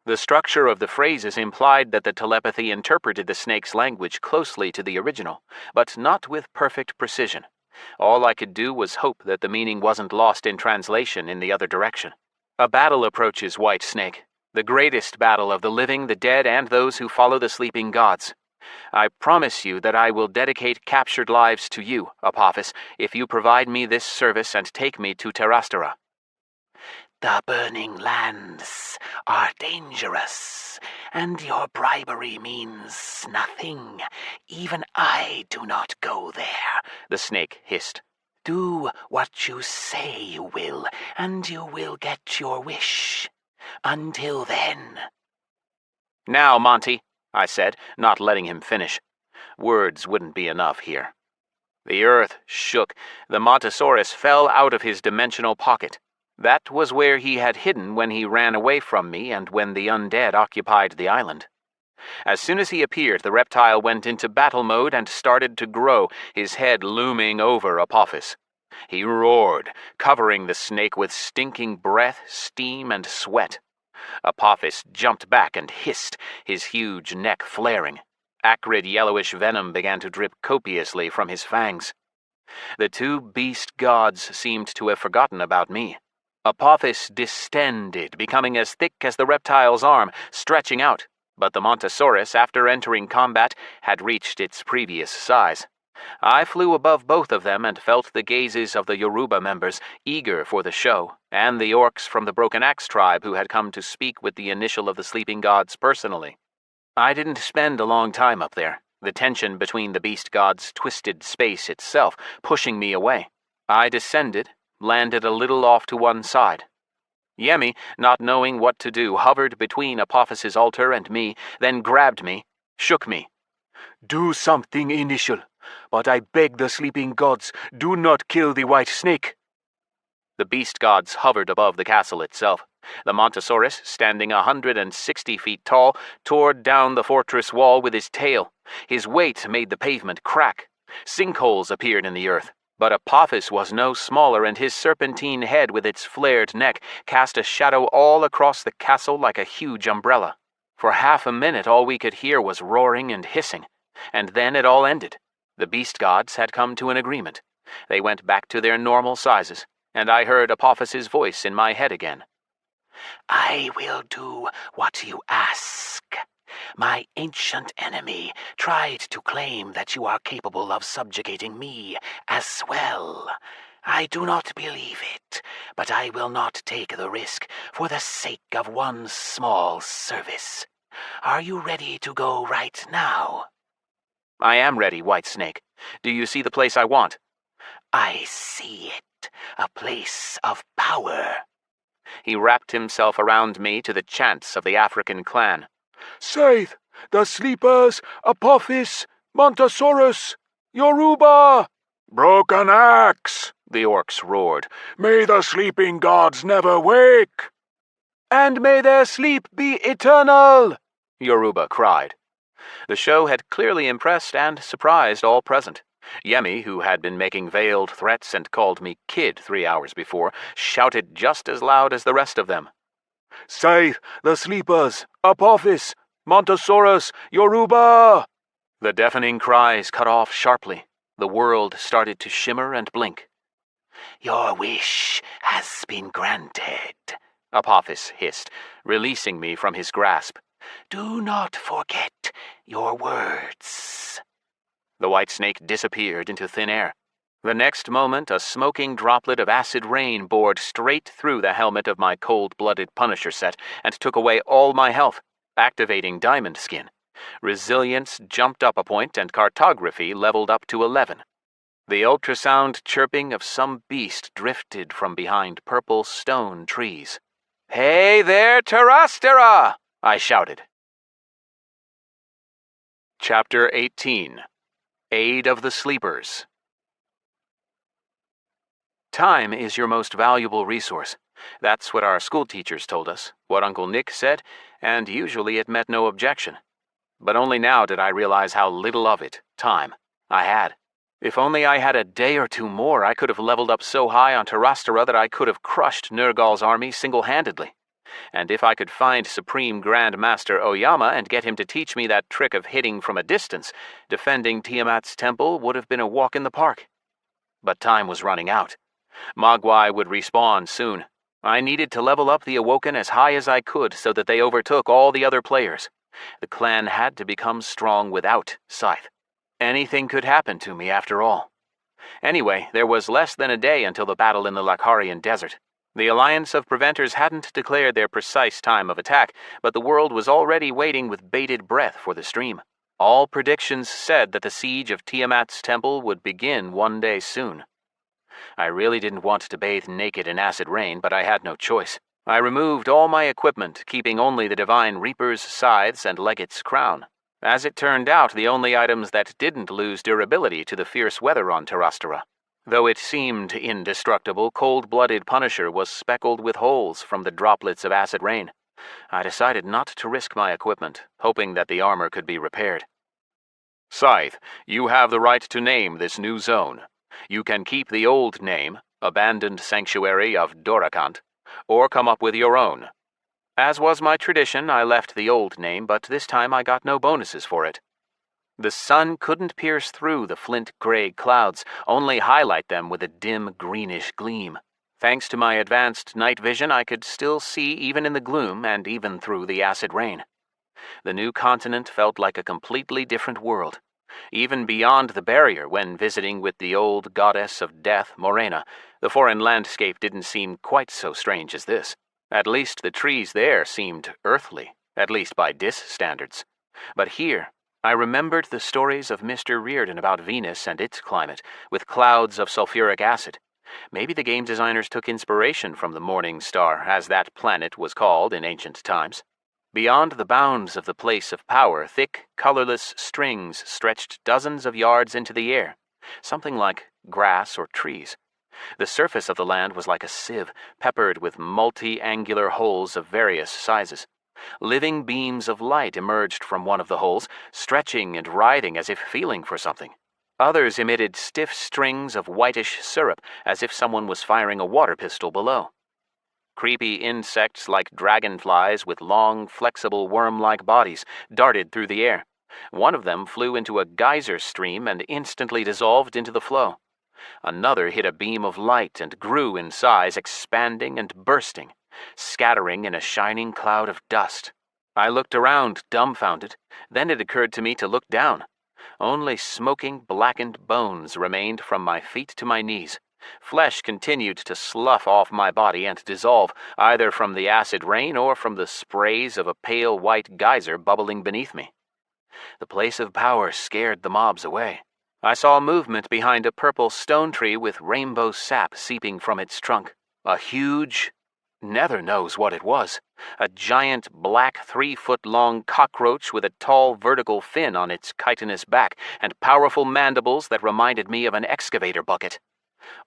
The structure of the phrases implied that the telepathy interpreted the snake's language closely to the original, but not with perfect precision. All I could do was hope that the meaning wasn't lost in translation in the other direction. "A battle approaches, White Snake. The greatest battle of the living, the dead, and those who follow the sleeping gods. I promise you that I will dedicate captured lives to you, Apophis, if you provide me this service and take me to Terrastera." "The burning lands are dangerous, and your bribery means nothing. Even I do not go there," the snake hissed. "Do what you say you will, and you will get your wish. Until then." "Now, Monty," I said, not letting him finish. Words wouldn't be enough here. The earth shook. The Montosaurus fell out of his dimensional pocket. That was where he had hidden when he ran away from me and when the undead occupied the island. As soon as he appeared, the reptile went into battle mode and started to grow, his head looming over Apophis. He roared, covering the snake with stinking breath, steam, and sweat. Apophis jumped back and hissed, his huge neck flaring. Acrid yellowish venom began to drip copiously from his fangs. The 2 beast gods seemed to have forgotten about me. Apophis distended, becoming as thick as the reptile's arm, stretching out, but the Montosaurus, after entering combat, had reached its previous size. I flew above both of them and felt the gazes of the Yoruba members, eager for the show, and the orcs from the Broken Axe tribe who had come to speak with the initial of the sleeping gods personally. I didn't spend a long time up there, the tension between the beast gods twisted space itself, pushing me away. I descended, landed a little off to one side. Yemi, not knowing what to do, hovered between Apophis's altar and me, then grabbed me, shook me. "Do something, Initial, but I beg the sleeping gods, do not kill the white snake." The beast gods hovered above the castle itself. The Montosaurus, standing 160 feet tall, tore down the fortress wall with his tail. His weight made the pavement crack. Sinkholes appeared in the earth. But Apophis was no smaller, and his serpentine head with its flared neck cast a shadow all across the castle like a huge umbrella. For half a minute, all we could hear was roaring and hissing, and then it all ended. The beast gods had come to an agreement. They went back to their normal sizes, and I heard Apophis's voice in my head again. I will do what you ask. My ancient enemy tried to claim that you are capable of subjugating me as well. I do not believe it, but I will not take the risk for the sake of one small service. Are you ready to go right now? I am ready, White Snake. Do you see the place I want? I see it, a place of power. He wrapped himself around me to the chants of the African clan. Scyth, the Sleepers, Apophis, Montosaurus, Yoruba! Broken axe, The orcs roared. may the sleeping gods never wake! And may their sleep be eternal! Yoruba cried. The show had clearly impressed and surprised all present. Yemi, who had been making veiled threats and called me kid 3 hours before, shouted just as loud as the rest of them. Scyth, the Sleepers, Apophis, Montosaurus, Yoruba! The deafening cries cut off sharply. The world started to shimmer and blink. Your wish has been granted, Apophis hissed, releasing me from his grasp. Do not forget your words. The white snake disappeared into thin air. The next moment, a smoking droplet of acid rain bored straight through the helmet of my cold-blooded Punisher set and took away all my health, activating Diamond Skin. Resilience jumped up a point and cartography leveled up to 11. The ultrasound chirping of some beast drifted from behind purple stone trees. "Hey there, Terastera!" I shouted. Chapter 18. Aid of the Sleepers. Time is your most valuable resource. That's what our school teachers told us, what Uncle Nick said, and usually it met no objection. But only now did I realize how little of it, time, I had. If only I had a day or two more, I could have leveled up so high on Terastera that I could have crushed Nergal's army single-handedly. And if I could find Supreme Grand Master Oyama and get him to teach me that trick of hitting from a distance, defending Tiamat's temple would have been a walk in the park. But time was running out. Mogwai would respawn soon. I needed to level up the Awoken as high as I could so that they overtook all the other players. The clan had to become strong without Scyth. Anything could happen to me after all. Anyway, there was less than a day until the battle in the Lakarian Desert. The Alliance of Preventers hadn't declared their precise time of attack, but the world was already waiting with bated breath for the stream. All predictions said that the siege of Tiamat's temple would begin one day soon. I really didn't want to bathe naked in acid rain, but I had no choice. I removed all my equipment, keeping only the Divine Reaper's scythes and Legate's crown. As it turned out, the only items that didn't lose durability to the fierce weather on Terastera. Though it seemed indestructible, cold-blooded Punisher was speckled with holes from the droplets of acid rain. I decided not to risk my equipment, hoping that the armor could be repaired. Scyth, you have the right to name this new zone. You can keep the old name, Abandoned Sanctuary of Dorakant, or come up with your own. As was my tradition, I left the old name, but this time I got no bonuses for it. The sun couldn't pierce through the flint-gray clouds, only highlight them with a dim greenish gleam. Thanks to my advanced night vision, I could still see even in the gloom and even through the acid rain. The new continent felt like a completely different world. Even beyond the barrier, when visiting with the old goddess of death, Morena, the foreign landscape didn't seem quite so strange as this. At least the trees there seemed earthly, at least by Dis standards. But here, I remembered the stories of Mr. Reardon about Venus and its climate, with clouds of sulfuric acid. Maybe the game designers took inspiration from the Morning Star, as that planet was called in ancient times. Beyond the bounds of the place of power, thick, colorless strings stretched dozens of yards into the air, something like grass or trees. The surface of the land was like a sieve, peppered with multi-angular holes of various sizes. Living beams of light emerged from one of the holes, stretching and writhing as if feeling for something. Others emitted stiff strings of whitish syrup, as if someone was firing a water pistol below. Creepy insects like dragonflies with long, flexible worm-like bodies darted through the air. One of them flew into a geyser stream and instantly dissolved into the flow. Another hit a beam of light and grew in size, expanding and bursting, scattering in a shining cloud of dust. I looked around, dumbfounded. Then it occurred to me to look down. Only smoking, blackened bones remained from my feet to my knees. Flesh continued to slough off my body and dissolve, either from the acid rain or from the sprays of a pale white geyser bubbling beneath me. The place of power scared the mobs away. I saw movement behind a purple stone tree with rainbow sap seeping from its trunk. A huge... Nether knows what it was. A giant black 3-foot-long cockroach with a tall vertical fin on its chitinous back and powerful mandibles that reminded me of an excavator bucket.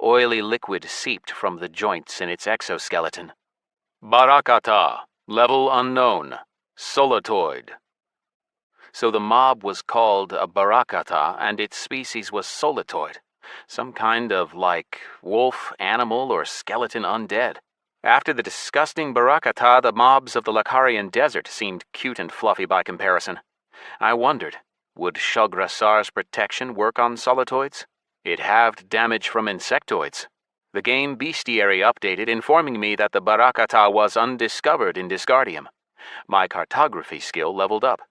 Oily liquid seeped from the joints in its exoskeleton. Barakata, level unknown, solitoid. So the mob was called a Barakata, and its species was solitoid, some kind of, wolf, animal, or skeleton undead. After the disgusting Barakata, the mobs of the Lakarian desert seemed cute and fluffy by comparison. I wondered, would Shugrasar's protection work on solitoids? It halved damage from insectoids. The game bestiary updated, informing me that the Barakata was undiscovered in Disgardium. My cartography skill leveled up.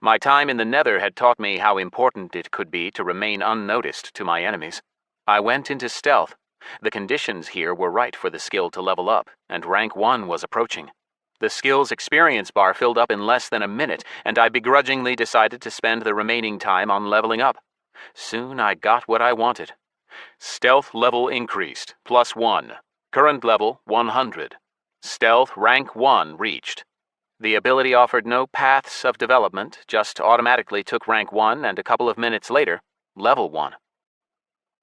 My time in the Nether had taught me how important it could be to remain unnoticed to my enemies. I went into stealth. The conditions here were right for the skill to level up, and rank 1 was approaching. The skill's experience bar filled up in less than a minute, and I begrudgingly decided to spend the remaining time on leveling up. Soon I got what I wanted. Stealth level increased, +1. Current level, 100. Stealth rank 1 reached. The ability offered no paths of development, just automatically took rank 1, and a couple of minutes later, level 1.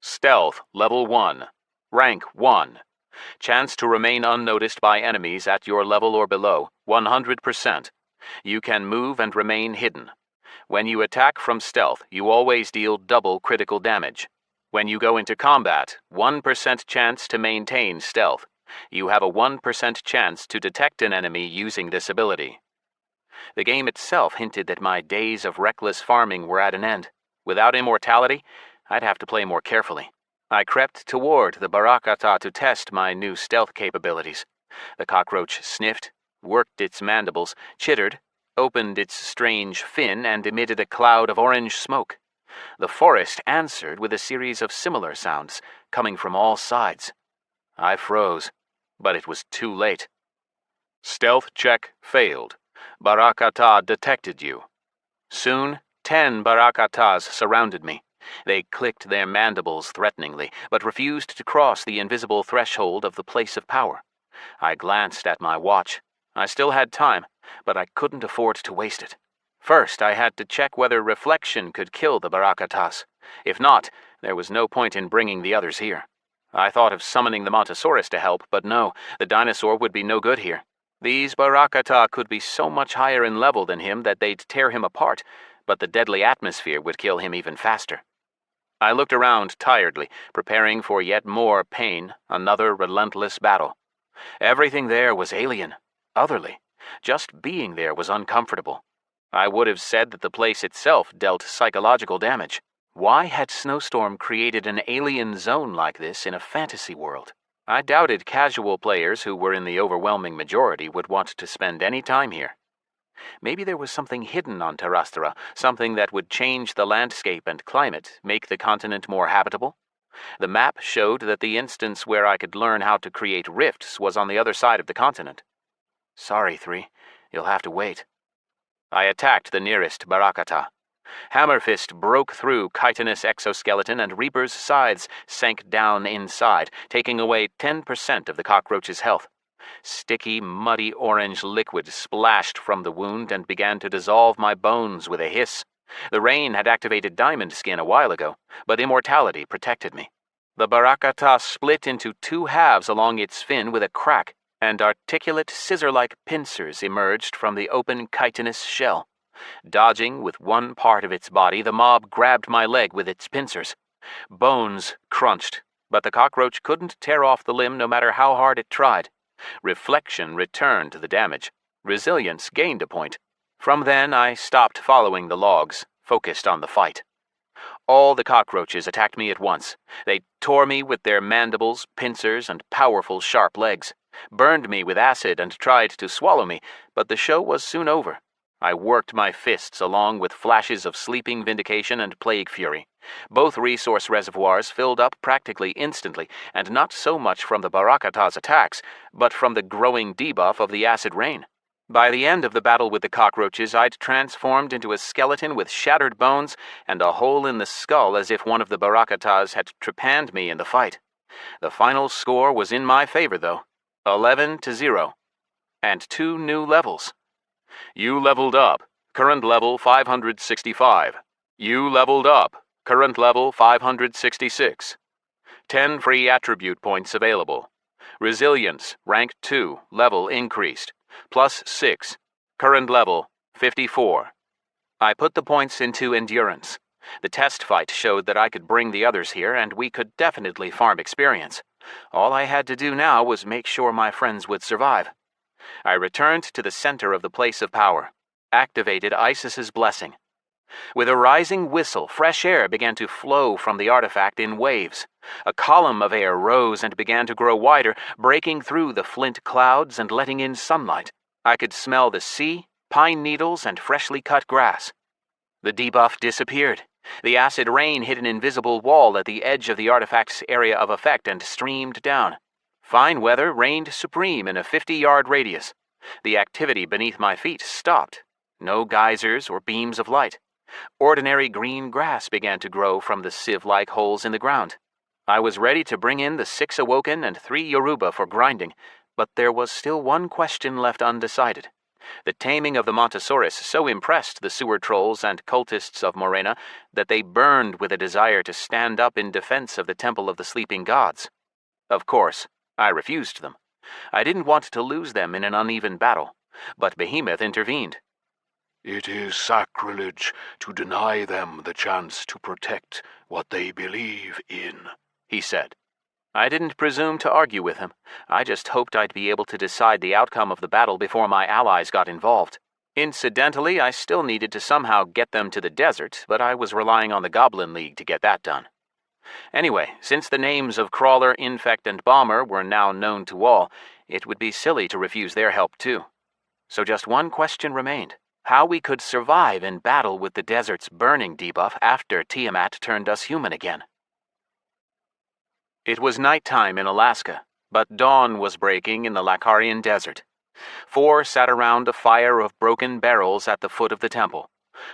Stealth level 1. Rank 1. Chance to remain unnoticed by enemies at your level or below, 100%. You can move and remain hidden. When you attack from stealth, you always deal double critical damage. When you go into combat, 1% chance to maintain stealth. You have a 1% chance to detect an enemy using this ability. The game itself hinted that my days of reckless farming were at an end. Without immortality, I'd have to play more carefully. I crept toward the Barakata to test my new stealth capabilities. The cockroach sniffed, worked its mandibles, chittered, opened its strange fin, and emitted a cloud of orange smoke. The forest answered with a series of similar sounds, coming from all sides. I froze, but it was too late. Stealth check failed. Barakata detected you. Soon, 10 Barakatas surrounded me. They clicked their mandibles threateningly, but refused to cross the invisible threshold of the place of power. I glanced at my watch. I still had time, but I couldn't afford to waste it. First, I had to check whether reflection could kill the Barakatas. If not, there was no point in bringing the others here. I thought of summoning the Montosaurus to help, but no, the dinosaur would be no good here. These Barakata could be so much higher in level than him that they'd tear him apart, but the deadly atmosphere would kill him even faster. I looked around tiredly, preparing for yet more pain, another relentless battle. Everything there was alien, otherly. Just being there was uncomfortable. I would have said that the place itself dealt psychological damage. Why had Snowstorm created an alien zone like this in a fantasy world? I doubted casual players who were in the overwhelming majority would want to spend any time here. Maybe there was something hidden on Terrastra, something that would change the landscape and climate, make the continent more habitable. The map showed that the instance where I could learn how to create rifts was on the other side of the continent. Sorry, 3. You'll have to wait. I attacked the nearest Barakata. Hammerfist broke through chitinous exoskeleton, and Reaper's scythes sank down inside, taking away 10% of the cockroach's health. Sticky, muddy orange liquid splashed from the wound and began to dissolve my bones with a hiss. The rain had activated diamond skin a while ago, but immortality protected me. The Barakata split into 2 halves along its fin with a crack, and articulate scissor-like pincers emerged from the open chitinous shell. Dodging with one part of its body, the mob grabbed my leg with its pincers. Bones crunched, but the cockroach couldn't tear off the limb no matter how hard it tried. Reflection returned the damage. Resilience gained a point. From then, I stopped following the logs, focused on the fight. All the cockroaches attacked me at once. They tore me with their mandibles, pincers, and powerful sharp legs, burned me with acid and tried to swallow me, but the show was soon over. I worked my fists along with flashes of sleeping vindication and plague fury. Both resource reservoirs filled up practically instantly, and not so much from the Barakata's attacks, but from the growing debuff of the acid rain. By the end of the battle with the cockroaches, I'd transformed into a skeleton with shattered bones and a hole in the skull as if one of the Barakatas had trepanned me in the fight. The final score was in my favor, though, 11-0, and 2 new levels. You leveled up, current level 565. You leveled up, current level 566. 10 free attribute points available. Resilience, rank 2, level increased. +6, current level 54. I put the points into endurance. The test fight showed that I could bring the others here, and we could definitely farm experience. All I had to do now was make sure my friends would survive. I returned to the center of the place of power, activated Isis's blessing. With a rising whistle, fresh air began to flow from the artifact in waves. A column of air rose and began to grow wider, breaking through the flint clouds and letting in sunlight. I could smell the sea, pine needles, and freshly cut grass. The debuff disappeared. The acid rain hit an invisible wall at the edge of the artifact's area of effect and streamed down. Fine weather reigned supreme in a 50-yard radius. The activity beneath my feet stopped. No geysers or beams of light. Ordinary green grass began to grow from the sieve-like holes in the ground. I was ready to bring in the 6 awoken and 3 Yoruba for grinding, but there was still one question left undecided. The taming of the Montosaurus so impressed the sewer trolls and cultists of Morena that they burned with a desire to stand up in defense of the Temple of the Sleeping Gods. Of course, I refused them. I didn't want to lose them in an uneven battle, but Behemoth intervened. It is sacrilege to deny them the chance to protect what they believe in, he said. I didn't presume to argue with him. I just hoped I'd be able to decide the outcome of the battle before my allies got involved. Incidentally, I still needed to somehow get them to the desert, but I was relying on the Goblin League to get that done. Anyway, since the names of Crawler, Infect, and Bomber were now known to all, it would be silly to refuse their help too. So just one question remained. How we could survive in battle with the desert's burning debuff after Tiamat turned us human again. It was nighttime in Alaska, but dawn was breaking in the Lacarian desert. 4 sat around a fire of broken barrels at the foot of the temple.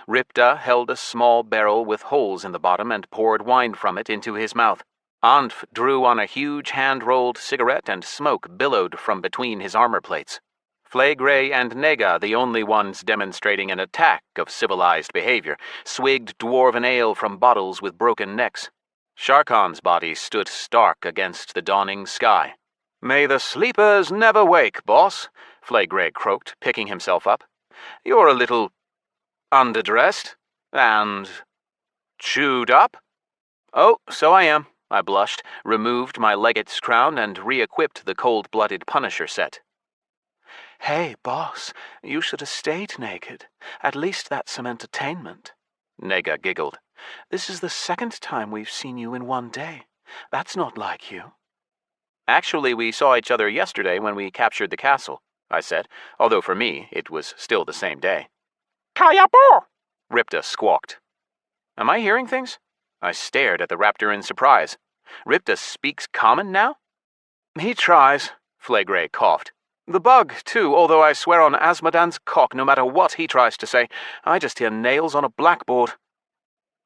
Ripta held a small barrel with holes in the bottom and poured wine from it into his mouth. Anf drew on a huge hand-rolled cigarette and smoke billowed from between his armor plates. Flaegre and Nega, the only ones demonstrating an attack of civilized behavior, swigged dwarven ale from bottles with broken necks. Sharkon's body stood stark against the dawning sky. "May the sleepers never wake, boss," Flaegre croaked, picking himself up. "You're a little underdressed and chewed up." "Oh, so I am," I blushed, removed my legate's crown, and re-equipped the cold-blooded Punisher set. "Hey, boss, you should have stayed naked. At least that's some entertainment." Nega giggled. "This is the 2nd time we've seen you in one day. That's not like you." "Actually, we saw each other yesterday when we captured the castle," I said, although for me it was still the same day. "Kayapo!" Ripta squawked. Am I hearing things? I stared at the raptor in surprise. Ripta speaks common now? "He tries," Flaegre coughed. "The bug, too, although I swear on Asmodan's cock no matter what he tries to say. I just hear nails on a blackboard."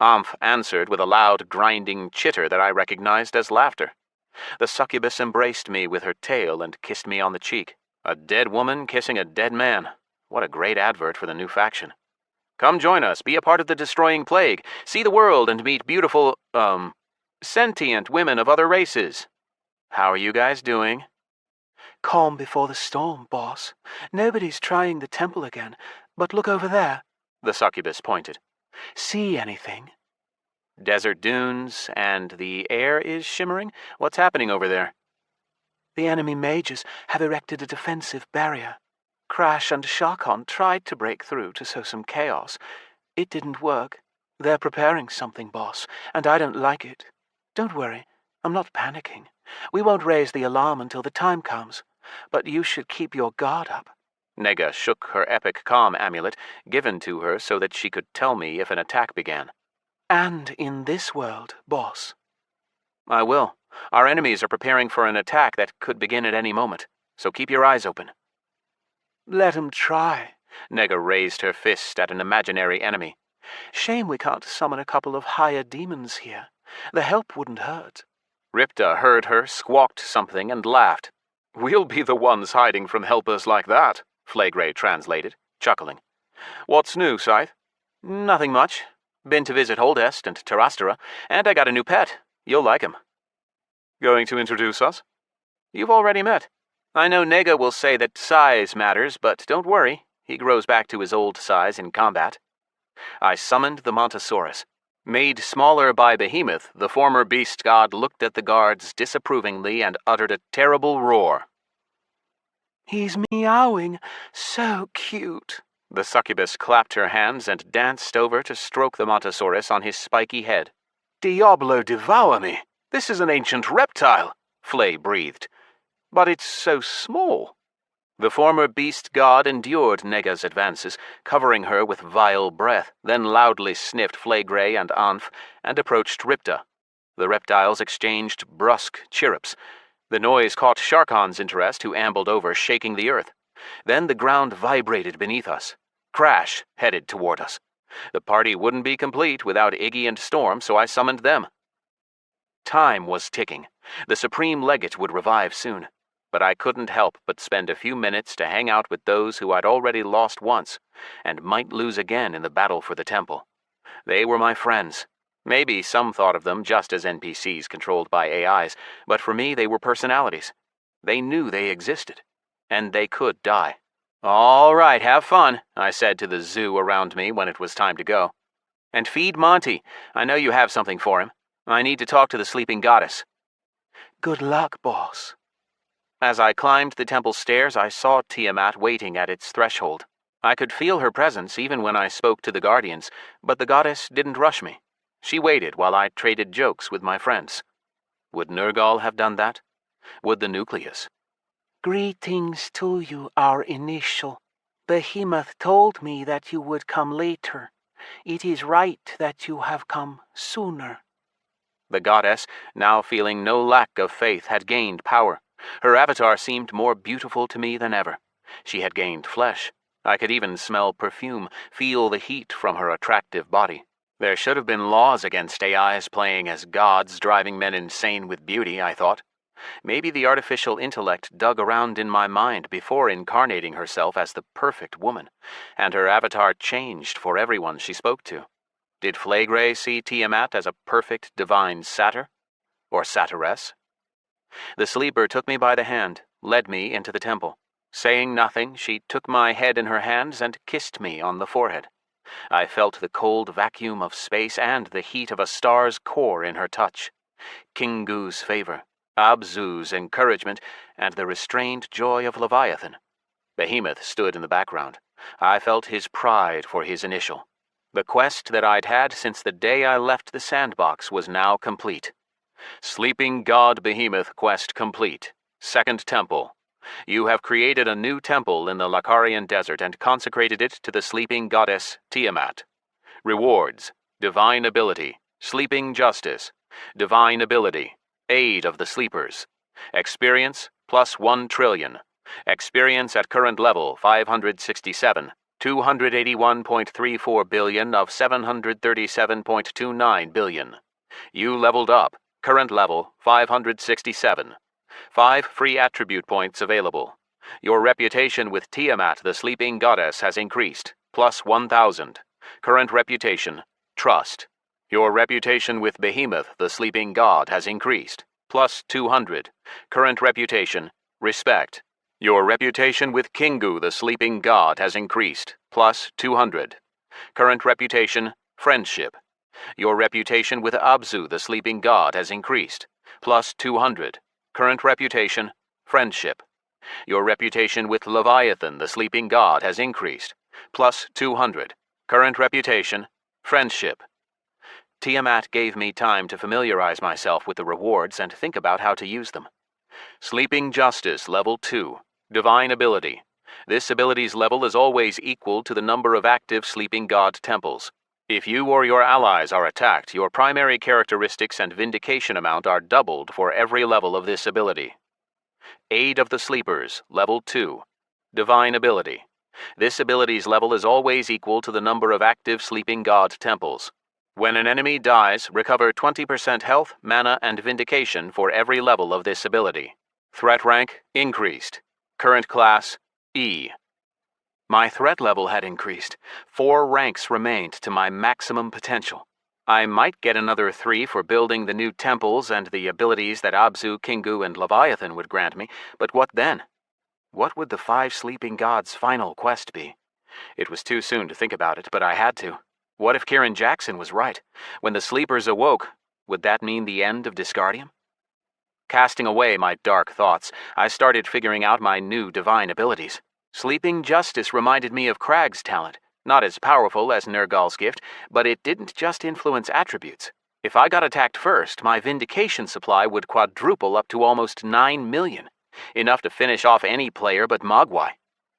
Amph answered with a loud, grinding chitter that I recognized as laughter. The succubus embraced me with her tail and kissed me on the cheek. A dead woman kissing a dead man. What a great advert for the new faction. "Come join us, be a part of the destroying plague, see the world and meet beautiful, sentient women of other races. How are you guys doing?" "Calm before the storm, boss. Nobody's trying the temple again, but look over there." The succubus pointed. "See anything?" Desert dunes, and the air is shimmering? What's happening over there? The enemy mages have erected a defensive barrier. Crash and Sharkon tried to break through to sow some chaos. It didn't work. They're preparing something, boss, and I don't like it. Don't worry, I'm not panicking. We won't raise the alarm until the time comes, but you should keep your guard up. Nega shook her epic calm amulet, given to her so that she could tell me if an attack began. And in this world, boss. I will. Our enemies are preparing for an attack that could begin at any moment, so keep your eyes open. Let 'em try. Nega raised her fist at an imaginary enemy. Shame we can't summon a couple of higher demons here. The help wouldn't hurt. Ripta heard her, squawked something, and laughed. We'll be the ones hiding from helpers like that, Flagrey translated, chuckling. What's new, Scyth? Nothing much. Been to visit Holdest and Terastera, and I got a new pet. You'll like him. Going to introduce us? You've already met. I know Nega will say that size matters, but don't worry. He grows back to his old size in combat. I summoned the Montosaurus. Made smaller by Behemoth, the former beast god looked at the guards disapprovingly and uttered a terrible roar. He's meowing. So cute. The succubus clapped her hands and danced over to stroke the Montosaurus on his spiky head. Diablo devour me! This is an ancient reptile, Flay breathed. But it's so small. The former beast god endured Nega's advances, covering her with vile breath, then loudly sniffed Flagrey and Anf, and approached Ripta. The reptiles exchanged brusque chirrups. The noise caught Sharkon's interest, who ambled over, shaking the earth. Then the ground vibrated beneath us. Crash headed toward us. The party wouldn't be complete without Iggy and Storm, so I summoned them. Time was ticking. The Supreme Legate would revive soon. But I couldn't help but spend a few minutes to hang out with those who I'd already lost once, and might lose again in the battle for the temple. They were my friends. Maybe some thought of them just as NPCs controlled by AIs, but for me they were personalities. They knew they existed, and they could die. All right, have fun, I said to the zoo around me when it was time to go. And feed Monty. I know you have something for him. I need to talk to the sleeping goddess. Good luck, boss. As I climbed the temple stairs, I saw Tiamat waiting at its threshold. I could feel her presence even when I spoke to the guardians, but the goddess didn't rush me. She waited while I traded jokes with my friends. Would Nergal have done that? Would the Nucleus? Greetings to you, our initial. Behemoth told me that you would come later. It is right that you have come sooner. The goddess, now feeling no lack of faith, had gained power. Her avatar seemed more beautiful to me than ever. She had gained flesh. I could even smell perfume, feel the heat from her attractive body. There should have been laws against AIs playing as gods, driving men insane with beauty, I thought. Maybe the artificial intellect dug around in my mind before incarnating herself as the perfect woman, and her avatar changed for everyone she spoke to. Did Flagrey see Tiamat as a perfect divine satyr? Or satyress? The sleeper took me by the hand, led me into the temple. Saying nothing, she took my head in her hands and kissed me on the forehead. I felt the cold vacuum of space and the heat of a star's core in her touch. Kingu's favor, Abzu's encouragement, and the restrained joy of Leviathan. Behemoth stood in the background. I felt his pride for his initial. The quest that I'd had since the day I left the sandbox was now complete. Sleeping God Behemoth quest complete. Second temple. You have created a new temple in the Lacarian desert and consecrated it to the sleeping goddess Tiamat. Rewards: divine ability, sleeping justice, divine ability, aid of the sleepers. Experience plus 1 trillion. Experience at current level 567. 281.34 billion of 737.29 billion. You leveled up. Current level 567. 5 free attribute points available. Your reputation with Tiamat, the sleeping goddess, has increased. Plus 1,000. Current reputation, trust. Your reputation with Behemoth, the sleeping god, has increased. Plus 200. Current reputation, respect. Your reputation with Kingu, the sleeping god, has increased. Plus 200. Current reputation, friendship. Your reputation with Abzu, the sleeping god, has increased. Plus 200. Current reputation, friendship. Your reputation with Leviathan, the sleeping god, has increased, plus 200. Current reputation, friendship. Tiamat gave me time to familiarize myself with the rewards and think about how to use them. Sleeping Justice, level 2. Divine ability. This ability's level is always equal to the number of active sleeping god temples. If you or your allies are attacked, your primary characteristics and vindication amount are doubled for every level of this ability. Aid of the Sleepers, level 2. Divine ability. This ability's level is always equal to the number of active sleeping god temples. When an enemy dies, recover 20% health, mana, and vindication for every level of this ability. Threat rank increased. Current class E. My threat level had increased. 4 ranks remained to my maximum potential. I might get another 3 for building the new temples and the abilities that Abzu, Kingu, and Leviathan would grant me, but what then? What would the 5 sleeping gods' final quest be? It was too soon to think about it, but I had to. What if Kieran Jackson was right? When the sleepers awoke, would that mean the end of Disgardium? Casting away my dark thoughts, I started figuring out my new divine abilities. Sleeping Justice reminded me of Crag's talent, not as powerful as Nergal's gift, but it didn't just influence attributes. If I got attacked first, my vindication supply would quadruple up to almost 9 million, enough to finish off any player but Mogwai.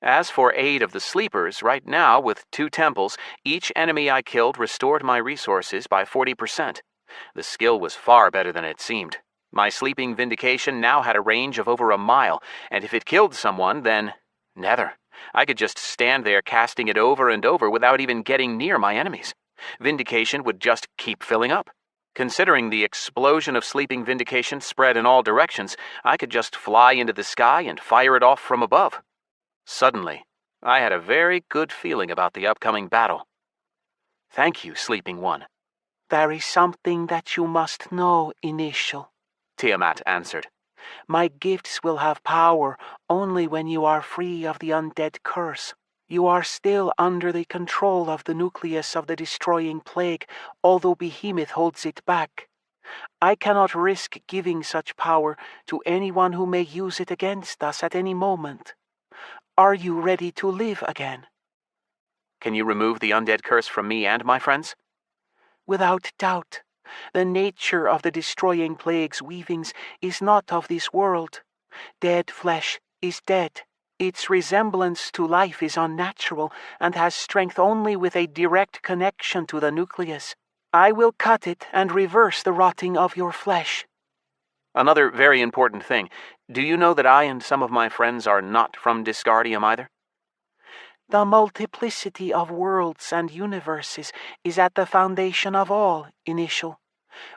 As for Aid of the Sleepers, right now, with 2 temples, each enemy I killed restored my resources by 40%. The skill was far better than it seemed. My sleeping vindication now had a range of over a mile, and if it killed someone, then never. I could just stand there casting it over and over without even getting near my enemies. Vindication would just keep filling up. Considering the explosion of sleeping vindication spread in all directions, I could just fly into the sky and fire it off from above. Suddenly, I had a very good feeling about the upcoming battle. Thank you, Sleeping One. There is something that you must know, Initial, Tiamat answered. My gifts will have power only when you are free of the undead curse. You are still under the control of the nucleus of the destroying plague, although Behemoth holds it back. I cannot risk giving such power to anyone who may use it against us at any moment. Are you ready to live again? Can you remove the undead curse from me and my friends? Without doubt. The nature of the destroying plague's weavings is not of this world. Dead flesh is dead. Its resemblance to life is unnatural and has strength only with a direct connection to the nucleus. I will cut it and reverse the rotting of your flesh. Another very important thing. Do you know that I and some of my friends are not from Disgardium either? The multiplicity of worlds and universes is at the foundation of all, Initial.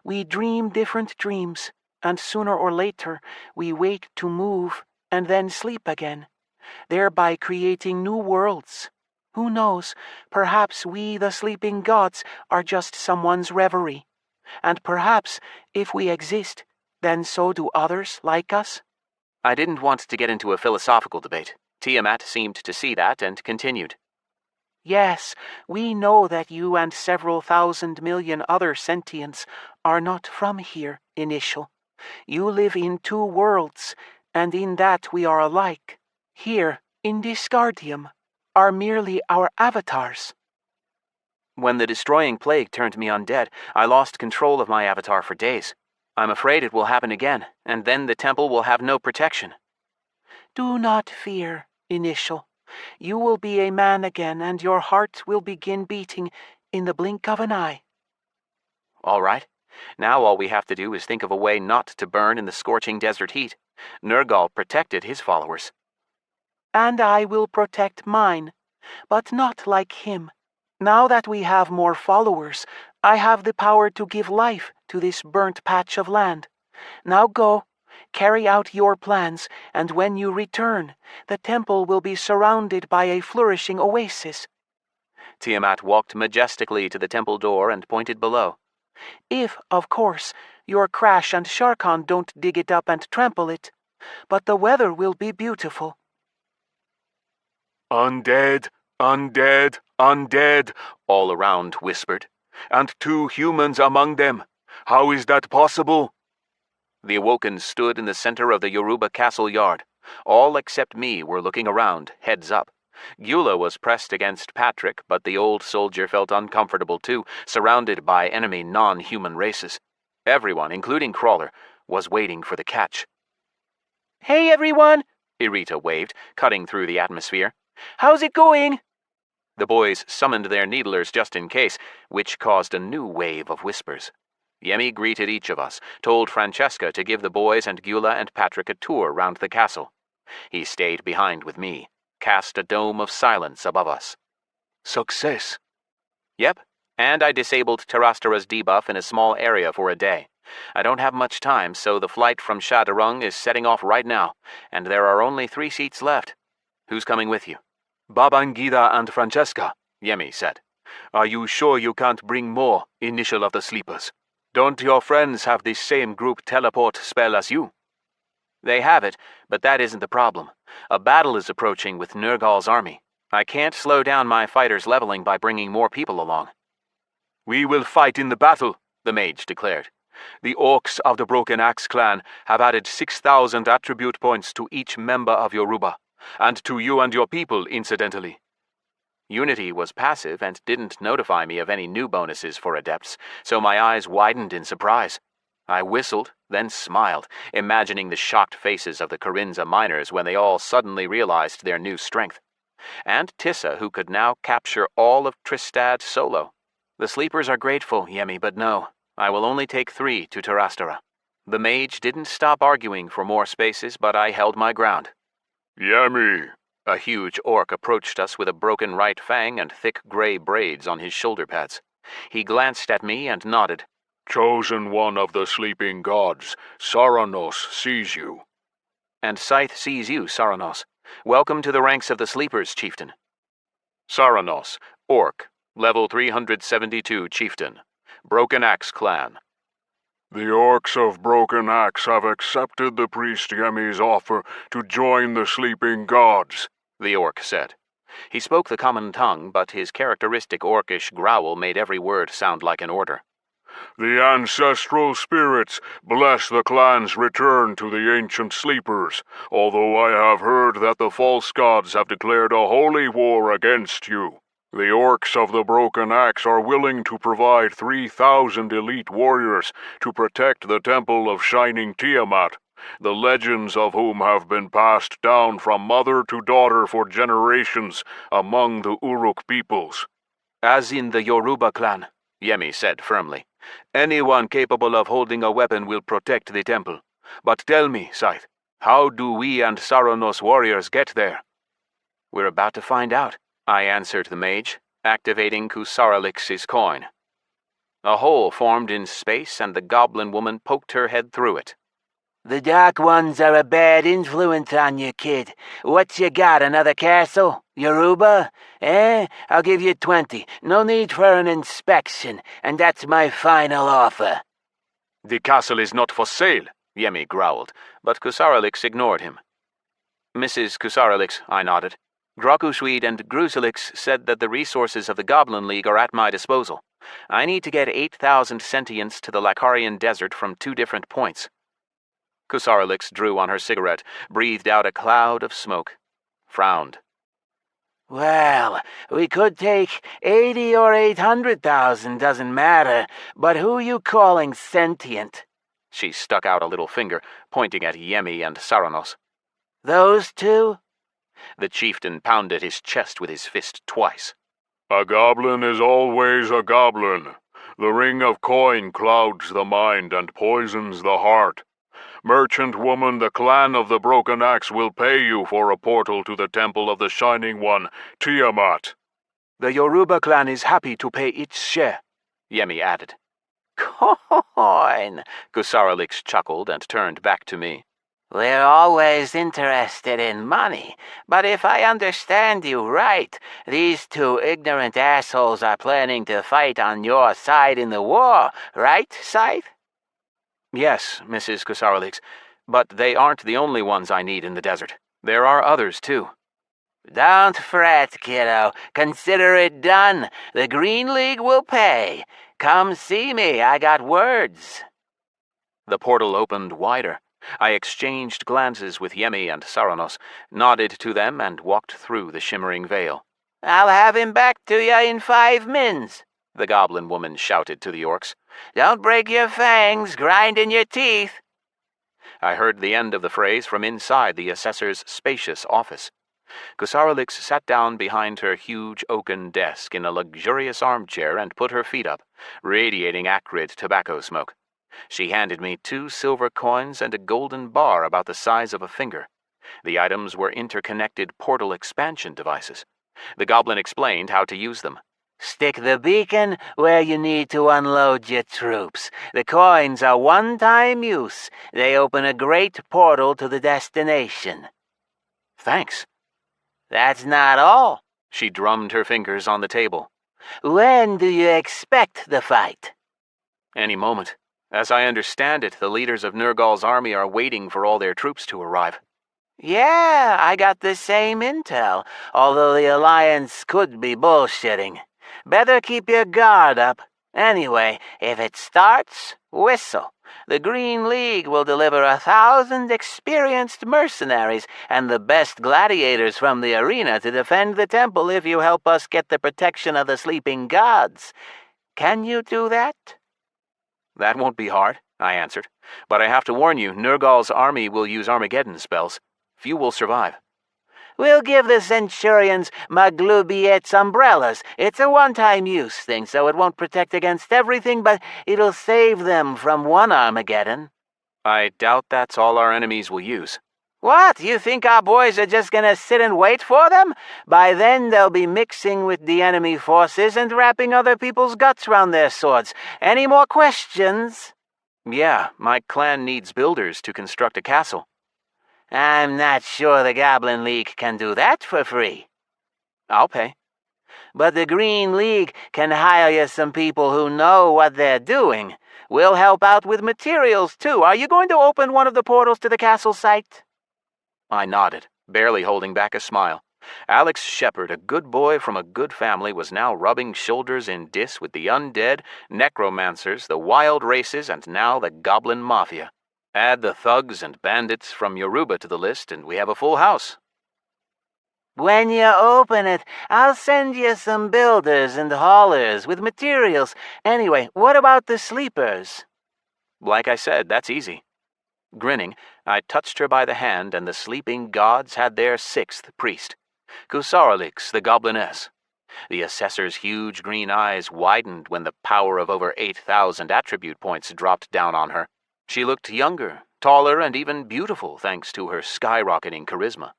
We dream different dreams, and sooner or later we wake to move and then sleep again, thereby creating new worlds. Who knows, perhaps we, the sleeping gods, are just someone's reverie. And perhaps, if we exist, then so do others like us. I didn't want to get into a philosophical debate. Tiamat seemed to see that and continued. Yes, we know that you and several thousand million other sentients are not from here, Initial. You live in 2 worlds, and in that we are alike. Here, in Disgardium, are merely our avatars. When the destroying plague turned me undead, I lost control of my avatar for days. I'm afraid it will happen again, and then the temple will have no protection. Do not fear, Initial. You will be a man again, and your heart will begin beating in the blink of an eye. All right. Now all we have to do is think of a way not to burn in the scorching desert heat. Nergal protected his followers. And I will protect mine, but not like him. Now that we have more followers, I have the power to give life to this burnt patch of land. Now go. Carry out your plans, and when you return, the temple will be surrounded by a flourishing oasis. Tiamat walked majestically to the temple door and pointed below. If, of course, your Crash and Sharkon don't dig it up and trample it. But the weather will be beautiful. Undead, undead, undead, all around whispered. and 2 humans among them. How is that possible? The Awoken stood in the center of the Yoruba castle yard. All except me were looking around, heads up. Gyula was pressed against Patrick, but the old soldier felt uncomfortable too, surrounded by enemy non-human races. Everyone, including Crawler, was waiting for the catch. Hey everyone, Irita waved, cutting through the atmosphere. How's it going? The boys summoned their needlers just in case, which caused a new wave of whispers. Yemi greeted each of us, told Francesca to give the boys and Gyula and Patrick a tour round the castle. He stayed behind with me, cast a dome of silence above us. Success. Yep, and I disabled Terastera's debuff in a small area for a day. I don't have much time, so the flight from Shadowrung is setting off right now, and there are only 3 seats left. Who's coming with you? Babangida and Francesca, Yemi said. Are you sure you can't bring more, Initial of the Sleepers? Don't your friends have this same group teleport spell as you? They have it, but that isn't the problem. A battle is approaching with Nergal's army. I can't slow down my fighters' leveling by bringing more people along. We will fight in the battle, the mage declared. The Orcs of the Broken Axe clan have added 6,000 attribute points to each member of Yoruba, and to you and your people, incidentally. Unity was passive and didn't notify me of any new bonuses for adepts, so my eyes widened in surprise. I whistled, then smiled, imagining the shocked faces of the Corinza miners when they all suddenly realized their new strength. And Tissa, who could now capture all of Tristad solo. The sleepers are grateful, Yemi, but no, I will only take 3 to Terastera. The mage didn't stop arguing for more spaces, but I held my ground. Yemi! A huge orc approached us with a broken right fang and thick gray braids on his shoulder pads. He glanced at me and nodded. Chosen one of the sleeping gods, Saranos sees you. And Scyth sees you, Saranos. Welcome to the ranks of the Sleepers, Chieftain. Saranos, Orc, level 372 Chieftain, Broken Axe Clan. The Orcs of Broken Axe have accepted the priest Yemi's offer to join the sleeping gods, the orc said. He spoke the common tongue, but his characteristic orcish growl made every word sound like an order. The ancestral spirits bless the clan's return to the ancient sleepers, although I have heard that the false gods have declared a holy war against you. The Orcs of the Broken Axe are willing to provide 3,000 elite warriors to protect the Temple of Shining Tiamat, the legends of whom have been passed down from mother to daughter for generations among the Uruk peoples. As in the Yoruba clan, Yemi said firmly. Anyone capable of holding a weapon will protect the temple. But tell me, Scyth, how do we and Saranos warriors get there? We're about to find out, I answered the mage, activating Kusaralix's coin. A hole formed in space, and the goblin woman poked her head through it. The Dark Ones are a bad influence on you, kid. What you got, another castle? Yoruba? I'll give you 20. No need for an inspection, and that's my final offer. The castle is not for sale, Yemi growled, but Kusaralix ignored him. Mrs. Kusaralix, I nodded. Grokushweed and Gruselix said that the resources of the Goblin League are at my disposal. I need to get 8,000 sentients to the Lacarian Desert from 2 different points. Kusaralix drew on her cigarette, breathed out a cloud of smoke, frowned. Well, we could take 80 or 800,000, doesn't matter, but who you calling sentient? She stuck out a little finger, pointing at Yemi and Saranos. Those 2? The chieftain pounded his chest with his fist twice. A goblin is always a goblin. The ring of coin clouds the mind and poisons the heart. Merchant woman, the clan of the Broken Axe will pay you for a portal to the Temple of the Shining One, Tiamat. The Yoruba clan is happy to pay its share, Yemi added. Coin, Kusaralix chuckled and turned back to me. We're always interested in money, but if I understand you right, these 2 ignorant assholes are planning to fight on your side in the war, right, Scythe? Yes, Mrs. Kusaralix, but they aren't the only ones I need in the desert. There are others, too. Don't fret, kiddo. Consider it done. The Green League will pay. Come see me, I got words. The portal opened wider. I exchanged glances with Yemi and Saranos, nodded to them, and walked through the shimmering veil. "I'll have him back to ya in 5 mins," the goblin woman shouted to the orcs. "Don't break your fangs grinding your teeth." I heard the end of the phrase from inside the assessor's spacious office. Kusaralix sat down behind her huge oaken desk in a luxurious armchair and put her feet up, radiating acrid tobacco smoke. She handed me 2 silver coins and a golden bar about the size of a finger. The items were interconnected portal expansion devices. The goblin explained how to use them. "Stick the beacon where you need to unload your troops. The coins are one-time use. They open a great portal to the destination." "Thanks." "That's not all." She drummed her fingers on the table. "When do you expect the fight?" "Any moment. As I understand it, the leaders of Nergal's army are waiting for all their troops to arrive." "Yeah, I got the same intel, although the Alliance could be bullshitting. Better keep your guard up. Anyway, if it starts, whistle. The Green League will deliver 1,000 experienced mercenaries and the best gladiators from the arena to defend the temple if you help us get the protection of the sleeping gods. Can you do that?" "That won't be hard," I answered. "But I have to warn you, Nergal's army will use Armageddon spells. Few will survive." "We'll give the Centurions Maglubiet's umbrellas. It's a one-time use thing, so it won't protect against everything, but it'll save them from one Armageddon." "I doubt that's all our enemies will use." "What? You think our boys are just gonna sit and wait for them? By then they'll be mixing with the enemy forces and wrapping other people's guts round their swords. Any more questions?" "Yeah, my clan needs builders to construct a castle." "I'm not sure the Goblin League can do that for free." "I'll pay." "But the Green League can hire you some people who know what they're doing. We'll help out with materials, too. Are you going to open one of the portals to the castle site?" I nodded, barely holding back a smile. Alex Shepard, a good boy from a good family, was now rubbing shoulders in Dis with the undead, necromancers, the wild races, and now the goblin mafia. Add the thugs and bandits from Yoruba to the list, and we have a full house. "When you open it, I'll send you some builders and haulers with materials. Anyway, what about the sleepers?" Like I said, that's easy. Grinning, I touched her by the hand, and the sleeping gods had their 6th priest, Kusaralix, the gobliness. The assessor's huge green eyes widened when the power of over 8,000 attribute points dropped down on her. She looked younger, taller, and even beautiful thanks to her skyrocketing charisma.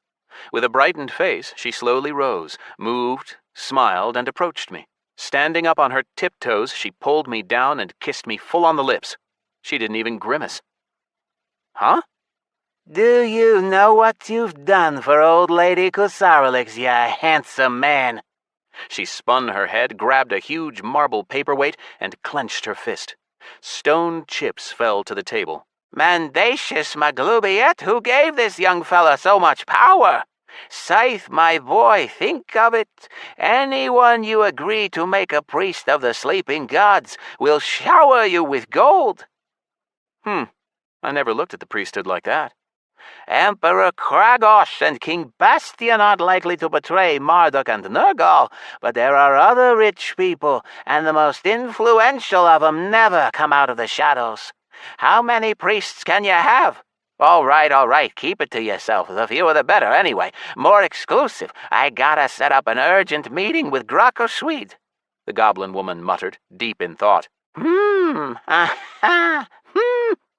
With a brightened face, she slowly rose, moved, smiled, and approached me. Standing up on her tiptoes, she pulled me down and kissed me full on the lips. She didn't even grimace. "Huh?" "Do you know what you've done for old lady Kusaralix, you handsome man?" She spun her head, grabbed a huge marble paperweight, and clenched her fist. Stone chips fell to the table. "Mendacious Maglubiet, who gave this young fella so much power? Scyth, my boy, think of it. Anyone you agree to make a priest of the sleeping gods will shower you with gold." I never looked at the priesthood like that. "Emperor Kragos and King Bastion aren't likely to betray Marduk and Nergal, but there are other rich people, and the most influential of them never come out of the shadows. How many priests can you have?" All right, keep it to yourself. The fewer the better, anyway. More exclusive. I gotta set up an urgent meeting with Graco Swede," the goblin woman muttered, deep in thought.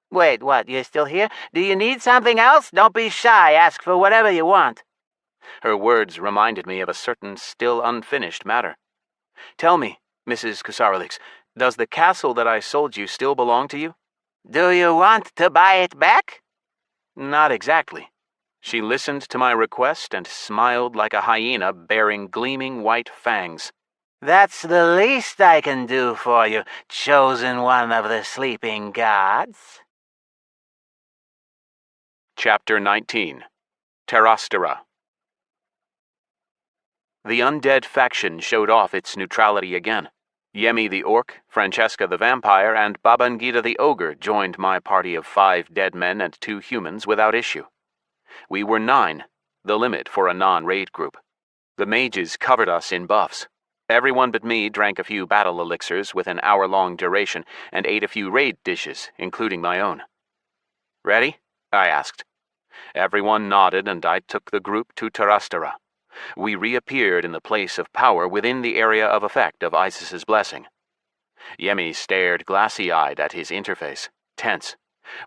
Wait, what, you're still here? Do you need something else? Don't be shy, ask for whatever you want. Her words reminded me of a certain still unfinished matter. "Tell me, Mrs. Kusaralix, does the castle that I sold you still belong to you?" "Do you want to buy it back?" "Not exactly." She listened to my request and smiled like a hyena bearing gleaming white fangs. "That's the least I can do for you, chosen one of the sleeping gods." Chapter 19. Terastera. The undead faction showed off its neutrality again. Yemi the Orc, Francesca the Vampire, and Babangida the Ogre joined my party of 5 dead men and 2 humans without issue. We were 9, the limit for a non-raid group. The mages covered us in buffs. Everyone but me drank a few battle elixirs with an hour-long duration and ate a few raid dishes, including my own. "Ready?" I asked. Everyone nodded, and I took the group to Tarastara. We reappeared in the place of power within the area of effect of Isis's blessing. Yemi stared glassy-eyed at his interface, tense.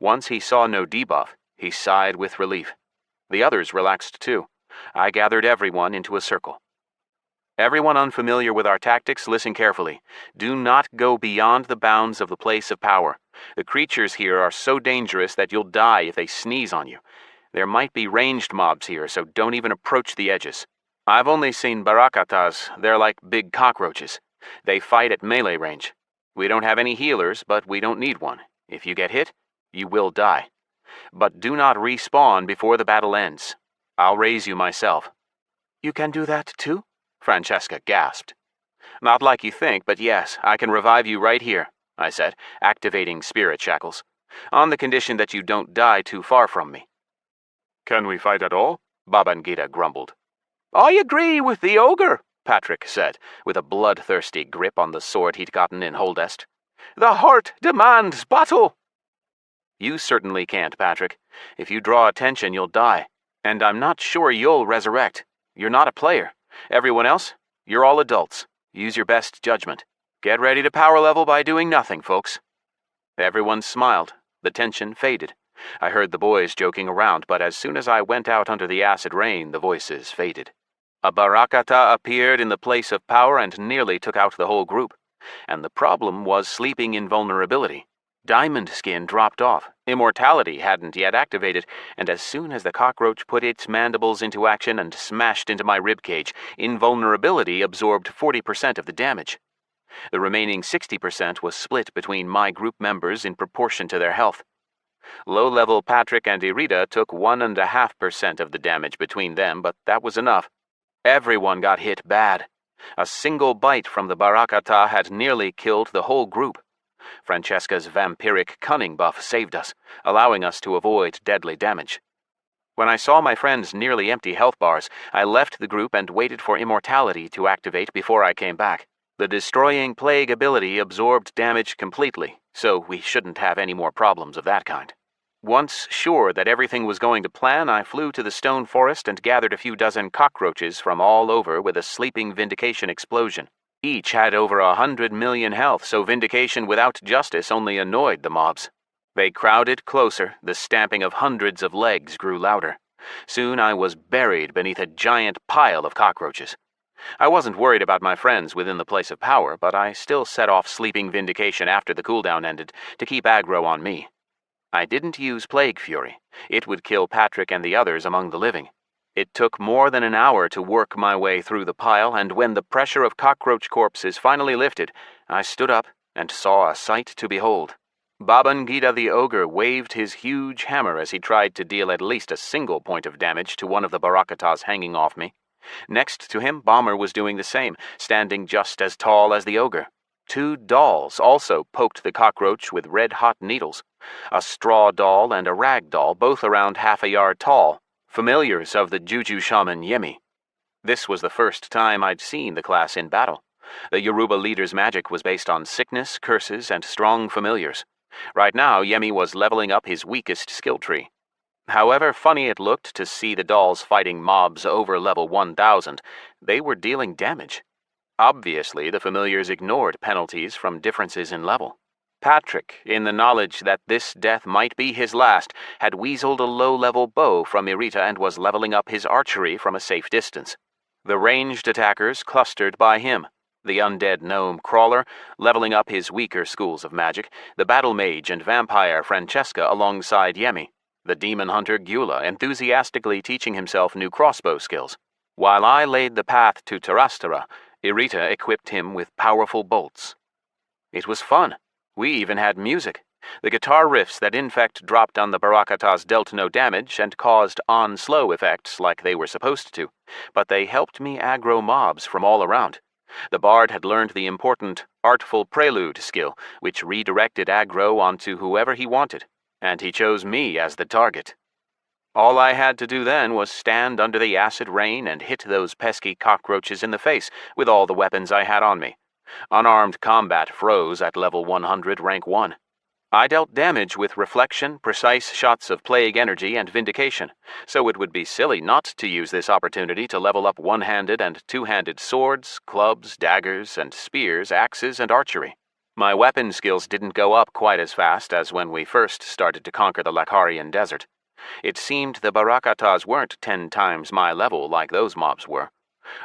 Once he saw no debuff, he sighed with relief. The others relaxed too. I gathered everyone into a circle. Everyone unfamiliar with our tactics, listen carefully. Do not go beyond the bounds of the place of power. The creatures here are so dangerous that you'll die if they sneeze on you. There might be ranged mobs here, so don't even approach the edges. I've only seen barakatas. They're like big cockroaches. They fight at melee range. We don't have any healers, but we don't need one. If you get hit, you will die. But do not respawn before the battle ends. I'll raise you myself." "You can do that too?" Francesca gasped. "Not like you think, but yes, I can revive you right here," I said, activating spirit shackles, "on the condition that you don't die too far from me." "Can we fight at all?" Babangida grumbled. "I agree with the ogre," Patrick said, with a bloodthirsty grip on the sword he'd gotten in Holdest. "The heart demands battle." "You certainly can't, Patrick. If you draw attention, you'll die. And I'm not sure you'll resurrect. You're not a player. Everyone else, you're all adults. Use your best judgment. Get ready to power level by doing nothing, folks." Everyone smiled. The tension faded. I heard the boys joking around, but as soon as I went out under the acid rain, the voices faded. A barakata appeared in the place of power and nearly took out the whole group. And the problem was sleeping invulnerability. Diamond Skin dropped off. Immortality hadn't yet activated, and as soon as the cockroach put its mandibles into action and smashed into my ribcage, invulnerability absorbed 40% of the damage. The remaining 60% was split between my group members in proportion to their health. Low-level Patrick and Irita took 1.5% of the damage between them, but that was enough. Everyone got hit bad. A single bite from the barakata had nearly killed the whole group. Francesca's vampiric cunning buff saved us, allowing us to avoid deadly damage. When I saw my friend's nearly empty health bars, I left the group and waited for immortality to activate before I came back. The Destroying Plague ability absorbed damage completely, so we shouldn't have any more problems of that kind. Once sure that everything was going to plan, I flew to the stone forest and gathered a few dozen cockroaches from all over with a sleeping Vindication explosion. Each had over 100 million health, so Vindication without justice only annoyed the mobs. They crowded closer, the stamping of hundreds of legs grew louder. Soon I was buried beneath a giant pile of cockroaches. I wasn't worried about my friends within the place of power, but I still set off sleeping Vindication after the cooldown ended to keep aggro on me. I didn't use Plague Fury. It would kill Patrick and the others among the living. It took more than an hour to work my way through the pile, and when the pressure of cockroach corpses finally lifted, I stood up and saw a sight to behold. Babangida the Ogre waved his huge hammer as he tried to deal at least a single point of damage to one of the barakatas hanging off me. Next to him, Bomber was doing the same, standing just as tall as the ogre. 2 dolls also poked the cockroach with red-hot needles. A straw doll and a rag doll, both around half a yard tall, familiars of the Juju shaman Yemi. This was the first time I'd seen the class in battle. The Yoruba leader's magic was based on sickness, curses, and strong familiars. Right now, Yemi was leveling up his weakest skill tree. However funny it looked to see the dolls fighting mobs over level 1000, they were dealing damage. Obviously, the familiars ignored penalties from differences in level. Patrick, in the knowledge that this death might be his last, had weaseled a low-level bow from Irita and was leveling up his archery from a safe distance. The ranged attackers clustered by him. The undead gnome Crawler, leveling up his weaker schools of magic, the battle mage and vampire Francesca alongside Yemi, the demon hunter Gyula enthusiastically teaching himself new crossbow skills. While I laid the path to Tarastara, Irita equipped him with powerful bolts. It was fun. We even had music. The guitar riffs that in fact dropped on the barakatas dealt no damage and caused on-slow effects like they were supposed to, but they helped me aggro mobs from all around. The bard had learned the important artful prelude skill, which redirected aggro onto whoever he wanted, and he chose me as the target. All I had to do then was stand under the acid rain and hit those pesky cockroaches in the face with all the weapons I had on me. Unarmed combat froze at level 100, rank 1. I dealt damage with reflection, precise shots of plague energy, and vindication, so it would be silly not to use this opportunity to level up one-handed and two-handed swords, clubs, daggers, and spears, axes, and archery. My weapon skills didn't go up quite as fast as when we first started to conquer the Lakarian desert. It seemed the Barakatas weren't 10 times my level like those mobs were.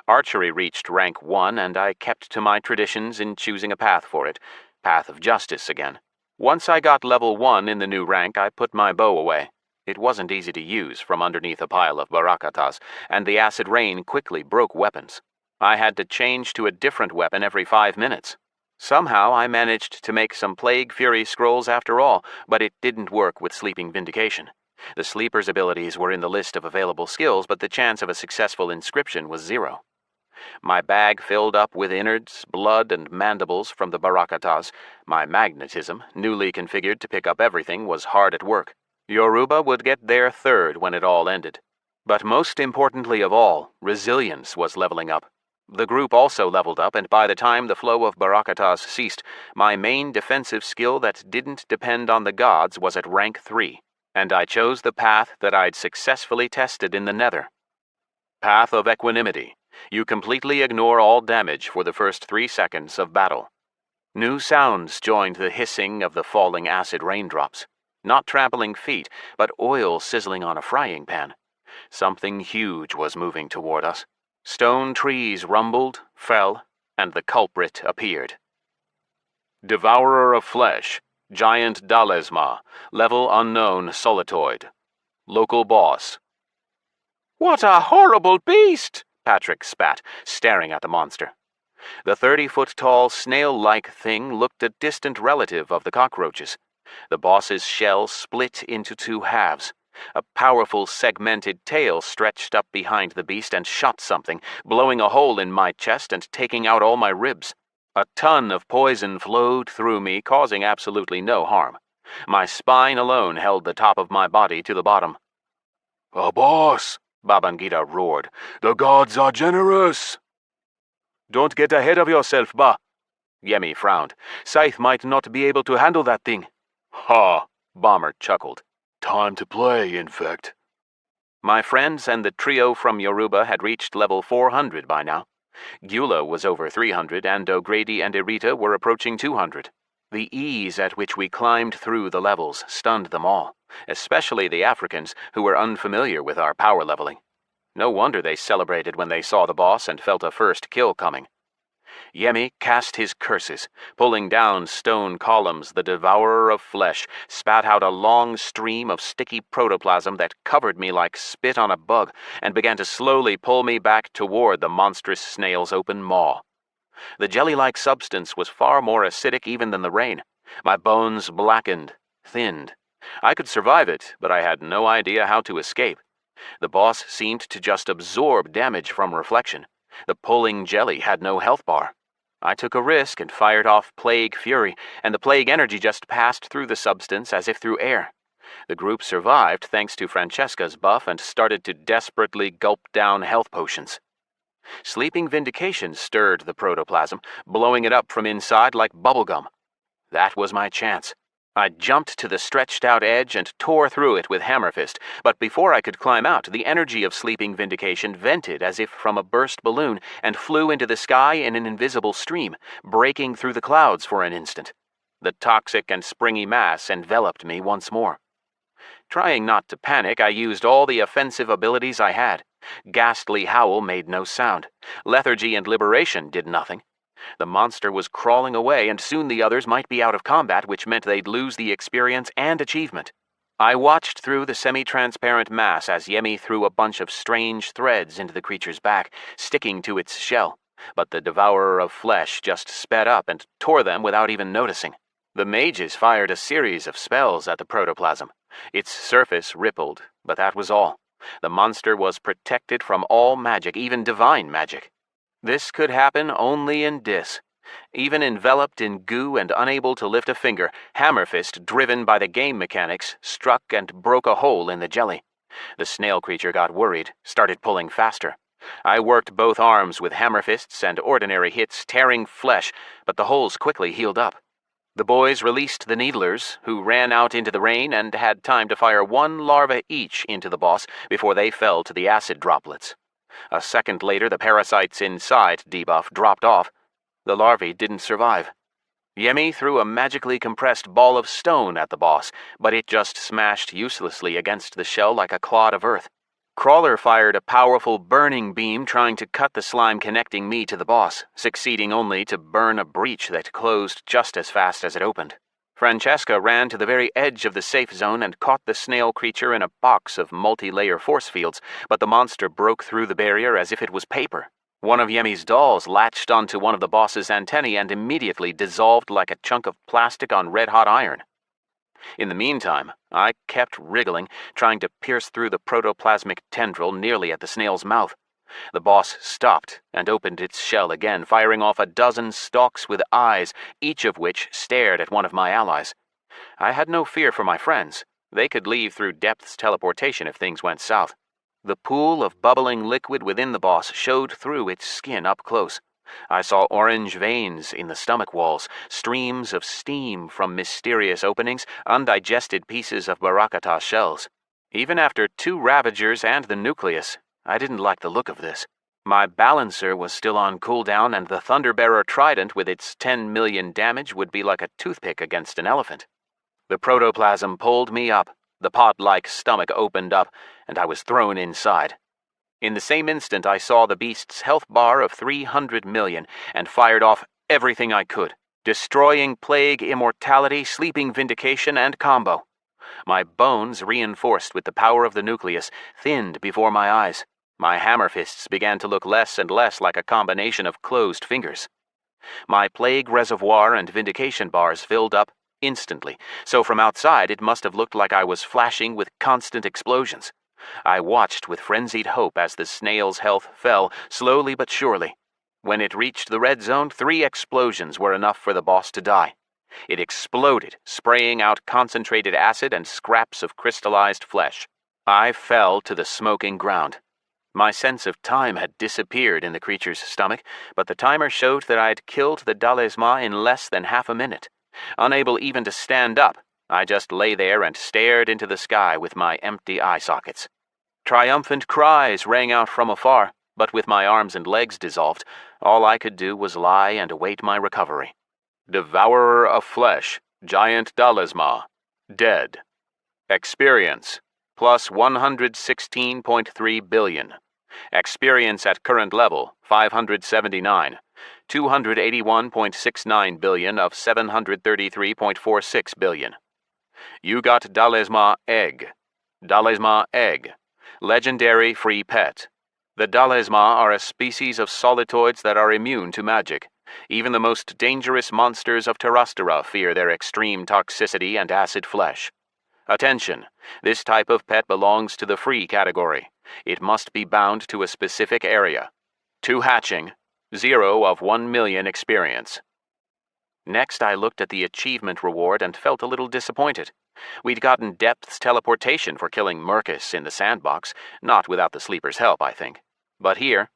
Archery reached rank 1, and I kept to my traditions in choosing a path for it, path of justice again. Once I got level 1 in the new rank, I put my bow away. It wasn't easy to use from underneath a pile of Barakatas, and the acid rain quickly broke weapons. I had to change to a different weapon every 5 minutes. Somehow I managed to make some Plague Fury scrolls after all, but it didn't work with Sleeping Vindication. The Sleeper's abilities were in the list of available skills, but the chance of a successful inscription was 0. My bag filled up with innards, blood, and mandibles from the Barakatas. My magnetism, newly configured to pick up everything, was hard at work. Yoruba would get there third when it all ended. But most importantly of all, resilience was leveling up. The group also leveled up, and by the time the flow of Barakatas ceased, my main defensive skill that didn't depend on the gods was at rank 3, and I chose the path that I'd successfully tested in the Nether. Path of Equanimity. You completely ignore all damage for the first 3 seconds of battle. New sounds joined the hissing of the falling acid raindrops. Not trampling feet, but oil sizzling on a frying pan. Something huge was moving toward us. Stone trees rumbled, fell, and the culprit appeared. Devourer of Flesh, Giant Dalesma, level unknown solitoid. Local boss. "What a horrible beast!" Patrick spat, staring at the monster. The 30-foot-tall snail-like thing looked a distant relative of the cockroaches. The boss's shell split into 2 halves. A powerful segmented tail stretched up behind the beast and shot something, blowing a hole in my chest and taking out all my ribs. A ton of poison flowed through me, causing absolutely no harm. My spine alone held the top of my body to the bottom. "A boss!" Babangida roared. "The gods are generous!" "Don't get ahead of yourself, Ba." Yemi frowned. "Scyth might not be able to handle that thing." "Ha!" Bomber chuckled. "Time to play, infect." My friends and the trio from Yoruba had reached level 400 by now. Gula was over 300, and O'Grady and Irita were approaching 200. The ease at which we climbed through the levels stunned them all, especially the Africans, who were unfamiliar with our power leveling. No wonder they celebrated when they saw the boss and felt a first kill coming. Yemi cast his curses. Pulling down stone columns, the Devourer of Flesh spat out a long stream of sticky protoplasm that covered me like spit on a bug and began to slowly pull me back toward the monstrous snail's open maw. The jelly-like substance was far more acidic even than the rain. My bones blackened, thinned. I could survive it, but I had no idea how to escape. The boss seemed to just absorb damage from reflection. The pulling jelly had no health bar. I took a risk and fired off Plague Fury, and the plague energy just passed through the substance as if through air. The group survived thanks to Francesca's buff and started to desperately gulp down health potions. Sleeping Vindication stirred the protoplasm, blowing it up from inside like bubblegum. That was my chance. I jumped to the stretched-out edge and tore through it with Hammer Fist, but before I could climb out, the energy of Sleeping Vindication vented as if from a burst balloon and flew into the sky in an invisible stream, breaking through the clouds for an instant. The toxic and springy mass enveloped me once more. Trying not to panic, I used all the offensive abilities I had. Ghastly Howl made no sound. Lethargy and Liberation did nothing. The monster was crawling away, and soon the others might be out of combat, which meant they'd lose the experience and achievement. I watched through the semi-transparent mass as Yemi threw a bunch of strange threads into the creature's back, sticking to its shell, but the Devourer of Flesh just sped up and tore them without even noticing. The mages fired a series of spells at the protoplasm. Its surface rippled, but that was all. The monster was protected from all magic, even divine magic. This could happen only in Dis. Even enveloped in goo and unable to lift a finger, Hammerfist, driven by the game mechanics, struck and broke a hole in the jelly. The snail creature got worried, started pulling faster. I worked both arms with hammerfists and ordinary hits, tearing flesh, but the holes quickly healed up. The boys released the needlers, who ran out into the rain and had time to fire one larva each into the boss before they fell to the acid droplets. A second later, the parasites inside debuff dropped off. The larvae didn't survive. Yemi threw a magically compressed ball of stone at the boss, but it just smashed uselessly against the shell like a clod of earth. Crawler fired a powerful burning beam trying to cut the slime connecting me to the boss, succeeding only to burn a breach that closed just as fast as it opened. Francesca ran to the very edge of the safe zone and caught the snail creature in a box of multi-layer force fields, but the monster broke through the barrier as if it was paper. One of Yemi's dolls latched onto one of the boss's antennae and immediately dissolved like a chunk of plastic on red-hot iron. In the meantime, I kept wriggling, trying to pierce through the protoplasmic tendril nearly at the snail's mouth. The boss stopped and opened its shell again, firing off a dozen stalks with eyes, each of which stared at one of my allies. I had no fear for my friends. They could leave through depths teleportation if things went south. The pool of bubbling liquid within the boss showed through its skin up close. I saw orange veins in the stomach walls, streams of steam from mysterious openings, undigested pieces of Barakata shells. Even after 2 Ravagers and the Nucleus, I didn't like the look of this. My balancer was still on cooldown, and the Thunderbearer Trident with its 10 million damage would be like a toothpick against an elephant. The protoplasm pulled me up, the pot-like stomach opened up, and I was thrown inside. In the same instant, I saw the beast's health bar of 300 million and fired off everything I could. Destroying Plague, Immortality, Sleeping Vindication, and Combo. My bones, reinforced with the power of the Nucleus, thinned before my eyes. My hammer fists began to look less and less like a combination of closed fingers. My Plague Reservoir and Vindication bars filled up instantly, so from outside it must have looked like I was flashing with constant explosions. I watched with frenzied hope as the snail's health fell, slowly but surely. When it reached the red zone, 3 explosions were enough for the boss to die. It exploded, spraying out concentrated acid and scraps of crystallized flesh. I fell to the smoking ground. My sense of time had disappeared in the creature's stomach, but the timer showed that I had killed the Dalesma in less than half a minute. Unable even to stand up, I just lay there and stared into the sky with my empty eye sockets. Triumphant cries rang out from afar, but with my arms and legs dissolved, all I could do was lie and await my recovery. Devourer of Flesh, Giant Dalesma, dead. Experience, plus 116.3 billion. Experience at current level, 579. 281.69 billion of 733.46 billion. You got Dalesma Egg. Dalesma Egg. Legendary free pet. The Dalesma are a species of solitoids that are immune to magic. Even the most dangerous monsters of Terrastera fear their extreme toxicity and acid flesh. Attention! This type of pet belongs to the free category. It must be bound to a specific area. To hatching, 0 of 1 million experience. Next, I looked at the achievement reward and felt a little disappointed. We'd gotten depths teleportation for killing Mercus in the sandbox, not without the sleeper's help, I think. But here,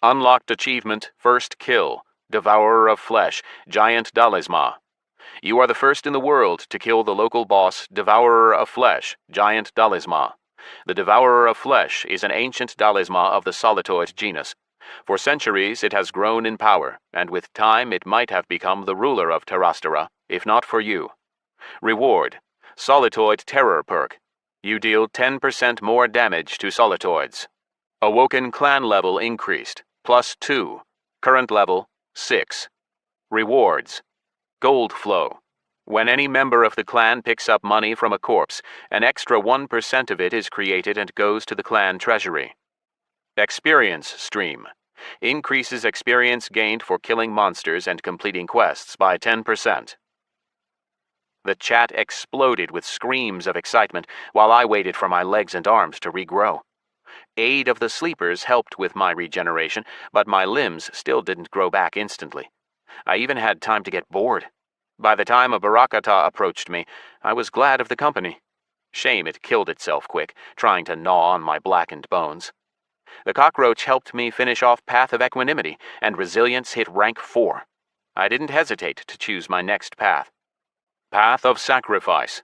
unlocked achievement, first kill, Devourer of Flesh, Giant Dalesma. You are the first in the world to kill the local boss, Devourer of Flesh, Giant Dalesma. The Devourer of Flesh is an ancient Dalesma of the solitoid genus. For centuries it has grown in power, and with time it might have become the ruler of Terrastera, if not for you. Reward, Solitoid Terror perk. You deal 10% more damage to solitoids. Awoken clan level increased, +2. Current level, 6. Rewards, Gold Flow. When any member of the clan picks up money from a corpse, an extra 1% of it is created and goes to the clan treasury. Experience Stream. Increases experience gained for killing monsters and completing quests by 10%. The chat exploded with screams of excitement while I waited for my legs and arms to regrow. Aid of the sleepers helped with my regeneration, but my limbs still didn't grow back instantly. I even had time to get bored. By the time a Barakata approached me, I was glad of the company. Shame it killed itself quick, trying to gnaw on my blackened bones. The cockroach helped me finish off Path of Equanimity, and Resilience hit rank 4. I didn't hesitate to choose my next path. Path of Sacrifice.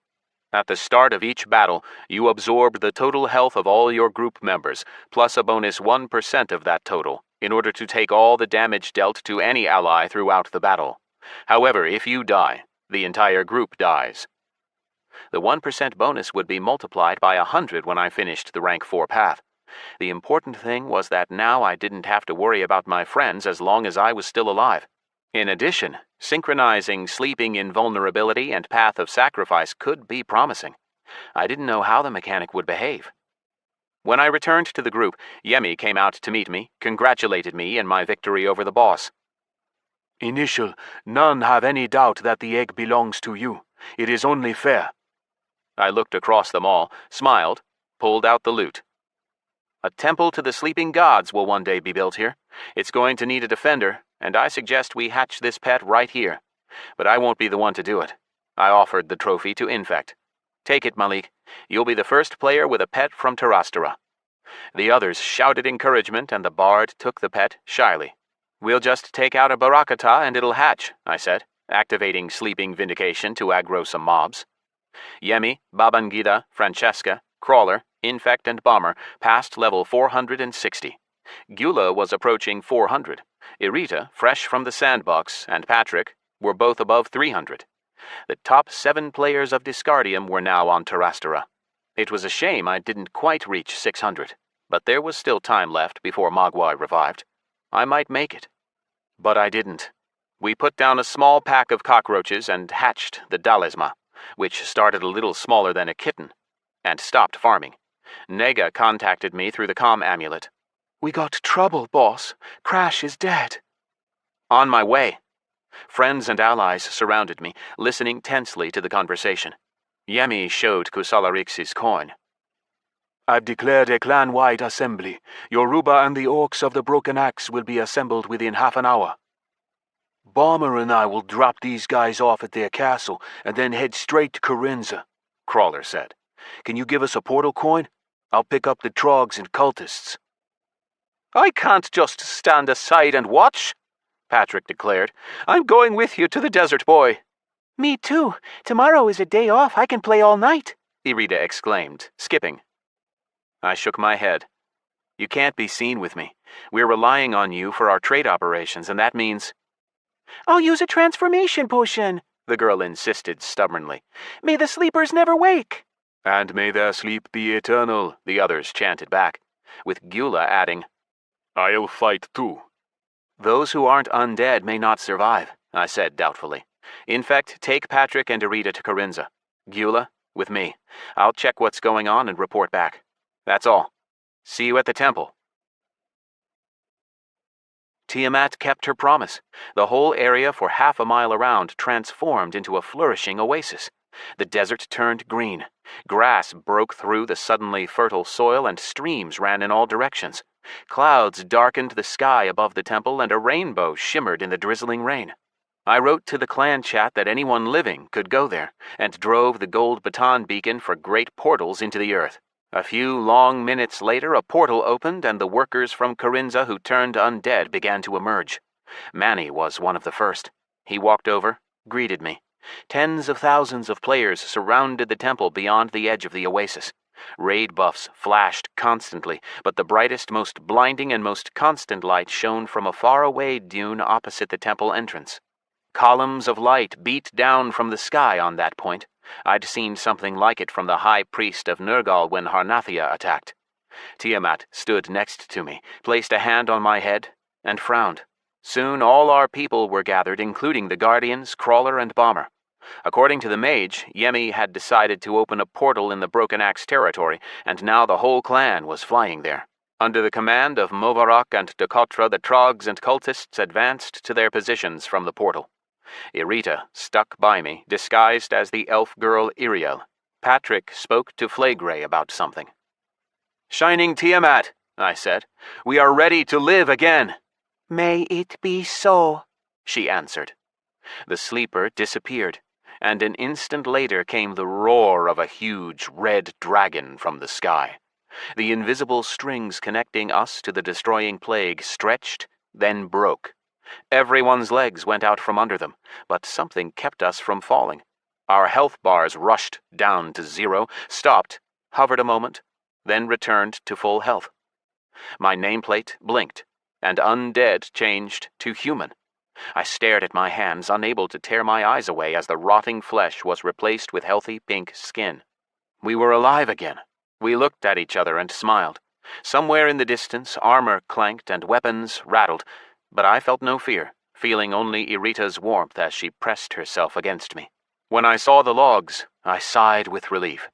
At the start of each battle, you absorb the total health of all your group members, plus a bonus 1% of that total, in order to take all the damage dealt to any ally throughout the battle. However, if you die, the entire group dies. The 1% bonus would be multiplied by 100 when I finished the rank 4 path. The important thing was that now I didn't have to worry about my friends as long as I was still alive. In addition, synchronizing Sleeping Invulnerability and Path of Sacrifice could be promising. I didn't know how the mechanic would behave. When I returned to the group, Yemi came out to meet me, congratulated me in my victory over the boss. Initial, none have any doubt that the egg belongs to you. It is only fair. I looked across them all, smiled, pulled out the loot. A temple to the sleeping gods will one day be built here. It's going to need a defender, and I suggest we hatch this pet right here. But I won't be the one to do it. I offered the trophy to Infect. Take it, Malik. You'll be the first player with a pet from Terastera. The others shouted encouragement, and the bard took the pet shyly. We'll just take out a Barakata and it'll hatch, I said, activating Sleeping Vindication to aggro some mobs. Yemi, Babangida, Francesca, Crawler, Infect, and Bomber passed level 460. Gula was approaching 400. Irita, fresh from the sandbox, and Patrick were both above 300. The top 7 players of Disgardium were now on Terastera. It was a shame I didn't quite reach 600, but there was still time left before Mogwai revived. I might make it. But I didn't. We put down a small pack of cockroaches and hatched the Dalisma, which started a little smaller than a kitten, and stopped farming. Nega contacted me through the comm amulet. We got trouble, boss. Crash is dead. On my way. Friends and allies surrounded me, listening tensely to the conversation. Yemi showed Kusalarix's coin. I've declared a clan-wide assembly. Yoruba and the orcs of the Broken Axe will be assembled within half an hour. Bomber and I will drop these guys off at their castle and then head straight to Corinza, Crawler said. Can you give us a portal coin? I'll pick up the trogs and cultists. I can't just stand aside and watch, Patrick declared. I'm going with you to the Desert Boy. Me too. Tomorrow is a day off. I can play all night, Irita exclaimed, skipping. I shook my head. You can't be seen with me. We're relying on you for our trade operations, and that means... I'll use a transformation potion, the girl insisted stubbornly. May the sleepers never wake. And may their sleep be eternal, the others chanted back, with Gula adding, I'll fight too. Those who aren't undead may not survive, I said doubtfully. In fact, take Patrick and Irita to Corinza. Gula, with me. I'll check what's going on and report back. That's all. See you at the temple. Tiamat kept her promise. The whole area for half a mile around transformed into a flourishing oasis. The desert turned green. Grass broke through the suddenly fertile soil and streams ran in all directions. Clouds darkened the sky above the temple and a rainbow shimmered in the drizzling rain. I wrote to the clan chat that anyone living could go there, and drove the gold baton beacon for great portals into the earth. A few long minutes later, a portal opened and the workers from Corinza who turned undead began to emerge. Manny was one of the first. He walked over, greeted me. Tens of thousands of players surrounded the temple beyond the edge of the oasis. Raid buffs flashed constantly, but the brightest, most blinding, and most constant light shone from a faraway dune opposite the temple entrance. Columns of light beat down from the sky on that point. I'd seen something like it from the high priest of Nergal when Harnathia attacked. Tiamat stood next to me, placed a hand on my head, and frowned. Soon all our people were gathered, including the Guardians, Crawler, and Bomber. According to the mage, Yemi had decided to open a portal in the Broken Axe territory, and now the whole clan was flying there. Under the command of Movarok and Dekotra, the Trogs and cultists advanced to their positions from the portal. Irita stuck by me, disguised as the elf girl Iriel. Patrick spoke to Flagrey about something. "Shining Tiamat," I said. "We are ready to live again." "May it be so," she answered. The sleeper disappeared, and an instant later came the roar of a huge red dragon from the sky. The invisible strings connecting us to the destroying plague stretched, then broke. Everyone's legs went out from under them, but something kept us from falling. Our health bars rushed down to 0, stopped, hovered a moment, then returned to full health. My nameplate blinked, and undead changed to human. I stared at my hands, unable to tear my eyes away as the rotting flesh was replaced with healthy pink skin. We were alive again. We looked at each other and smiled. Somewhere in the distance, armor clanked and weapons rattled, but I felt no fear, feeling only Irita's warmth as she pressed herself against me. When I saw the logs, I sighed with relief.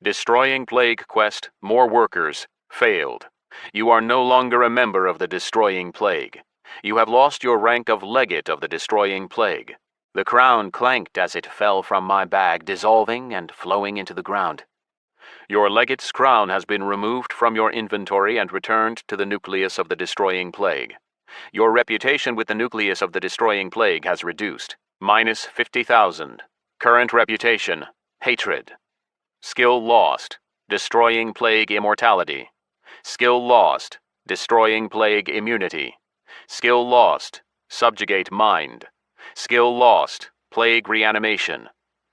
Destroying Plague Quest, more workers, failed. You are no longer a member of the Destroying Plague. You have lost your rank of Legate of the Destroying Plague. The crown clanked as it fell from my bag, dissolving and flowing into the ground. Your Legate's crown has been removed from your inventory and returned to the Nucleus of the Destroying Plague. Your reputation with the Nucleus of the Destroying Plague has reduced. Minus 50,000. Current reputation, hatred. Skill lost, Destroying Plague immortality. Skill lost, Destroying Plague immunity. Skill lost, subjugate mind. Skill lost, plague reanimation.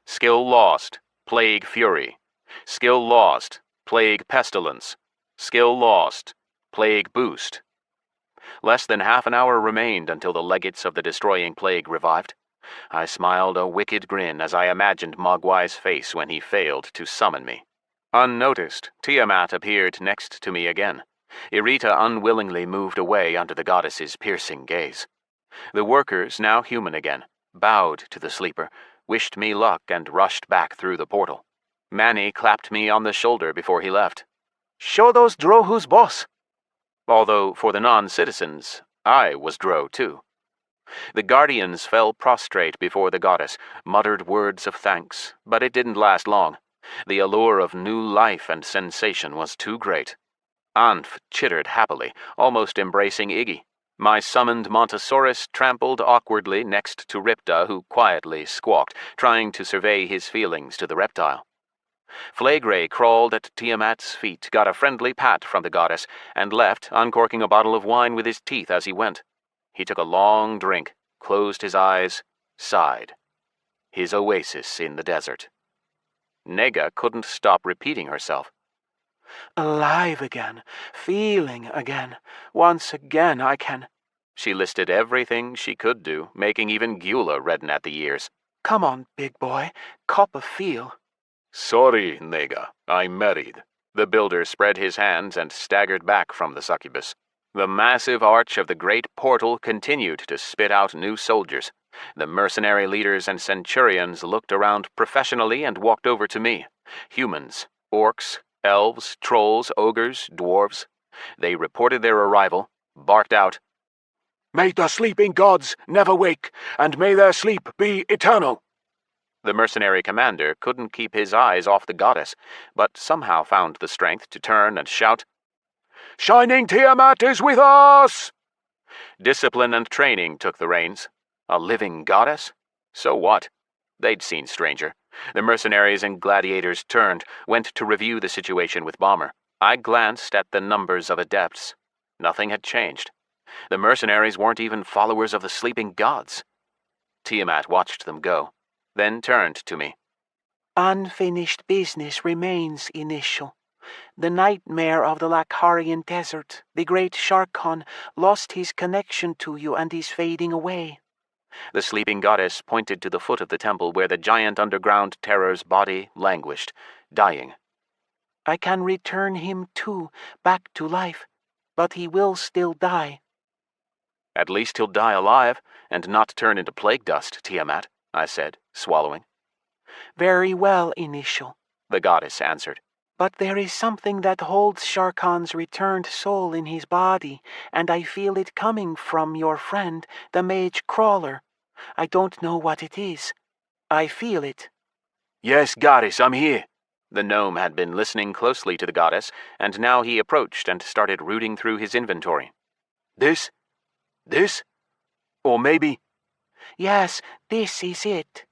Skill lost, plague fury. Skill lost, plague pestilence. Skill lost, plague boost. Less than half an hour remained until the legates of the Destroying Plague revived. I smiled a wicked grin as I imagined Mogwai's face when he failed to summon me. Unnoticed, Tiamat appeared next to me again. Irita unwillingly moved away under the goddess's piercing gaze. The workers, now human again, bowed to the sleeper, wished me luck, and rushed back through the portal. Manny clapped me on the shoulder before he left. "Show those Drow who's boss." Although, for the non-citizens, I was Drow too. The guardians fell prostrate before the goddess, muttered words of thanks, but it didn't last long. The allure of new life and sensation was too great. Anf chittered happily, almost embracing Iggy. My summoned Montosaurus trampled awkwardly next to Ripta, who quietly squawked, trying to survey his feelings to the reptile. Flagrey crawled at Tiamat's feet, got a friendly pat from the goddess, and left, uncorking a bottle of wine with his teeth as he went. He took a long drink, closed his eyes, sighed. His oasis in the desert. Nega couldn't stop repeating herself. "Alive again, feeling again. Once again I can—" She listed everything she could do, making even Gyula redden at the ears. "Come on, big boy, cop a feel." Sorry, Nega, I'm married. The builder spread his hands and staggered back from the succubus. The massive arch of the great portal continued to spit out new soldiers. The mercenary leaders and centurions looked around professionally and walked over to me. Humans, orcs, elves, trolls, ogres, dwarves. They reported their arrival, barked out, "May the sleeping gods never wake, and may their sleep be eternal." The mercenary commander couldn't keep his eyes off the goddess, but somehow found the strength to turn and shout, "Shining Tiamat is with us!" Discipline and training took the reins. A living goddess? So what? They'd seen stranger. The mercenaries and gladiators turned, went to review the situation with Bomber. I glanced at the numbers of adepts. Nothing had changed. The mercenaries weren't even followers of the sleeping gods. Tiamat watched them go, then turned to me. "Unfinished business remains, Initial. The nightmare of the Lakharian desert, the great Sharkon, lost his connection to you and is fading away." The sleeping goddess pointed to the foot of the temple where the giant underground terror's body languished, dying. "I can return him too, back to life, but he will still die." At least he'll die alive, and not turn into plague dust, Tiamat, I said, swallowing. "Very well, Initial," the goddess answered. "but there is something that holds Sharkon's returned soul in his body, and I feel it coming from your friend, the mage crawler. I don't know what it is. I feel it." "Yes, goddess, I'm here." The gnome had been listening closely to the goddess, and now he approached and started rooting through his inventory. This? Or maybe... Yes, this is it,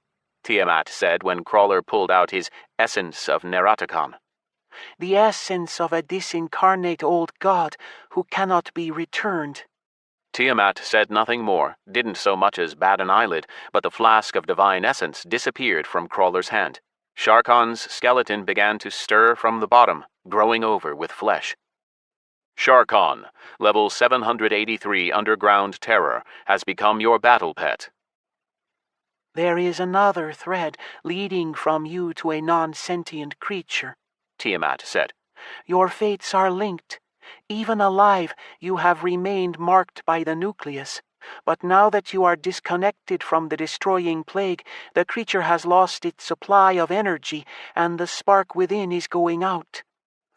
Tiamat said when Crawler pulled out his essence of Neraticon. the essence of a disincarnate old god who cannot be returned. Tiamat said nothing more, didn't so much as bat an eyelid, but the flask of divine essence disappeared from Crawler's hand. Sharkon's skeleton began to stir from the bottom, growing over with flesh. Sharkon, level 783 underground terror, has become your battle pet. There is another thread leading from you to a non-sentient creature, Tiamat said. Your fates are linked. Even alive, you have remained marked by the Nucleus. But now that you are disconnected from the destroying plague, the creature has lost its supply of energy, and the spark within is going out.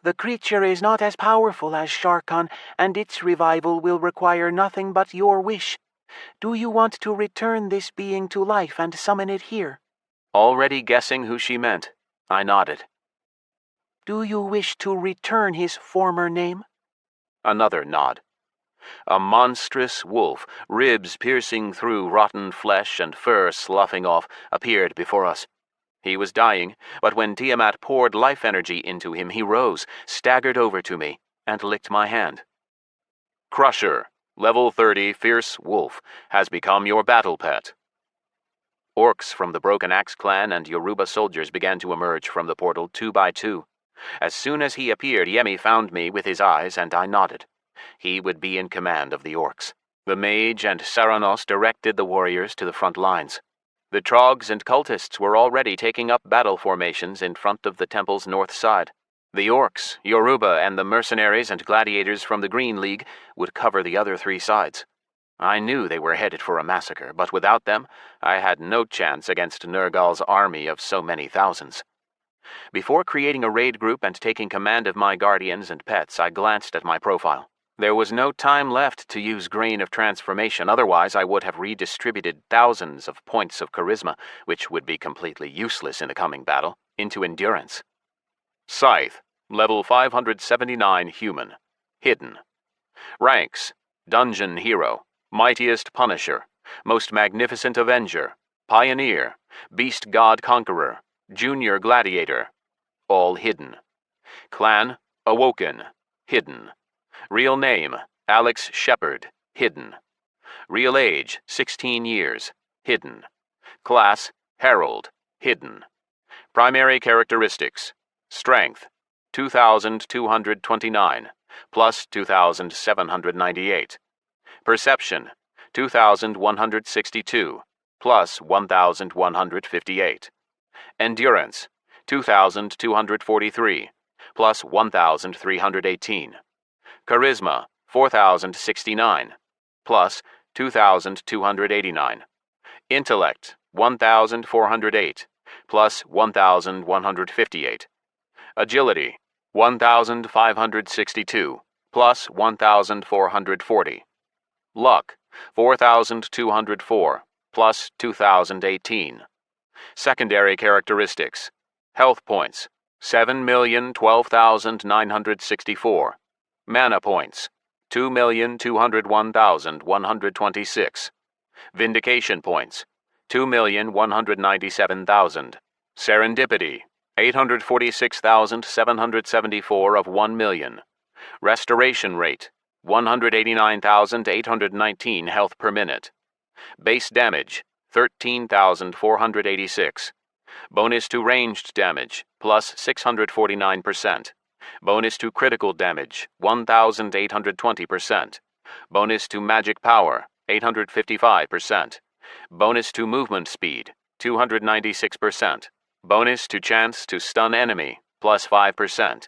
The creature is not as powerful as Sharkon, and its revival will require nothing but your wish. Do you want to return this being to life and summon it here? Already guessing who she meant, I nodded. Do you wish to return his former name? Another nod. A monstrous wolf, ribs piercing through rotten flesh and fur sloughing off, appeared before us. He was dying, but when Tiamat poured life energy into him, he rose, staggered over to me, and licked my hand. Crusher, level 30 fierce wolf, has become your battle pet. Orcs from the Broken Axe clan and Yoruba soldiers began to emerge from the portal 2 by 2. As soon as he appeared, Yemi found me with his eyes, and I nodded. He would be in command of the orcs. The mage and Saranos directed the warriors to the front lines. The trogs and cultists were already taking up battle formations in front of the temple's north side. The orcs, Yoruba, and the mercenaries and gladiators from the Green League would cover the other 3 sides. I knew they were headed for a massacre, but without them, I had no chance against Nergal's army of so many thousands. Before creating a raid group and taking command of my guardians and pets, I glanced at my profile. There was no time left to use Grain of Transformation, otherwise I would have redistributed thousands of points of charisma, which would be completely useless in the coming battle, into endurance. Scyth, level 579 human. Hidden. Ranks: Dungeon Hero, Mightiest Punisher, Most Magnificent Avenger, Pioneer, Beast God Conqueror, Junior Gladiator. All hidden. Clan: Awoken. Hidden. Real name: Alex Shepard. Hidden. Real age: 16 years. Hidden. Class: Herald. Hidden. Primary characteristics: Strength: 2,229, plus 2,798. Perception: 2,162, plus 1,158. Endurance: 2,243, plus 1,318. Charisma: 4,069, plus 2,289. Intellect: 1,408, plus 1,158. Agility: 1,562, plus 1,440. Luck: 4,204, plus 2,018. Secondary characteristics: Health points: 7,012,964. Mana points: 2,201,126. Vindication points: 2,197,000. Serendipity: 846,774 of 1 million. Restoration rate: 189,819 health per minute. Base damage: 13,486. Bonus to ranged damage, plus 649%. Bonus to critical damage, 1,820%. Bonus to magic power, 855%. Bonus to movement speed, 296%. Bonus to chance to stun enemy, plus 5%.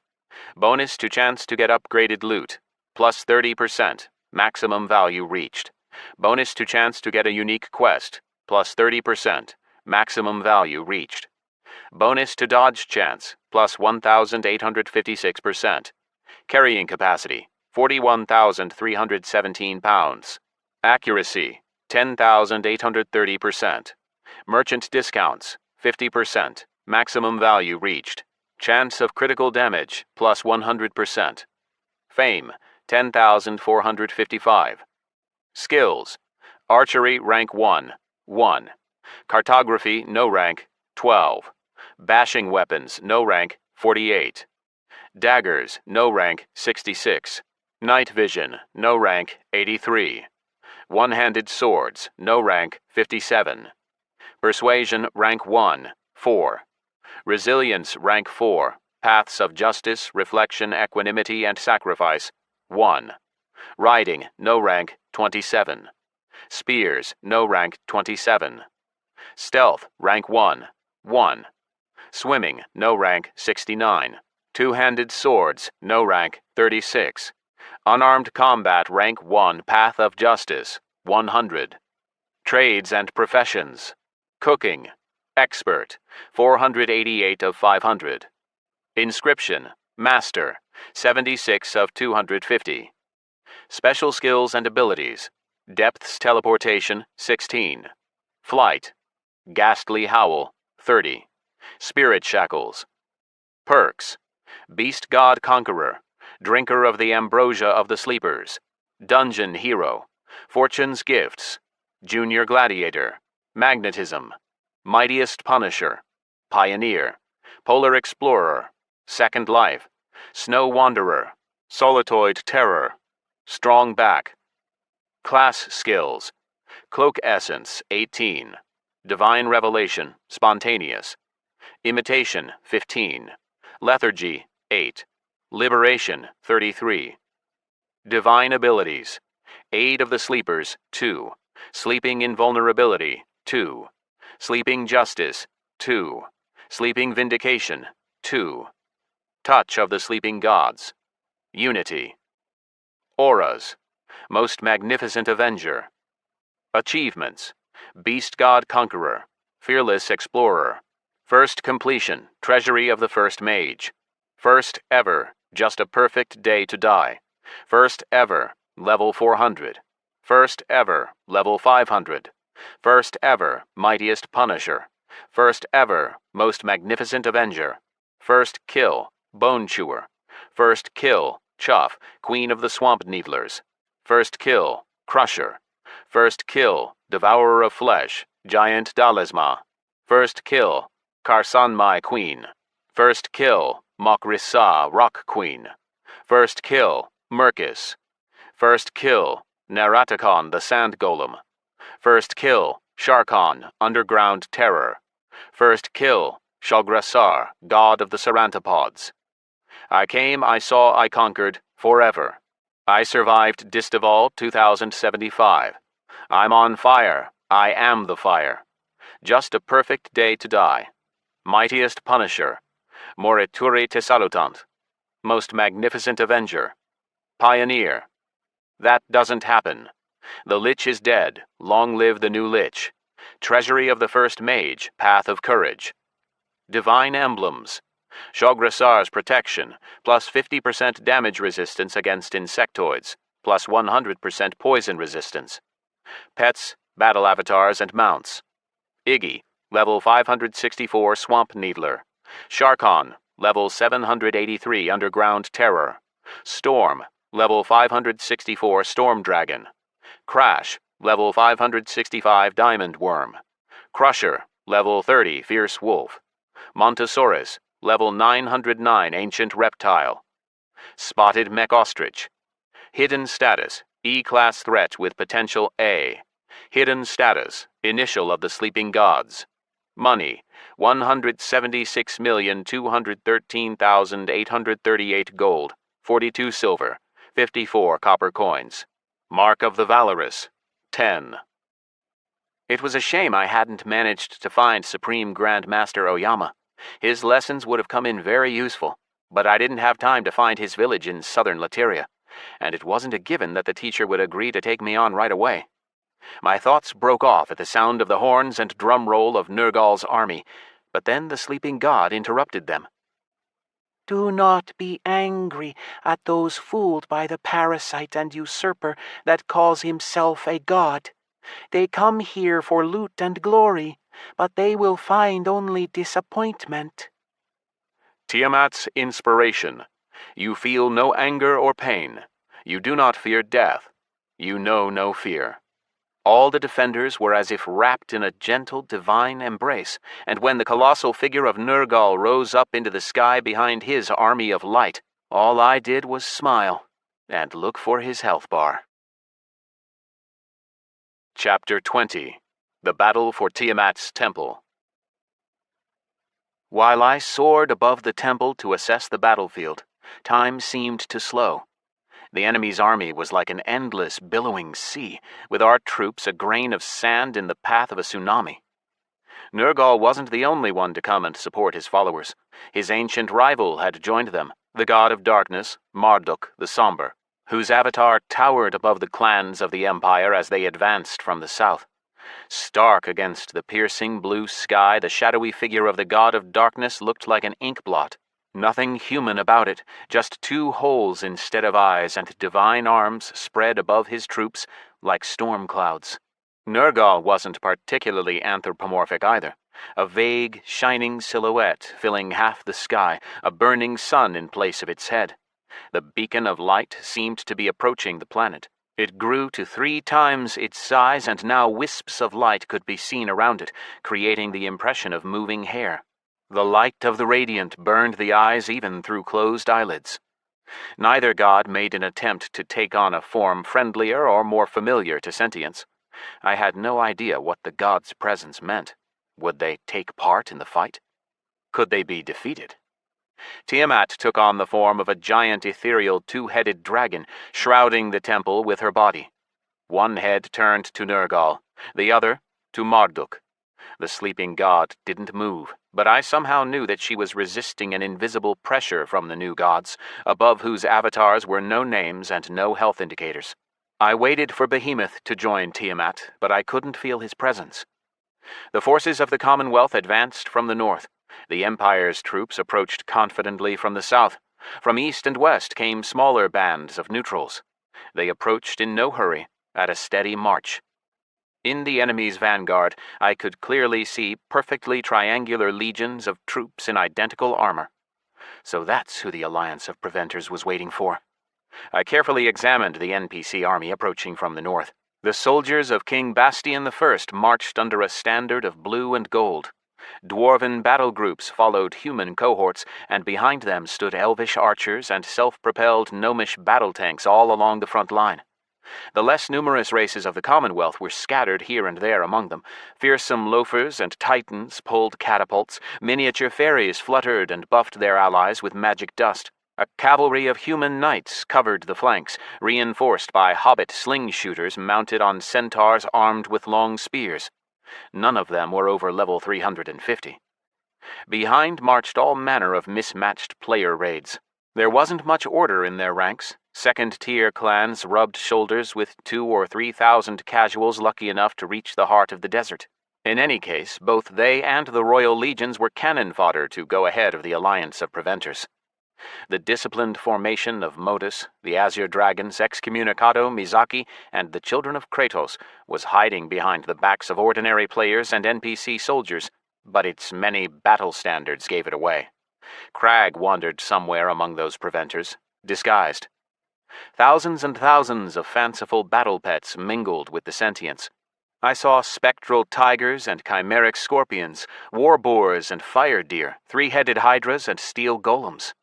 Bonus to chance to get upgraded loot, plus 30%. Maximum value reached. Bonus to chance to get a unique quest, plus 30%. Maximum value reached. Bonus to dodge chance, plus 1,856%. Carrying capacity, 41,317 pounds. Accuracy, 10,830%. Merchant discounts, 50%. Maximum value reached. Chance of critical damage, plus 100%. Fame, 10,455. Skills. Archery, rank 1, 1. Cartography, no rank, 12. Bashing weapons, no rank, 48. Daggers, no rank, 66. Night vision, no rank, 83. One-handed swords, no rank, 57. Persuasion, rank 1, 4. Resilience, rank 4. Paths of justice, reflection, equanimity, and sacrifice, 1. Riding, no rank, 27. Spears, no rank, 27. Stealth, rank 1, 1. Swimming, no rank, 69. Two-handed swords, no rank, 36. Unarmed combat, rank 1, Path of Justice, 100. Trades and professions. Cooking, expert, 488 of 500. Inscription, master, 76 of 250. Special skills and abilities. Depths teleportation, 16. Flight. Ghastly howl, 30. Spirit shackles. Perks. Beast God Conqueror. Drinker of the ambrosia of the sleepers. Dungeon hero. Fortune's gifts. Junior gladiator. Magnetism. Mightiest Punisher. Pioneer. Polar Explorer. Second Life. Snow Wanderer. Solitoid Terror. Strong Back. Class skills. Cloak Essence, 18. Divine Revelation, Spontaneous. Imitation, 15. Lethargy, 8. Liberation, 33. Divine Abilities. Aid of the Sleepers, 2. Sleeping Invulnerability, 2. Sleeping Justice, 2. Sleeping Vindication, 2. Touch of the Sleeping Gods. Unity. Auras. Most Magnificent Avenger. Achievements. Beast God Conqueror. Fearless Explorer. First Completion, Treasury of the First Mage. First ever, Just a Perfect Day to Die. First ever, Level 400. First ever, Level 500. First ever, Mightiest Punisher. First ever, Most Magnificent Avenger. First kill, Bone Chewer. First kill, Chuff, Queen of the Swamp Needlers. First kill, Crusher. First kill, Devourer of Flesh, Giant Dalisma. First kill, Karsanmai Queen. First kill, Mokrisa, Rock Queen. First kill, Merkis. First kill, Naratakon, the Sand Golem. First kill, Sharkon, Underground Terror. First kill, Shalgrasar, God of the Sarantopods. I came, I saw, I conquered, forever. I survived Distival 2075. I'm on fire. I am the fire. Just a perfect day to die. Mightiest Punisher. Morituri Tesalutant. Most Magnificent Avenger. Pioneer. That doesn't happen. The Lich is dead. Long live the new Lich. Treasury of the First Mage. Path of Courage. Divine Emblems. Shograsar's Protection, plus 50% damage resistance against insectoids, plus 100% poison resistance. Pets, battle avatars, and mounts. Iggy, level 564 Swamp Needler. Sharkon, level 783 Underground Terror. Storm, level 564 Storm Dragon. Crash, level 565 Diamond Worm. Crusher, level 30 Fierce Wolf. Montosaurus, level 909 Ancient Reptile. Spotted Mech Ostrich. Hidden status, E-class threat with potential A. Hidden status, initial of the Sleeping Gods. Money, 176,213,838 gold, 42 silver, 54 copper coins. Mark of the Valorous, 10. It was a shame I hadn't managed to find Supreme Grand Master Oyama. His lessons would have come in very useful, but I didn't have time to find his village in southern Lateria, and it wasn't a given that the teacher would agree to take me on right away. My thoughts broke off at the sound of the horns and drum roll of Nergal's army, but then the sleeping god interrupted them. Do not be angry at those fooled by the parasite and usurper that calls himself a god. They come here for loot and glory, but they will find only disappointment. Tiamat's inspiration. You feel no anger or pain. You do not fear death. You know no fear. All the defenders were as if wrapped in a gentle, divine embrace, and when the colossal figure of Nergal rose up into the sky behind his army of light, all I did was smile and look for his health bar. Chapter 20. The Battle for Tiamat's Temple. While I soared above the temple to assess the battlefield, time seemed to slow. The enemy's army was like an endless, billowing sea, with our troops a grain of sand in the path of a tsunami. Nergal wasn't the only one to come and support his followers. His ancient rival had joined them, the god of darkness, Marduk the Somber, whose avatar towered above the clans of the empire as they advanced from the south. Stark against the piercing blue sky, the shadowy figure of the god of darkness looked like an ink blot. Nothing human about it, just two holes instead of eyes and divine arms spread above his troops like storm clouds. Nergal wasn't particularly anthropomorphic either. A vague, shining silhouette filling half the sky, a burning sun in place of its head. The beacon of light seemed to be approaching the planet. It grew to 3 times its size, and now wisps of light could be seen around it, creating the impression of moving hair. The light of the Radiant burned the eyes even through closed eyelids. Neither god made an attempt to take on a form friendlier or more familiar to sentience. I had no idea what the god's presence meant. Would they take part in the fight? Could they be defeated? Tiamat took on the form of a giant ethereal 2-headed dragon, shrouding the temple with her body. One head turned to Nergal, the other to Marduk. The sleeping god didn't move, but I somehow knew that she was resisting an invisible pressure from the new gods, above whose avatars were no names and no health indicators. I waited for Behemoth to join Tiamat, but I couldn't feel his presence. The forces of the Commonwealth advanced from the north. The Empire's troops approached confidently from the south. From east and west came smaller bands of neutrals. They approached in no hurry, at a steady march. In the enemy's vanguard, I could clearly see perfectly triangular legions of troops in identical armor. So that's who the alliance of preventers was waiting for. I carefully examined the NPC army approaching from the north. The soldiers of King Bastian I marched under a standard of blue and gold. Dwarven battle groups followed human cohorts, and behind them stood elvish archers and self-propelled gnomish battle tanks all along the front line. The less numerous races of the Commonwealth were scattered here and there among them. Fearsome loafers and titans pulled catapults. Miniature fairies fluttered and buffed their allies with magic dust. A cavalry of human knights covered the flanks, reinforced by hobbit sling-shooters mounted on centaurs armed with long spears. None of them were over level 350. Behind marched all manner of mismatched player raids. There wasn't much order in their ranks. Second-tier clans rubbed shoulders with 2,000 or 3,000 casuals lucky enough to reach the heart of the desert. In any case, both they and the Royal Legions were cannon fodder to go ahead of the alliance of preventers. The disciplined formation of Modus, the Azure Dragons, Excommunicado, Mizaki, and the Children of Kratos was hiding behind the backs of ordinary players and NPC soldiers, but its many battle standards gave it away. Crag wandered somewhere among those preventers, disguised. Thousands and thousands of fanciful battle pets mingled with the sentients. I saw spectral tigers and chimeric scorpions, war boars and fire deer, 3-headed hydras and steel golems.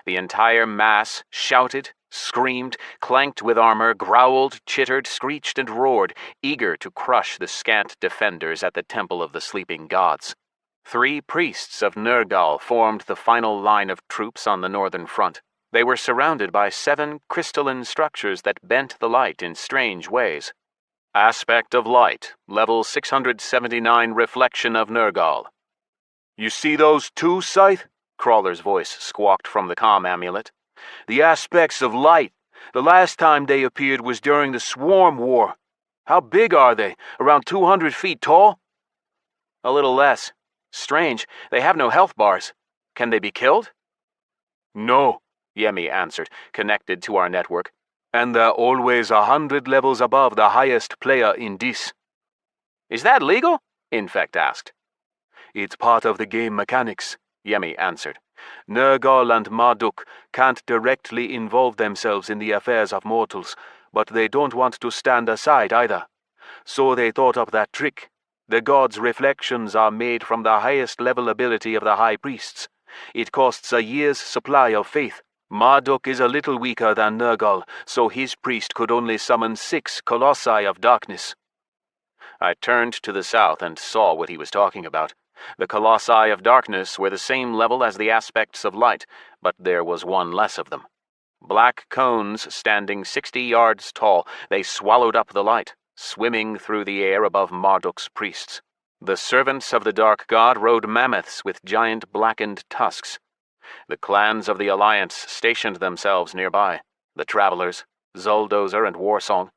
The entire mass shouted, screamed, clanked with armor, growled, chittered, screeched, and roared, eager to crush the scant defenders at the Temple of the Sleeping Gods. 3 priests of Nergal formed the final line of troops on the northern front. They were surrounded by 7 crystalline structures that bent the light in strange ways. Aspect of light, level 679 reflection of Nergal. You see those 2, Scyth? Crawler's voice squawked from the comm amulet. The aspects of light. The last time they appeared was during the Swarm War. How big are they? Around 200 feet tall? A little less. Strange, they have no health bars. Can they be killed? No, Yemi answered, connected to our network. And they're always 100 levels above the highest player in this. Is that legal? Infect asked. It's part of the game mechanics, Yemi answered. Nergal and Marduk can't directly involve themselves in the affairs of mortals, but they don't want to stand aside either. So they thought up that trick. The gods' reflections are made from the highest level ability of the high priests. It costs a year's supply of faith. Marduk is a little weaker than Nergal, so his priest could only summon 6 colossi of darkness. I turned to the south and saw what he was talking about. The colossi of darkness were the same level as the aspects of light, but there was one less of them. Black cones standing 60 yards tall, they swallowed up the light, swimming through the air above Marduk's priests. The servants of the dark god rode mammoths with giant blackened tusks. The clans of the Alliance stationed themselves nearby. The Travelers, Zulldozer and Warsong.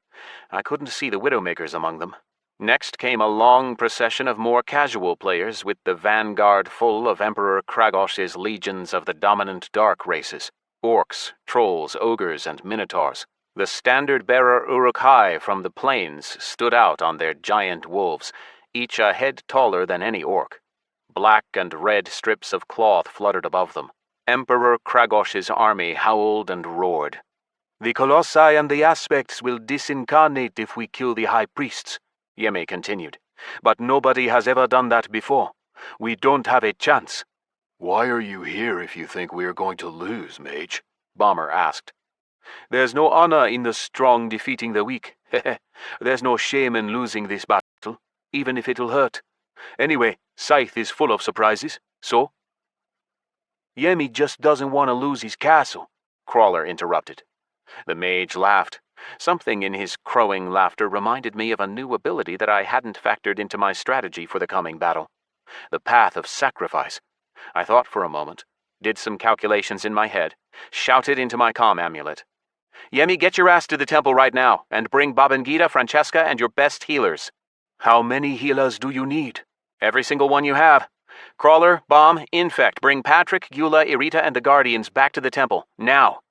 I couldn't see the Widowmakers among them. Next came a long procession of more casual players, with the vanguard full of Emperor Kragosh's legions of the dominant dark races. Orcs, trolls, ogres, and minotaurs. The standard-bearer Uruk-hai from the plains stood out on their giant wolves, each a head taller than any orc. Black and red strips of cloth fluttered above them. Emperor Kragosh's army howled and roared. "The colossi and the aspects will disincarnate if we kill the high priests," Yemi continued. "But nobody has ever done that before. We don't have a chance." "Why are you here if you think we are going to lose, mage?" Bomber asked. "There's no honor in the strong defeating the weak. There's no shame in losing this battle, even if it'll hurt. Anyway, Scyth is full of surprises, so—" "Yemi just doesn't want to lose his castle," Crawler interrupted. The mage laughed. Something in his crowing laughter reminded me of a new ability that I hadn't factored into my strategy for the coming battle. The path of sacrifice. I thought for a moment, did some calculations in my head, shouted into my comm amulet. "Yemi, get your ass to the temple right now, and bring Babangida, Francesca, and your best healers." "How many healers do you need?" "Every single one you have. Crawler, Bomb, Infect, bring Patrick, Eula, Irita, and the Guardians back to the temple, now."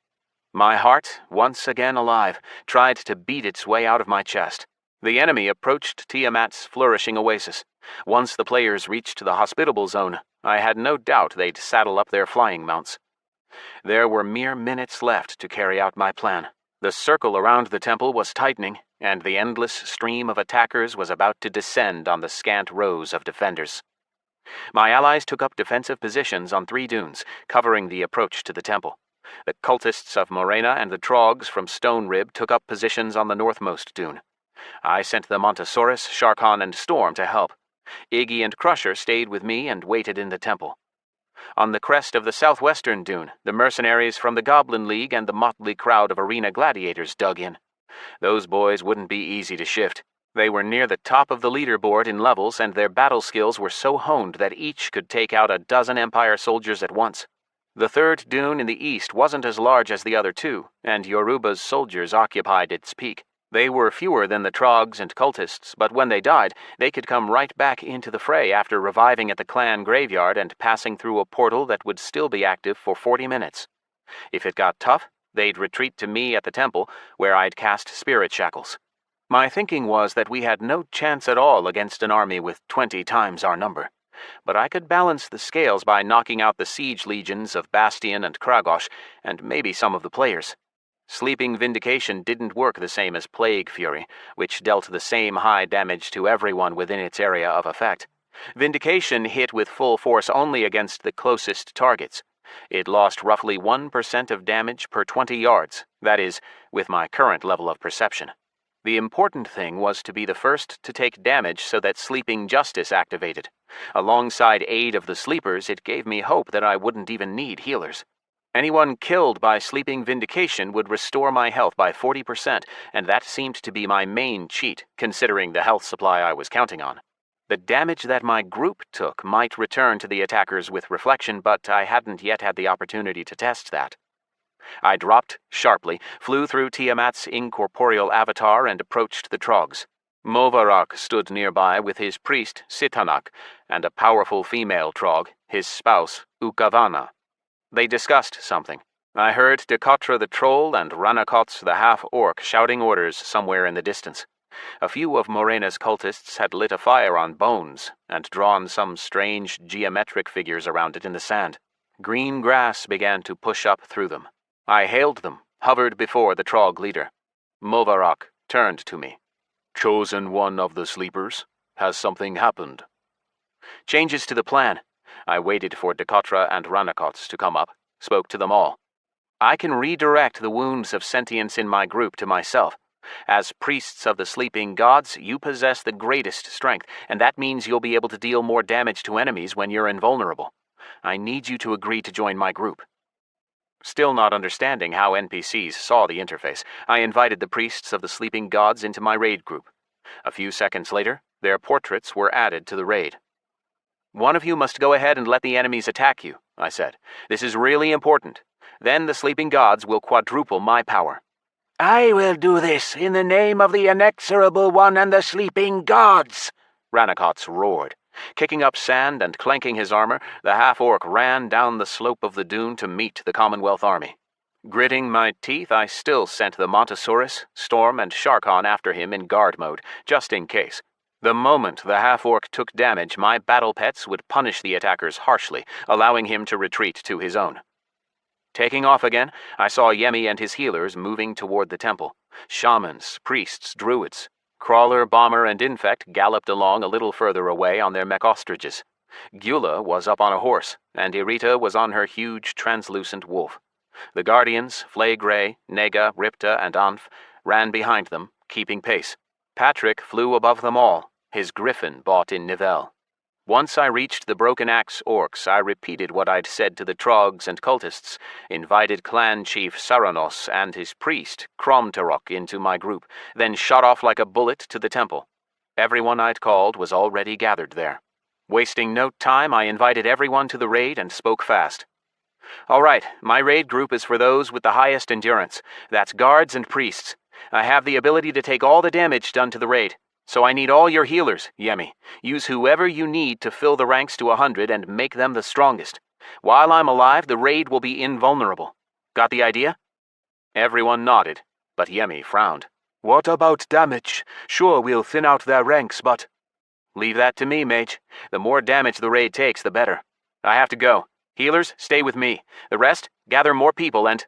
My heart, once again alive, tried to beat its way out of my chest. The enemy approached Tiamat's flourishing oasis. Once the players reached the hospitable zone, I had no doubt they'd saddle up their flying mounts. There were mere minutes left to carry out my plan. The circle around the temple was tightening, and the endless stream of attackers was about to descend on the scant rows of defenders. My allies took up defensive positions on 3 dunes, covering the approach to the temple. The cultists of Morena and the Trogs from Stone Rib took up positions on the northmost dune. I sent the Montosaurus, Sharkon, and Storm to help. Iggy and Crusher stayed with me and waited in the temple. On the crest of the southwestern dune, the mercenaries from the Goblin League and the motley crowd of arena gladiators dug in. Those boys wouldn't be easy to shift. They were near the top of the leaderboard in levels, and their battle skills were so honed that each could take out a dozen Empire soldiers at once. The third dune in the east wasn't as large as the other 2, and Yoruba's soldiers occupied its peak. They were fewer than the Trogs and cultists, but when they died, they could come right back into the fray after reviving at the clan graveyard and passing through a portal that would still be active for 40 minutes. If it got tough, they'd retreat to me at the temple, where I'd cast spirit shackles. My thinking was that we had no chance at all against an army with 20 times our number. But I could balance the scales by knocking out the siege legions of Bastion and Kragosh, and maybe some of the players. Sleeping Vindication didn't work the same as Plague Fury, which dealt the same high damage to everyone within its area of effect. Vindication hit with full force only against the closest targets. It lost roughly 1% of damage per 20 yards, that is, with my current level of perception. The important thing was to be the first to take damage so that Sleeping Justice activated. Alongside aid of the sleepers, it gave me hope that I wouldn't even need healers. Anyone killed by Sleeping Vindication would restore my health by 40%, and that seemed to be my main cheat, considering the health supply I was counting on. The damage that my group took might return to the attackers with reflection, but I hadn't yet had the opportunity to test that. I dropped sharply, flew through Tiamat's incorporeal avatar, and approached the Trogs. Movarak stood nearby with his priest, Sitanak, and a powerful female Trog, his spouse, Ukavana. They discussed something. I heard Dekotra the Troll and Ranakots the half-orc shouting orders somewhere in the distance. A few of Morena's cultists had lit a fire on Bones and drawn some strange geometric figures around it in the sand. Green grass began to push up through them. I hailed them, hovered before the Trog leader. Movarok turned to me. Chosen one of the sleepers? Has something happened? Changes to the plan. I waited for Decotra and Ranakots to come up, spoke to them all. I can redirect the wounds of sentience in my group to myself. As priests of the sleeping gods, you possess the greatest strength, and that means you'll be able to deal more damage to enemies when you're invulnerable. I need you to agree to join my group. Still not understanding how NPCs saw the interface, I invited the priests of the sleeping gods into my raid group. A few seconds later, their portraits were added to the raid. One of you must go ahead and let the enemies attack you, I said. This is really important. Then the sleeping gods will quadruple my power. I will do this in the name of the inexorable one and the sleeping gods, Ranakots roared. Kicking up sand and clanking his armor, the half-orc ran down the slope of the dune to meet the Commonwealth army. Gritting my teeth, I still sent the Montosaurus, Storm, and Sharkon after him in guard mode, just in case. The moment the half-orc took damage, my battle pets would punish the attackers harshly, allowing him to retreat to his own. Taking off again, I saw Yemi and his healers moving toward the temple. Shamans, priests, druids. Crawler, Bomber, and Infect galloped along a little further away on their mech ostriches. Gyula was up on a horse, and Irita was on her huge translucent wolf. The Guardians, Flaygray, Nega, Ripta, and Anf, ran behind them, keeping pace. Patrick flew above them all, his griffin bought in Nivelle. Once I reached the Broken Axe orcs, I repeated what I'd said to the Trogs and cultists, invited clan chief Saranos and his priest, Kromtarok, into my group, then shot off like a bullet to the temple. Everyone I'd called was already gathered there. Wasting no time, I invited everyone to the raid and spoke fast. All right, my raid group is for those with the highest endurance. That's guards and priests. I have the ability to take all the damage done to the raid. So I need all your healers, Yemi. Use whoever you need to fill the ranks to 100 and make them the strongest. While I'm alive, the raid will be invulnerable. Got the idea? Everyone nodded, but Yemi frowned. What about damage? Sure, we'll thin out their ranks, but... Leave that to me, mage. The more damage the raid takes, the better. I have to go. Healers, stay with me. The rest, gather more people and...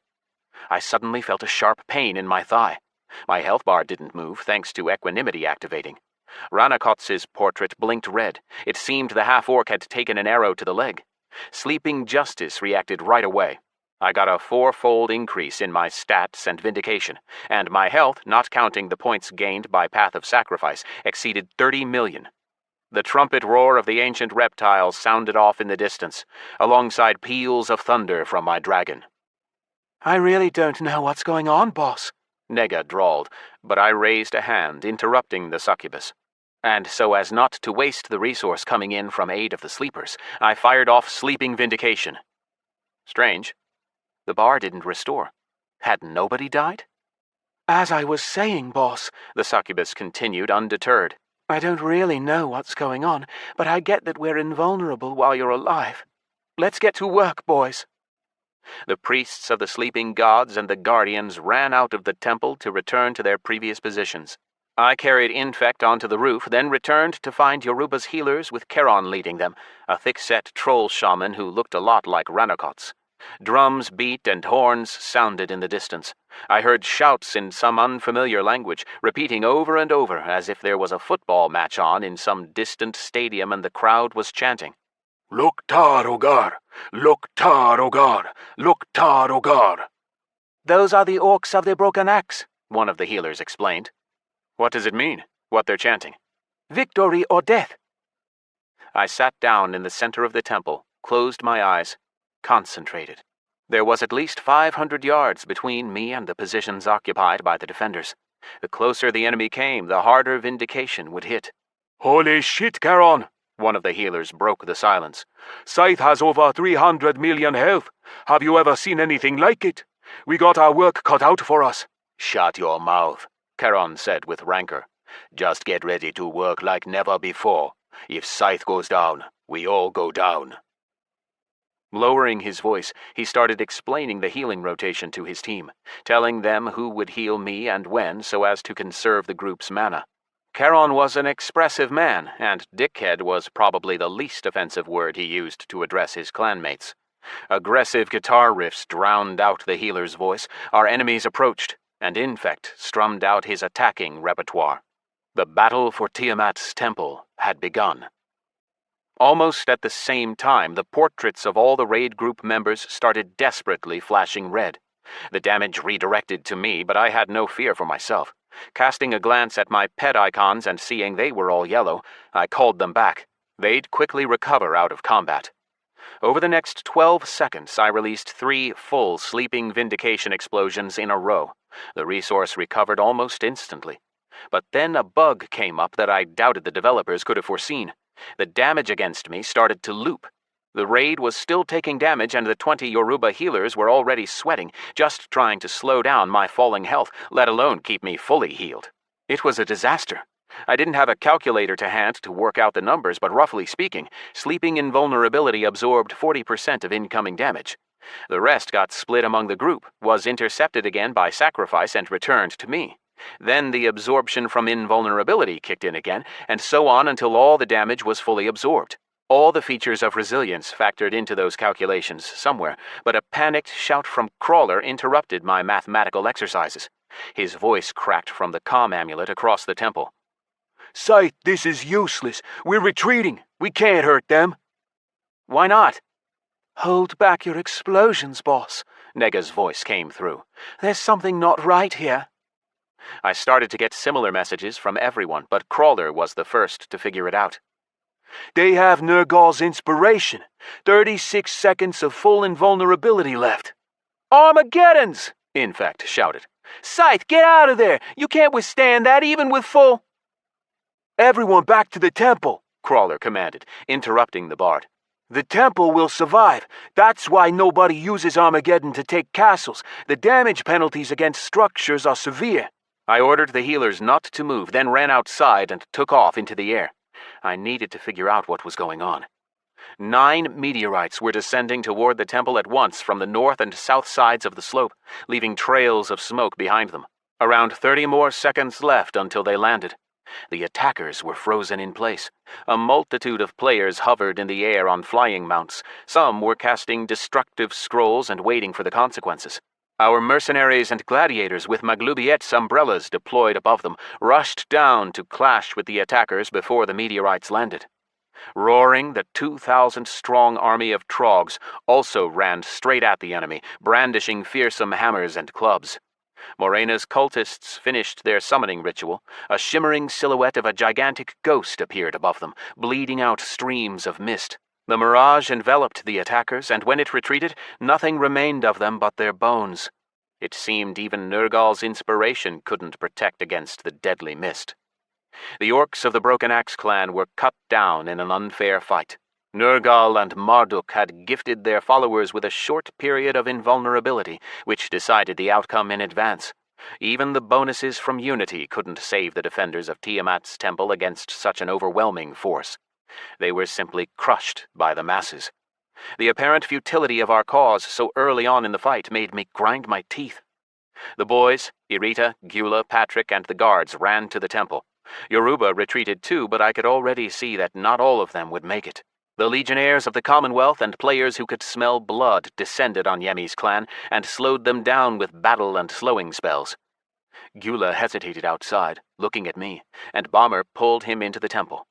I suddenly felt a sharp pain in my thigh. My health bar didn't move, thanks to equanimity activating. Ranakots's portrait blinked red. It seemed the half-orc had taken an arrow to the leg. Sleeping Justice reacted right away. I got a 4-fold increase in my stats and vindication, and my health, not counting the points gained by Path of Sacrifice, exceeded 30 million. The trumpet roar of the ancient reptiles sounded off in the distance, alongside peals of thunder from my dragon. I really don't know what's going on, boss, Nega drawled, but I raised a hand, interrupting the succubus. And so as not to waste the resource coming in from aid of the sleepers, I fired off Sleeping Vindication. Strange. The bar didn't restore. Had nobody died? As I was saying, boss, the succubus continued, undeterred. I don't really know what's going on, but I get that we're invulnerable while you're alive. Let's get to work, boys. The priests of the sleeping gods and the guardians ran out of the temple to return to their previous positions. I carried Infect onto the roof, then returned to find Yoruba's healers with Charon leading them, a thick-set troll shaman who looked a lot like Ranakots. Drums beat and horns sounded in the distance. I heard shouts in some unfamiliar language, repeating over and over as if there was a football match on in some distant stadium and the crowd was chanting. Loktar Ogar! Loktar Ogar! Loktar Ogar! Those are the orcs of the Broken Axe, one of the healers explained. What does it mean, what they're chanting? Victory or death. I sat down in the center of the temple, closed my eyes, concentrated. There was at least 500 yards between me and the positions occupied by the defenders. The closer the enemy came, the harder Vindication would hit. Holy shit, Charon! One of the healers broke the silence. Scyth has over 300 million health. Have you ever seen anything like it? We got our work cut out for us. Shut your mouth, Charon said with rancor. Just get ready to work like never before. If Scyth goes down, we all go down. Lowering his voice, he started explaining the healing rotation to his team, telling them who would heal me and when so as to conserve the group's mana. Charon was an expressive man, and dickhead was probably the least offensive word he used to address his clanmates. Aggressive guitar riffs drowned out the healer's voice. Our enemies approached, and Infect strummed out his attacking repertoire. The battle for Tiamat's temple had begun. Almost at the same time, the portraits of all the raid group members started desperately flashing red. The damage redirected to me, but I had no fear for myself. Casting a glance at my pet icons and seeing they were all yellow, I called them back. They'd quickly recover out of combat. Over the next 12 seconds, I released 3 full Sleeping Vindication explosions in a row. The resource recovered almost instantly. But then a bug came up that I doubted the developers could have foreseen. The damage against me started to loop. The raid was still taking damage, and the 20 Yoruba healers were already sweating, just trying to slow down my falling health, let alone keep me fully healed. It was a disaster. I didn't have a calculator to hand to work out the numbers, but roughly speaking, Sleeping Invulnerability absorbed 40% of incoming damage. The rest got split among the group, was intercepted again by Sacrifice, and returned to me. Then the absorption from Invulnerability kicked in again, and so on until all the damage was fully absorbed. All the features of resilience factored into those calculations somewhere, but a panicked shout from Crawler interrupted my mathematical exercises. His voice cracked from the comm amulet across the temple. Scyth, this is useless. We're retreating. We can't hurt them. Why not? Hold back your explosions, boss. Nega's voice came through. There's something not right here. I started to get similar messages from everyone, but Crawler was the first to figure it out. They have Nergal's inspiration. 36 seconds of full invulnerability left. Armageddons! Infect shouted. Scyth, get out of there! You can't withstand that even with full... Everyone back to the temple, Crawler commanded, interrupting the bard. The temple will survive. That's why nobody uses Armageddon to take castles. The damage penalties against structures are severe. I ordered the healers not to move, then ran outside and took off into the air. I needed to figure out what was going on. 9 meteorites were descending toward the temple at once from the north and south sides of the slope, leaving trails of smoke behind them. Around 30 more seconds left until they landed. The attackers were frozen in place. A multitude of players hovered in the air on flying mounts. Some were casting destructive scrolls and waiting for the consequences. Our mercenaries and gladiators with Maglubiet's umbrellas deployed above them rushed down to clash with the attackers before the meteorites landed. Roaring, the 2,000-strong army of Trogs also ran straight at the enemy, brandishing fearsome hammers and clubs. Morena's cultists finished their summoning ritual. A shimmering silhouette of a gigantic ghost appeared above them, bleeding out streams of mist. The mirage enveloped the attackers, and when it retreated, nothing remained of them but their bones. It seemed even Nergal's inspiration couldn't protect against the deadly mist. The orcs of the Broken Axe clan were cut down in an unfair fight. Nergal and Marduk had gifted their followers with a short period of invulnerability, which decided the outcome in advance. Even the bonuses from Unity couldn't save the defenders of Tiamat's temple against such an overwhelming force. They were simply crushed by the masses. The apparent futility of our cause so early on in the fight made me grind my teeth. The boys, Irita, Gula, Patrick, and the guards ran to the temple. Yoruba retreated too, but I could already see that not all of them would make it. The legionnaires of the Commonwealth and players who could smell blood descended on Yemi's clan and slowed them down with battle and slowing spells. Gula hesitated outside, looking at me, and Bomber pulled him into the temple.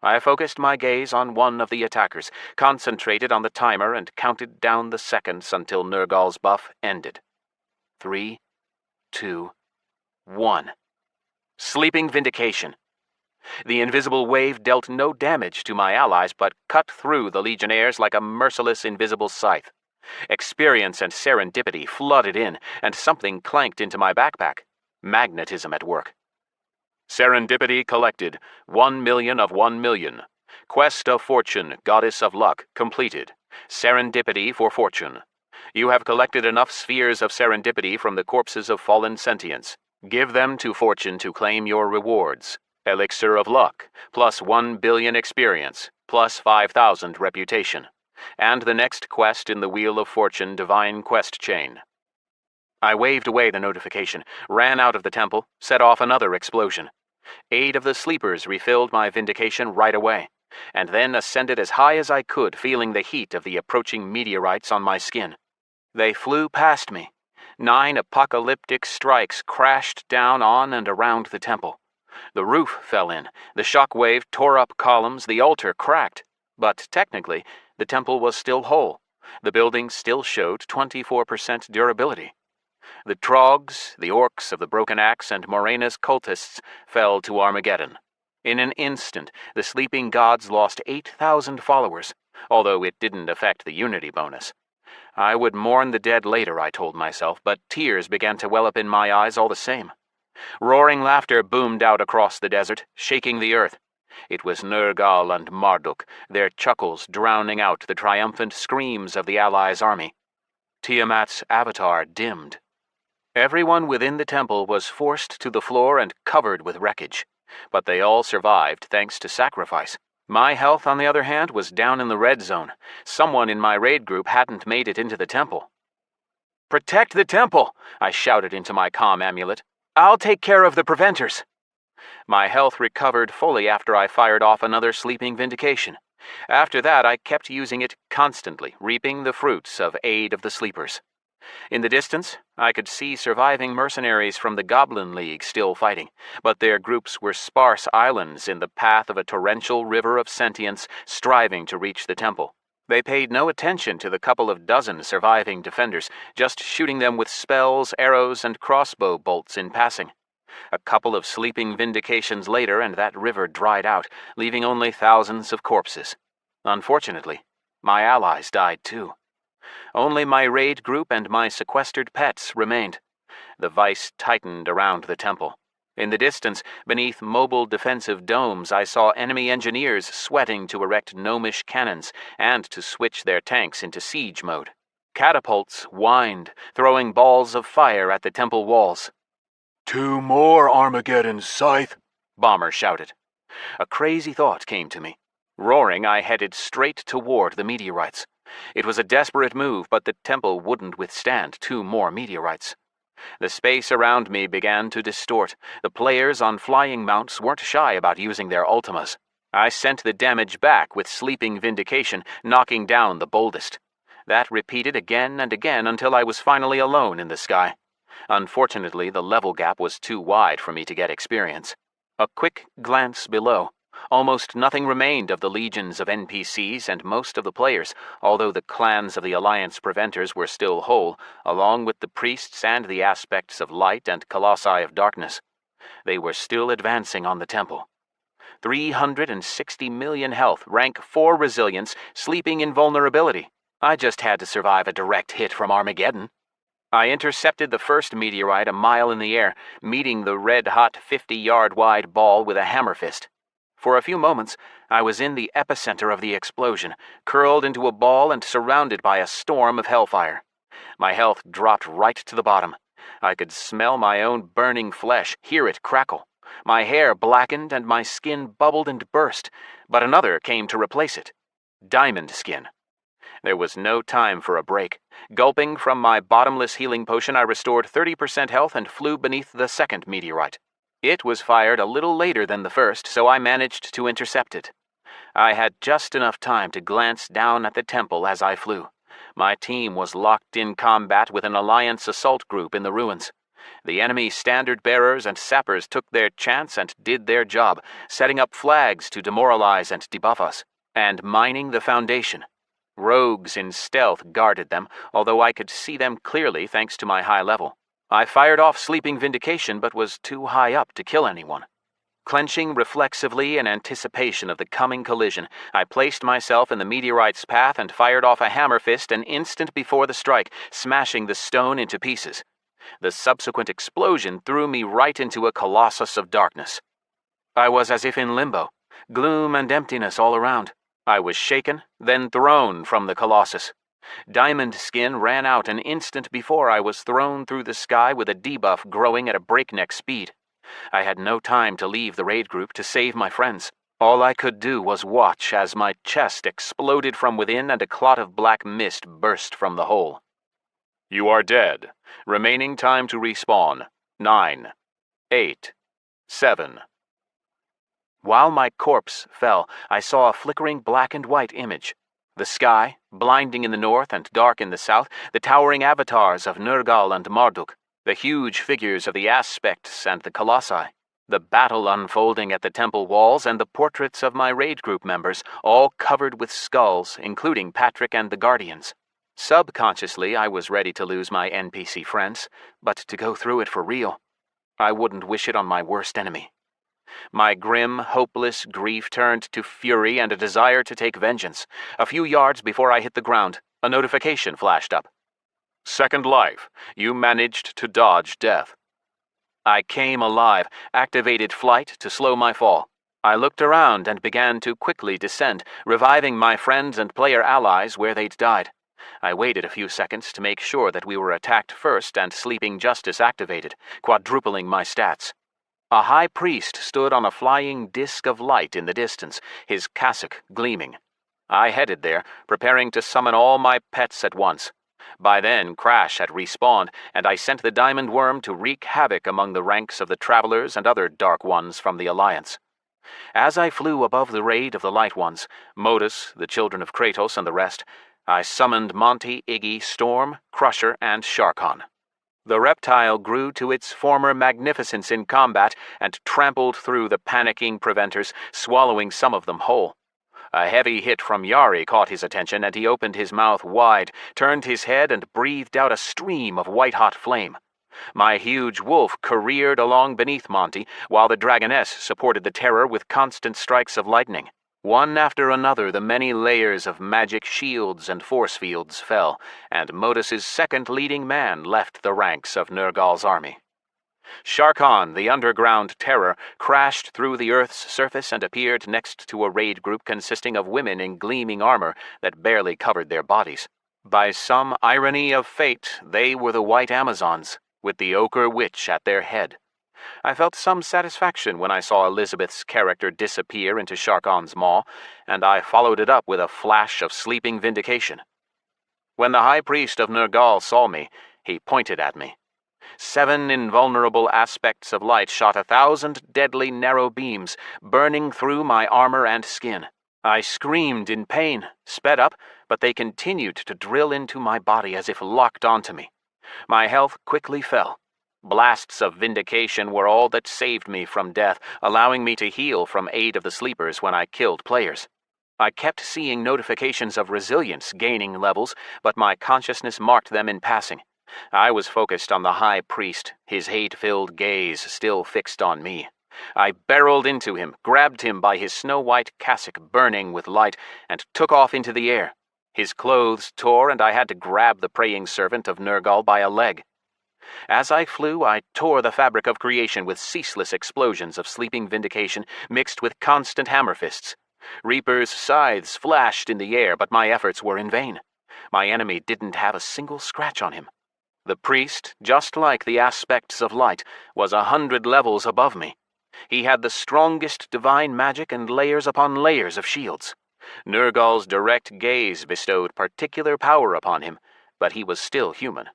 I focused my gaze on one of the attackers, concentrated on the timer, and counted down the seconds until Nergal's buff ended. 3, 2, 1. Sleeping Vindication. The invisible wave dealt no damage to my allies, but cut through the legionnaires like a merciless invisible scythe. Experience and serendipity flooded in, and something clanked into my backpack. Magnetism at work. Serendipity collected, 1,000,000 of 1,000,000. Quest of Fortune, Goddess of Luck, completed. Serendipity for Fortune. You have collected enough spheres of serendipity from the corpses of fallen sentients. Give them to Fortune to claim your rewards. Elixir of Luck, plus 1,000,000,000 experience, plus 5,000 reputation. And the next quest in the Wheel of Fortune Divine Quest Chain. I waved away the notification, ran out of the temple, set off another explosion. 8 of the sleepers refilled my vindication right away. and then ascended as high as I could, feeling the heat of the approaching meteorites on my skin. They flew past me. 9 apocalyptic strikes crashed down on and around the temple. The roof fell in, the shock wave tore up columns, the altar cracked. But technically, the temple was still whole. The building still showed 24% durability. The Trogs, the Orcs of the Broken Axe, and Morena's cultists fell to Armageddon. In an instant, the sleeping gods lost 8,000 followers, although it didn't affect the unity bonus. I would mourn the dead later, I told myself, but tears began to well up in my eyes all the same. Roaring laughter boomed out across the desert, shaking the earth. It was Nergal and Marduk, their chuckles drowning out the triumphant screams of the Allies' army. Tiamat's avatar dimmed. Everyone within the temple was forced to the floor and covered with wreckage, but they all survived thanks to sacrifice. My health, on the other hand, was down in the red zone. Someone in my raid group hadn't made it into the temple. "Protect the temple!" I shouted into my comm amulet. "I'll take care of the preventers." My health recovered fully after I fired off another sleeping vindication. After that, I kept using it constantly, reaping the fruits of aid of the sleepers. In the distance, I could see surviving mercenaries from the Goblin League still fighting, but their groups were sparse islands in the path of a torrential river of sentience striving to reach the temple. They paid no attention to the couple of dozen surviving defenders, just shooting them with spells, arrows, and crossbow bolts in passing. A couple of sleeping vindications later, and that river dried out, leaving only thousands of corpses. Unfortunately, my allies died too. Only my raid group and my sequestered pets remained. The vice tightened around the temple. In the distance, beneath mobile defensive domes, I saw enemy engineers sweating to erect gnomish cannons and to switch their tanks into siege mode. Catapults whined, throwing balls of fire at the temple walls. "2 more Armageddons, Scyth!" Bomber shouted. A crazy thought came to me. Roaring, I headed straight toward the meteorites. It was a desperate move, but the temple wouldn't withstand 2 more meteorites. The space around me began to distort. The players on flying mounts weren't shy about using their ultimas. I sent the damage back with sleeping vindication, knocking down the boldest. That repeated again and again until I was finally alone in the sky. Unfortunately, the level gap was too wide for me to get experience. A quick glance below. Almost nothing remained of the legions of NPCs and most of the players, although the clans of the Alliance Preventers were still whole, along with the priests and the aspects of light and colossi of darkness. They were still advancing on the temple. 360 million health, rank 4 resilience, sleeping invulnerability. I just had to survive a direct hit from Armageddon. I intercepted the first meteorite a mile in the air, meeting the red-hot 50-yard-wide ball with a hammer fist. For a few moments, I was in the epicenter of the explosion, curled into a ball and surrounded by a storm of hellfire. My health dropped right to the bottom. I could smell my own burning flesh, hear it crackle. My hair blackened and my skin bubbled and burst, but another came to replace it. Diamond skin. There was no time for a break. Gulping from my bottomless healing potion, I restored 30% health and flew beneath the second meteorite. It was fired a little later than the first, so I managed to intercept it. I had just enough time to glance down at the temple as I flew. My team was locked in combat with an Alliance assault group in the ruins. The enemy standard-bearers and sappers took their chance and did their job, setting up flags to demoralize and debuff us, and mining the foundation. Rogues in stealth guarded them, although I could see them clearly thanks to my high level. I fired off sleeping vindication but was too high up to kill anyone. Clenching reflexively in anticipation of the coming collision, I placed myself in the meteorite's path and fired off a hammer fist an instant before the strike, smashing the stone into pieces. The subsequent explosion threw me right into a colossus of darkness. I was as if in limbo, gloom and emptiness all around. I was shaken, then thrown from the colossus. Diamond skin ran out an instant before I was thrown through the sky with a debuff growing at a breakneck speed. I had no time to leave the raid group to save my friends. All I could do was watch as my chest exploded from within and a clot of black mist burst from the hole. You are dead. Remaining time to respawn. 9, 8, 7. While my corpse fell, I saw a flickering black and white image. The sky, blinding in the north and dark in the south, the towering avatars of Nergal and Marduk, the huge figures of the aspects and the colossi, the battle unfolding at the temple walls, and the portraits of my raid group members, all covered with skulls, including Patrick and the Guardians. Subconsciously, I was ready to lose my NPC friends, but to go through it for real, I wouldn't wish it on my worst enemy. My grim, hopeless grief turned to fury and a desire to take vengeance. A few yards before I hit the ground, a notification flashed up. Second life. You managed to dodge death. I came alive, activated flight to slow my fall. I looked around and began to quickly descend, reviving my friends and player allies where they'd died. I waited a few seconds to make sure that we were attacked first and Sleeping Justice activated, quadrupling my stats. A high priest stood on a flying disk of light in the distance, his cassock gleaming. I headed there, preparing to summon all my pets at once. By then, Crash had respawned, and I sent the Diamond Worm to wreak havoc among the ranks of the Travelers and other Dark Ones from the Alliance. As I flew above the raid of the Light Ones, Modus, the children of Kratos, and the rest, I summoned Monty, Iggy, Storm, Crusher, and Sharkon. The reptile grew to its former magnificence in combat and trampled through the panicking preventers, swallowing some of them whole. A heavy hit from Yari caught his attention, and he opened his mouth wide, turned his head, and breathed out a stream of white-hot flame. My huge wolf careered along beneath Monty, while the Dragoness supported the terror with constant strikes of lightning. One after another, the many layers of magic shields and force fields fell, and Modus's second leading man left the ranks of Nergal's army. Sharkon, the underground terror, crashed through the Earth's surface and appeared next to a raid group consisting of women in gleaming armor that barely covered their bodies. By some irony of fate, they were the White Amazons, with the Ochre Witch at their head. I felt some satisfaction when I saw Elizabeth's character disappear into Sharkon's maw, and I followed it up with a flash of sleeping vindication. When the High Priest of Nergal saw me, he pointed at me. 7 invulnerable aspects of light shot 1,000 deadly narrow beams, burning through my armor and skin. I screamed in pain, sped up, but they continued to drill into my body as if locked onto me. My health quickly fell. Blasts of vindication were all that saved me from death, allowing me to heal from aid of the sleepers when I killed players. I kept seeing notifications of resilience gaining levels, but my consciousness marked them in passing. I was focused on the High Priest, his hate-filled gaze still fixed on me. I barreled into him, grabbed him by his snow-white cassock burning with light, and took off into the air. His clothes tore, and I had to grab the praying servant of Nergal by a leg. As I flew, I tore the fabric of creation with ceaseless explosions of sleeping vindication mixed with constant hammer fists. Reaper's scythes flashed in the air, but my efforts were in vain. My enemy didn't have a single scratch on him. The priest, just like the aspects of light, was 100 levels above me. He had the strongest divine magic and layers upon layers of shields. Nergal's direct gaze bestowed particular power upon him, but he was still human.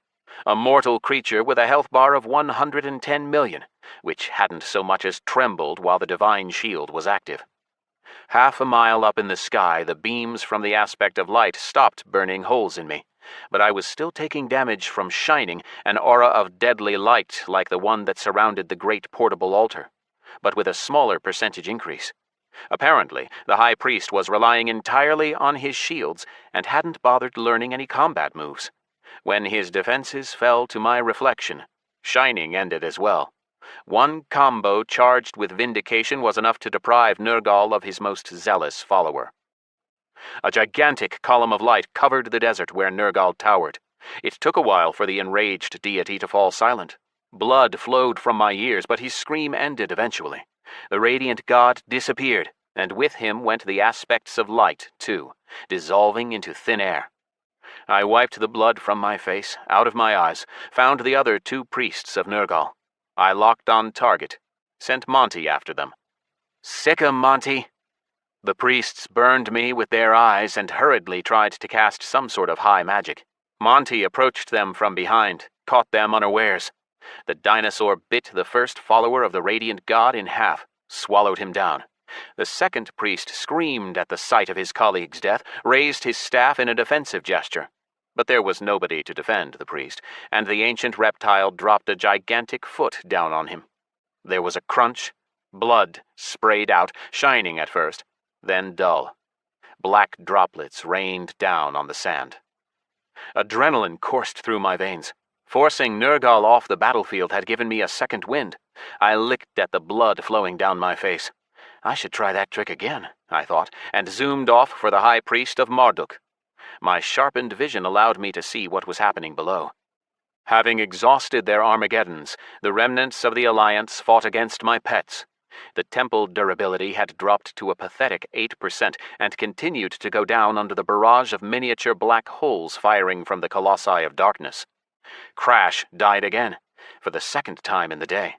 A mortal creature with a health bar of 110 million, which hadn't so much as trembled while the divine shield was active. Half a mile up in the sky, the beams from the aspect of light stopped burning holes in me, but I was still taking damage from shining, an aura of deadly light like the one that surrounded the great portable altar, but with a smaller percentage increase. Apparently, the High Priest was relying entirely on his shields and hadn't bothered learning any combat moves. When his defenses fell to my reflection, shining ended as well. One combo charged with vindication was enough to deprive Nergal of his most zealous follower. A gigantic column of light covered the desert where Nergal towered. It took a while for the enraged deity to fall silent. Blood flowed from my ears, but his scream ended eventually. The radiant god disappeared, and with him went the aspects of light, too, dissolving into thin air. I wiped the blood from my face, out of my eyes, found the other 2 priests of Nergal. I locked on target, sent Monty after them. "Sick 'em, Monty!" The priests burned me with their eyes and hurriedly tried to cast some sort of high magic. Monty approached them from behind, caught them unawares. The dinosaur bit the first follower of the radiant god in half, swallowed him down. The second priest screamed at the sight of his colleague's death, raised his staff in a defensive gesture. But there was nobody to defend the priest, and the ancient reptile dropped a gigantic foot down on him. There was a crunch. Blood sprayed out, shining at first, then dull. Black droplets rained down on the sand. Adrenaline coursed through my veins. Forcing Nergal off the battlefield had given me a second wind. I licked at the blood flowing down my face. I should try that trick again, I thought, and zoomed off for the High Priest of Marduk. My sharpened vision allowed me to see what was happening below. Having exhausted their Armageddons, the remnants of the Alliance fought against my pets. The temple durability had dropped to a pathetic 8% and continued to go down under the barrage of miniature black holes firing from the Colossi of Darkness. Crash died again, for the second time in the day.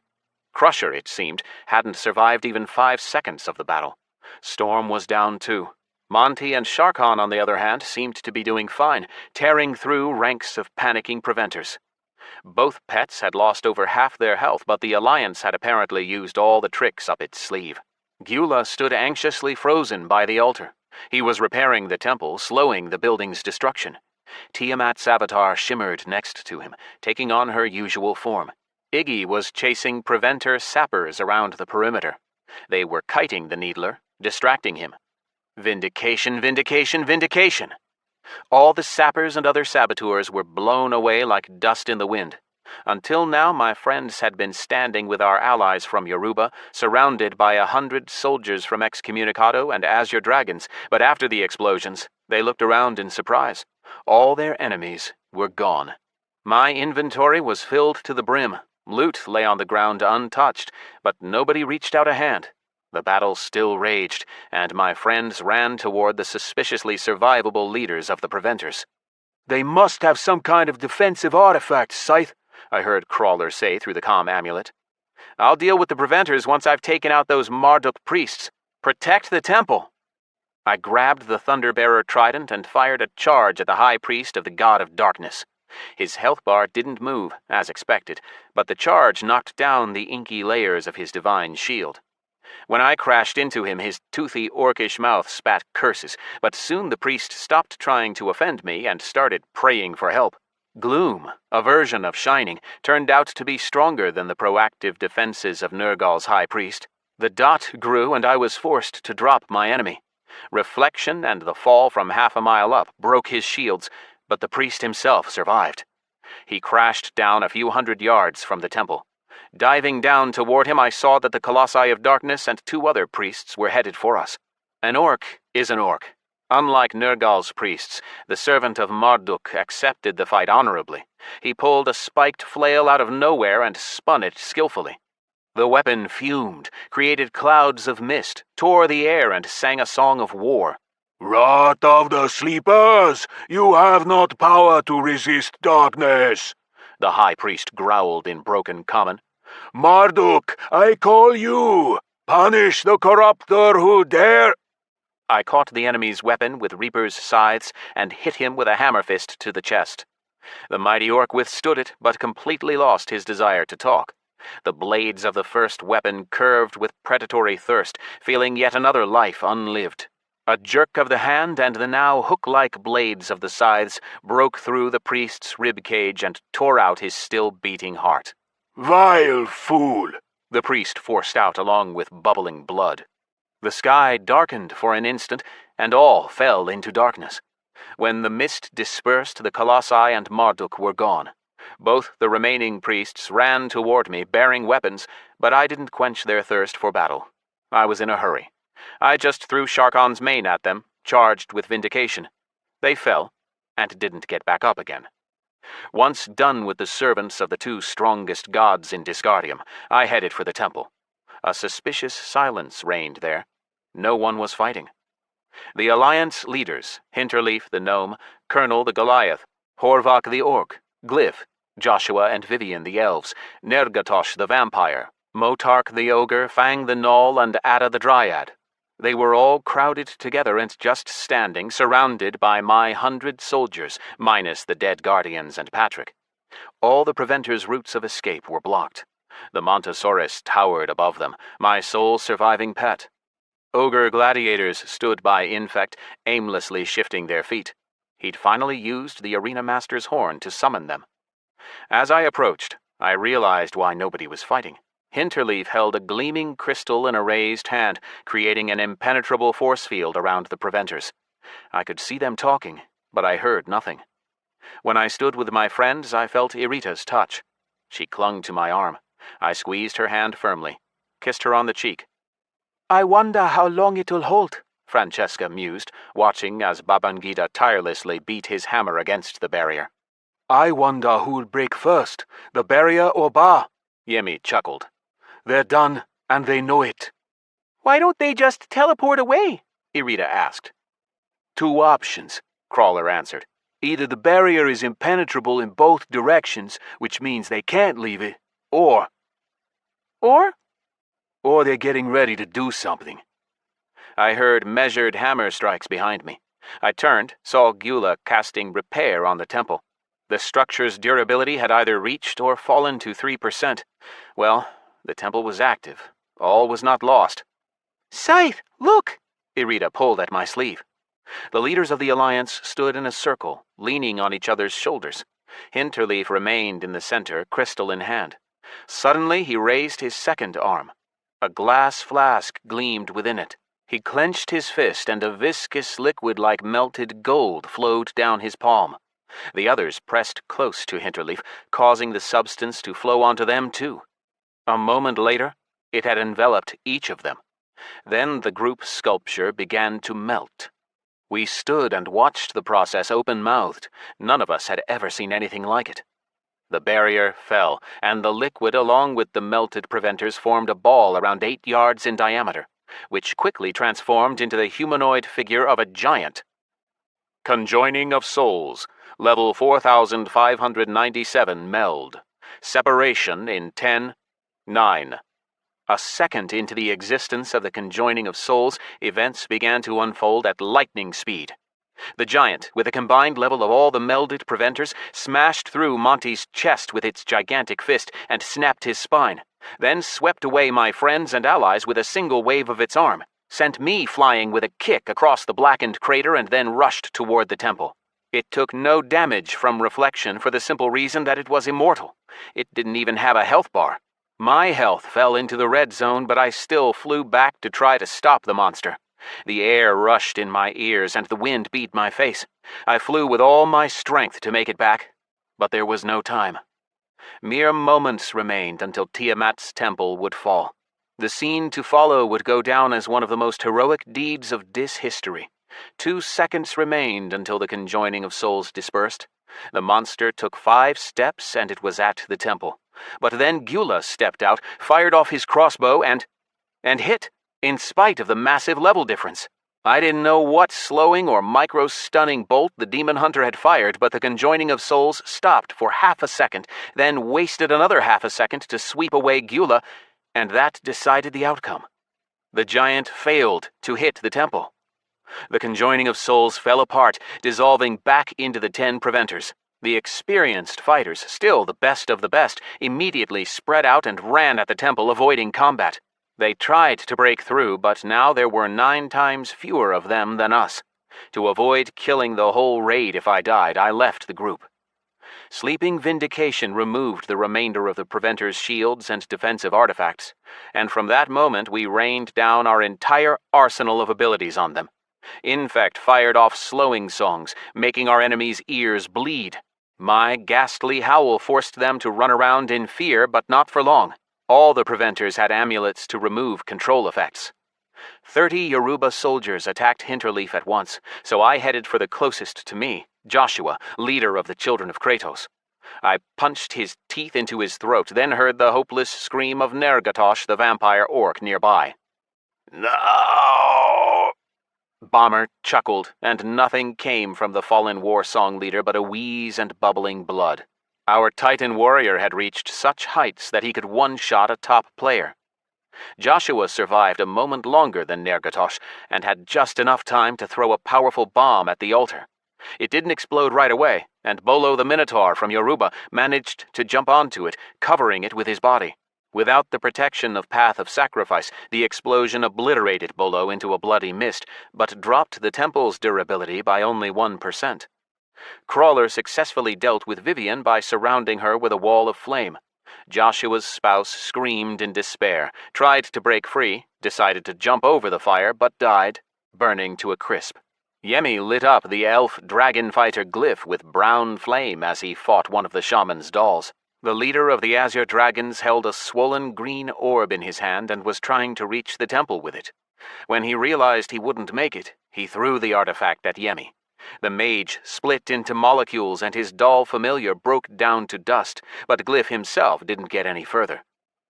Crusher, it seemed, hadn't survived even 5 seconds of the battle. Storm was down too. Monty and Sharkon, on the other hand, seemed to be doing fine, tearing through ranks of panicking preventers. Both pets had lost over half their health, but the Alliance had apparently used all the tricks up its sleeve. Gyula stood anxiously frozen by the altar. He was repairing the temple, slowing the building's destruction. Tiamat's avatar shimmered next to him, taking on her usual form. Iggy was chasing preventer sappers around the perimeter. They were kiting the Needler, distracting him. Vindication, vindication, vindication! All the sappers and other saboteurs were blown away like dust in the wind. Until now, my friends had been standing with our allies from Yoruba, surrounded by 100 soldiers from Excommunicado and Azure Dragons, but after the explosions, they looked around in surprise. All their enemies were gone. My inventory was filled to the brim. Loot lay on the ground untouched, but nobody reached out a hand. The battle still raged, and my friends ran toward the suspiciously survivable leaders of the preventers. "They must have some kind of defensive artifact, Scyth," I heard Crawler say through the comm amulet. "I'll deal with the preventers once I've taken out those Marduk priests. Protect the temple!" I grabbed the Thunderbearer trident and fired a charge at the High Priest of the God of Darkness. His health bar didn't move, as expected, but the charge knocked down the inky layers of his divine shield. When I crashed into him, his toothy, orcish mouth spat curses, but soon the priest stopped trying to offend me and started praying for help. Gloom, a version of Shining, turned out to be stronger than the proactive defenses of Nergal's High Priest. The dot grew, and I was forced to drop my enemy. Reflection and the fall from half a mile up broke his shields, but the priest himself survived. He crashed down a few hundred yards from the temple. Diving down toward him, I saw that the Colossi of Darkness and 2 other priests were headed for us. An orc is an orc. Unlike Nergal's priests, the servant of Marduk accepted the fight honorably. He pulled a spiked flail out of nowhere and spun it skillfully. The weapon fumed, created clouds of mist, tore the air, and sang a song of war. "Wrath of the sleepers, you have not power to resist darkness," the High Priest growled in broken common. "Marduk, I call you. Punish the corruptor who dare—" I caught the enemy's weapon with Reaper's scythes and hit him with a hammer fist to the chest. The mighty orc withstood it, but completely lost his desire to talk. The blades of the first weapon curved with predatory thirst, feeling yet another life unlived. A jerk of the hand, and the now hook-like blades of the scythes broke through the priest's rib-cage and tore out his still-beating heart. "Vile fool!" the priest forced out along with bubbling blood. The sky darkened for an instant, and all fell into darkness. When the mist dispersed, the Colossi and Marduk were gone. Both the remaining priests ran toward me, bearing weapons, but I didn't quench their thirst for battle. I was in a hurry. I just threw Sharkon's mane at them, charged with vindication. They fell, and didn't get back up again. Once done with the servants of the 2 strongest gods in Disgardium, I headed for the temple. A suspicious silence reigned there. No one was fighting. The Alliance leaders, Hinterleaf the gnome, Colonel the Goliath, Horvak the orc, Glyph, Joshua and Vivian the elves, Nergatosh the vampire, Motark the ogre, Fang the gnoll, and Ada the dryad. They were all crowded together and just standing, surrounded by my 100 soldiers, minus the dead guardians and Patrick. All the preventers' routes of escape were blocked. The Montosaurus towered above them, my sole surviving pet. Ogre gladiators stood by Infect, aimlessly shifting their feet. He'd finally used the arena master's horn to summon them. As I approached, I realized why nobody was fighting. Hinterleaf held a gleaming crystal in a raised hand, creating an impenetrable force field around the preventers. I could see them talking, but I heard nothing. When I stood with my friends, I felt Irita's touch. She clung to my arm. I squeezed her hand firmly, kissed her on the cheek. I wonder how long it'll hold, Francesca mused, watching as Babangida tirelessly beat his hammer against the barrier. I wonder who'll break first, the barrier or Ba? Yemi chuckled. They're done, and they know it. Why don't they just teleport away? Irita asked. 2 options, Crawler answered. Either the barrier is impenetrable in both directions, which means they can't leave it, or they're getting ready to do something. I heard measured hammer strikes behind me. I turned, saw Gyula casting repair on the temple. The structure's durability had either reached or fallen to 3%. Well, the temple was active. All was not lost. Scyth, look! Irita pulled at my sleeve. The leaders of the Alliance stood in a circle, leaning on each other's shoulders. Hinterleaf remained in the center, crystal in hand. Suddenly he raised his second arm. A glass flask gleamed within it. He clenched his fist, and a viscous liquid like melted gold flowed down his palm. The others pressed close to Hinterleaf, causing the substance to flow onto them too. A moment later, it had enveloped each of them. Then the group sculpture began to melt. We stood and watched the process open-mouthed. None of us had ever seen anything like it. The barrier fell, and the liquid along with the melted preventers formed a ball around 8 yards in diameter, which quickly transformed into the humanoid figure of a giant. Conjoining of Souls, level 4597 meld. Separation in 10, 9. A second into the existence of the conjoining of souls, events began to unfold at lightning speed. The giant, with a combined level of all the melded preventers, smashed through Monty's chest with its gigantic fist and snapped his spine, then swept away my friends and allies with a single wave of its arm, sent me flying with a kick across the blackened crater, and then rushed toward the temple. It took no damage from reflection for the simple reason that it was immortal. It didn't even have a health bar. My health fell into the red zone, but I still flew back to try to stop the monster. The air rushed in my ears and the wind beat my face. I flew with all my strength to make it back, but there was no time. Mere moments remained until Tiamat's temple would fall. The scene to follow would go down as one of the most heroic deeds of Dis history. 2 seconds remained until the conjoining of souls dispersed. The monster took 5 steps and it was at the temple. But then Gyula stepped out, fired off his crossbow, and hit, in spite of the massive level difference. I didn't know what slowing or micro-stunning bolt the demon hunter had fired, but the conjoining of souls stopped for half a second, then wasted another half a second to sweep away Gyula, and that decided the outcome. The giant failed to hit the temple. The conjoining of souls fell apart, dissolving back into the 10 preventers. The experienced fighters, still the best of the best, immediately spread out and ran at the temple, avoiding combat. They tried to break through, but now there were 9 times fewer of them than us. To avoid killing the whole raid if I died, I left the group. Sleeping Vindication removed the remainder of the preventers' shields and defensive artifacts, and from that moment we rained down our entire arsenal of abilities on them. Infect fired off slowing songs, making our enemies' ears bleed. My ghastly howl forced them to run around in fear, but not for long. All the preventers had amulets to remove control effects. 30 Yoruba soldiers attacked Hinterleaf at once, so I headed for the closest to me, Joshua, leader of the Children of Kratos. I punched his teeth into his throat, then heard the hopeless scream of Nergal the vampire orc nearby. No! Bomber chuckled, and nothing came from the fallen war song leader but a wheeze and bubbling blood. Our Titan warrior had reached such heights that he could one-shot a top player. Joshua survived a moment longer than Nergal and had just enough time to throw a powerful bomb at the altar. It didn't explode right away, and Bolo the Minotaur from Yoruba managed to jump onto it, covering it with his body. Without the protection of Path of Sacrifice, the explosion obliterated Bolo into a bloody mist, but dropped the temple's durability by only 1%. Crawler successfully dealt with Vivian by surrounding her with a wall of flame. Joshua's spouse screamed in despair, tried to break free, decided to jump over the fire, but died, burning to a crisp. Yemi lit up the elf dragon fighter Glyph with brown flame as he fought one of the shaman's dolls. The leader of the Azure Dragons held a swollen green orb in his hand and was trying to reach the temple with it. When he realized he wouldn't make it, he threw the artifact at Yemi. The mage split into molecules and his doll familiar broke down to dust, but Glyph himself didn't get any further.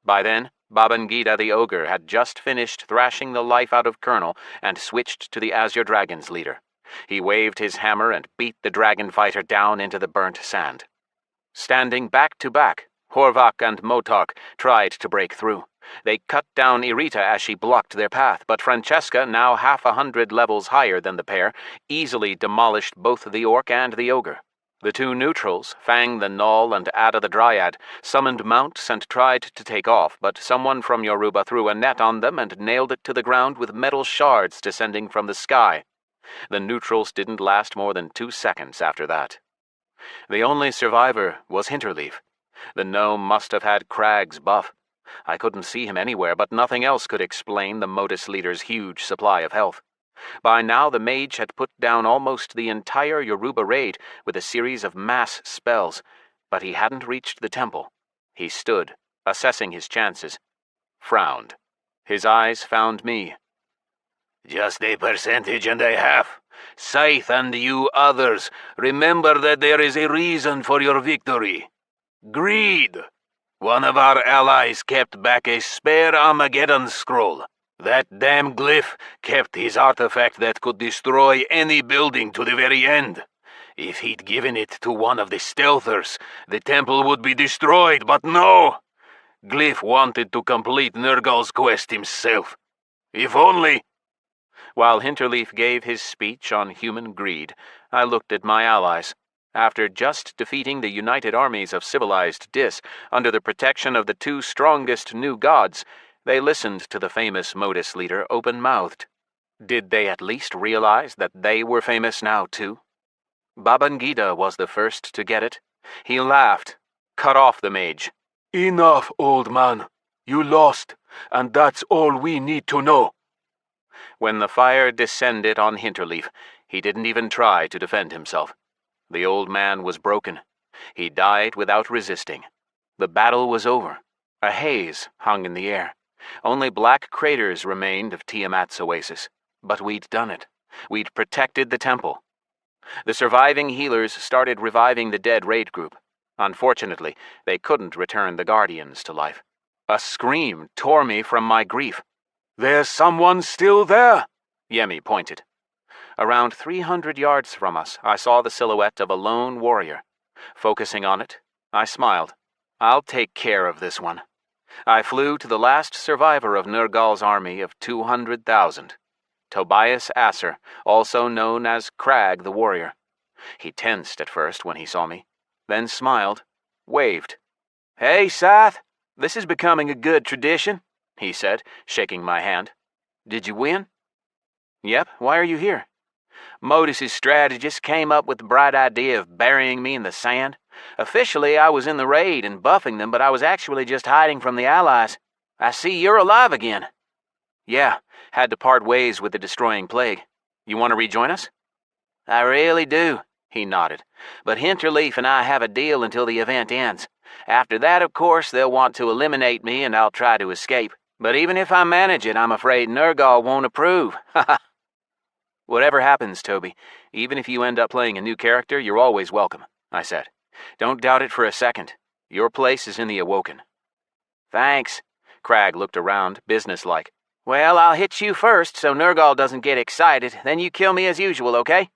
By then, Babangida the ogre had just finished thrashing the life out of Colonel and switched to the Azure Dragon's leader. He waved his hammer and beat the dragon fighter down into the burnt sand. Standing back to back, Horvak and Motark tried to break through. They cut down Irita as she blocked their path, but Francesca, now 100 levels higher than the pair, easily demolished both the orc and the ogre. The two neutrals, Fang the Null and Ada the Dryad, summoned mounts and tried to take off, but someone from Yoruba threw a net on them and nailed it to the ground with metal shards descending from the sky. The neutrals didn't last more than 2 seconds after that. The only survivor was Hinterleaf. The gnome must have had Crag's buff. I couldn't see him anywhere, but nothing else could explain the Modus leader's huge supply of health. By now the mage had put down almost the entire Yoruba raid with a series of mass spells, but he hadn't reached the temple. He stood, assessing his chances, frowned. His eyes found me. Just a percentage and a half. Scyth and you others, remember that there is a reason for your victory. Greed. One of our allies kept back a spare Armageddon scroll. That damn Glyph kept his artifact that could destroy any building to the very end. If he'd given it to one of the stealthers, the temple would be destroyed, but no! Glyph wanted to complete Nergal's quest himself. If only... While Hinterleaf gave his speech on human greed, I looked at my allies. After just defeating the united armies of civilized Dis under the protection of the two strongest new gods, they listened to the famous Modus leader open-mouthed. Did they at least realize that they were famous now, too? Babangida was the first to get it. He laughed, cut off the mage. Enough, old man. You lost, and that's all we need to know. When the fire descended on Hinterleaf, he didn't even try to defend himself. The old man was broken. He died without resisting. The battle was over. A haze hung in the air. Only black craters remained of Tiamat's oasis. But we'd done it. We'd protected the temple. The surviving healers started reviving the dead raid group. Unfortunately, they couldn't return the guardians to life. A scream tore me from my grief. There's someone still there, Yemi pointed. Around 300 yards from us, I saw the silhouette of a lone warrior. Focusing on it, I smiled. I'll take care of this one. I flew to the last survivor of Nergal's army of 200,000. Tobias Asser, also known as Crag the Warrior. He tensed at first when he saw me, then smiled, waved. Hey, Scyth, this is becoming a good tradition, he said, shaking my hand. Did you win? Yep, why are you here? Modus's strategist came up with the bright idea of burying me in the sand. Officially, I was in the raid and buffing them, but I was actually just hiding from the allies. I see you're alive again. Yeah, had to part ways with the destroying plague. You want to rejoin us? I really do, he nodded. But Hinterleaf and I have a deal until the event ends. After that, of course, they'll want to eliminate me and I'll try to escape. But even if I manage it, I'm afraid Nergal won't approve. Whatever happens, Toby, even if you end up playing a new character, you're always welcome, I said. Don't doubt it for a second. Your place is in the Awoken. Thanks. Crag looked around, businesslike. Well, I'll hit you first so Nergal doesn't get excited, then you kill me as usual, okay?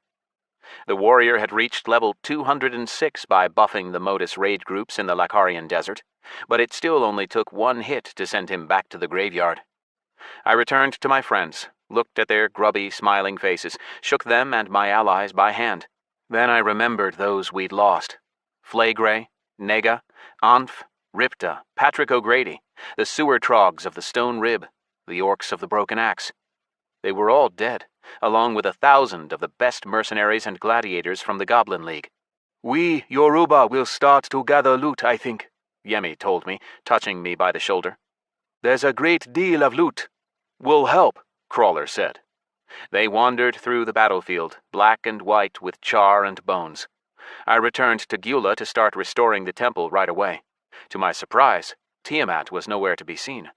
The warrior had reached level 206 by buffing the Modus raid groups in the Lacarian desert, but it still only took one hit to send him back to the graveyard. I returned to my friends, looked at their grubby, smiling faces, shook them and my allies by hand. Then I remembered those we'd lost. Flaygray, Nega, Anf, Ripta, Patrick O'Grady, the sewer trogs of the Stone Rib, the orcs of the Broken Axe. They were all dead, along with 1,000 of the best mercenaries and gladiators from the Goblin League. We, Yoruba, will start to gather loot, I think, Yemi told me, touching me by the shoulder. There's a great deal of loot. We'll help, Crawler said. They wandered through the battlefield, black and white with char and bones. I returned to Gyula to start restoring the temple right away. To my surprise, Tiamat was nowhere to be seen.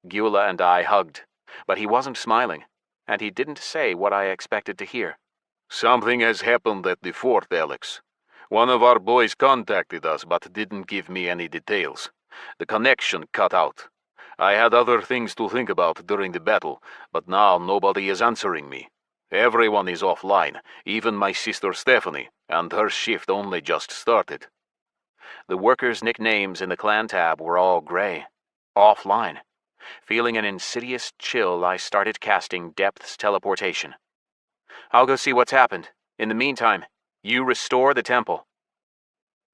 Gyula and I hugged, but he wasn't smiling, and he didn't say what I expected to hear. Something has happened at the fort, Alex. One of our boys contacted us but didn't give me any details. The connection cut out. I had other things to think about during the battle, but now nobody is answering me. Everyone is offline, even my sister Stephanie, and her shift only just started. The workers' nicknames in the clan tab were all gray. Offline. Feeling an insidious chill, I started casting Depth's teleportation. I'll go see what's happened. In the meantime, you restore the temple.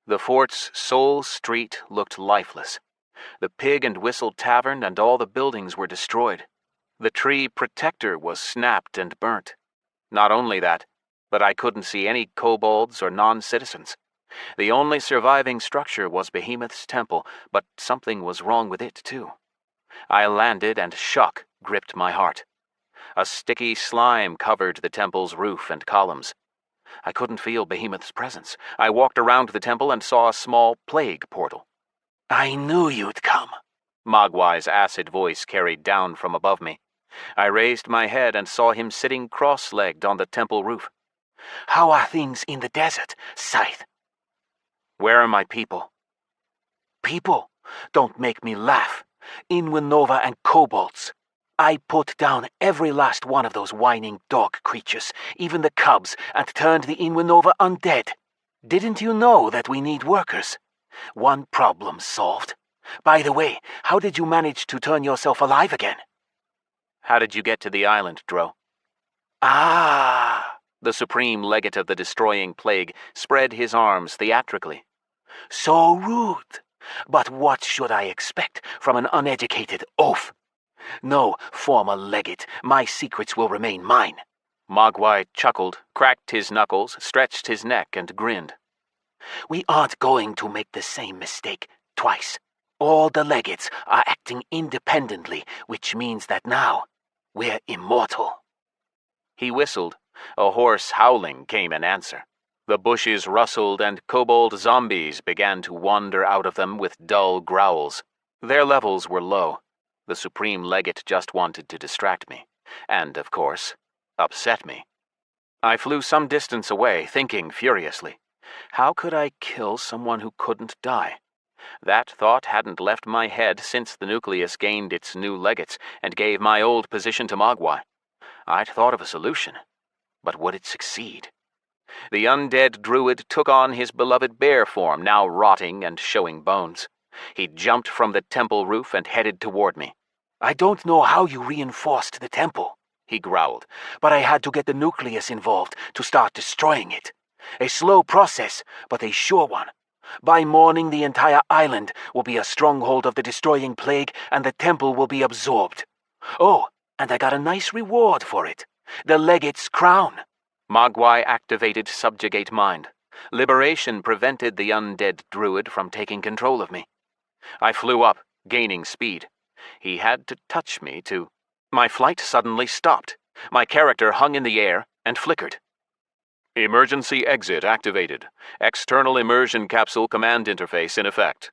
The fort's sole street looked lifeless. The Pig and Whistle Tavern and all the buildings were destroyed. The tree protector was snapped and burnt. Not only that, but I couldn't see any kobolds or non-citizens. The only surviving structure was Behemoth's temple, but something was wrong with it, too. I landed and shock gripped my heart. A sticky slime covered the temple's roof and columns. I couldn't feel Behemoth's presence. I walked around the temple and saw a small plague portal. I knew you'd come, Mogwai's acid voice carried down from above me. I raised my head and saw him sitting cross-legged on the temple roof. How are things in the desert, Scyth? Where are my people? People? Don't make me laugh. Inwinova and kobolds. I put down every last one of those whining dog creatures, even the cubs, and turned the Inwinova undead. Didn't you know that we need workers? One problem solved. By the way, how did you manage to turn yourself alive again? How did you get to the island, Dro? Ah! The supreme legate of the destroying plague spread his arms theatrically. So rude. But what should I expect from an uneducated oaf? No, former legate, my secrets will remain mine. Mogwai chuckled, cracked his knuckles, stretched his neck, and grinned. We aren't going to make the same mistake twice. All the legates are acting independently, which means that now we're immortal. He whistled. A hoarse howling came in answer. The bushes rustled and kobold zombies began to wander out of them with dull growls. Their levels were low. The supreme legate just wanted to distract me, and, of course, upset me. I flew some distance away, thinking furiously. How could I kill someone who couldn't die? That thought hadn't left my head since the Nucleus gained its new legates and gave my old position to Mogwai. I'd thought of a solution, but would it succeed? The undead druid took on his beloved bear form, now rotting and showing bones. He jumped from the temple roof and headed toward me. I don't know how you reinforced the temple, he growled, but I had to get the Nucleus involved to start destroying it. A slow process, but a sure one. By morning, the entire island will be a stronghold of the destroying plague, and the temple will be absorbed. Oh, and I got a nice reward for it. The legate's crown. Mogwai activated Subjugate Mind. Liberation prevented the undead druid from taking control of me. I flew up, gaining speed. He had to touch me to... My flight suddenly stopped. My character hung in the air and flickered. Emergency exit activated. External immersion capsule command interface in effect.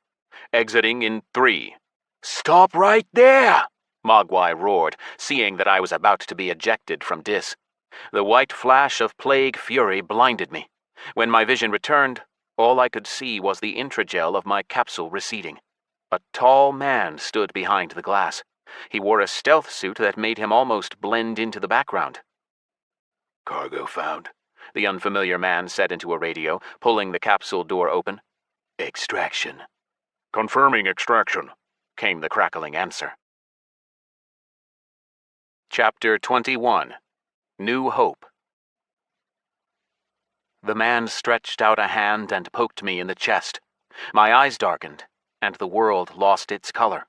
Exiting in 3. Stop right there! Mogwai roared, seeing that I was about to be ejected from Dis. The white flash of plague fury blinded me. When my vision returned, all I could see was the intragel of my capsule receding. A tall man stood behind the glass. He wore a stealth suit that made him almost blend into the background. Cargo found, the unfamiliar man said into a radio, pulling the capsule door open. Extraction. Confirming extraction, came the crackling answer. Chapter 21. New Hope. The man stretched out a hand and poked me in the chest. My eyes darkened, and the world lost its color.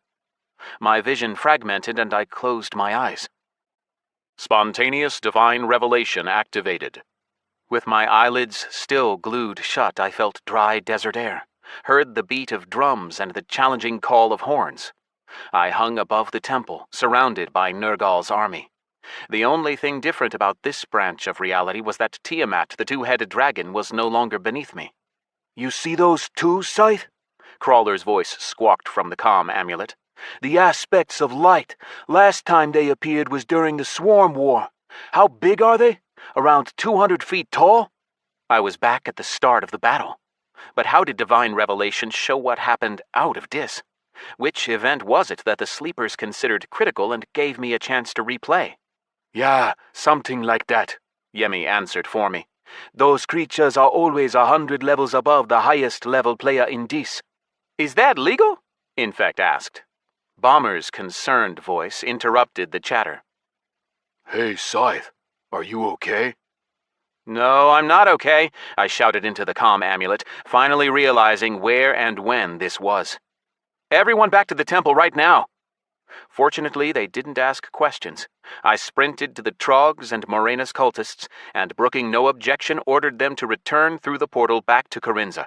My vision fragmented and I closed my eyes. Spontaneous divine revelation activated. With my eyelids still glued shut, I felt dry desert air, heard the beat of drums and the challenging call of horns. I hung above the temple, surrounded by Nergal's army. The only thing different about this branch of reality was that Tiamat, the two-headed dragon, was no longer beneath me. You see those two, Scyth? Crawler's voice squawked from the comm amulet. The aspects of light. Last time they appeared was during the Swarm War. How big are they? Around 200 feet tall? I was back at the start of the battle. But how did divine revelation show what happened out of Dis? Which event was it that the sleepers considered critical and gave me a chance to replay? Yeah, something like that, Yemi answered for me. Those creatures are always 100 levels above the highest level player in Dis. Is that legal? Infect asked. Bomber's concerned voice interrupted the chatter. Hey, Scyth, are you okay? No, I'm not okay, I shouted into the comm amulet, finally realizing where and when this was. Everyone back to the temple right now. Fortunately, they didn't ask questions. I sprinted to the Trogs and Morena's cultists, and brooking no objection, ordered them to return through the portal back to Corinza.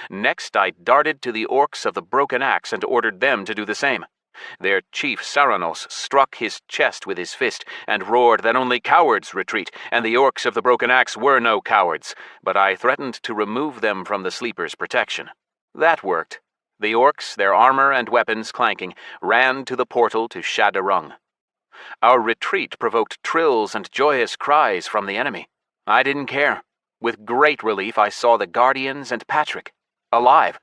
Next, I darted to the orcs of the Broken Axe and ordered them to do the same. Their chief, Saranos, struck his chest with his fist and roared that only cowards retreat, and the orcs of the Broken Axe were no cowards, but I threatened to remove them from the sleeper's protection. That worked. The orcs, their armor and weapons clanking, ran to the portal to Shadowrung. Our retreat provoked trills and joyous cries from the enemy. I didn't care. With great relief, I saw the Guardians and Patrick, alive.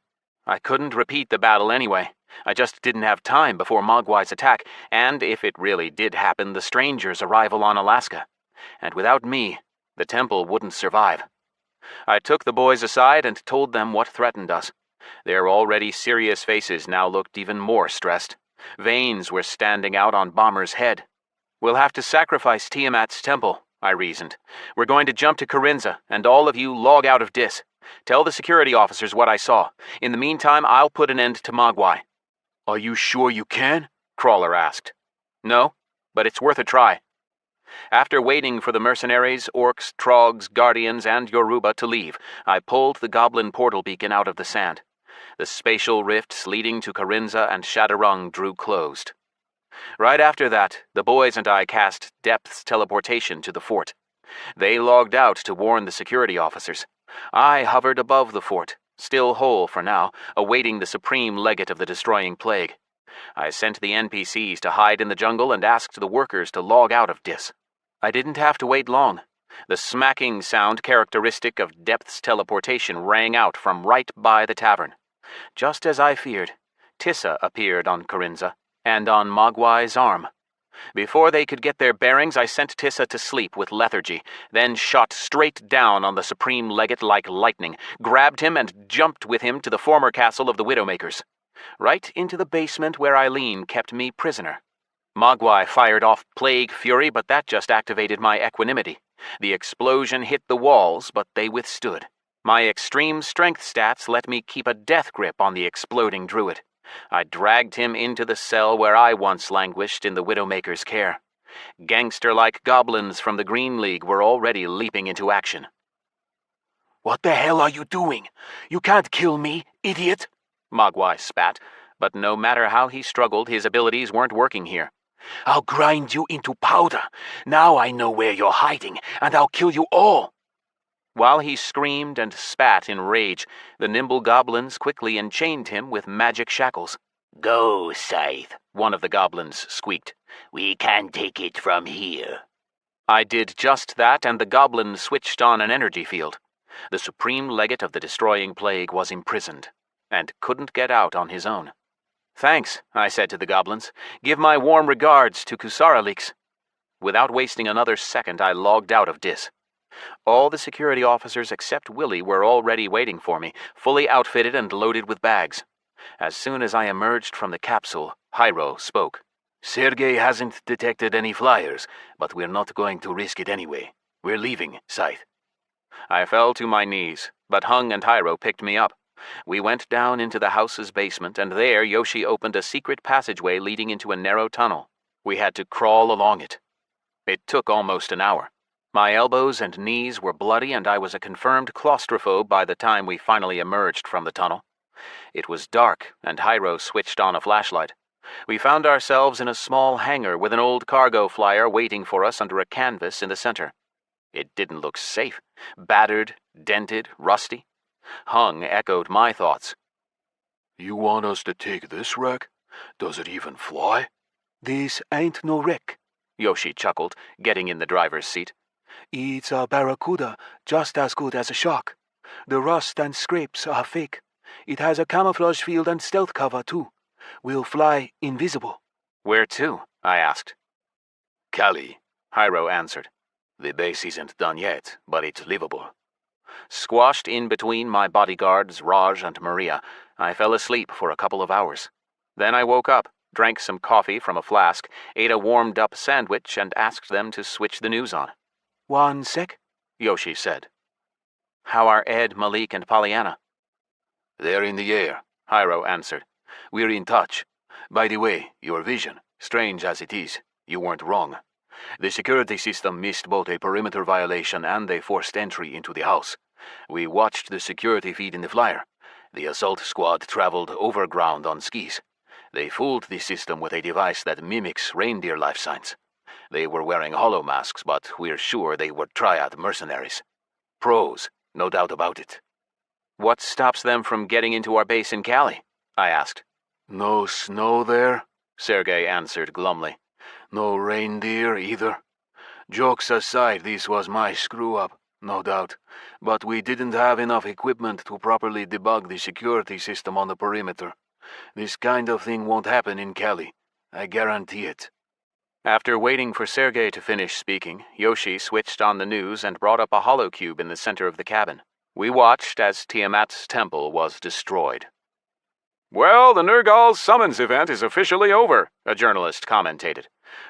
I couldn't repeat the battle anyway. I just didn't have time before Mogwai's attack, and if it really did happen, the Stranger's arrival on Alaska. And without me, the temple wouldn't survive. I took the boys aside and told them what threatened us. Their already serious faces now looked even more stressed. Veins were standing out on Bomber's head. We'll have to sacrifice Tiamat's temple, I reasoned. We're going to jump to Corinza, and all of you log out of Dis. Tell the security officers what I saw. In the meantime, I'll put an end to Mogwai. Are you sure you can? Crawler asked. No, but it's worth a try. After waiting for the mercenaries, orcs, trogs, guardians, and Yoruba to leave, I pulled the goblin portal beacon out of the sand. The spatial rifts leading to Corinza and Shadowrung drew closed. Right after that, the boys and I cast Depth's teleportation to the fort. They logged out to warn the security officers. I hovered above the fort, still whole for now, awaiting the supreme legate of the destroying plague. I sent the NPCs to hide in the jungle and asked the workers to log out of Dis. I didn't have to wait long. The smacking sound characteristic of Depth's teleportation rang out from right by the tavern. Just as I feared, Tissa appeared on Corinza, and on Mogwai's arm. Before they could get their bearings, I sent Tissa to sleep with lethargy, then shot straight down on the Supreme Legate like lightning, grabbed him and jumped with him to the former castle of the Widowmakers. Right into the basement where Eileen kept me prisoner. Mogwai fired off Plague Fury, but that just activated my equanimity. The explosion hit the walls, but they withstood. My extreme strength stats let me keep a death grip on the exploding druid. I dragged him into the cell where I once languished in the Widowmaker's care. Gangster-like goblins from the Green League were already leaping into action. What the hell are you doing? You can't kill me, idiot! Mogwai spat, but no matter how he struggled, his abilities weren't working here. I'll grind you into powder. Now I know where you're hiding, and I'll kill you all. While he screamed and spat in rage, the nimble goblins quickly enchained him with magic shackles. Go, Scythe, one of the goblins squeaked. We can take it from here. I did just that, and the goblin switched on an energy field. The supreme legate of the destroying plague was imprisoned, and couldn't get out on his own. Thanks, I said to the goblins. Give my warm regards to Kusaralix. Without wasting another second, I logged out of Dis. All the security officers except Willie were already waiting for me, fully outfitted and loaded with bags. As soon as I emerged from the capsule, Hyro spoke. Sergei hasn't detected any flyers, but we're not going to risk it anyway. We're leaving, Scythe. I fell to my knees, but Hung and Hyro picked me up. We went down into the house's basement, and there Yoshi opened a secret passageway leading into a narrow tunnel. We had to crawl along it. It took almost an hour. My elbows and knees were bloody, and I was a confirmed claustrophobe by the time we finally emerged from the tunnel. It was dark, and Hyro switched on a flashlight. We found ourselves in a small hangar with an old cargo flyer waiting for us under a canvas in the center. It didn't look safe. Battered, dented, rusty. Hung echoed my thoughts. You want us to take this wreck? Does it even fly? This ain't no wreck. Yoshi chuckled, getting in the driver's seat. It's a barracuda, just as good as a shark. The rust and scrapes are fake. It has a camouflage field and stealth cover, too. We'll fly invisible. Where to? I asked. Cali, Hyro answered. the base isn't done yet, but it's livable. Squashed in between my bodyguards, Raj and Maria, I fell asleep for a couple of hours. Then I woke up, drank some coffee from a flask, ate a warmed-up sandwich, and asked them to switch the news on. 1 sec, Yoshi said. How are Ed, Malik, and Pollyanna? They're in the air, Hyro answered. We're in touch. By the way, your vision, strange as it is, you weren't wrong. The security system missed both a perimeter violation and a forced entry into the house. We watched the security feed in the flyer. The assault squad traveled overground on skis. They fooled the system with a device that mimics reindeer life signs. They were wearing hollow masks, but we're sure they were triad mercenaries. Pros, no doubt about it. What stops them from getting into our base in Cali? I asked. No snow there? Sergei answered glumly. No reindeer either. Jokes aside, this was my screw-up, no doubt. But we didn't have enough equipment to properly debug the security system on the perimeter. This kind of thing won't happen in Cali. I guarantee it. After waiting for Sergei to finish speaking, Yoshi switched on the news and brought up a hollow cube in the center of the cabin. We watched as Tiamat's temple was destroyed. Well, the Nergal's summons event is officially over, a journalist commentated.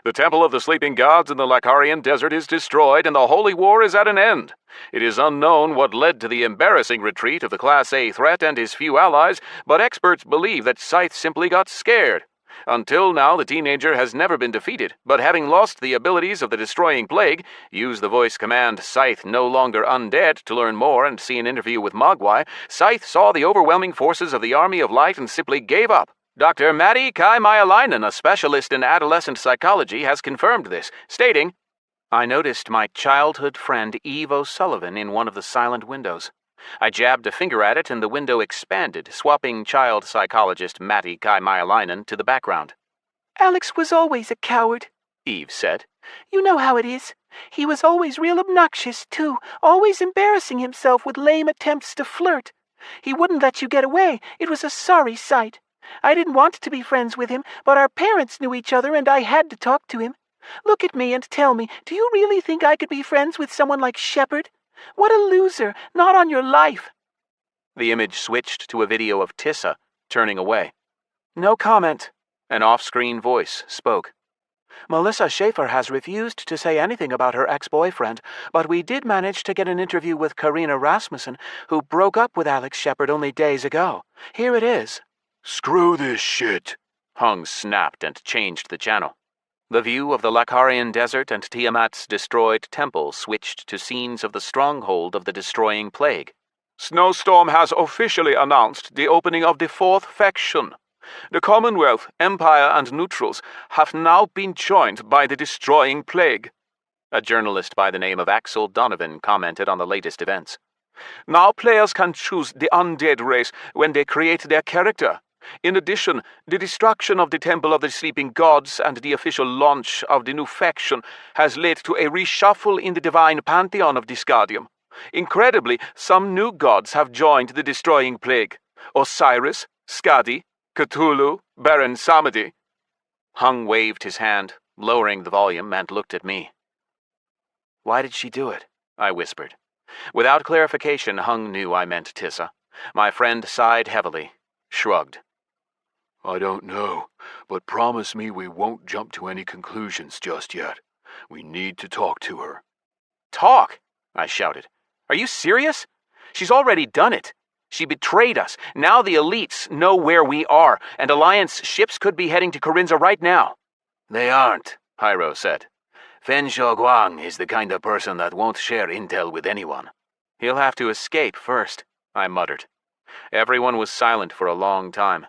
The Temple of the Sleeping Gods in the Lacarian Desert is destroyed, and the Holy War is at an end. It is unknown what led to the embarrassing retreat of the Class A threat and his few allies, but experts believe that Scyth simply got scared. Until now, the teenager has never been defeated, but having lost the abilities of the Destroying Plague, use the voice command Scyth no longer undead to learn more and see an interview with Mogwai, Scyth saw the overwhelming forces of the Army of Light and simply gave up. Dr. Matti Kai-Maialainen, a specialist in adolescent psychology, has confirmed this, stating, I noticed my childhood friend Eve O'Sullivan in one of the silent windows. I jabbed a finger at it and the window expanded, swapping child psychologist Matti Kai-Maialainen to the background. Alex was always a coward, Eve said. You know how it is. He was always real obnoxious, too, always embarrassing himself with lame attempts to flirt. He wouldn't let you get away. It was a sorry sight. I didn't want to be friends with him, but our parents knew each other and I had to talk to him. Look at me and tell me, do you really think I could be friends with someone like Shepard? What a loser, not on your life. The image switched to a video of Tissa, turning away. No comment. An off-screen voice spoke. Melissa Schaefer has refused to say anything about her ex-boyfriend, but we did manage to get an interview with Karina Rasmussen, who broke up with Alex Shepard only days ago. Here it is. Screw this shit. Hung snapped and changed the channel. The view of the Lacarian Desert and Tiamat's destroyed temple switched to scenes of the stronghold of the Destroying Plague. Snowstorm has officially announced the opening of the fourth faction. The Commonwealth, Empire, and Neutrals have now been joined by the Destroying Plague. A journalist by the name of Axel Donovan commented on the latest events. Now players can choose the undead race when they create their character. In addition, the destruction of the Temple of the Sleeping Gods and the official launch of the new faction has led to a reshuffle in the divine pantheon of Disgardium. Incredibly, some new gods have joined the Destroying Plague. Osiris, Skadi, Cthulhu, Baron Samedi. Hung waved his hand, lowering the volume, and looked at me. Why did she do it? I whispered. Without clarification, Hung knew I meant Tissa. My friend sighed heavily, shrugged. I don't know, but promise me we won't jump to any conclusions just yet. We need to talk to her. Talk? I shouted. Are you serious? She's already done it. She betrayed us. Now the elites know where we are, and Alliance ships could be heading to Corinza right now. They aren't, Hyro said. Fen Guang is the kind of person that won't share intel with anyone. He'll have to escape first, I muttered. Everyone was silent for a long time.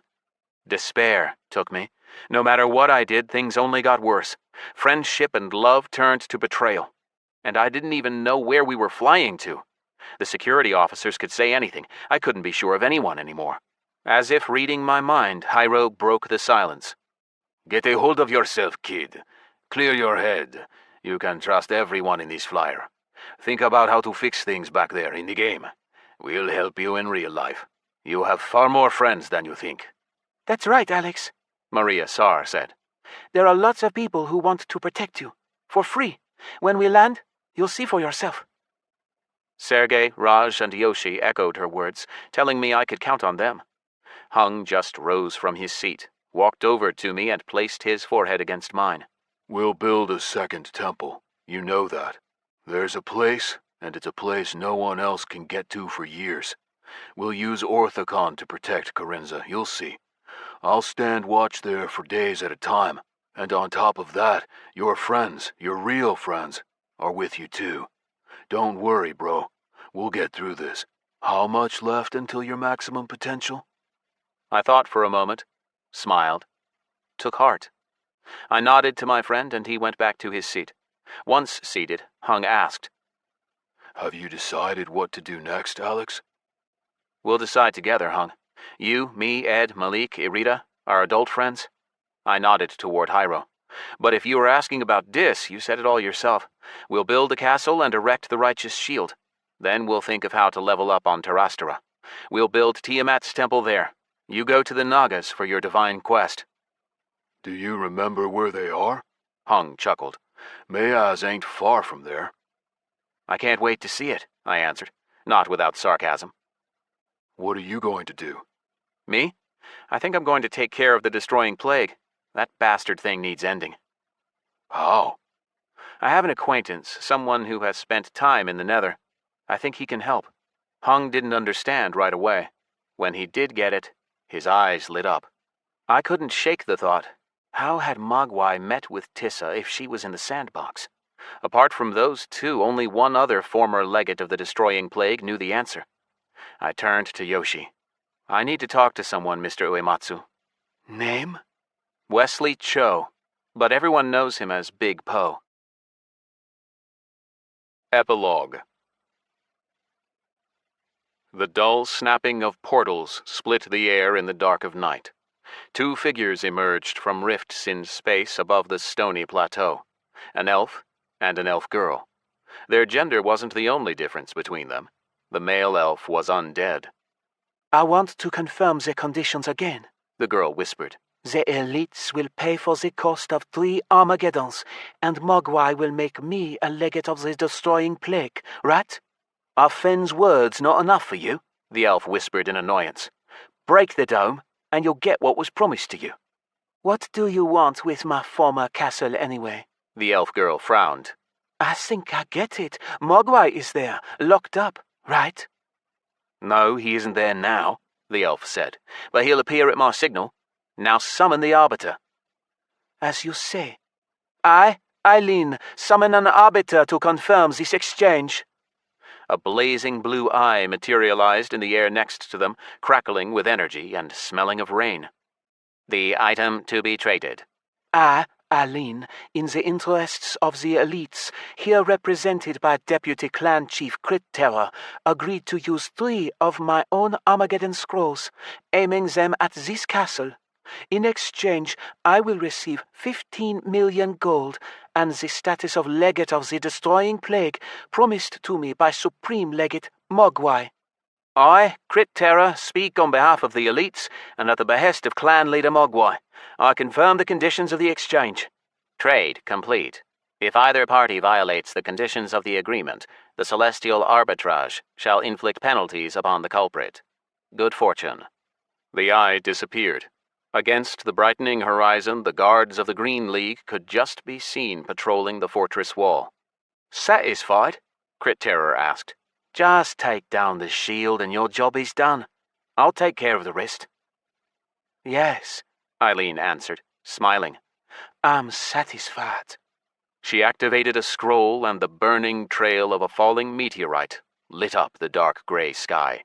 Despair took me. No matter what I did, things only got worse. Friendship and love turned to betrayal. And I didn't even know where we were flying to. The security officers could say anything. I couldn't be sure of anyone anymore. As if reading my mind, Hyro broke the silence. Get a hold of yourself, kid. Clear your head. You can trust everyone in this flyer. Think about how to fix things back there in the game. We'll help you in real life. You have far more friends than you think. That's right, Alex, Maria Sar said. There are lots of people who want to protect you. For free. When we land, you'll see for yourself. Sergei, Raj, and Yoshi echoed her words, telling me I could count on them. Hung just rose from his seat, walked over to me, and placed his forehead against mine. We'll build a second temple. You know that. There's a place, and it's a place no one else can get to for years. We'll use Orthicon to protect Corinza, you'll see. I'll stand watch there for days at a time, and on top of that, your friends, your real friends, are with you too. Don't worry, bro. We'll get through this. How much left until your maximum potential? I thought for a moment, smiled, took heart. I nodded to my friend, and he went back to his seat. Once seated, Hung asked, Have you decided what to do next, Alex? We'll decide together, Hung. You, me, Ed, Malik, Irita, our adult friends? I nodded toward Hyro. But if you were asking about Dis, you said it all yourself. We'll build a castle and erect the righteous shield. Then we'll think of how to level up on Terastera. We'll build Tiamat's temple there. You go to the Nagas for your divine quest. Do you remember where they are? Hung chuckled. Mayaz ain't far from there. I can't wait to see it, I answered, not without sarcasm. What are you going to do? Me? I think I'm going to take care of the destroying plague. That bastard thing needs ending. How? I have an acquaintance, someone who has spent time in the Nether. I think he can help. Hung didn't understand right away. When he did get it, his eyes lit up. I couldn't shake the thought. How had Mogwai met with Tissa if she was in the sandbox? Apart from those two, only one other former legate of the destroying plague knew the answer. I turned to Yoshi. I need to talk to someone, Mr. Uematsu. Name? Wesley Cho, but everyone knows him as Big Po. Epilogue. The dull snapping of portals split the air in the dark of night. Two figures emerged from rifts in space above the stony plateau, an elf and an elf girl. Their gender wasn't the only difference between them. The male elf was undead. I want to confirm the conditions again. The girl whispered. The elites will pay for the cost of 3 Armageddons, and Mogwai will make me a legate of the destroying plague, right? Are Fenn's words not enough for you? The elf whispered in annoyance. Break the dome, and you'll get what was promised to you. What do you want with my former castle anyway? The elf girl frowned. I think I get it. Mogwai is there, locked up, right? No, he isn't there now, the elf said, but he'll appear at my signal. Now summon the Arbiter. As you say. I, Eileen, summon an Arbiter to confirm this exchange. A blazing blue eye materialized in the air next to them, crackling with energy and smelling of rain. The item to be traded. I, Eileen, in the interests of the elites, here represented by Deputy Clan Chief Crit Terror, agreed to use 3 of my own Armageddon scrolls, aiming them at this castle. In exchange, I will receive 15 million gold and the status of legate of the destroying plague promised to me by Supreme Legate Mogwai. I, Crit Terror, speak on behalf of the elites and at the behest of Clan Leader Mogwai. I confirm the conditions of the exchange. Trade complete. If either party violates the conditions of the agreement, the Celestial Arbitrage shall inflict penalties upon the culprit. Good fortune. The eye disappeared. Against the brightening horizon, the guards of the Green League could just be seen patrolling the fortress wall. Satisfied? Crit Terror asked. Just take down the shield and your job is done. I'll take care of the rest. Yes, Eileen answered, smiling. I'm satisfied. She activated a scroll, and the burning trail of a falling meteorite lit up the dark gray sky.